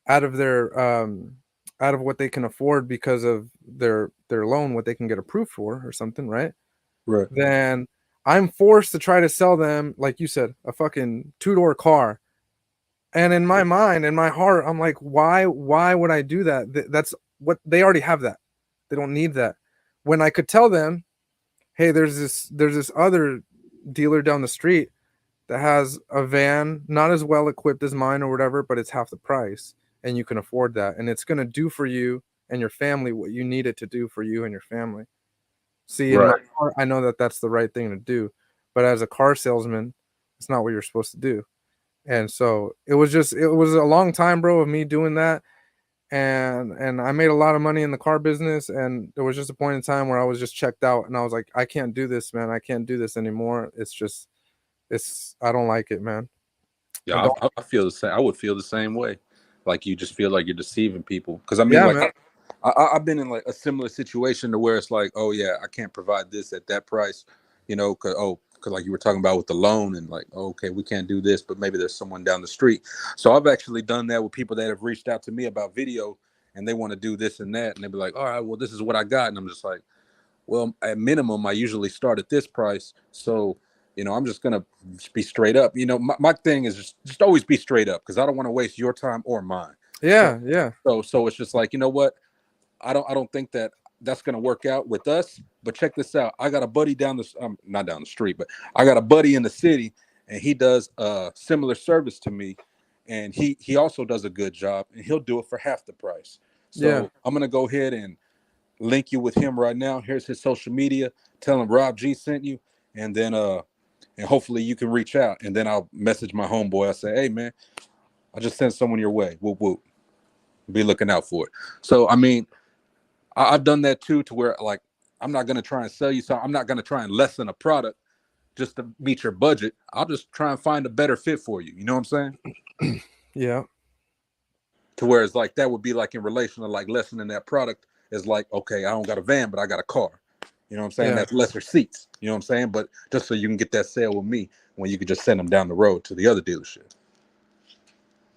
out of what they can afford because of their loan, what they can get approved for or something, right? Right. Then I'm forced to try to sell them, like you said, a fucking 2-door car. And in my mind, in my heart, I'm like, why would I do that? That's what they already have. That they don't need that. When I could tell them, hey, there's this other dealer down the street that has a van, not as well equipped as mine or whatever, but it's half the price, and you can afford that, and it's gonna do for you and your family what you need it to do for you and your family. See, in my heart, I know that that's the right thing to do, but as a car salesman, it's not what you're supposed to do. And so it was a long time, bro, of me doing that. And I made a lot of money in the car business. And there was just a point in time where I was just checked out, and I was like, I can't do this, man. I can't do this anymore. I don't like it, man. Yeah, I feel the same. I would feel the same way. Like you just feel like you're deceiving people. Because I mean, I've been in like a similar situation to where it's like, oh yeah, I can't provide this at that price, because like you were talking about with the loan and like, okay, we can't do this, but maybe there's someone down the street. So I've actually done that with people that have reached out to me about video and they want to do this and that, and they be like, all right, well, this is what I got, and I'm just like, well, at minimum, I usually start at this price, so I'm just gonna be straight up. My thing is just always be straight up because I don't want to waste your time or mine. Yeah, so, yeah. So it's just like, you know what? I don't think that's going to work out with us, but check this out. I got a buddy not down the street, but I got a buddy in the city and he does a similar service to me. And he also does a good job and he'll do it for half the price. So Yeah. I'm going to go ahead and link you with him right now. Here's his social media. Tell him Rob G sent you. And then, and hopefully you can reach out and then I'll message my homeboy. I say, hey man, I just sent someone your way. Whoop, whoop. Be looking out for it. So, I mean, I've done that too, to where like I'm not gonna try and sell you something. I'm not gonna try and lessen a product just to meet your budget. I'll just try and find a better fit for you. You know what I'm saying? Yeah. To where it's like that would be like in relation to like lessening that product is like, okay, I don't got a van, but I got a car. You know what I'm saying? Yeah. That's lesser seats. You know what I'm saying? But just so you can get that sale with me when you could just send them down the road to the other dealership.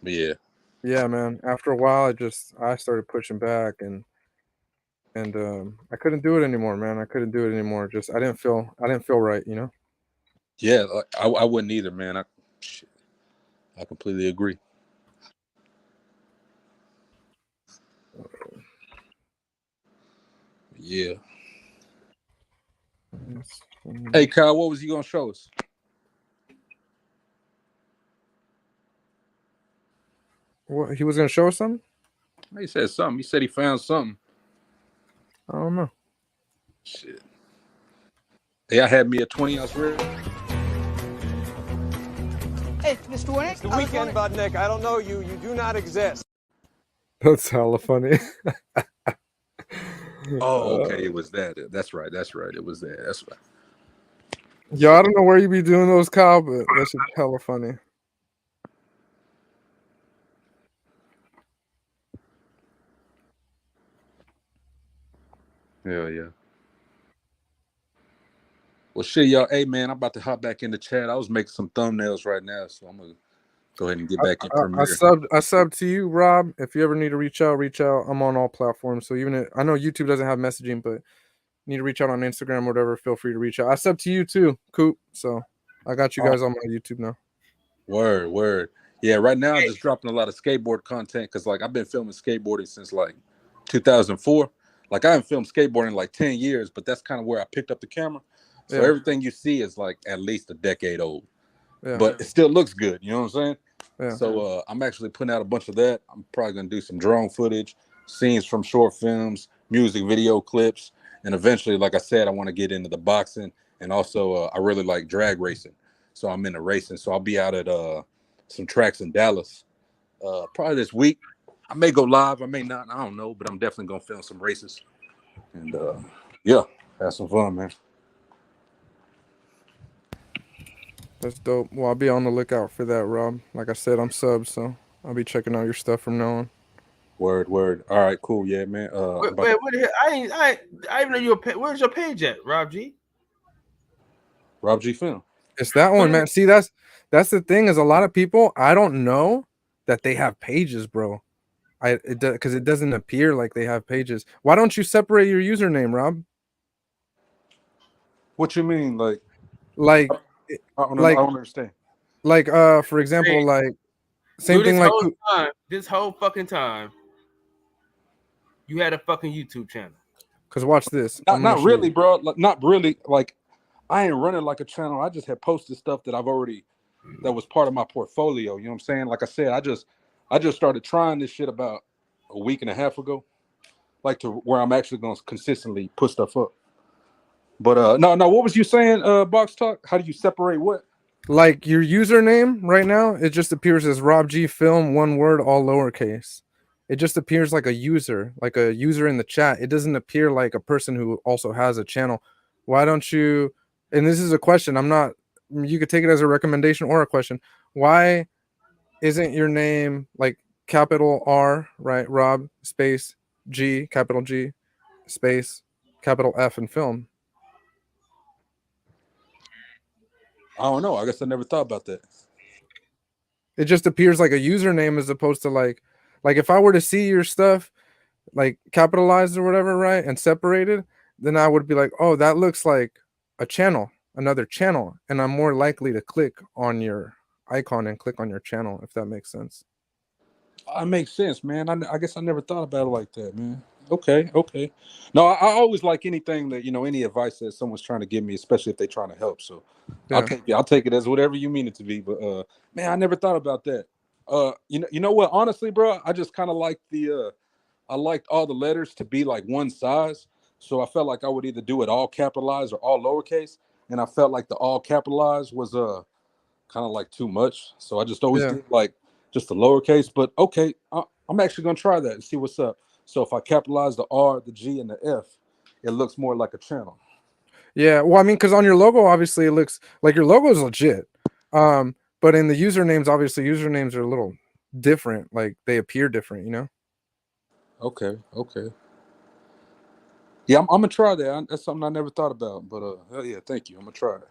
But yeah. Yeah, man. After a while, I started pushing back and I couldn't do it anymore, man. I couldn't do it anymore. Just I didn't feel right, Yeah, I wouldn't either, man. I completely agree. Yeah. Hey, Kyle, what was you gonna show us? What, he was gonna show us something? He said something. He said he found something. I don't know. Shit. Hey, I had me a 20-ounce rib. Hey, Mr. Winnick. It's the weekend, Bud Nick. I don't know you. You do not exist. That's hella funny. Oh, okay. It was that. That's right. It was that. That's right. Yo, I don't know where you be doing those, Kyle, but that's hella funny. Hell yeah. Well, shit, y'all. Hey, man, I'm about to hop back in the chat. I was making some thumbnails right now, so I'm gonna go ahead and get back in Premiere. I subbed to you, Rob. If you ever need to reach out. I'm on all platforms. So even if, I know YouTube doesn't have messaging, but need to reach out on Instagram or whatever, feel free to reach out. I subbed to you too, Coop. So I got you guys on my YouTube now. Word. Yeah, right now I'm just dropping a lot of skateboard content because like I've been filming skateboarding since like 2004. Like I haven't filmed skateboarding in like 10 years, but that's kind of where I picked up the camera. So everything you see is like at least a decade old. Yeah. But it still looks good, you know what I'm saying? Yeah. So I'm actually putting out a bunch of that. I'm probably gonna do some drone footage, scenes from short films, music video clips, and eventually, like I said, I want to get into the boxing, and also I really like drag racing. So I'm into racing. So I'll be out at some tracks in Dallas probably this week. I may go live, I may not, I don't know, but I'm definitely gonna film some races. And yeah, have some fun, man. That's dope. Well, I'll be on the lookout for that, Rob. Like I said, I'm subbed, so I'll be checking out your stuff from now on. Word. All right, cool. Yeah, man. Wait, what the hell? I even know your page. Where's your page at, Rob G? Rob G Film. It's that one, man. See, that's the thing is a lot of people, I don't know that they have pages, bro. Because it doesn't appear like they have pages. Why don't you separate your username, Rob? What you mean, like I don't understand. Like, for example, like same thing. Like this whole fucking time, you had a fucking YouTube channel. Cause watch this. Not really, bro. Not really. Like, I ain't running like a channel. I just had posted stuff that that was part of my portfolio. You know what I'm saying? Like I said, I just started trying this shit about a week and a half ago, like to where I'm actually gonna consistently put stuff up. But no, what was you saying, Box Talk? How do you separate what? Like your username right now, it just appears as Rob G Film, one word, all lowercase. It just appears like a user in the chat. It doesn't appear like a person who also has a channel. Why don't you? And this is a question. You could take it as a recommendation or a question. Why isn't your name like capital R, right? Rob space G, capital G, space, capital F, and film. I don't know. I guess I never thought about that. It just appears like a username as opposed to like if I were to see your stuff like capitalized or whatever, right, and separated, then I would be like, oh, that looks like a channel, another channel, and I'm more likely to click on your icon and click on your channel, if that makes sense. It makes sense, man. I guess I never thought about it like that, man. Okay. No, I always like anything that, any advice that someone's trying to give me, especially if they're trying to help. So Yeah. I'll take it as whatever you mean it to be. But man, I never thought about that. You know what? Honestly, bro, I just kind of like I liked all the letters to be like one size. So I felt like I would either do it all capitalized or all lowercase. And I felt like the all capitalized was kind of like too much. So I just always did like just the lowercase. But okay, I'm actually gonna try that and see what's up. So if I capitalize the R, the G, and the F, it looks more like a channel. Yeah, well, I mean, because on your logo, obviously, it looks like your logo is legit. But in the usernames, obviously, usernames are a little different. Like they appear different, you know. Okay. Yeah, I'm gonna try that. That's something I never thought about. But hell yeah, thank you. I'm gonna try it.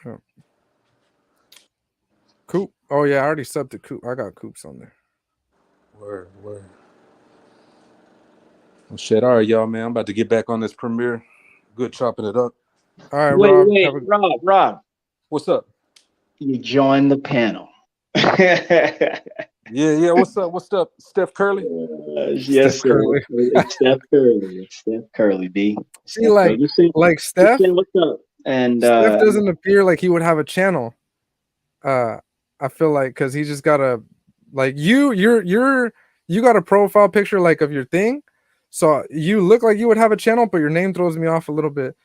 Yeah. Coop. Oh yeah, I already subbed to Coop. I got Coops on there. Word. Well, shit. All right, y'all, man. I'm about to get back on this premiere. Good chopping it up. All right, Wait, Rob. Rob. What's up? You joined the panel. Yeah. What's up, Steph Curly? Yes, sir. It's Steph Curly, B. See, like Steph. What's up? And Steph doesn't appear like he would have a channel. I feel like because he just got a like you got a profile picture like of your thing, so you look like you would have a channel, but your name throws me off a little bit.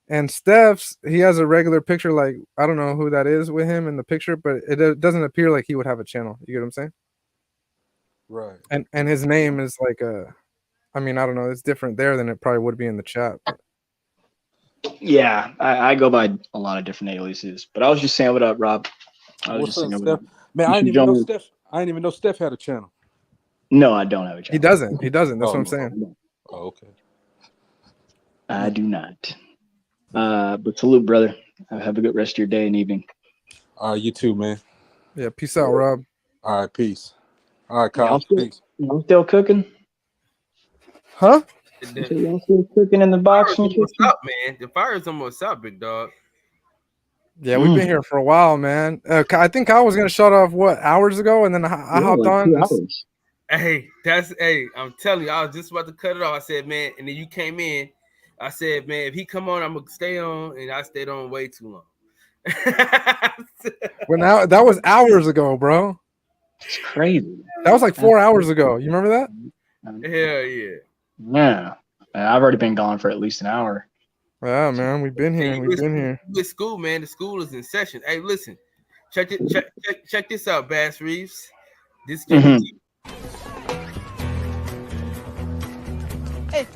And Steph's, he has a regular picture, like I don't know who that is with him in the picture, but it doesn't appear like he would have a channel. You get what I'm saying? Right. And his name is like I mean, I don't know, it's different there than it probably would be in the chat. Yeah, I go by a lot of different aliases, but I was just saying, what up, Rob? What's up, Steph? Man, I didn't even know Steph had a channel. No, I don't have a channel. He doesn't. That's what I'm saying. Oh, okay. I do not. But salute, brother. Have a good rest of your day and evening. All right, you too, man. Yeah, peace out, Rob. All right, peace. All right, Kyle. Peace. Y'all still cooking? Huh? Y'all still cooking in the box? What's up, man? The fire's almost up, big dog. Yeah, we've been here for a while, man. I think I was gonna shut off hours ago, and then I hopped like on. 2 hours. Hey, I'm telling you, I was just about to cut it off. I said, man, and then you came in. I said, man, if he come on, I'm gonna stay on, and I stayed on way too long. Well, now that was hours ago, bro. It's crazy. That was like 4 hours ago. You remember that? Hell yeah. Yeah, I've already been gone for at least an hour. Yeah, man, we've been here. We've been here. With school, man. The school is in session. Hey, listen, check this out, Bass Reeves. This Hey,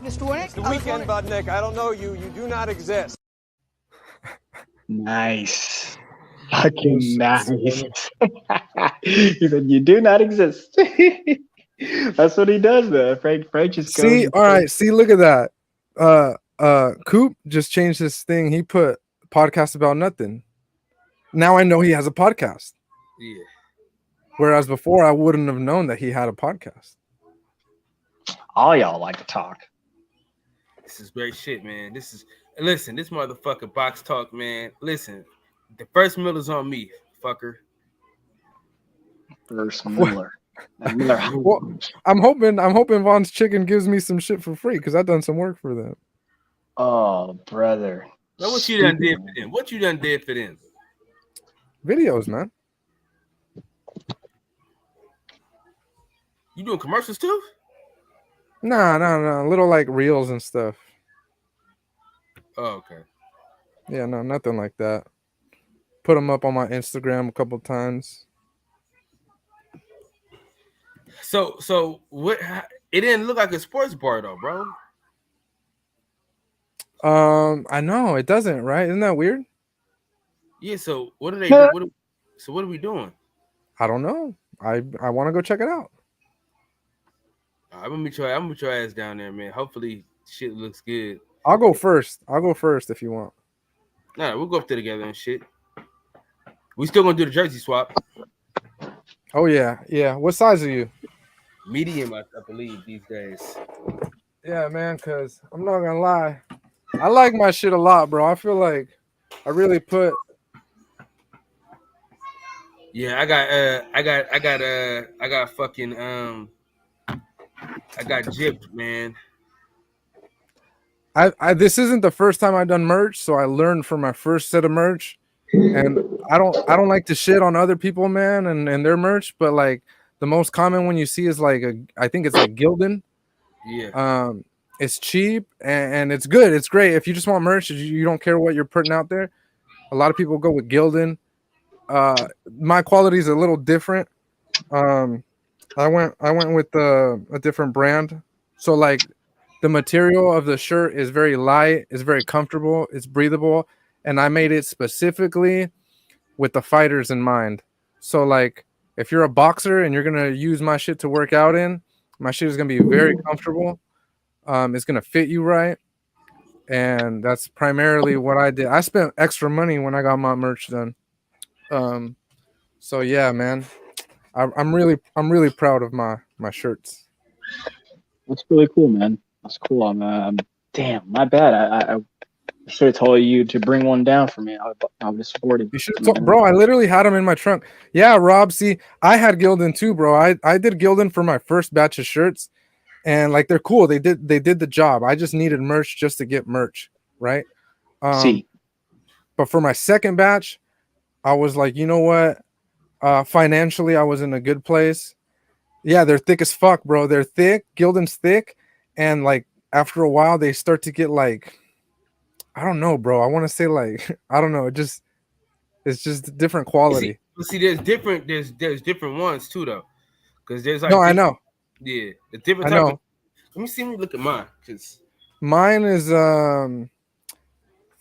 Mr. Warnick. It's the weekend, Budnick. I don't know you. You do not exist. Nice. Fucking nice. He said, you do not exist. That's what he does, though. Frank just goes. See, all right. See, look at that. Coop just changed his thing. He put podcast about nothing. Now I know he has a podcast. Yeah. Whereas before I wouldn't have known that he had a podcast. All y'all like to talk. This is great shit, man. Listen, this motherfucker box talk, man. Listen, the first meal is on me, fucker. First Miller. Well, I'm hoping Von's Chicken gives me some shit for free because I've done some work for them. Oh, brother. Now, what you done did for them? What you done did for them? Videos, man. You doing commercials too? No. Little like reels and stuff. Oh, okay. Yeah, no, nothing like that. Put them up on my Instagram a couple times. So what? It didn't look like a sports bar though, bro. I know it doesn't, right? Isn't that weird? Yeah. So what are they? What are we doing? I don't know. I want to go check it out. I'm gonna meet your ass down there, man. Hopefully, shit looks good. I'll go first if you want. Nah, we'll go up there together and shit. We still gonna do the jersey swap. Oh yeah. What size are you? Medium, I believe these days. Yeah, man. Cause I'm not gonna lie, I like my shit a lot, bro. I feel like I really put. Yeah, I got fucking I got gypped, man. I this isn't the first time I've done merch, so I learned from my first set of merch, and I don't like to shit on other people, man, and their merch, but like the most common one you see is like I think it's like Gildan. Yeah. It's cheap and it's good. It's great if you just want merch. You don't care what you're putting out there. A lot of people go with Gildan. My quality is a little different. I went with a different brand. So like the material of the shirt is very light, it's very comfortable, it's breathable, and I made it specifically with the fighters in mind. So like if you're a boxer and you're gonna use my shit to work out in, my shit is gonna be very comfortable. It's gonna fit you right. And that's primarily what I did. I spent extra money when I got my merch done. So yeah, man. I'm really proud of my shirts. That's really cool, man. That's cool. Damn, my bad. I should have told you to bring one down for me. I would have supported. You should have told, bro. I literally had them in my trunk. Yeah, Rob. See, I had Gildan too, bro. I did Gildan for my first batch of shirts, and like they're cool. They did the job. I just needed merch just to get merch, right? But for my second batch, I was like, you know what? Financially, I was in a good place. Yeah, they're thick as fuck, bro. They're thick. Gildan's thick, and like after a while, they start to get like, I don't know, bro. I want to say like, I don't know. It's just different quality. See, there's different ones too, though, because there's like I know. Yeah, the different I type. know. Let me look at mine, because mine is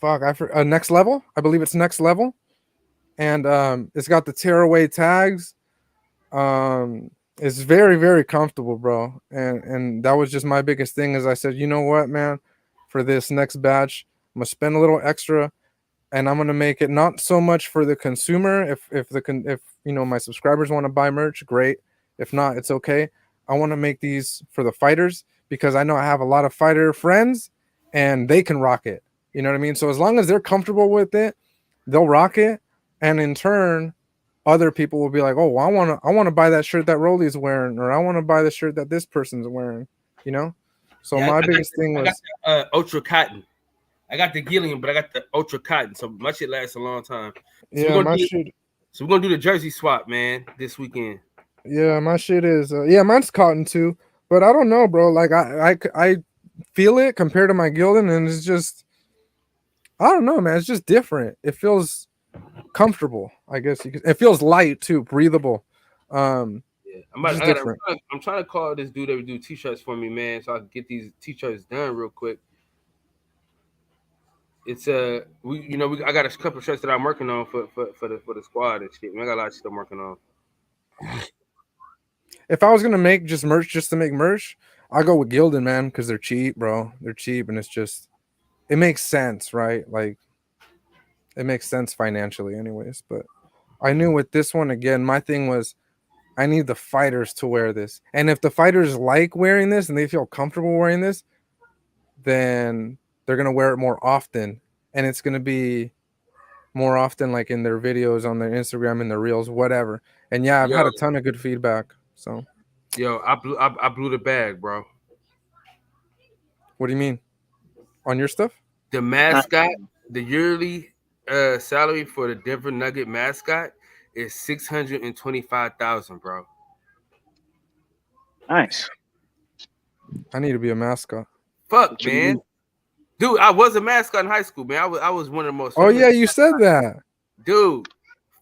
Next Level. I believe it's Next Level, and it's got the tearaway tags. It's very, very comfortable, bro. And that was just my biggest thing. Is I said, you know what, man, for this next batch, I'm gonna spend a little extra, and I'm gonna make it not so much for the consumer. If you know my subscribers want to buy merch, great. If not, it's okay. I want to make these for the fighters because I know I have a lot of fighter friends, and they can rock it. You know what I mean? So as long as they're comfortable with it, they'll rock it, and in turn, other people will be like, "Oh, I want to buy that shirt that Rolly's wearing, or I want to buy the shirt that this person's wearing." You know. So my biggest thing was ultra cotton. I got the Gillian, but I got the ultra cotton, so my shit lasts a long time. So yeah, we're gonna do the jersey swap, man, this weekend. Yeah, my shit is mine's cotton too, but I don't know, bro. Like I feel it compared to my Gildan, and it's just, I don't know, man. It's just different. It feels comfortable, I guess you could. It feels light too, breathable. I'm trying to call this dude that would do t-shirts for me, man, so I can get these t-shirts done real quick. It's I got a couple of shirts that I'm working on for the squad and shit. Man, I got a lot of shit I'm working on. If I was gonna make just merch just to make merch, I go with Gildan, man, because they're cheap, bro. They're cheap, and it makes sense, right? Like it makes sense financially, anyways. But I knew with this one, again, my thing was I need the fighters to wear this, and if the fighters like wearing this and they feel comfortable wearing this, then they're gonna wear it more often, and it's gonna be more often, like in their videos on their Instagram, in their reels, whatever. And yeah, I've had a ton of good feedback. So, I blew the bag, bro. What do you mean? On your stuff? The mascot, the yearly salary for the Denver Nugget mascot is $625,000, bro. Nice. I need to be a mascot. Fuck, man. Dude, I was a mascot in high school, man. I was one of the most. Oh yeah, you said that. Dude,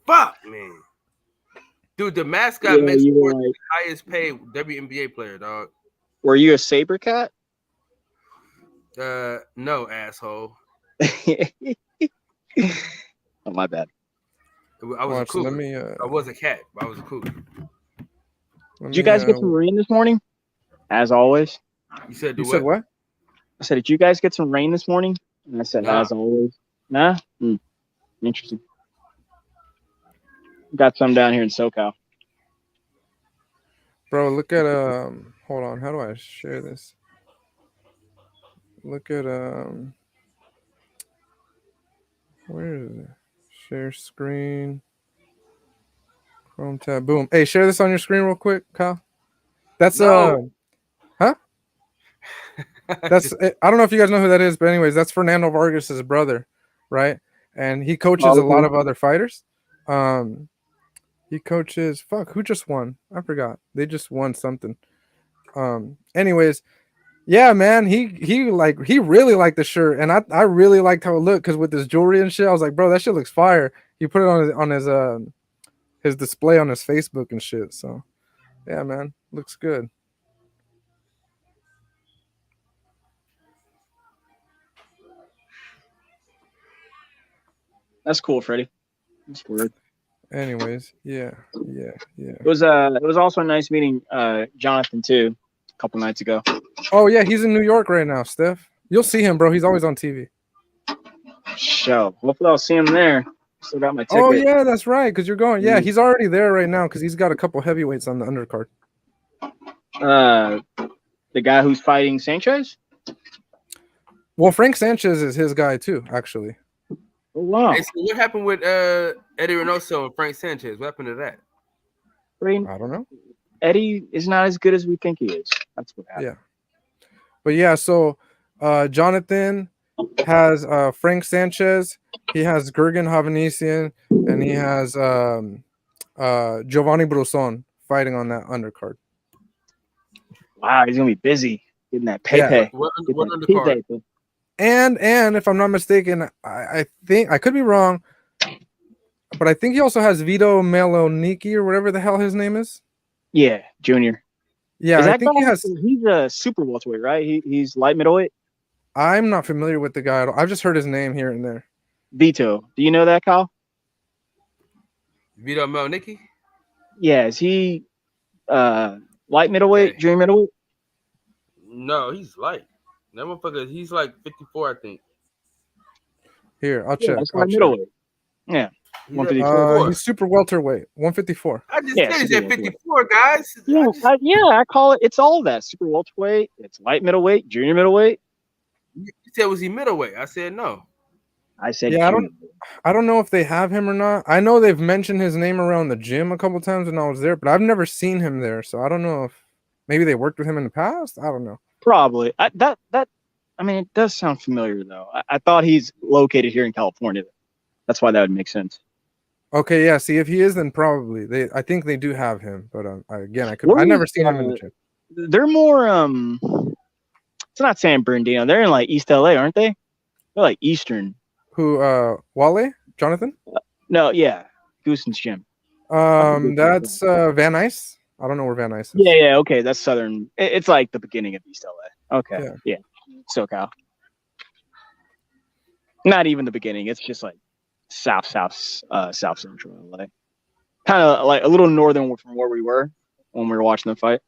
fuck, man. Dude, the mascot makes the highest paid WNBA player, dog. Were you a Saber cat? No, asshole. Oh, my bad. I was a cougar. I was a cat, but I was a cougar. Did you guys get some rain this morning? As always. You said You said what? I said, did you guys get some rain this morning? And I said, Nah. as always. Nah? Interesting. Got some down here in SoCal. Bro, look at hold on, how do I share this? Look at where is it? Share screen. Chrome tab. Boom. Hey, share this on your screen real quick, Kyle. That's No. huh? That's I don't know if you guys know who that is, but anyways, that's Fernando Vargas's brother, right? And he coaches a lot of other fighters. He coaches who just won? I forgot. They just won something. Anyways, yeah, man, he really liked the shirt, and I really liked how it looked because with his jewelry and shit, I was like, bro, that shit looks fire. He put it on his display on his Facebook and shit. So yeah, man, looks good. That's cool, Freddie. That's weird. Anyways, yeah. It was also nice meeting Jonathan too a couple nights ago. Oh yeah, he's in New York right now, Steph. You'll see him, bro. He's always on TV. Show. Hopefully I'll see him there. Still got my ticket. Oh yeah, that's right. Because you're going. Yeah, he's already there right now because he's got a couple heavyweights on the undercard. The guy who's fighting Sanchez? Well, Frank Sanchez is his guy too, actually. Oh, wow. Hey, so what happened with Eddie Reynoso and Frank Sanchez? What happened to that? I don't know. Eddie is not as good as we think he is. That's what happened. Yeah. But yeah, so Jonathan has Frank Sanchez, he has Gergen Havanesian, and he has Giovanni Bruson fighting on that undercard. Wow, he's gonna be busy getting that pay. What undercard? And if I'm not mistaken, I think I could be wrong, but I think he also has Vito Meloniki or whatever the hell his name is. Yeah, Junior. Yeah, I think he's a super welterweight, right? He's light middleweight. I'm not familiar with the guy at all. I've just heard his name here and there. Vito. Do you know that, Kyle? Vito Meloniki? Yeah, is he light middleweight, junior middleweight? No, he's light. That motherfucker, he's like 54, I think. Here, I'll check. That's light middleweight. Yeah. 154. He's super welterweight, 154. I just said he's at 54, guys. Yeah, I call it. It's all of that. Super welterweight. It's light middleweight, junior middleweight. You said, was he middleweight? I said no. I said yeah. I don't know if they have him or not. I know they've mentioned his name around the gym a couple times when I was there, but I've never seen him there. So I don't know if maybe they worked with him in the past. I don't know. Probably. I mean, it does sound familiar though. I thought he's located here in California. That's why that would make sense. Okay, yeah. See, if he is, then probably I think they do have him. But I never seen him in the gym. They're more it's not San Bernardino. They're in like East LA, aren't they? They're like Eastern. Who? Wale? Jonathan? No, yeah, Goosen's gym. That's Van Nuys. I don't know where Van Nuys is. Yeah. Okay, that's Southern. It's like the beginning of East LA. Okay, yeah. SoCal. Not even the beginning. It's just like South Central LA. Kind of like a little northern from where we were when we were watching the fight.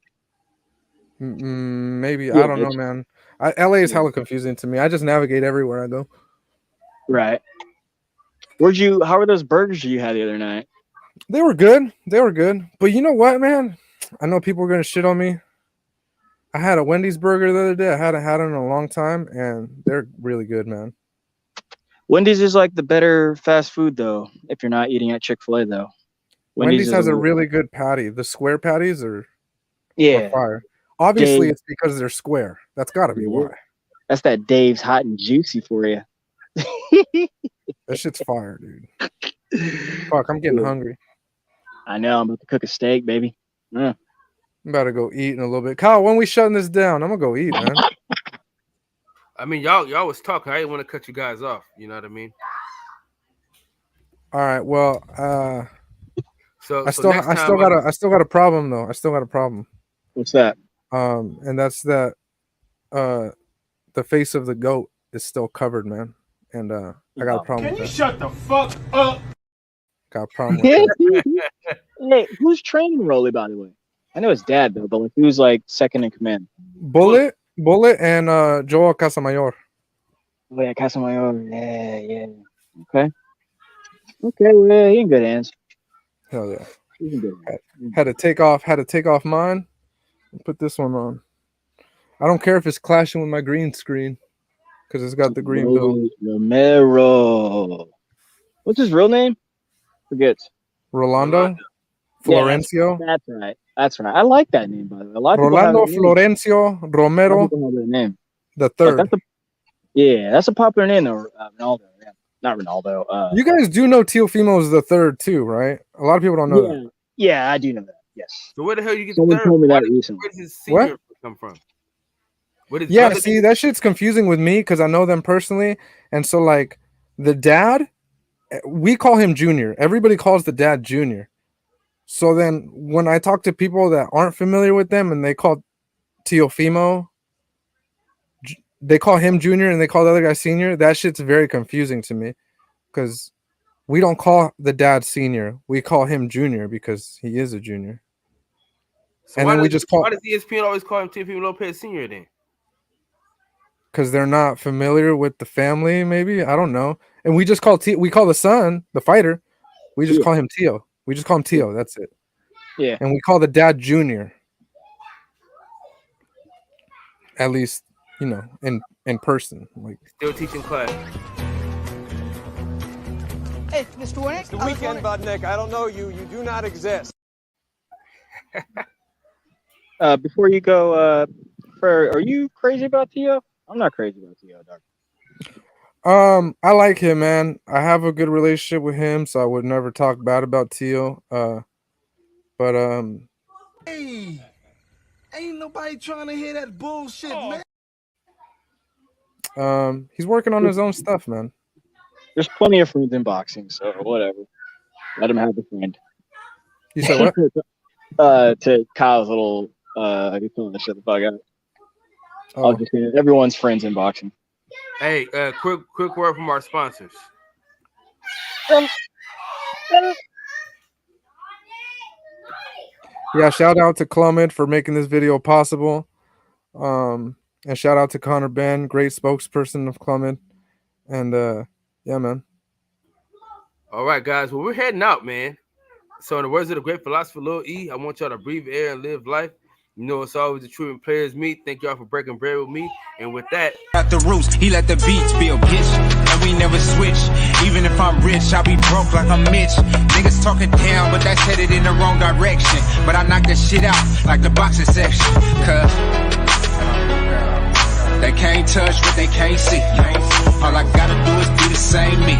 Maybe. Yeah, I don't know, man. LA is hella confusing to me. I just navigate everywhere I go. Right. How were those burgers you had the other night? They were good. But you know what, man? I know people are gonna shit on me. I had a Wendy's burger the other day. I hadn't had it in a long time, and they're really good, man. Wendy's is like the better fast food, though. If you're not eating at Chick-fil-A, though. Wendy's has a really good patty. The square patties are fire. Obviously, Dave. it's because they're square. That's got to be why. That's that Dave's hot and juicy for you. That shit's fire, dude. Fuck, I'm getting hungry. I know. I'm about to cook a steak, baby. Yeah. I'm about to go eat in a little bit. Kyle, when we shutting this down, I'm gonna go eat, man. I mean, y'all was talking. I didn't want to cut you guys off. You know what I mean? All right. Well, So I still got a problem though. I still got a problem. What's that? And that's that the face of the goat is still covered, man. And I got a problem. Can you shut the fuck up? Got a problem with that. Hey, who's training Rolly, by the way? I know his dad though, but like he was like second in command. Bullet, and Joel Casamayor. Oh yeah, Casamayor. Yeah. Okay, well, he in good hands. Hell yeah. He's in good hands. Had to take off mine and put this one on. I don't care if it's clashing with my green screen because it's got the green bill. Romero. What's his real name? Forget. Rolando Florencio. Yeah, that's right. I like that name, by the way. A lot of Rolando people have that name. Florencio Romero. Have that name. The third. That's a popular name though. Ronaldo. Yeah. Not Ronaldo. You guys do know Teofimo is the third too, right? A lot of people don't know that. Yeah, I do know that. Yes. So where the hell you get Someone the third? told me that recently. Where does his senior come from? Yeah, see, that shit's confusing with me because I know them personally, and so like the dad, we call him Junior. Everybody calls the dad Junior. So then when I talk to people that aren't familiar with them and they call Teofimo, they call him Junior and they call the other guy Senior. That shit's very confusing to me because we don't call the dad Senior. We call him Junior because he is a junior. So and then we just call. Why does ESPN always call him Teofimo Lopez Senior then? Because they're not familiar with the family, maybe. I don't know. And we just call we call the son, the fighter, we just call him Teo. We just call him Teo. That's it. Yeah. And we call the dad Junior. At least, in person. Like still teaching class. Hey, Mr. Winnick. It's the weekend, bud, Nick. I don't know you. You do not exist. Before you go, are you crazy about Teo? I'm not crazy about Teo, dog. I like him, man. I have a good relationship with him, so I would never talk bad about Teo. Hey, ain't nobody trying to hear that bullshit, man. He's working on his own stuff, man. There's plenty of friends in boxing, so whatever. Let him have a friend. You said what? To Kyle's little he's telling the shit the fuck out. Oh. I'll just say everyone's friends in boxing. Hey, quick word from our sponsors. Yeah, shout out to Clumid for making this video possible. And shout out to Connor Ben, great spokesperson of Clumid. And yeah, man. All right, guys. Well, we're heading out, man. So in the words of the great philosopher Lil E, I want y'all to breathe air and live life. You know, it's always the truth when players meet. Thank y'all for breaking bread with me. And with that, at the roots, he let the beats build, bitch. And we never switch. Even if I'm rich, I'll be broke like I'm Mitch. Niggas talking down, but that's headed in the wrong direction. But I knock that shit out like the boxing section. Cause they can't touch what they can't see. All I gotta do is be the same me.